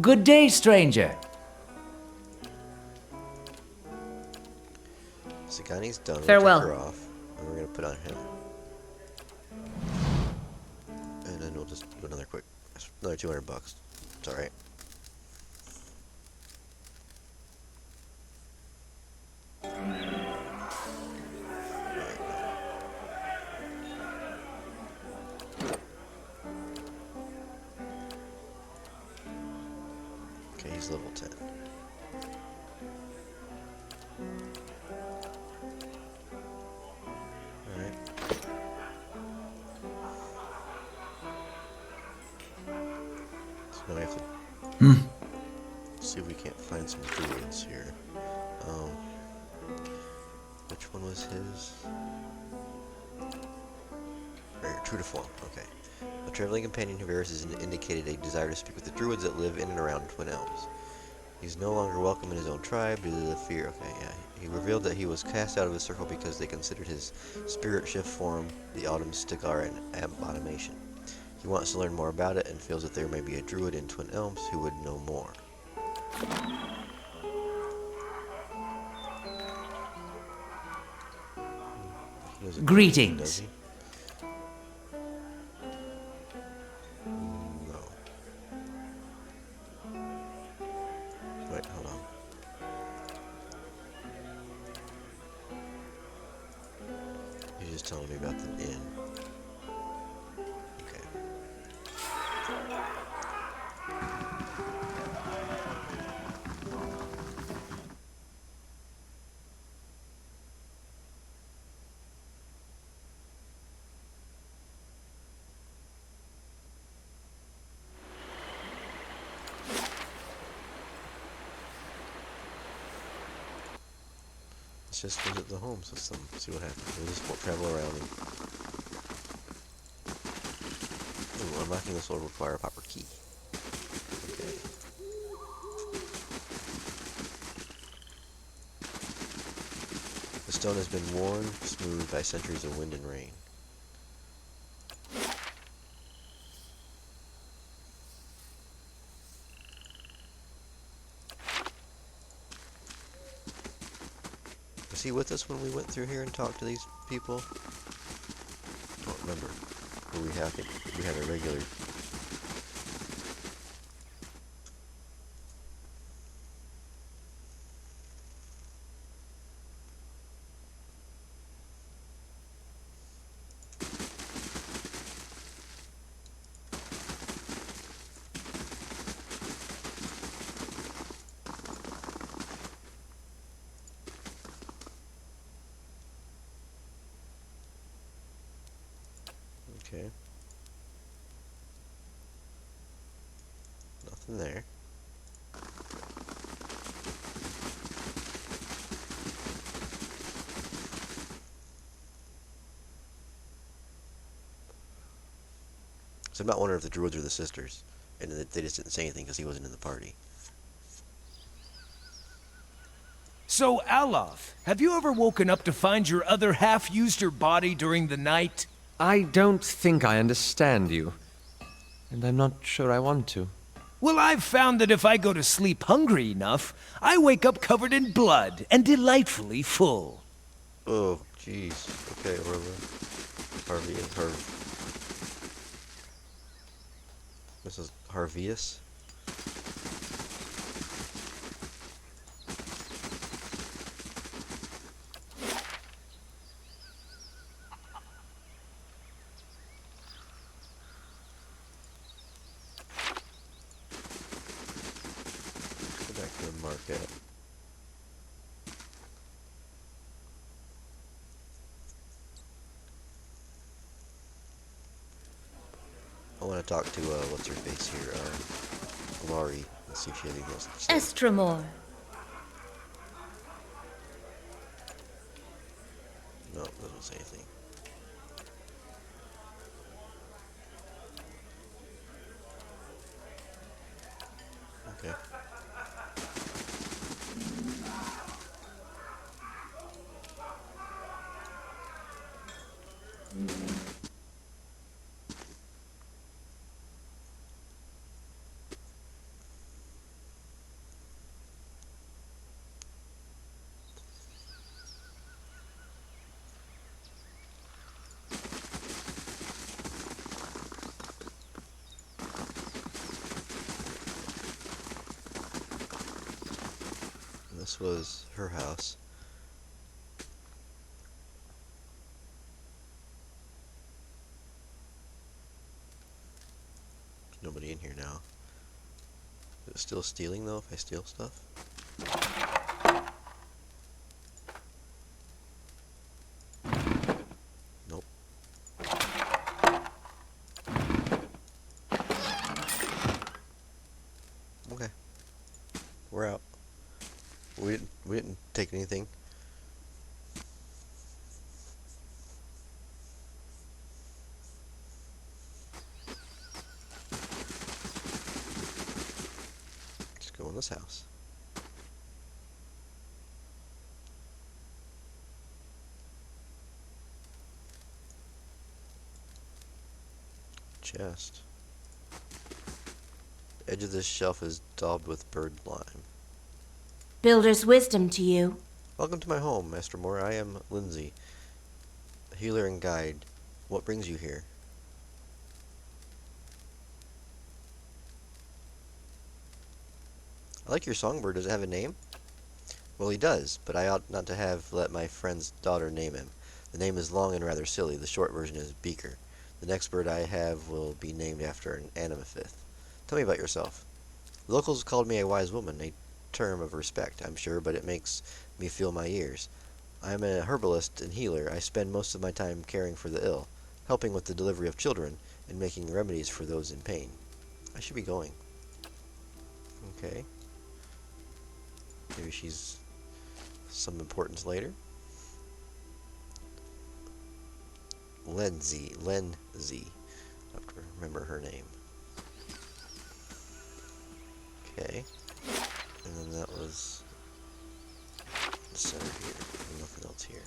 Good day, stranger. Sagani's done. Farewell. We'll take her off, and we're gonna put on him. And then we'll just do another 200 bucks. It's alright. Okay, he's level 10. Alright. So now I have to see if we can't find some druids here. Which one was his? Right here, true to form. Okay. A traveling companion who has indicated a desire to speak with the druids that live in and around Twin Elms. He's no longer welcome in his own tribe due to the fear. Okay, yeah. He revealed that he was cast out of his circle because they considered his spirit shift form, the Autumn Stigar, an abomination. He wants to learn more about it and feels that there may be a druid in Twin Elms who would know more. Greetings. Does he? No. Wait, hold on. He's just telling me about the inn. Okay. Let's just visit the home system, see what happens. We'll just travel around and... Ooh, unlocking this will require a proper key. Okay. The stone has been worn smooth by centuries of wind and rain. Was he with us when we went through here and talked to these people? I don't remember. But I think we had a regular... Okay. Nothing there. So I'm not wondering if the druids are the sisters, and they just didn't say anything because he wasn't in the party. So, Alof, have you ever woken up to find your other half used your body during the night? I don't think I understand you. And I'm not sure I want to. Well, I've found that if I go to sleep hungry enough, I wake up covered in blood and delightfully full. Oh, jeez. Okay, Orla. Harvey and Harv. Mrs. Harvius? Go back to the market. I want to talk to, what's her face here, Laurie. Let's see if she has anything else to say. Estramore. No, it doesn't say anything. Okay. This was her house. There's nobody in here now. Is it still stealing though if I steal stuff? Nope. Okay. We're out. We didn't take anything. Let's go in this house. Chest. The edge of this shelf is daubed with bird lime. Builder's wisdom to you. Welcome to my home, Master Moore. I am Lindsay, a healer and guide. What brings you here? I like your songbird. Does it have a name? Well, he does, but I ought not to have let my friend's daughter name him. The name is long and rather silly. The short version is Beaker. The next bird I have will be named after an animaphith. Tell me about yourself. The locals called me a wise woman, a term of respect, I'm sure, but it makes me feel my ears. I am a herbalist and healer. I spend most of my time caring for the ill, helping with the delivery of children, and making remedies for those in pain. I should be going. Okay. Maybe she's some importance later. Lindsay. I have to remember her name. Okay. And then that was the center here. Nothing else here.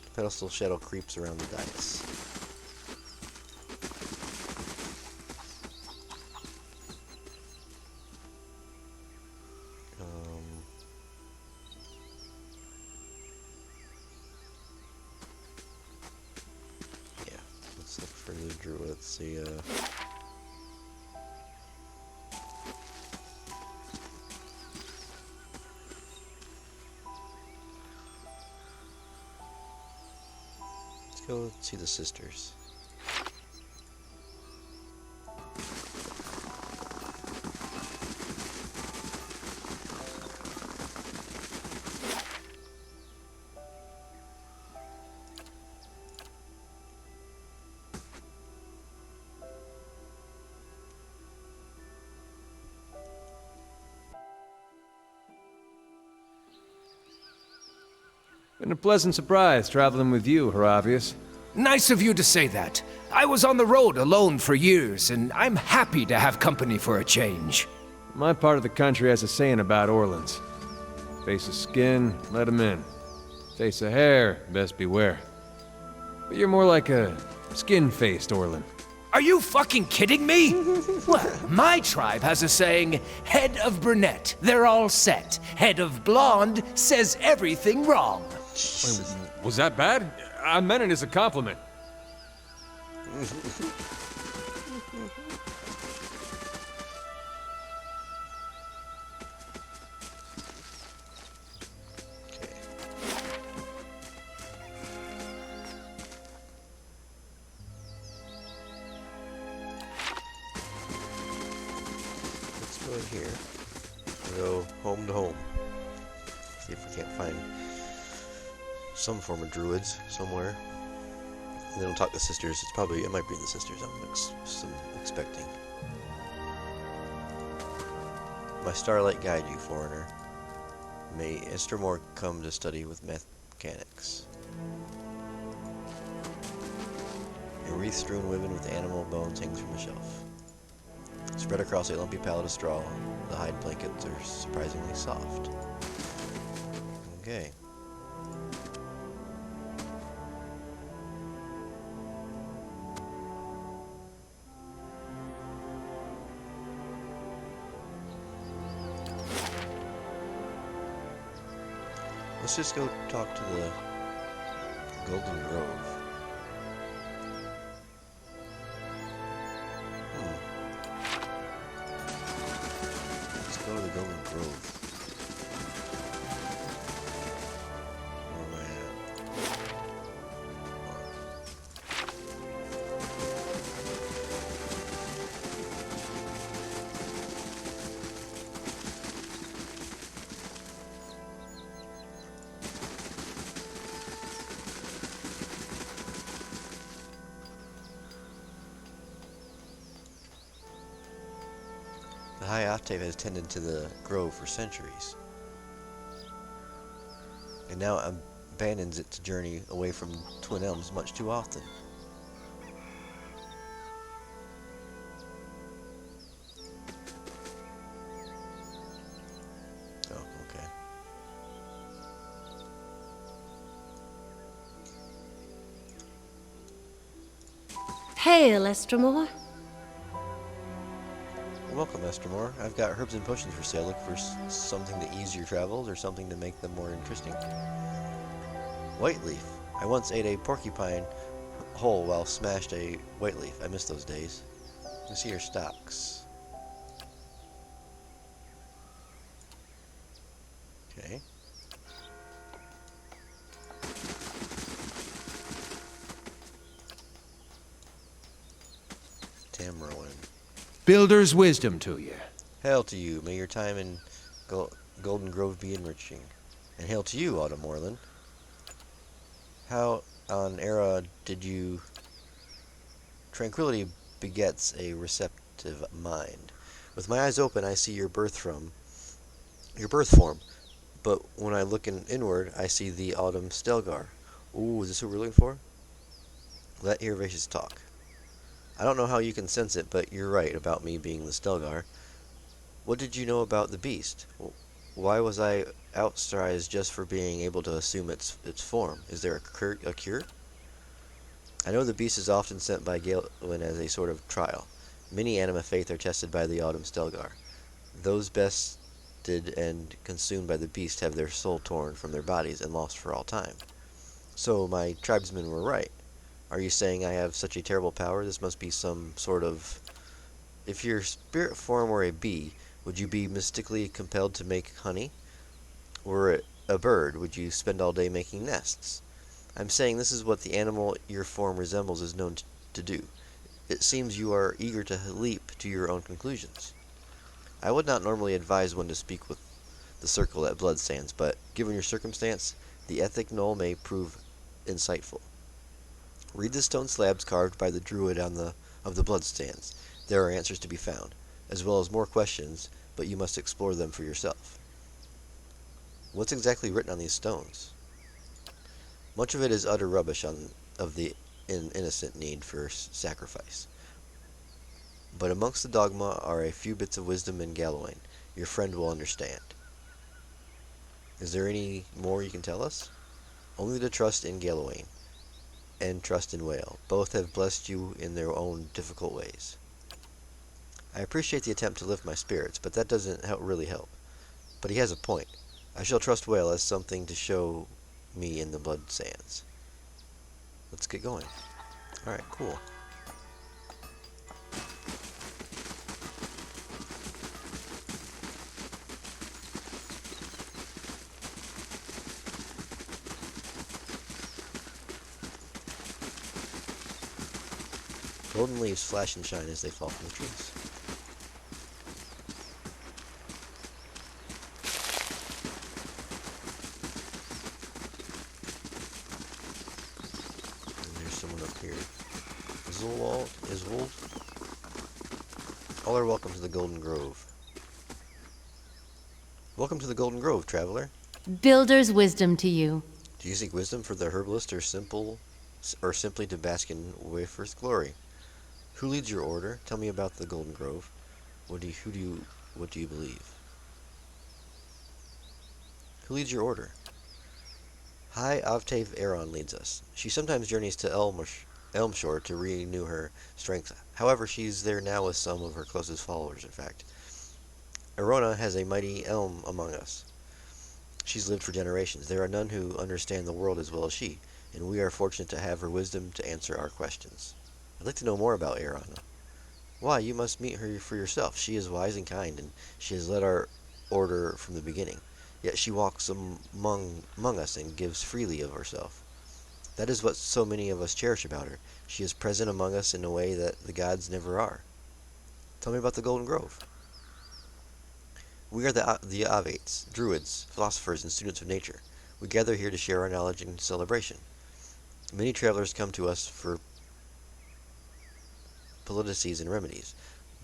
The pedestal shadow creeps around the dais. Yeah, let's look for the druid. Let's see, go see the sisters. Been a pleasant surprise traveling with you, Horavius. Nice of you to say that. I was on the road alone for years, and I'm happy to have company for a change. My part of the country has a saying about Orlans. Face of skin, let 'em in. Face of hair, best beware. But you're more like a skin-faced Orlan. Are you fucking kidding me? Well, my tribe has a saying, head of brunette, they're all set. Head of blonde says everything wrong. Wait, was that bad? I meant it as a compliment. Let's go in here. We'll go home to home. See if we can't find some form of druids somewhere. And then we'll talk to the sisters. It might be the sisters I'm expecting. My starlight guide you, foreigner. May Estermore come to study with mechanics. A wreath-strewn ribbon with animal bones hangs from the shelf. Spread across a lumpy pallet of straw, the hide blankets are surprisingly soft. Okay. Let's just go talk to the Golden Grove. Let's go to the Golden Grove. High Octave has tended to the grove for centuries, and now abandons its journey away from Twin Elms much too often. Oh, okay. Hail, Estremor. Welcome, Estremor. I've got herbs and potions for sale. Look for something to ease your travels or something to make them more interesting. Whiteleaf. I once ate a porcupine whole while smashed a whiteleaf. I miss those days. Let's see your stocks. Okay. Tamrowan. Builder's wisdom to you. Hail to you. May your time in Golden Grove be enriching. And hail to you, Autumn Moreland. How on Era did you... Tranquility begets a receptive mind. With my eyes open, I see your birth form. But when I look inward, I see the Autumn Stelgar. Ooh, is this what we're looking for? Let Irvacious talk. I don't know how you can sense it, but you're right about me being the Stelgar. What did you know about the beast? Why was I outsized just for being able to assume its form? Is there a cure? I know the beast is often sent by Galen as a sort of trial. Many anima faith are tested by the Autumn Stelgar. Those bested and consumed by the beast have their soul torn from their bodies and lost for all time. So my tribesmen were right. Are you saying I have such a terrible power? This must be some sort of... If your spirit form were a bee, would you be mystically compelled to make honey? Were it a bird, would you spend all day making nests? I'm saying this is what the animal your form resembles is known to do. It seems you are eager to leap to your own conclusions. I would not normally advise one to speak with the circle at Bloodsands, but given your circumstance, the ethic knoll may prove insightful. Read the stone slabs carved by the druid of the Bloodsands. There are answers to be found, as well as more questions, but you must explore them for yourself. What's exactly written on these stones? Much of it is utter rubbish of the innocent need for sacrifice. But amongst the dogma are a few bits of wisdom in Gallowayne. Your friend will understand. Is there any more you can tell us? Only to trust in Gallowayne and trust in Whale. Both have blessed you in their own difficult ways. I appreciate the attempt to lift my spirits, but that doesn't really help. But he has a point. I shall trust Whale as something to show me in the Blood Sands. Let's get going. Alright, cool. Golden leaves flash and shine as they fall from the trees. Iswold. All are welcome to the Golden Grove. Welcome to the Golden Grove, traveler. Builder's wisdom to you. Do you seek wisdom for the herbalist or simply to bask in Wafer's glory? Who leads your order? Tell me about the Golden Grove. What do you believe? Who leads your order? High Octave Aeron leads us. She sometimes journeys to Elmshore to renew her strength. However, she's there now with some of her closest followers, in fact. Arona has a mighty elm among us. She's lived for generations. There are none who understand the world as well as she, and we are fortunate to have her wisdom to answer our questions. I'd like to know more about Arona. Why, you must meet her for yourself. She is wise and kind, and she has led our order from the beginning. Yet she walks among us and gives freely of herself. That is what so many of us cherish about her. She is present among us in a way that the gods never are. Tell me about the Golden Grove. We are the Avates, druids, philosophers, and students of nature. We gather here to share our knowledge and celebration. Many travelers come to us for politices and remedies.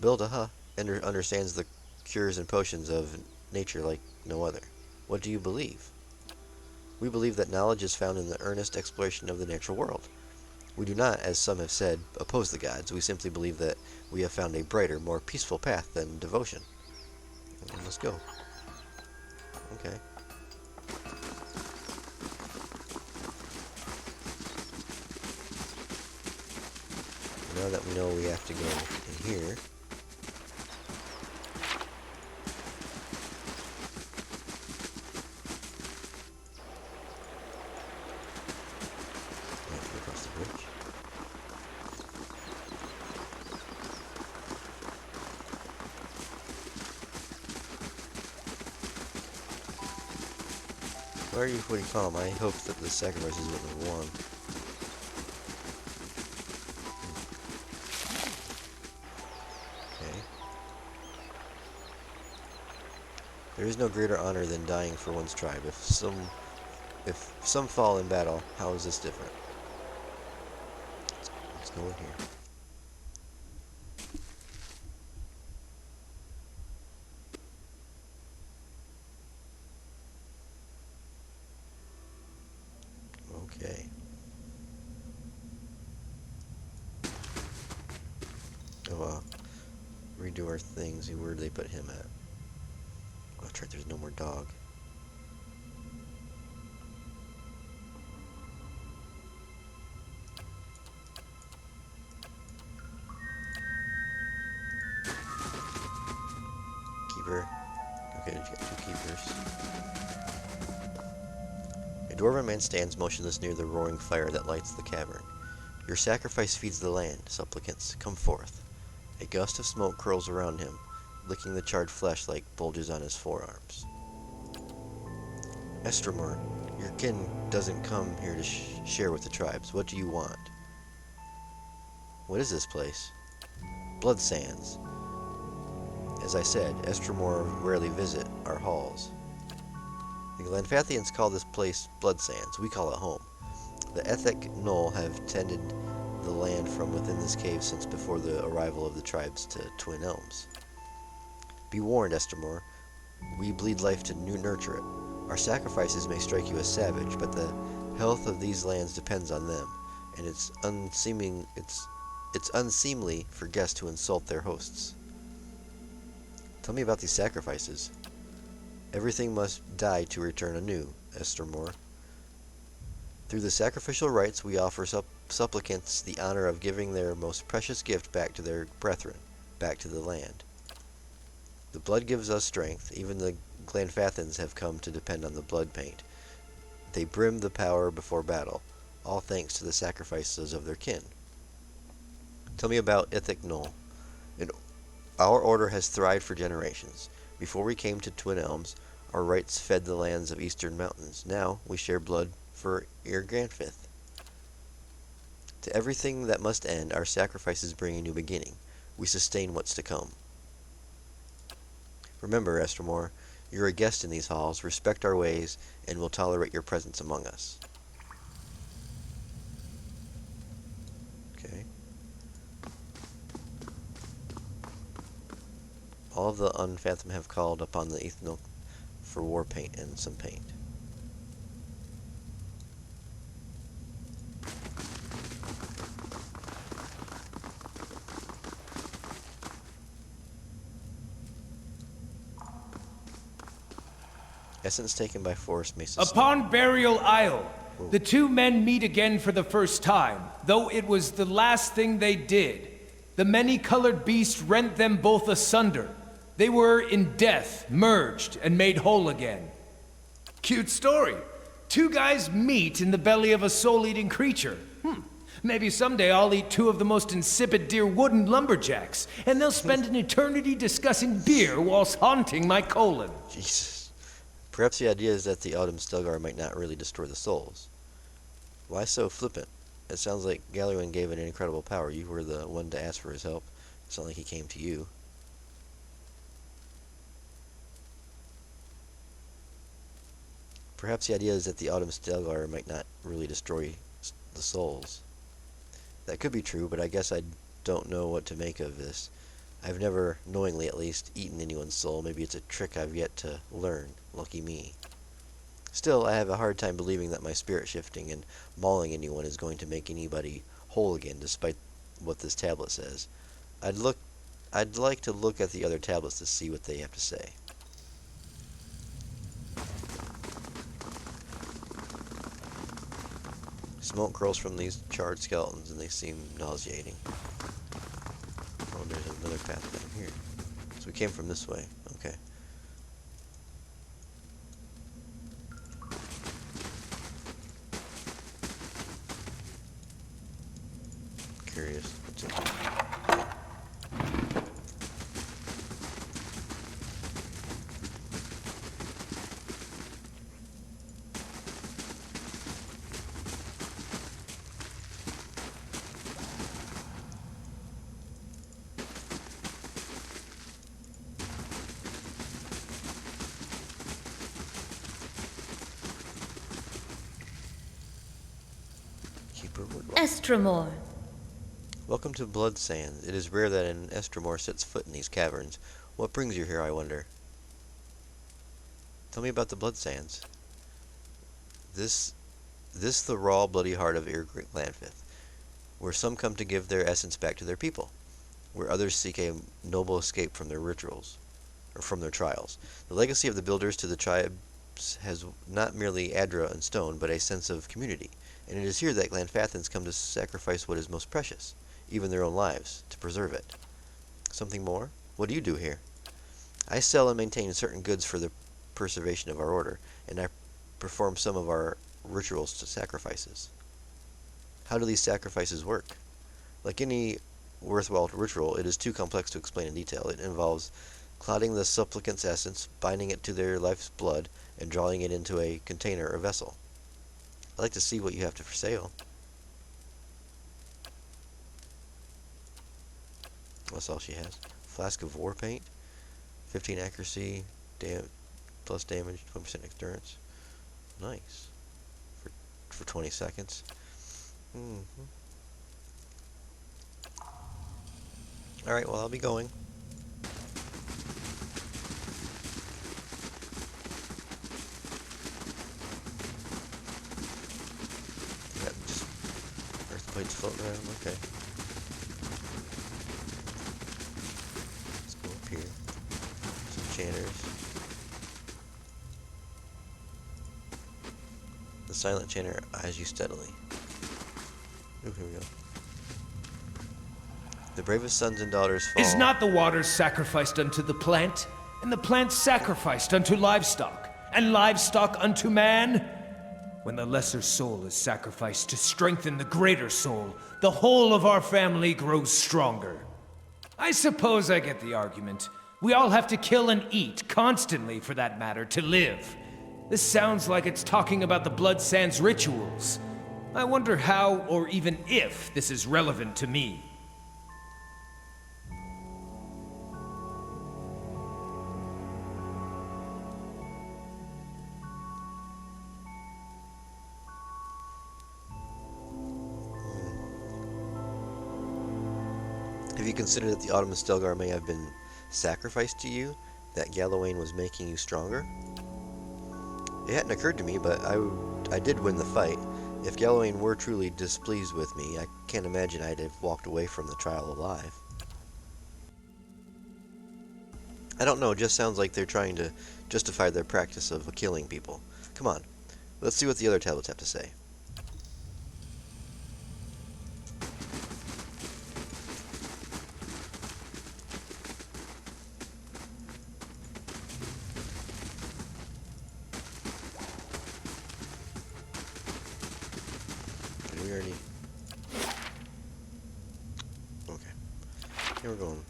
Bildaha understands the cures and potions of nature like no other. What do you believe? We believe that knowledge is found in the earnest exploration of the natural world. We do not, as some have said, oppose the gods. We simply believe that we have found a brighter, more peaceful path than devotion. And let's go. Okay. Now that we know we have to go in here. Across the bridge. Why are you putting calm? I hope that the sacrifice is what we want. There is no greater honor than dying for one's tribe. If some fall in battle, how is this different? Let's go in here. Okay. Oh, redo our things. See, where did they put him at? Oh, that's right, there's no more dog. Keeper. Okay, you got 2 keepers. A dwarven man stands motionless near the roaring fire that lights the cavern. Your sacrifice feeds the land, supplicants. Come forth. A gust of smoke curls around him, licking the charred flesh like bulges on his forearms. Estromor, your kin doesn't come here to share with the tribes. What do you want? What is this place? Blood Sands. As I said, Estromor rarely visit our halls. The Glanfathians call this place Blood Sands. We call it home. The Ethnic Knoll have tended the land from within this cave since before the arrival of the tribes to Twin Elms. Be warned, Estromor. We bleed life to nurture it. Our sacrifices may strike you as savage, but the health of these lands depends on them, and it's unseemly for guests to insult their hosts. Tell me about these sacrifices. Everything must die to return anew, Estromor. Through the sacrificial rites, we offer supplicants the honor of giving their most precious gift back to their brethren, back to the land. The blood gives us strength. Even the Glanfathans have come to depend on the blood paint. They brim the power before battle, all thanks to the sacrifices of their kin. Tell me about Ithik Knoll. Our order has thrived for generations. Before we came to Twin Elms, our rites fed the lands of eastern mountains. Now we share blood for Irgranfith. To everything that must end, our sacrifices bring a new beginning. We sustain what's to come. Remember, Estromor, you're a guest in these halls. Respect our ways, and we'll tolerate your presence among us. Okay. All of the Unfathom have called upon the Ethnol for war paint and some paint. Essence taken by force may sustain. Upon Burial Isle, the 2 men meet again for the first time, though it was the last thing they did. The many-colored beast rent them both asunder. They were in death, merged, and made whole again. Cute story. 2 guys meet in the belly of a soul-eating creature. Maybe someday I'll eat 2 of the most insipid dear wooden lumberjacks, and they'll spend an eternity discussing beer whilst haunting my colon. Jesus. Perhaps the idea is that the Autumn Stelgar might not really destroy the souls. Why so flippant? It sounds like Galluin gave it an incredible power. You were the one to ask for his help. It's not like he came to you. Perhaps the idea is that the Autumn Stelgar might not really destroy the souls. That could be true, but I guess I don't know what to make of this. I've never, knowingly at least, eaten anyone's soul. Maybe it's a trick I've yet to learn. Lucky me. Still, I have a hard time believing that my spirit shifting and mauling anyone is going to make anybody whole again, despite what this tablet says. I'd like to look at the other tablets to see what they have to say. Smoke curls from these charred skeletons and they seem nauseating. Oh, there's another path down here. So we came from this way. Okay. Curious. What's in here? Estromor. Welcome to Blood Sands. It is rare that an Estromor sets foot in these caverns. What brings you here, I wonder? Tell me about the Blood Sands. This the raw, bloody heart of Glanfith, where some come to give their essence back to their people, where others seek a noble escape from their rituals, or from their trials. The legacy of the builders to the tribes has not merely Adra and stone, but a sense of community, and it is here that Glanfathans come to sacrifice what is most precious, even their own lives, to preserve it. Something more? What do you do here? I sell and maintain certain goods for the preservation of our order, and I perform some of our rituals to sacrifices. How do these sacrifices work? Like any worthwhile ritual, it is too complex to explain in detail. It involves clouding the supplicant's essence, binding it to their life's blood, and drawing it into a container or vessel. I'd like to see what you have for sale. That's all she has. Flask of war paint, 15 accuracy, plus damage, 20% endurance. Nice. For 20 seconds. Alright, well, I'll be going. Yeah, just earth plates floating around. Okay. Let's go up here. Some chanters. The silent chanter eyes you steadily. Ooh, here we go. The bravest sons and daughters fall. Is not the water sacrificed unto the plant, and the plant sacrificed unto livestock, and livestock unto man? When the lesser soul is sacrificed to strengthen the greater soul, the whole of our family grows stronger. I suppose I get the argument. We all have to kill and eat, constantly for that matter, to live. This sounds like it's talking about the Blood Sands rituals. I wonder how, or even if, this is relevant to me. Have you considered that the Autumn Stelgar may have been sacrificed to you? That Gallowayne was making you stronger? It hadn't occurred to me, but I did win the fight. If Gallowayne were truly displeased with me, I can't imagine I'd have walked away from the trial alive. I don't know, it just sounds like they're trying to justify their practice of killing people. Come on, let's see what the other tablets have to say. Okay. Here we're going.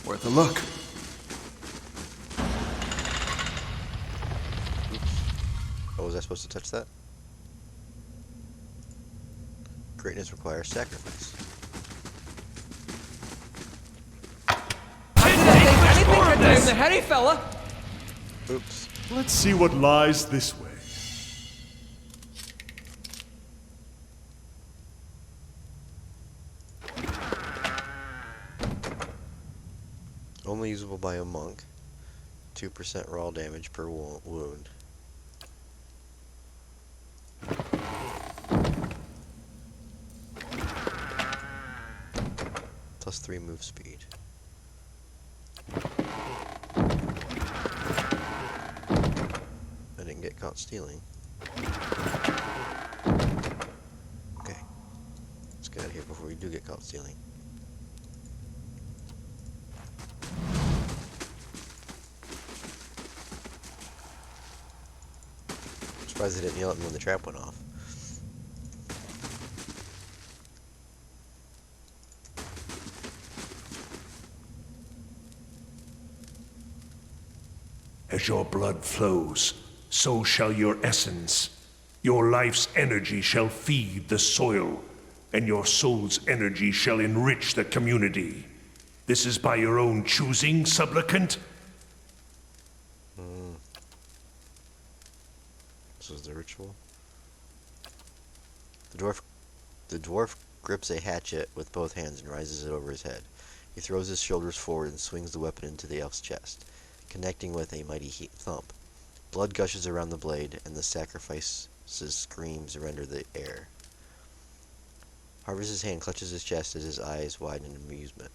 Worth a look. Oops. Oh, was I supposed to touch that? Greatness requires sacrifice. I'm the heady fella. Oops. Let's see what lies this way. usable by a monk. 2% raw damage per wound. Plus 3 move speed. I didn't get caught stealing. Okay. Let's get out of here before we do get caught stealing. I'm surprised they didn't yell at me when the trap went off. As your blood flows, so shall your essence. Your life's energy shall feed the soil, and your soul's energy shall enrich the community. This is by your own choosing, supplicant? This is the ritual. The dwarf grips a hatchet with both hands and rises it over his head. He throws his shoulders forward and swings the weapon into the elf's chest, connecting with a mighty thump. Blood gushes around the blade, and the sacrifice's screams render the air. Harvest's hand clutches his chest as his eyes widen in amusement.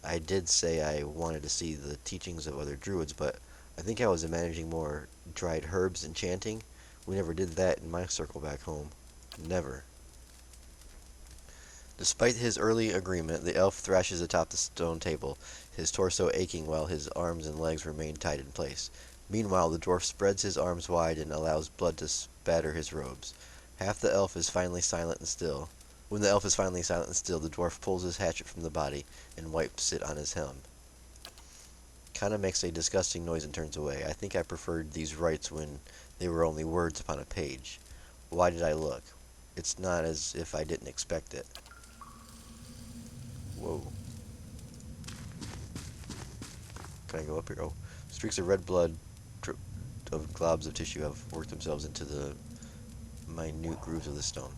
I did say I wanted to see the teachings of other druids, but I think I was imagining more dried herbs and chanting. We never did that in my circle back home. Never. Despite his early agreement, the elf thrashes atop the stone table, his torso aching while his arms and legs remain tied in place. Meanwhile, the dwarf spreads his arms wide and allows blood to spatter his robes. Half the elf is finally silent and still. When the elf is finally silent and still, the dwarf pulls his hatchet from the body and wipes it on his helm. Kinda makes a disgusting noise and turns away. I think I preferred these rites when they were only words upon a page. Why did I look? It's not as if I didn't expect it. Whoa. Can I go up here? Oh. Streaks of red blood of globs of tissue have worked themselves into the minute grooves of the stone.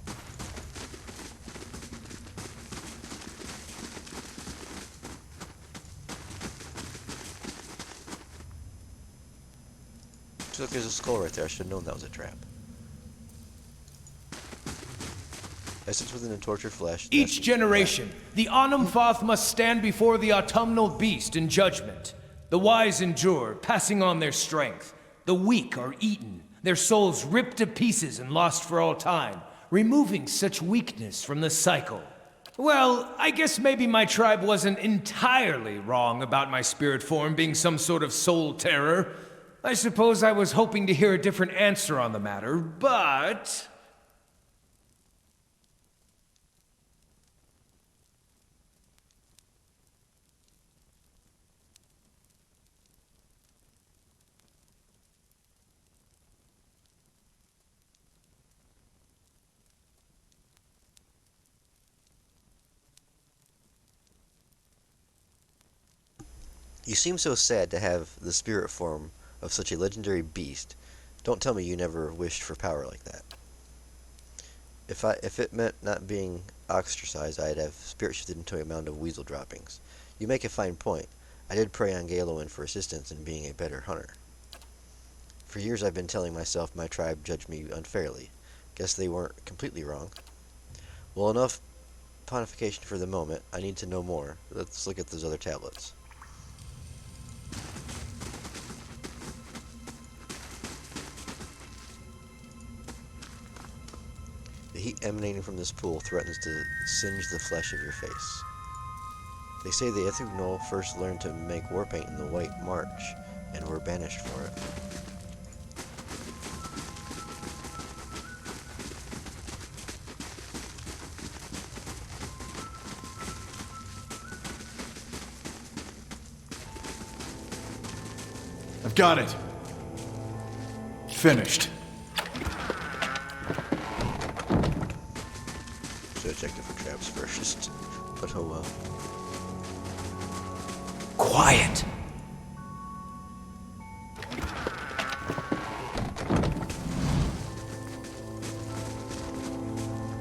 Look, there's a skull right there. I should have known that was a trap. Essence within the tortured flesh. Each generation, the Anumfath must stand before the autumnal beast in judgment. The wise endure, passing on their strength. The weak are eaten, their souls ripped to pieces and lost for all time, removing such weakness from the cycle. Well, I guess maybe my tribe wasn't entirely wrong about my spirit form being some sort of soul terror. I suppose I was hoping to hear a different answer on the matter, but... You seem so sad to have the spirit form of such a legendary beast. Don't tell me you never wished for power like that. If it meant not being ostracized, I'd have spirit shifted into a mound of weasel droppings. You make a fine point. I did pray on Galoin for assistance in being a better hunter. For years I've been telling myself my tribe judged me unfairly. Guess they weren't completely wrong. Well, enough pontification for the moment. I need to know more. Let's look at those other tablets. The heat emanating from this pool threatens to singe the flesh of your face. They say the Ithugno first learned to make war paint in the White March, and were banished for it. I've got it. Finished. Should have checked it for traps first, but oh well. Quiet!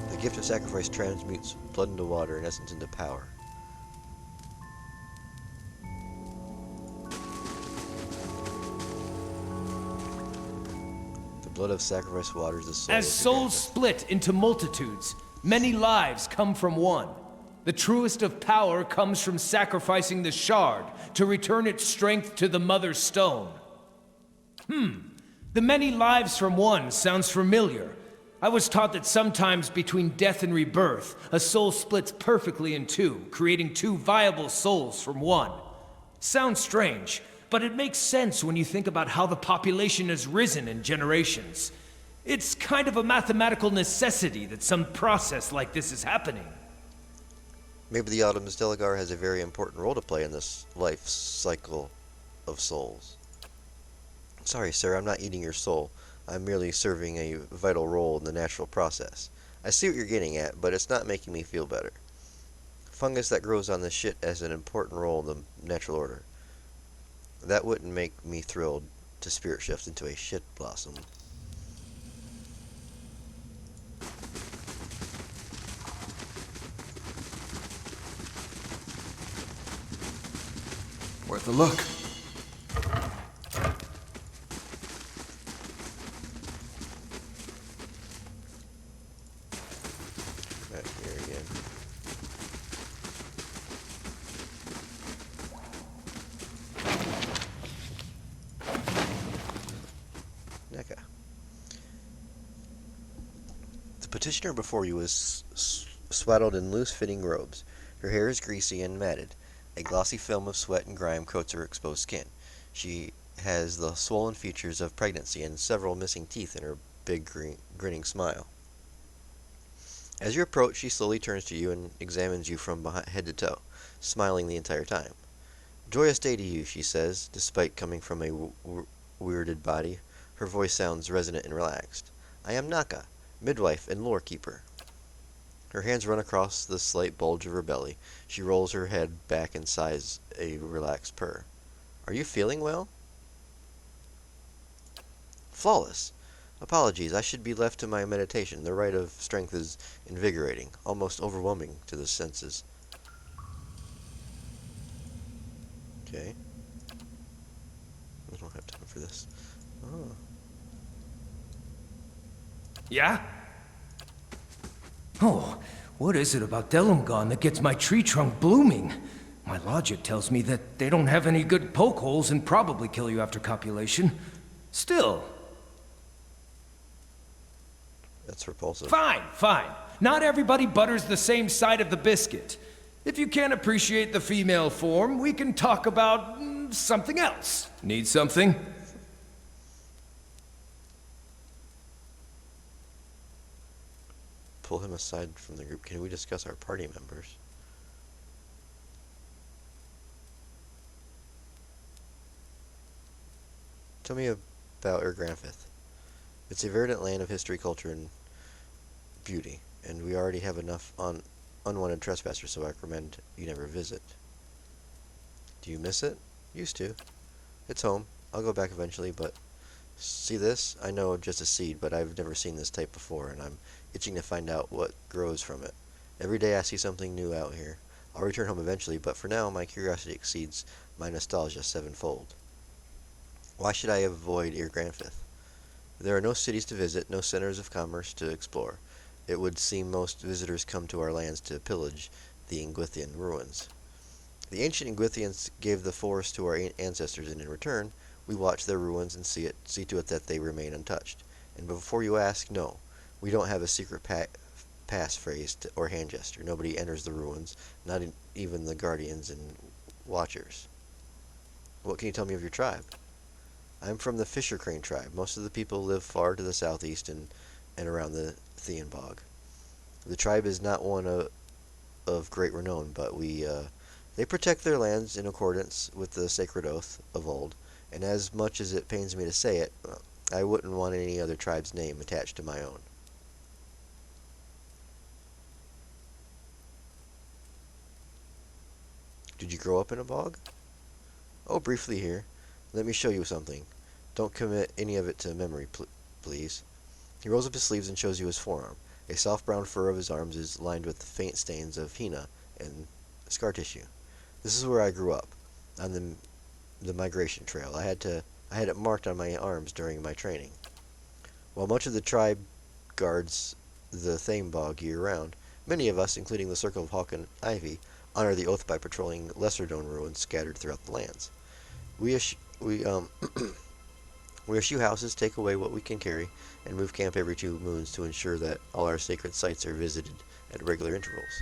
The gift of sacrifice transmutes blood into water and essence into power. Blood of sacrifice waters the soul. As souls split into multitudes, many lives come from one. The truest of power comes from sacrificing the shard to return its strength to the Mother Stone. The many lives from one sounds familiar. I was taught that sometimes between death and rebirth, a soul splits perfectly in two, creating two viable souls from one. Sounds strange, but it makes sense when you think about how the population has risen in generations. It's kind of a mathematical necessity that some process like this is happening. Maybe the Autumn's Delagar has a very important role to play in this life cycle of souls. Sorry, sir, I'm not eating your soul. I'm merely serving a vital role in the natural process. I see what you're getting at, but it's not making me feel better. Fungus that grows on this shit has an important role in the natural order. That wouldn't make me thrilled to spirit shift into a shit blossom. Worth a look. Back here again. NECA. The petitioner before you is swaddled in loose-fitting robes. Her hair is greasy and matted. A glossy film of sweat and grime coats her exposed skin. She has the swollen features of pregnancy and several missing teeth in her big grinning smile. As you approach, she slowly turns to you and examines you from head to toe, smiling the entire time. "Joyous day to you," she says, despite coming from a weirded body. Her voice sounds resonant and relaxed. "I am Naka, midwife and lore keeper." Her hands run across the slight bulge of her belly. She rolls her head back and sighs a relaxed purr. "Are you feeling well?" "Flawless. Apologies, I should be left to my meditation. The rite of strength is invigorating, almost overwhelming to the senses." Okay. I don't have time for this. Oh. Yeah? Oh, what is it about Delumgon that gets my tree trunk blooming? My logic tells me that they don't have any good poke holes and probably kill you after copulation. Still. That's repulsive. Fine. Not everybody butters the same side of the biscuit. If you can't appreciate the female form, we can talk about something else. Need something? Pull him aside from the group. Can we discuss our party members? Tell me about Granfith. It's a verdant land of history, culture, and beauty, and we already have enough unwanted trespassers, so I recommend you never visit. Do you miss it? Used to. It's home. I'll go back eventually, but see this? I know just a seed, but I've never seen this type before, and I'm itching to find out what grows from it. Every day I see something new out here. I'll return home eventually, but for now my curiosity exceeds my nostalgia sevenfold. Why should I avoid Granfith? There are no cities to visit, no centers of commerce to explore. It would seem most visitors come to our lands to pillage the Ingwithian ruins. The ancient Ingwithians gave the forest to our ancestors, and in return, we watch their ruins and see to it that they remain untouched. And before you ask, no, we don't have a secret passphrase or hand gesture. Nobody enters the ruins, not even the guardians and watchers. What can you tell me of your tribe? I'm from the Fisher Crane tribe. Most of the people live far to the southeast and around the Thean Bog. The tribe is not one of great renown, but they protect their lands in accordance with the sacred oath of old, and as much as it pains me to say it, I wouldn't want any other tribe's name attached to my own. Did you grow up in a bog? Oh, briefly here. Let me show you something. Don't commit any of it to memory, please. He rolls up his sleeves and shows you his forearm. A soft brown fur of his arms is lined with faint stains of henna and scar tissue. This is where I grew up, on the migration trail. I had it marked on my arms during my training. While much of the tribe guards the Thame Bog year-round, many of us, including the Circle of Hawk and Ivy, honor the oath by patrolling lesser-known ruins scattered throughout the lands. We eschew houses, take away what we can carry, and move camp every 2 moons to ensure that all our sacred sites are visited at regular intervals.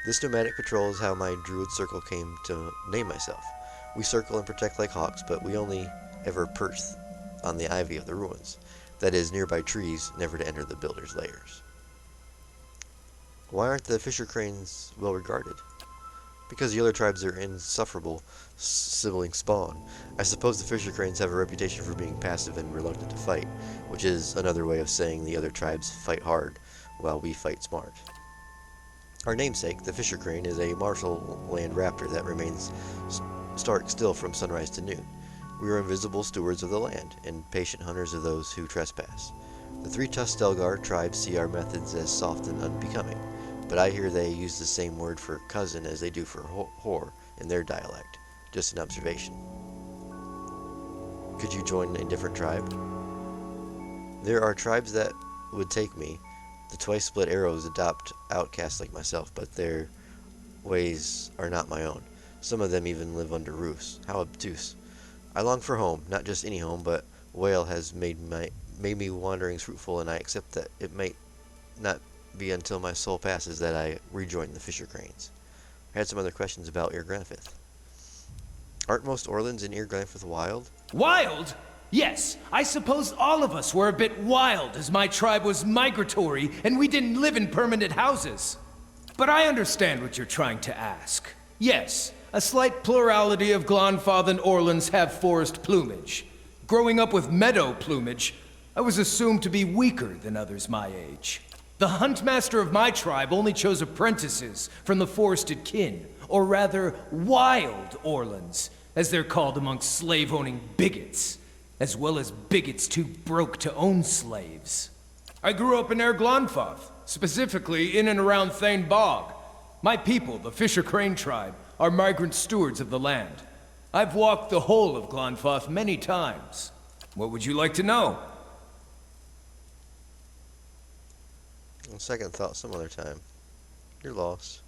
This nomadic patrol is how my druid circle came to name myself. We circle and protect like hawks, but we only ever perch on the ivy of the ruins, that is, nearby trees, never to enter the builders' lairs. Why aren't the fisher cranes well regarded? Because the other tribes are insufferable sibling spawn. I suppose the fisher cranes have a reputation for being passive and reluctant to fight, which is another way of saying the other tribes fight hard, while we fight smart. Our namesake, the fisher crane, is a martial land raptor that remains stark still from sunrise to noon. We are invisible stewards of the land, and patient hunters of those who trespass. The 3 Tustelgar tribes see our methods as soft and unbecoming, but I hear they use the same word for cousin as they do for whore in their dialect. Just an observation. Could you join a different tribe? There are tribes that would take me. The twice-split arrows adopt outcasts like myself, but their ways are not my own. Some of them even live under roofs. How obtuse. I long for home, not just any home, but Whale has made me wanderings fruitful, and I accept that it may not be until my soul passes that I rejoin the fisher cranes. I had some other questions about Ir-Granfith. Aren't most Orlans in Ir-Granfith wild? Wild? Yes, I suppose all of us were a bit wild as my tribe was migratory and we didn't live in permanent houses. But I understand what you're trying to ask. Yes, a slight plurality of Glonfath and Orlans have forest plumage. Growing up with meadow plumage, I was assumed to be weaker than others my age. The huntmaster of my tribe only chose apprentices from the forested kin, or rather, wild Orlans, as they're called amongst slave-owning bigots, as well as bigots too broke to own slaves. I grew up in Glonfath, specifically in and around Thane Bog. My people, the Fisher Crane tribe, are migrant stewards of the land. I've walked the whole of Glonfath many times. What would you like to know? On second thought, some other time. You're lost.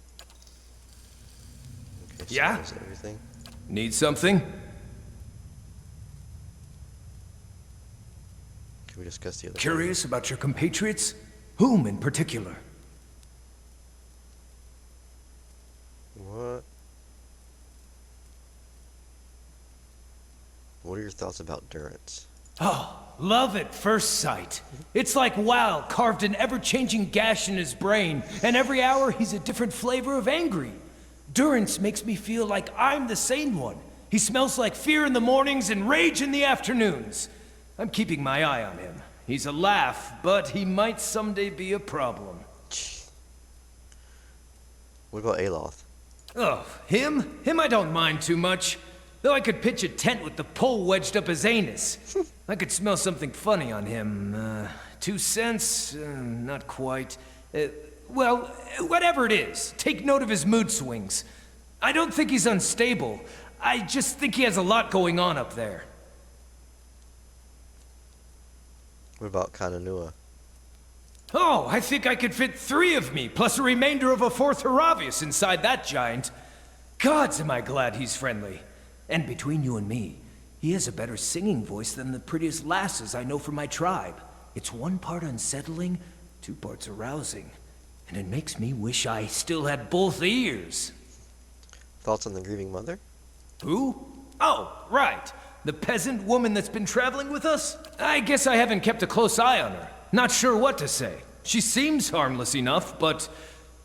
Okay, so Yeah? that's everything. Need something? Can we discuss the other? Curious about your compatriots? Whom in particular? What? What are your thoughts about Durance? Oh, love at first sight. It's like wow carved an ever-changing gash in his brain, and every hour he's a different flavor of angry. Durance makes me feel like I'm the sane one. He smells like fear in the mornings and rage in the afternoons. I'm keeping my eye on him. He's a laugh, but he might someday be a problem. What about Aloth? Oh, him? Him I don't mind too much. Though I could pitch a tent with the pole wedged up his anus. I could smell something funny on him. 2 cents? Not quite. Well, whatever it is, take note of his mood swings. I don't think he's unstable. I just think he has a lot going on up there. What about Kananua? Oh, I think I could fit 3 of me, plus a remainder of a 4th Haravius inside that giant. Gods, am I glad he's friendly. And between you and me, he has a better singing voice than the prettiest lasses I know from my tribe. It's 1 part unsettling, 2 parts arousing. And it makes me wish I still had both ears. Thoughts on the grieving mother? Who? Oh, right. The peasant woman that's been traveling with us? I guess I haven't kept a close eye on her. Not sure what to say. She seems harmless enough, but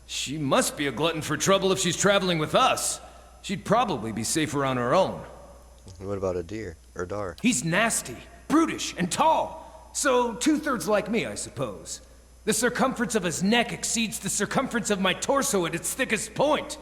she must be a glutton for trouble if she's traveling with us. She'd probably be safer on her own. What about Adir, or Dar? He's nasty, brutish, and tall. So 2/3 like me, I suppose. The circumference of his neck exceeds the circumference of my torso at its thickest point.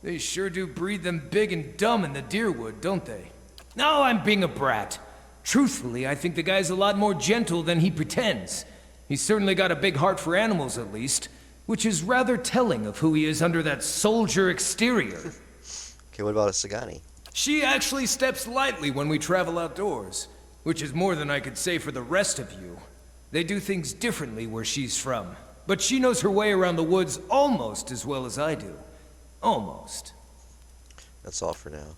They sure do breed them big and dumb in the Deerwood, don't they? No, I'm being a brat. Truthfully, I think the guy's a lot more gentle than he pretends. He's certainly got a big heart for animals, at least, which is rather telling of who he is under that soldier exterior. Okay, what about a Sagani? She actually steps lightly when we travel outdoors, which is more than I could say for the rest of you. They do things differently where she's from. But she knows her way around the woods almost as well as I do. Almost. That's all for now.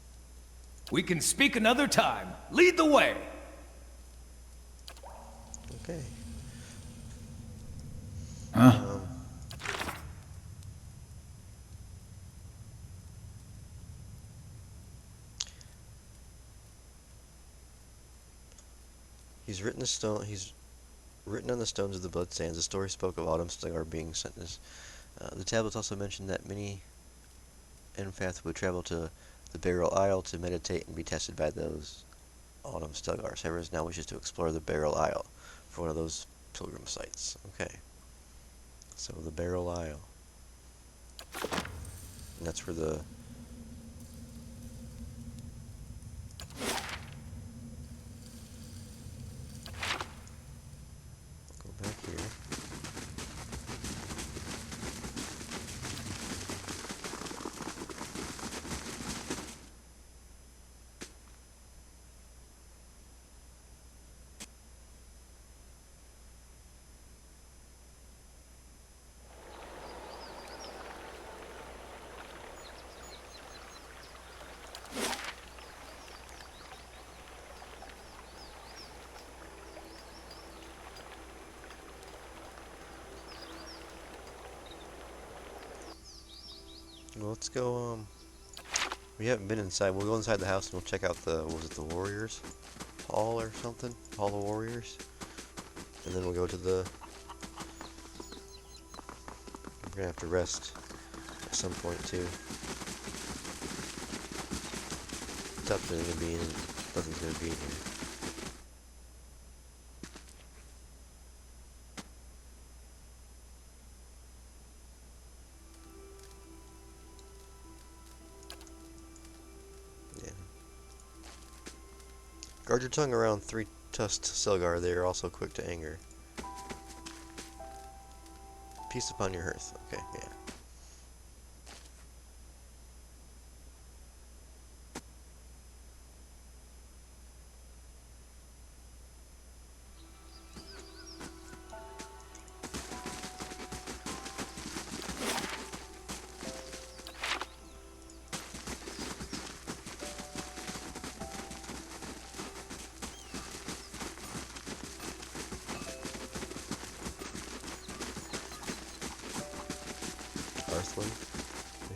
We can speak another time. Lead the way! Okay. Huh? He's written on the stones of the blood sands. The story spoke of Autumn Stilgar being sentenced. The tablets also mentioned that many Enfath would travel to the Burial Isle to meditate and be tested by those Autumn Stilgar. Severus now wishes to explore the Burial Isle for one of those pilgrim sites. Okay. So the Burial Isle. And that's where the... Go back here. Well, let's go, we haven't been inside. We'll go inside the house and we'll check out the, what was it, the Warriors Hall or something? Hall of Warriors? And then we'll go to the... We're gonna have to rest at some point, too. Nothing's gonna be in here. Guard your tongue around three-tusked Stilgar. They are also quick to anger. Peace upon your hearth. Okay, yeah.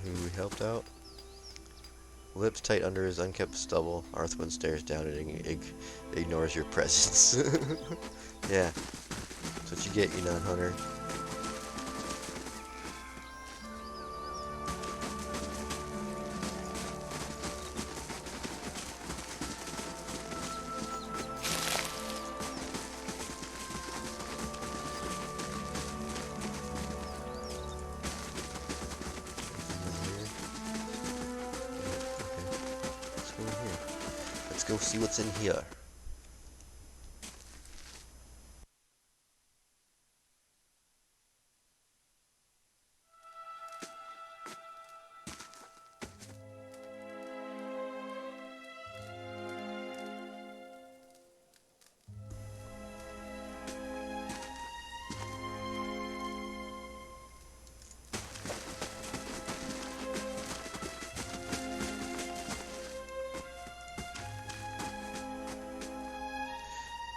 Who we helped out. Lips tight under his unkempt stubble, Arthwin stares down and ignores your presence. Yeah, that's what you get, you non-hunter. Let's go see what's in here.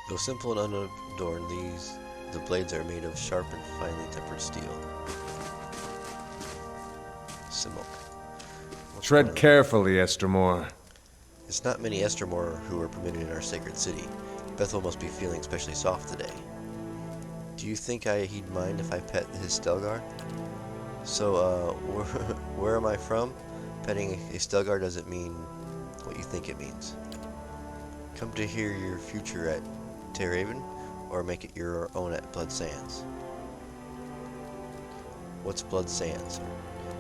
Though simple and unadorned, the blades are made of sharp and finely tempered steel. Simok. Tread carefully, Estermore. It's not many Estermore who are permitted in our sacred city. Bethel must be feeling especially soft today. Do you think he'd mind if I pet his Stelgar? So, where am I from? Petting a Stelgar doesn't mean what you think it means. Come to hear your future at Terraven, or make it your own at Blood Sands. What's Blood Sands?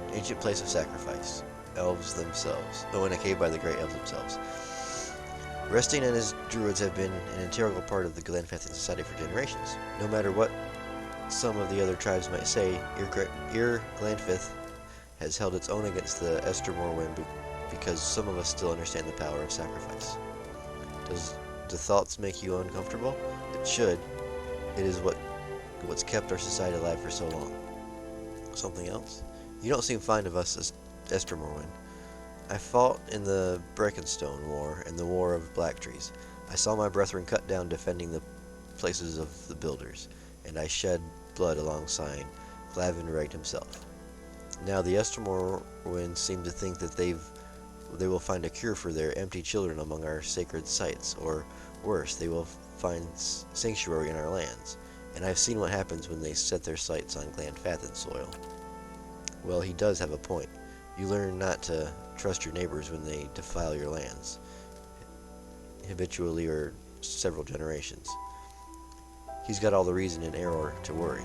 An ancient place of sacrifice. Elves themselves. Oh, in a cave by the great elves themselves. Resting and his druids have been an integral part of the Glenfathian society for generations. No matter what some of the other tribes might say, Ir Glanfith has held its own against the Estermore wind because some of us still understand the power of sacrifice. Does the thoughts make you uncomfortable? It should. It is what's kept our society alive for so long. Something else? You don't seem fond of us as Estermorwen. I fought in the Breckenstone War and the War of Black Trees. I saw my brethren cut down defending the places of the builders, and I shed blood alongside Glavenwright himself. Now the Estermorwen seem to think that they will find a cure for their empty children among our sacred sites, or worse, they will find sanctuary in our lands. And I've seen what happens when they set their sights on Glanfathan soil. Well, he does have a point. You learn not to trust your neighbors when they defile your lands, habitually or several generations. He's got all the reason in Error to worry.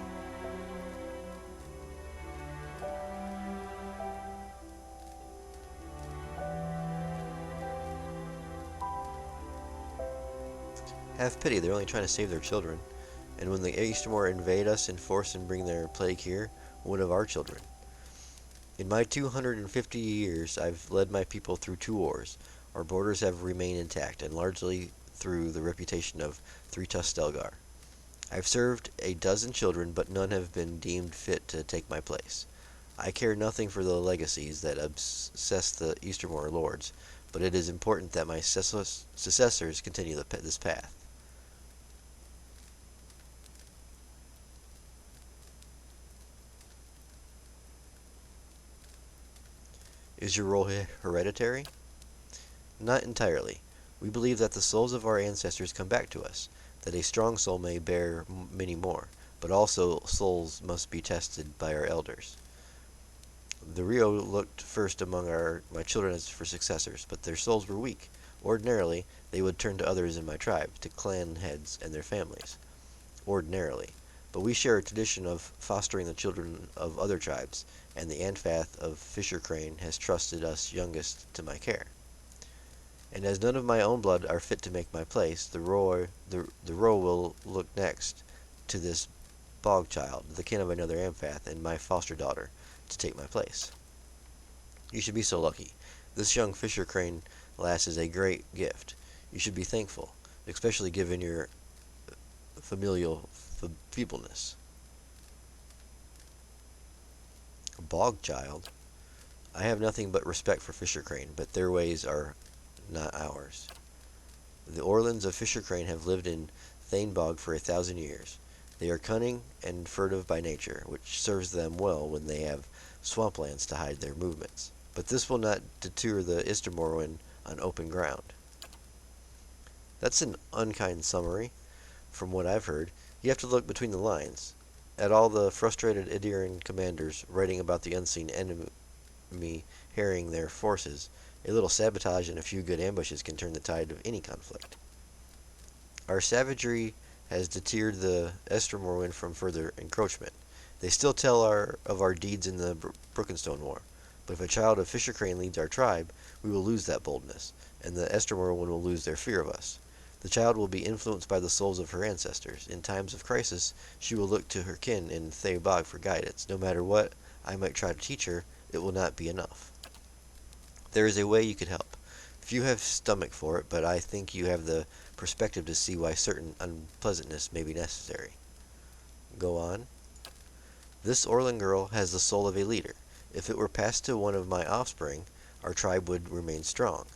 Have pity, they're only trying to save their children. And when the Eastermore invade us in force and bring their plague here, what of our children? In my 250 years, I've led my people through 2 wars. Our borders have remained intact, and largely through the reputation of Three Tusk Stelgar. I've served a dozen children, but none have been deemed fit to take my place. I care nothing for the legacies that obsess the Eastermore lords, but it is important that my successors continue this path. Is your role hereditary? Not entirely. We believe that the souls of our ancestors come back to us, that a strong soul may bear many more, but also souls must be tested by our elders. The Rio looked first among my children as for successors, but their souls were weak. Ordinarily, they would turn to others in my tribe, to clan heads and their families. Ordinarily. But we share a tradition of fostering the children of other tribes, and the Anfath of Fisher Crane has trusted us youngest to my care. And as none of my own blood are fit to make my place, the roe will look next to this bog child, the kin of another Anfath, and my foster daughter, to take my place. You should be so lucky. This young Fisher Crane lass is a great gift. You should be thankful, especially given your familial feebleness. A bog child? I have nothing but respect for Fisher Crane, but their ways are not ours. The Orlans of Fisher Crane have lived in Thane Bog for 1,000 years. They are cunning and furtive by nature, which serves them well when they have swamplands to hide their movements. But this will not deter the Eastermorwen on open ground. That's an unkind summary. From what I've heard, you have to look between the lines at all the frustrated Idiran commanders writing about the unseen enemy harrying their forces. A little sabotage and a few good ambushes can turn the tide of any conflict. Our savagery has deterred the Estermorwen from further encroachment. They still tell of our deeds in the Brookenstone War, but if a child of Fisher Crane leads our tribe, we will lose that boldness, and the Estermorwen will lose their fear of us. The child will be influenced by the souls of her ancestors. In times of crisis, she will look to her kin in Thay Bog for guidance. No matter what I might try to teach her, it will not be enough. There is a way you could help. Few have stomach for it, but I think you have the perspective to see why certain unpleasantness may be necessary. Go on. This Orlan girl has the soul of a leader. If it were passed to one of my offspring, our tribe would remain strong.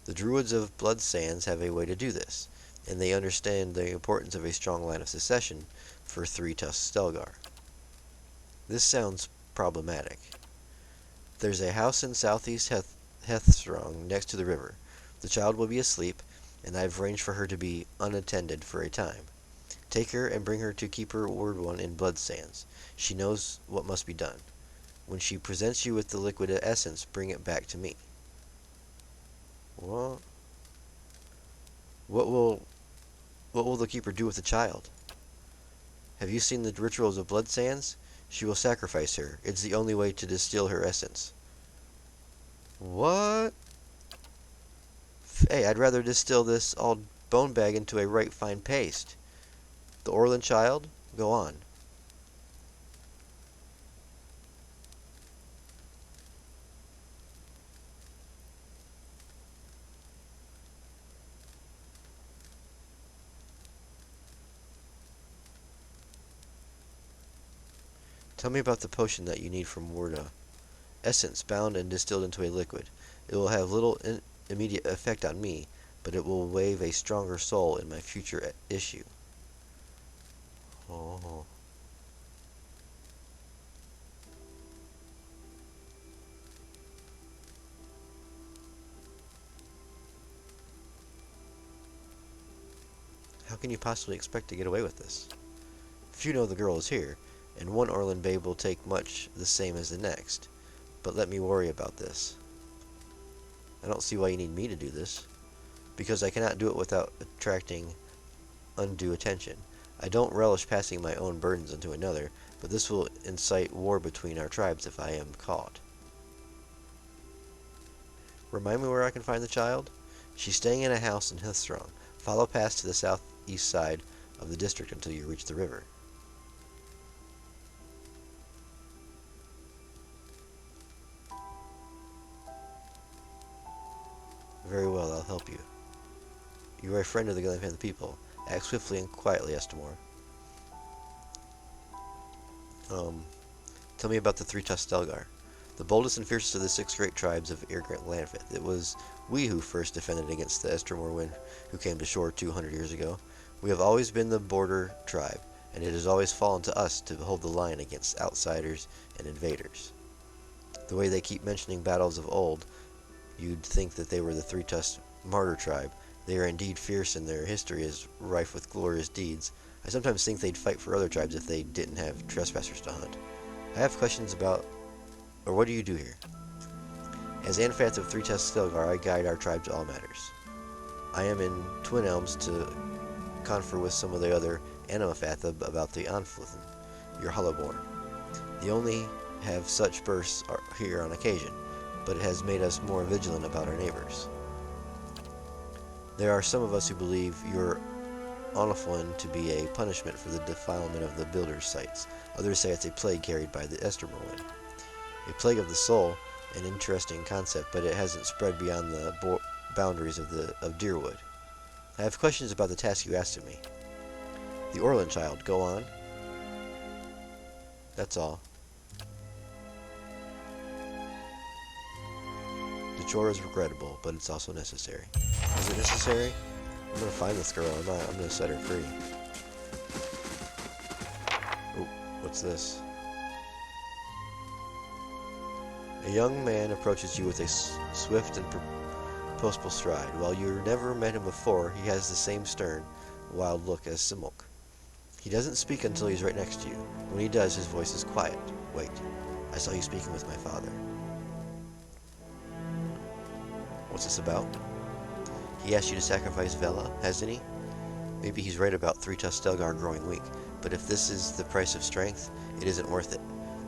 The Druids of Blood Sands have a way to do this, and they understand the importance of a strong line of succession for Three Tusk Stelgar. This sounds problematic. There's a house in southeast Heathrong next to the river. The child will be asleep, and I've arranged for her to be unattended for a time. Take her and bring her to Keeper Word One in Blood Sands. She knows what must be done. When she presents you with the liquid essence, bring it back to me. What? What will the Keeper do with the child? Have you seen the rituals of Blood Sands? She will sacrifice her. It's the only way to distill her essence. What? Hey, I'd rather distill this old bone bag into a right fine paste. The Orlan child? Go on. Tell me about the potion that you need from Warda. Essence bound and distilled into a liquid. It will have little immediate effect on me, but it will wave a stronger soul in my future issue. Oh. How can you possibly expect to get away with this? Few know the girl is here, and one Orlan babe will take much the same as the next. But let me worry about this. I don't see why you need me to do this. Because I cannot do it without attracting undue attention. I don't relish passing my own burdens onto another, but this will incite war between our tribes if I am caught. Remind me where I can find the child? She's staying in a house in Hithstrong. Follow past to the southeast side of the district until you reach the river. Very well, I'll help you. You are a friend of the Glenfan people. Act swiftly and quietly, Estamore. Tell me about the three-tusked Stelgar. The boldest and fiercest of the 6 great tribes of Glenfith. It was we who first defended against the Estermorwen who came to shore 200 years ago. We have always been the border tribe, and it has always fallen to us to hold the line against outsiders and invaders. The way they keep mentioning battles of old, you'd think that they were the three-tusked martyr tribe. They are indeed fierce, and their history is rife with glorious deeds. I sometimes think they'd fight for other tribes if they didn't have trespassers to hunt. I have questions about... Or what do you do here? As Anfath of Three-Tusked Stelgar, I guide our tribe to all matters. I am in Twin Elms to confer with some of the other Animafath about the Anflithen, your Hollowborn. They only have such bursts here on occasion, but it has made us more vigilant about our neighbors. There are some of us who believe your Oniflin to be a punishment for the defilement of the builders' sites. Others say it's a plague carried by the Estermorwen. A plague of the soul, an interesting concept, but it hasn't spread beyond the boundaries of Deerwood. I have questions about the task you asked of me. The Orlan child, go on. That's all. The chore is regrettable, but it's also necessary. Is it necessary? I'm gonna find this girl. I'm gonna set her free. Oh, what's this? A young man approaches you with a swift and purposeful stride. While you never met him before, he has the same stern, wild look as Simulk. He doesn't speak until he's right next to you. When he does, his voice is quiet. Wait, I saw you speaking with my father. What's this about? He asked you to sacrifice Vela, hasn't he? Maybe he's right about Three-Tusked Stelgar growing weak, but if this is the price of strength, it isn't worth it.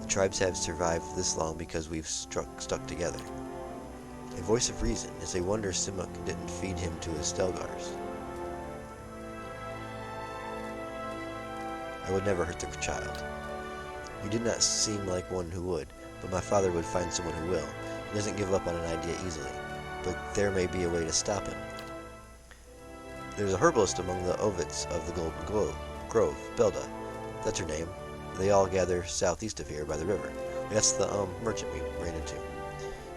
The tribes have survived this long because we've stuck together. A voice of reason. It's a wonder Simuk didn't feed him to his Stelgars. I would never hurt the child. You did not seem like one who would, but my father would find someone who will. He doesn't give up on an idea easily, but there may be a way to stop him. There's a herbalist among the Ovits of the Golden Grove, Belda. That's her name. They all gather southeast of here by the river. That's the merchant we ran into.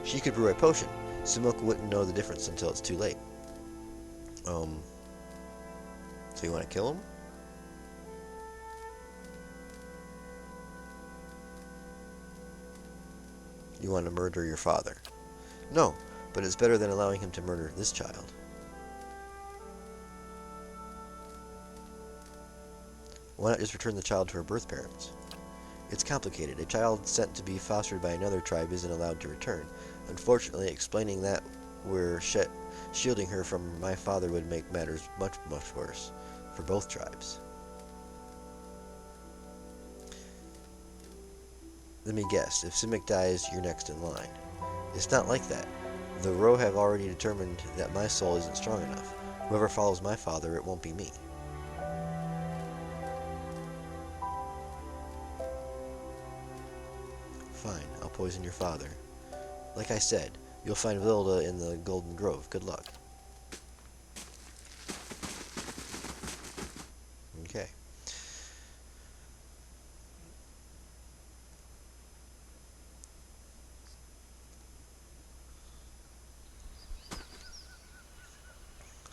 She could brew a potion. Simuk wouldn't know the difference until it's too late. So you want to kill him? You want to murder your father? No, but it's better than allowing him to murder this child. Why not just return the child to her birth parents? It's complicated. A child sent to be fostered by another tribe isn't allowed to return. Unfortunately, explaining that we're shielding her from my father would make matters much, much worse for both tribes. Let me guess. If Simic dies, you're next in line. It's not like that. The Ro have already determined that my soul isn't strong enough. Whoever follows my father, it won't be me. Fine, I'll poison your father. Like I said, you'll find Vilda in the Golden Grove. Good luck. Okay.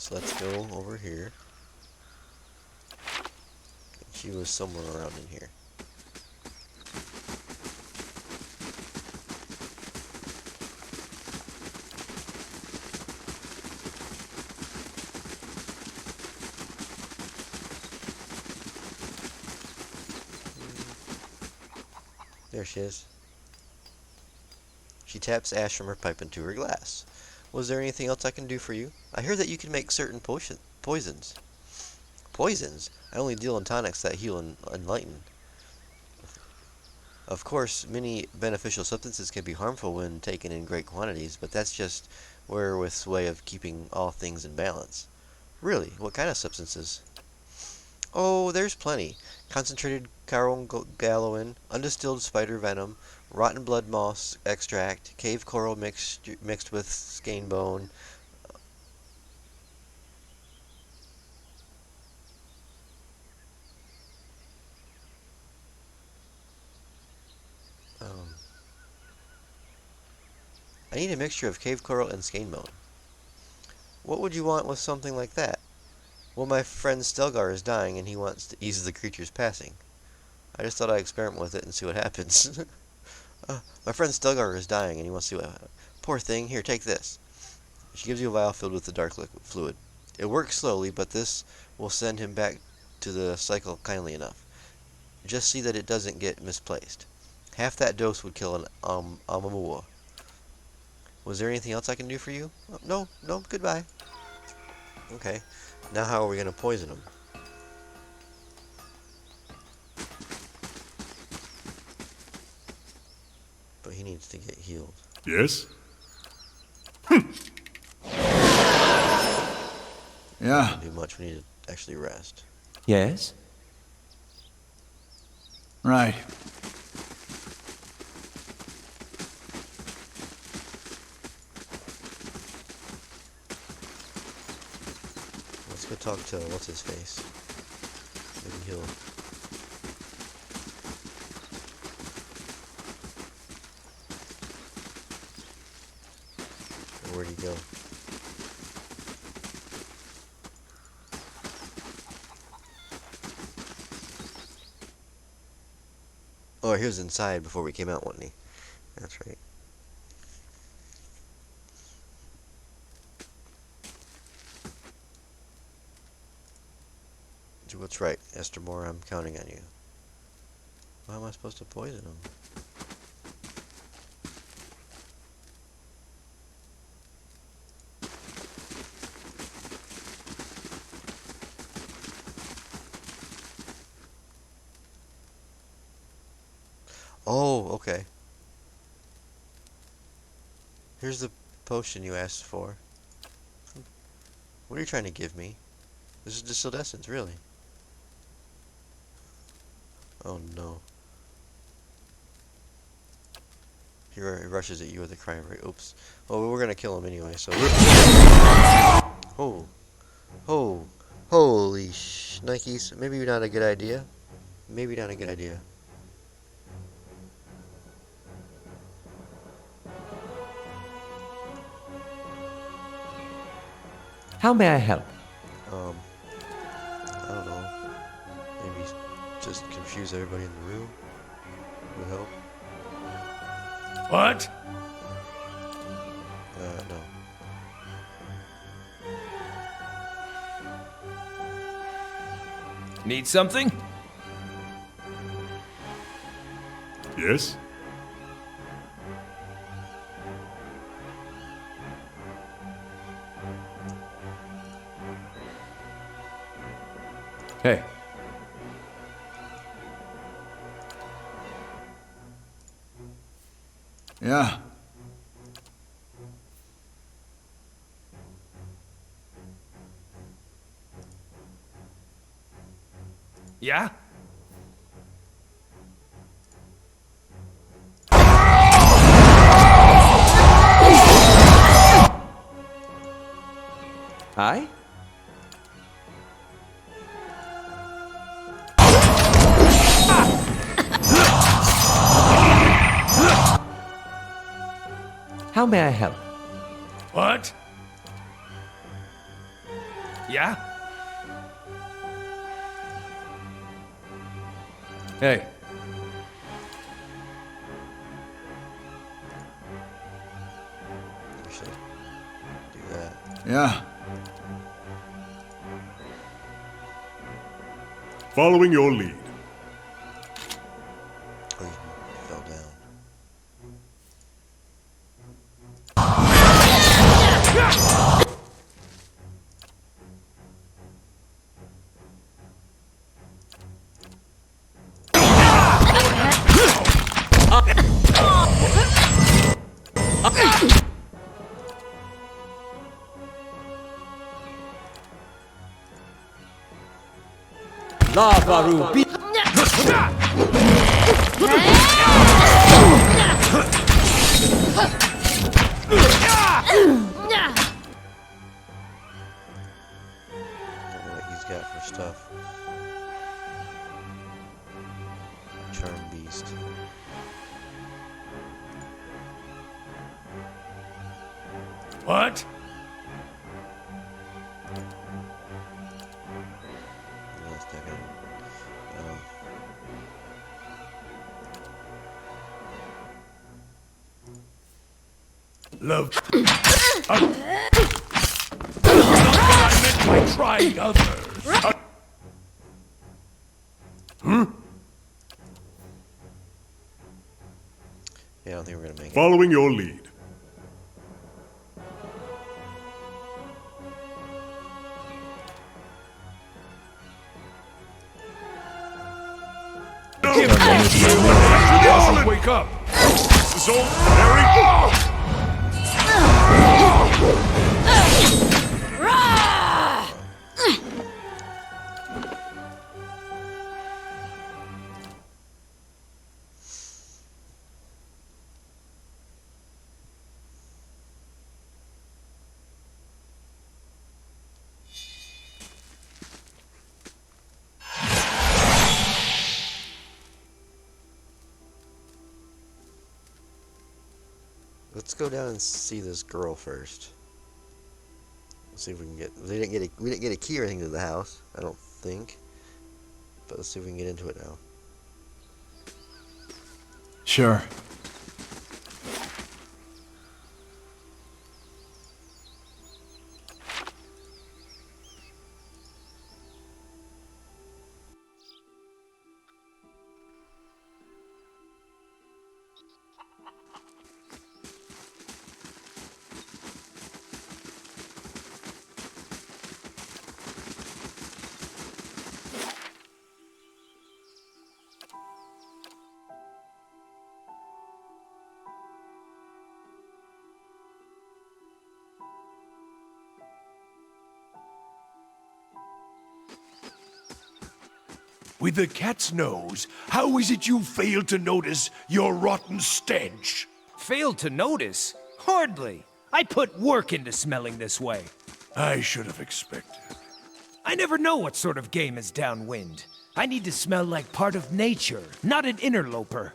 So let's go over here. She was somewhere around in here. There she is. She taps ash from her pipe into her glass. Was there anything else I can do for you? I hear that you can make certain poisons. Poisons? I only deal in tonics that heal and enlighten. Of course, many beneficial substances can be harmful when taken in great quantities, but that's just wherewith's way of keeping all things in balance. Really? What kind of substances? Oh, there's plenty. Concentrated carogallowin, undistilled spider venom, rotten blood moss extract, cave coral mixed with skein bone. I need a mixture of cave coral and skein bone. What would you want with something like that? Well, my friend Stelgar is dying and he wants to ease the creature's passing. I just thought I'd experiment with it and see what happens. My friend Stelgar is dying and he wants to see what happens. Poor thing, here, take this. She gives you a vial filled with the dark liquid fluid. It works slowly, but this will send him back to the cycle kindly enough. Just see that it doesn't get misplaced. Half that dose would kill an Amamua. Was there anything else I can do for you? No, goodbye. Okay, now how are we going to poison him? But he needs to get healed. Yes? Yeah. Don't do much, we need to actually rest. Yes? Right. Let's go talk to what's his face. Maybe he'll. Where'd he go? Oh, he was inside before we came out, wasn't he? That's right. Do what's right, Esther Moore. I'm counting on you. How am I supposed to poison him? Oh, okay. Here's the potion you asked for. What are you trying to give me? This is distilled essence, really. Oh no. He rushes at you with a cry of rage. Oops. Well, we're gonna kill him anyway, so Oh. Oh. Holy shnikes. Maybe not a good idea. Maybe not a good idea. How may I help? I don't know. Maybe just confuse everybody in the room would help. What? No. Need something? Yes? Hey. Yeah. Yeah? Hi? How may I help? What? Yeah? Hey. We should do that. Yeah. Following your lead. Oh, you fell down. Lava Ruby. What he's got for stuff. Charm Beast. What? Last second. Love. I meant by trying others. Yeah, I don't think we're gonna make it. Following your lead. Wake up! This is all very... Let's go down and see this girl first. Let's see if we can get. We didn't get a key or anything to the house. I don't think. But let's see if we can get into it now. Sure. With the cat's nose, how is it you failed to notice your rotten stench? Failed to notice? Hardly. I put work into smelling this way. I should have expected. I never know what sort of game is downwind. I need to smell like part of nature, not an interloper.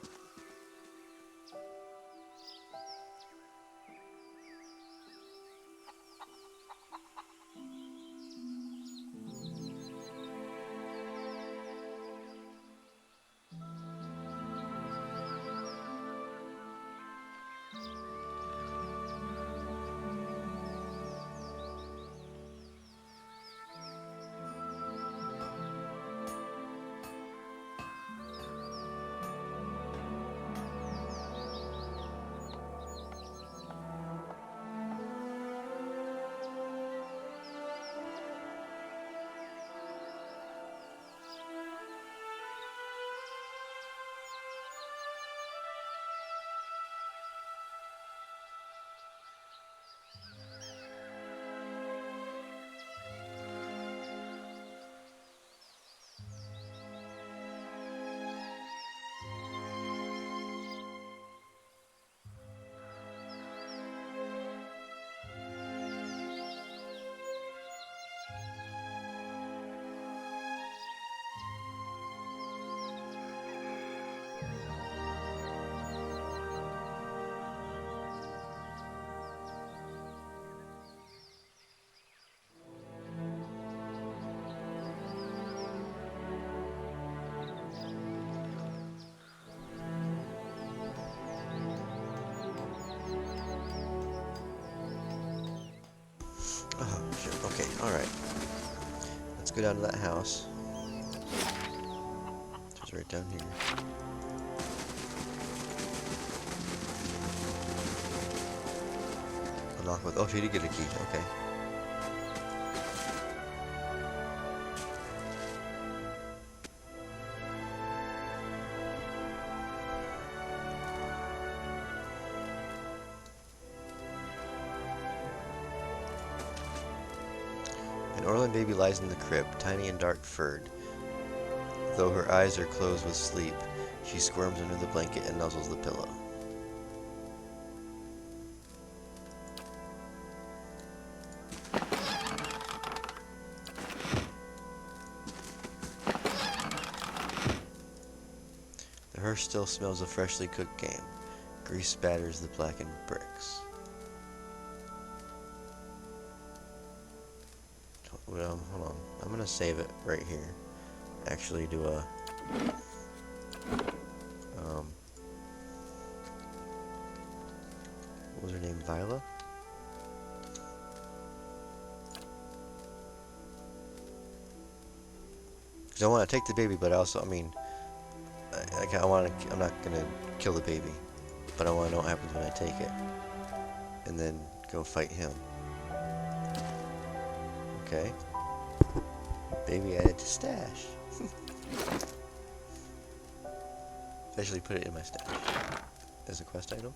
Okay, alright. Let's go down to that house. Which is right down here. Unlock with... Oh, she did get a key. Okay. An Orlan baby lies in the crib, tiny and dark-furred. Though her eyes are closed with sleep, she squirms under the blanket and nuzzles the pillow. The hearth still smells of freshly cooked game. Grease spatters the blackened bricks. Well, hold on. I'm gonna save it right here. Actually do a... what was her name? Viola? Because I want to take the baby, but also, I mean... I'm not gonna kill the baby. But I want to know what happens when I take it. And then go fight him. Okay. Baby added to stash. Actually put it in my stash. As a quest item.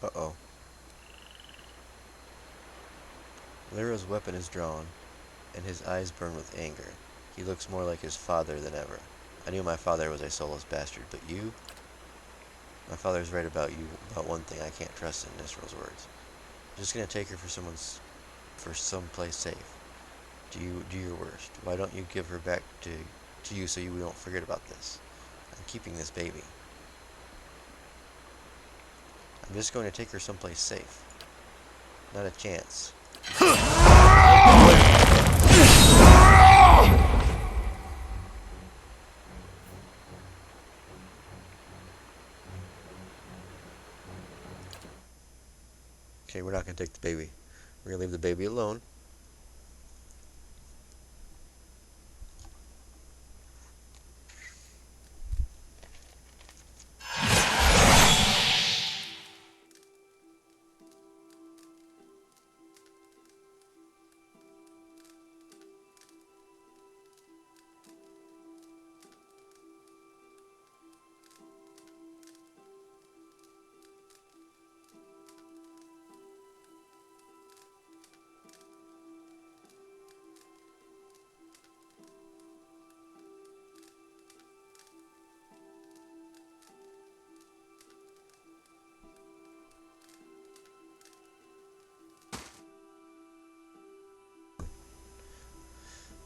Uh-oh. Lyra's weapon is drawn, and his eyes burn with anger. He looks more like his father than ever. I knew my father was a soulless bastard, but you? My father's right about you, about one thing I can't trust in Nisral's words. I'm just gonna take her for someplace safe. Do your worst. Why don't you give her back to you so you don't forget about this? I'm keeping this baby. I'm just going to take her someplace safe. Not a chance. Okay, we're not going to take the baby. We're going to leave the baby alone.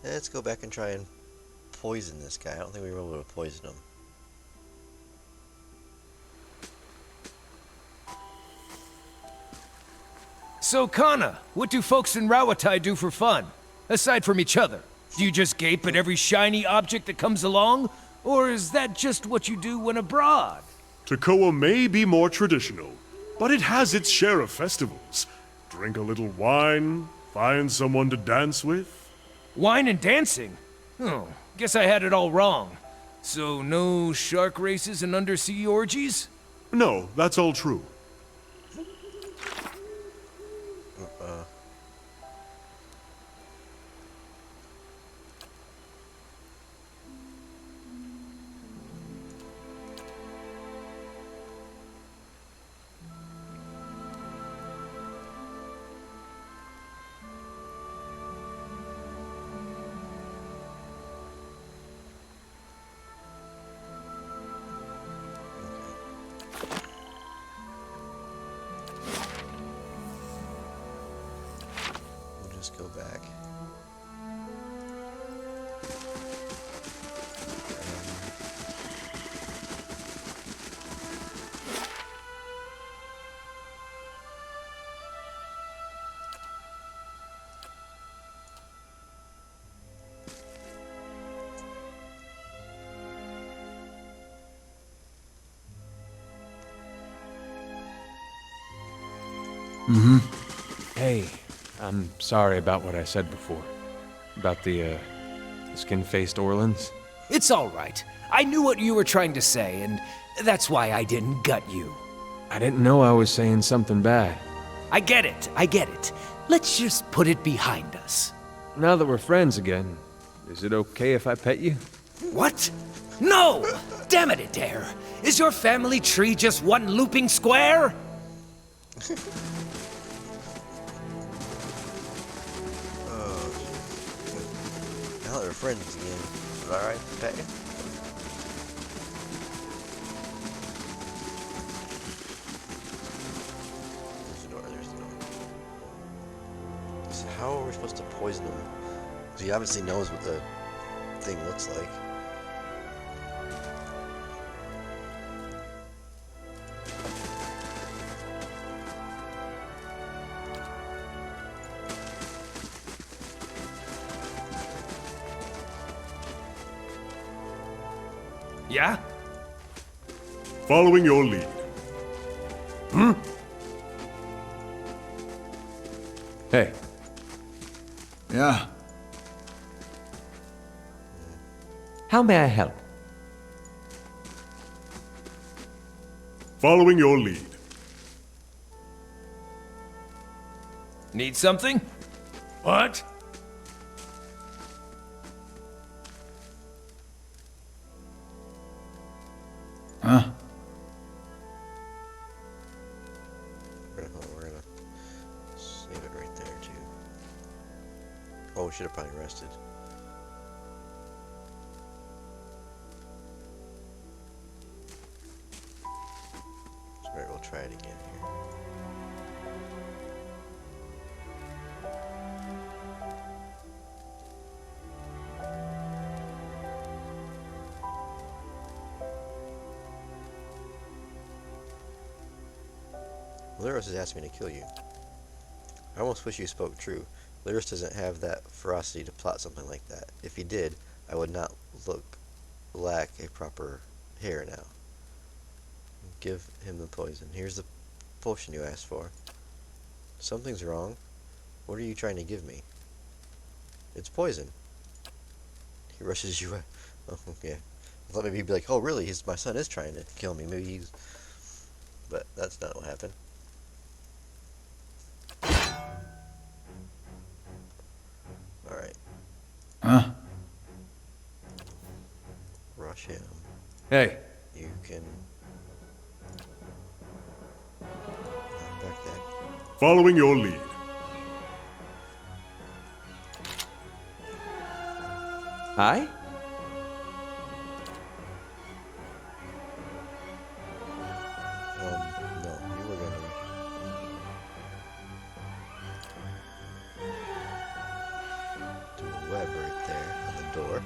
Let's go back and try and poison this guy. I don't think we were able to poison him. So, Kana, what do folks in Rawatai do for fun? Aside from each other? Do you just gape at every shiny object that comes along? Or is that just what you do when abroad? Tekoa may be more traditional, but it has its share of festivals. Drink a little wine, find someone to dance with. Wine and dancing? Oh, guess I had it all wrong. So no shark races and undersea orgies? No, that's all true. Go back. Mm-hmm. Hey, I'm sorry about what I said before. About the skin-faced Orlans. It's all right. I knew what you were trying to say, and that's why I didn't gut you. I didn't know I was saying something bad. I get it. Let's just put it behind us. Now that we're friends again, is it okay if I pet you? What? No! Damn it, Adair! Is your family tree just one looping square? Oh, now that we're friends again, is it alright to pet you? There's the door. So how are we supposed to poison him? Because he obviously knows what the thing looks like. Yeah? Following your lead. Hey. Yeah. How may I help? Following your lead. Need something? What? Huh? We're gonna save it right there too. Oh, we should have probably rested. Alright, we'll try it again here. Lyris has asked me to kill you. I almost wish you spoke true. Lyris doesn't have that ferocity to plot something like that. If he did, I would not lack a proper hair now. Give him the poison. Here's the potion you asked for. Something's wrong. What are you trying to give me? It's poison. He rushes you. Oh, okay. I thought maybe he'd be like, oh really, my son is trying to kill me. Maybe he's... But that's not what happened. Alright. Huh? Rush him. Hey. You can... back that. Following your lead. Hi? No, you were gonna... do a web right there on the door.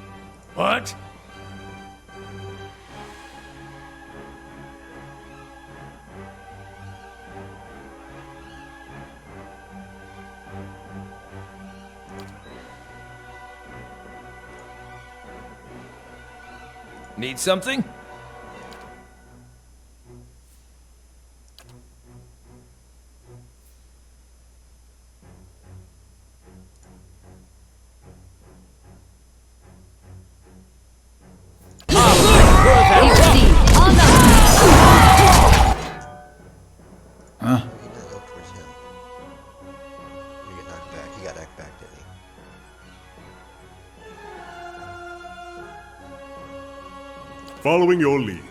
What? Need something? Huh? He didn't go towards him. He got knocked back. He got knocked back, didn't he? Following your lead.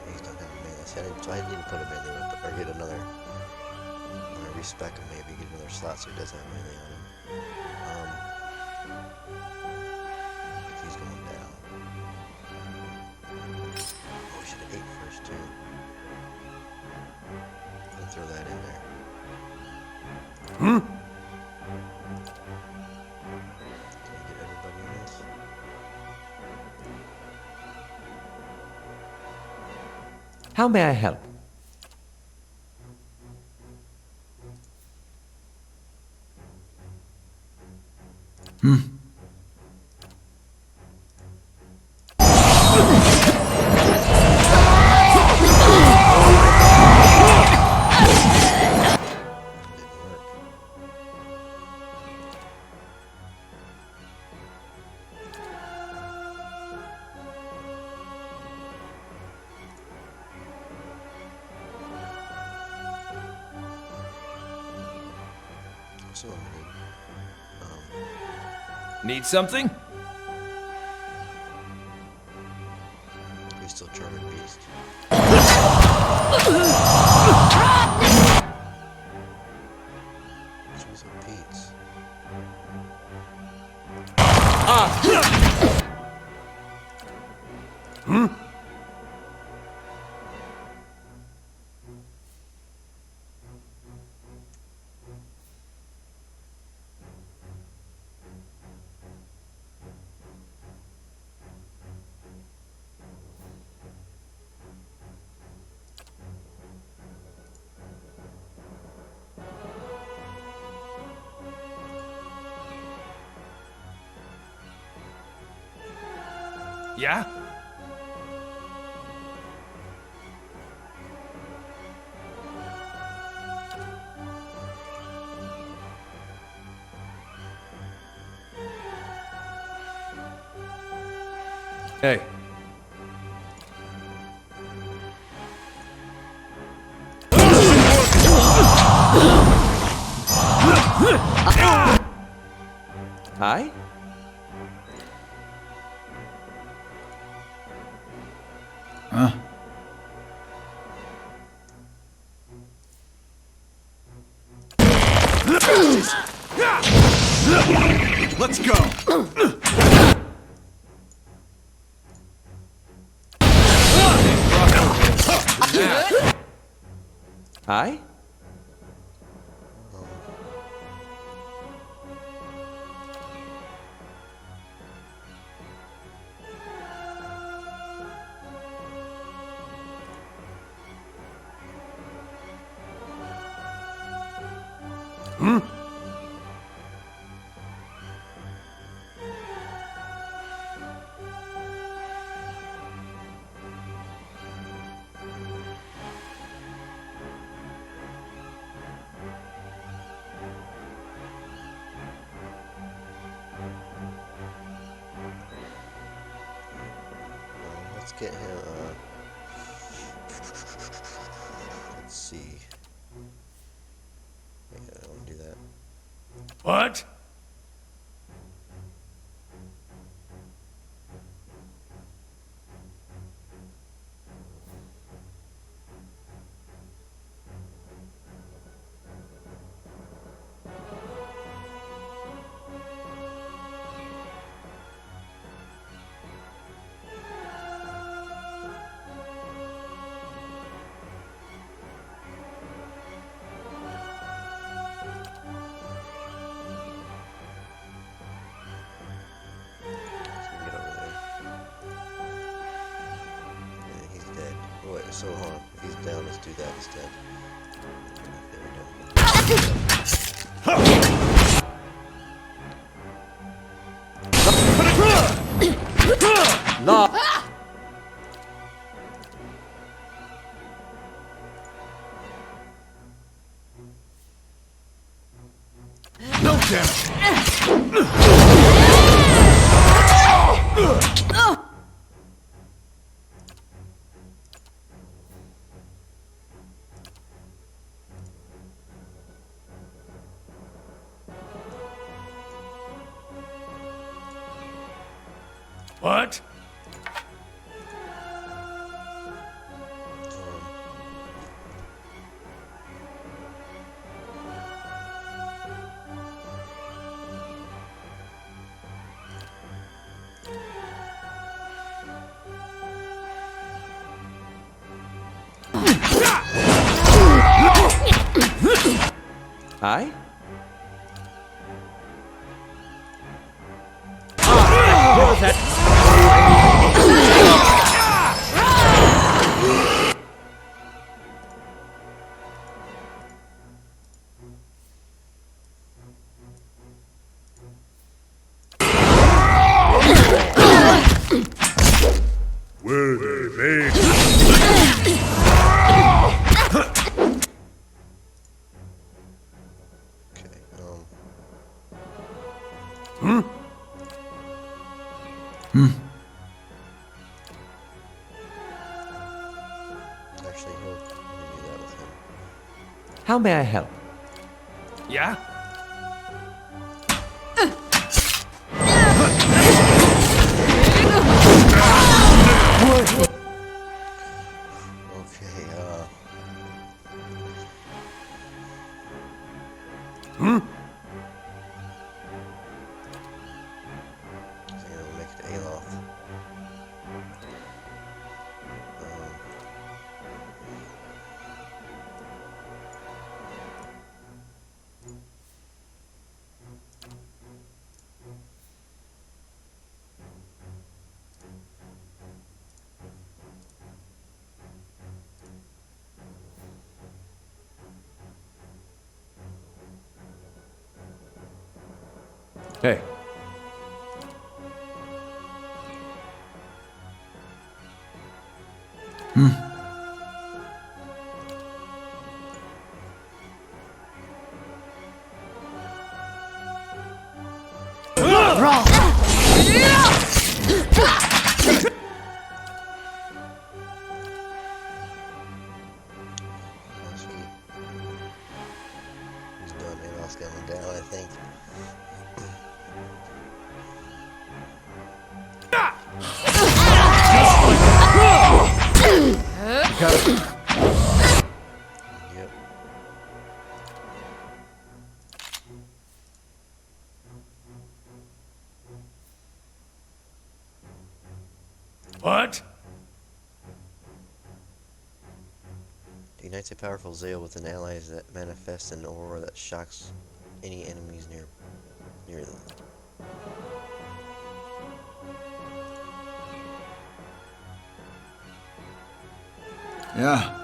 He's not having melee. So I need to put him in there or get another respec him maybe, get another slot so he doesn't have melee on him. If he's going down. Oh, we should have ate first too. I'll throw that in there. Can we get everybody in this? How may I help? So limited. Need something? He's still charming beast. Jeez, oh Pete's. Yeah? Hey. Hi? Huh? Let's go! Hi? Let's get him, let's see. Yeah, I don't want to do that. What? So hold on, if he's down, let's do that instead. No. No damage! What? Hi? What was that? Were they made? Actually, he'll do that with him. How may I help? Yeah? we'll make it to Aloth. Hey. He's done. Aloth's going down, I think. Yep. What? Ignites a powerful Zeal with an ally that manifests an aura that shocks any enemies near them. Yeah.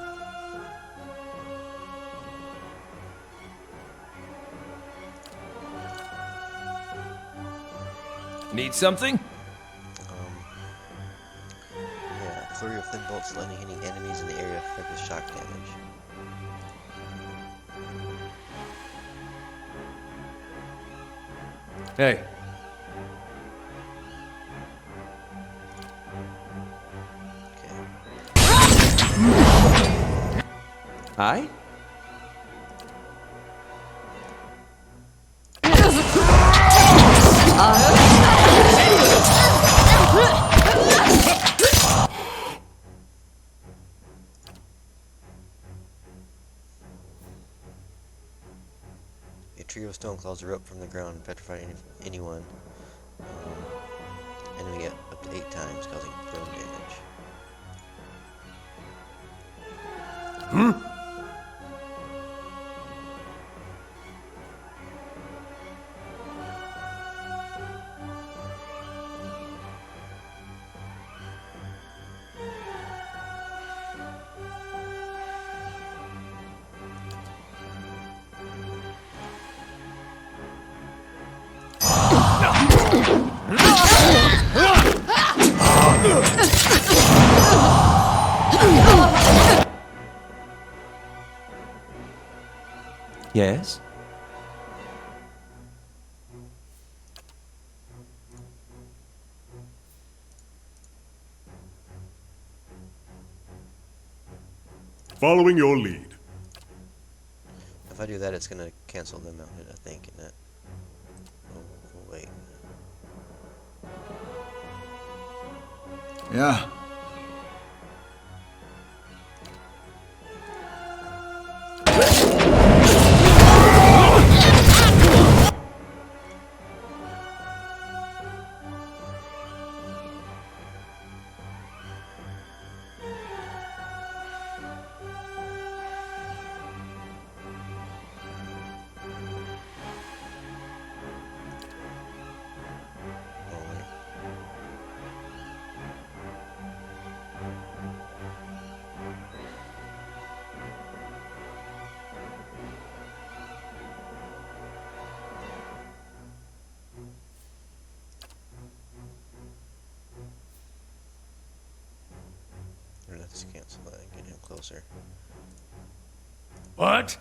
Need something? Yeah, flurry of thin bolts lightning hitting enemies in the area affect with shock damage. Hey. Hi? A trio of stone claws erupt from the ground, petrifying anyone. Enemy up to 8 times, causing prone damage. Yes? Following your lead. If I do that, it's gonna cancel them out, I think, isn't it? Oh, wait. Yeah. Let's cancel that and get him closer. What?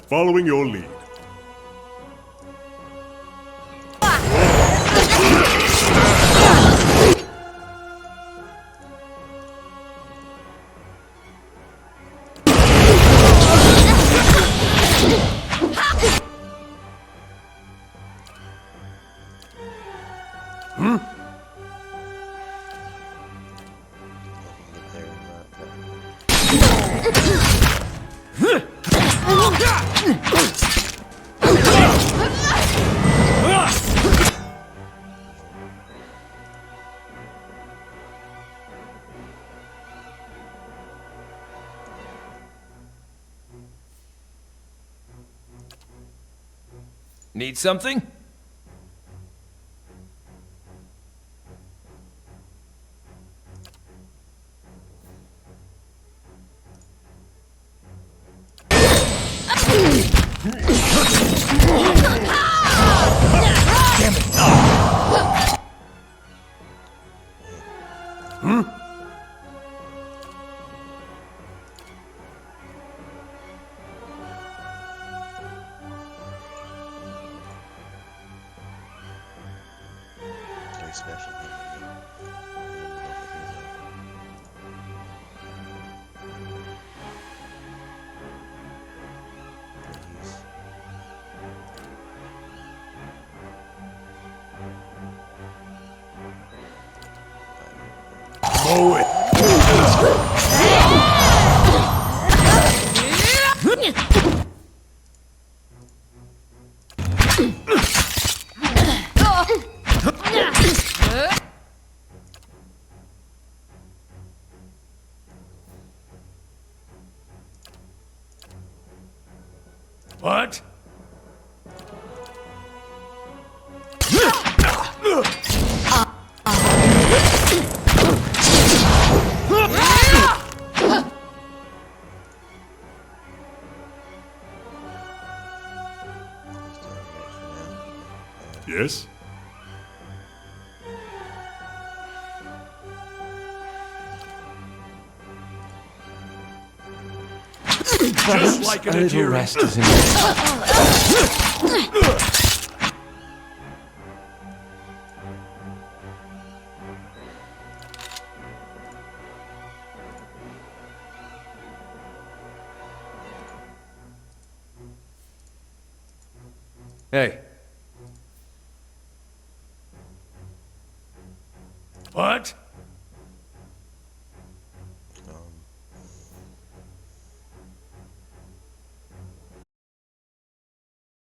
Following your lead. Need something? Very special. Mow it. What? Yes? Just like an A little adherent. rest is in Hey. What?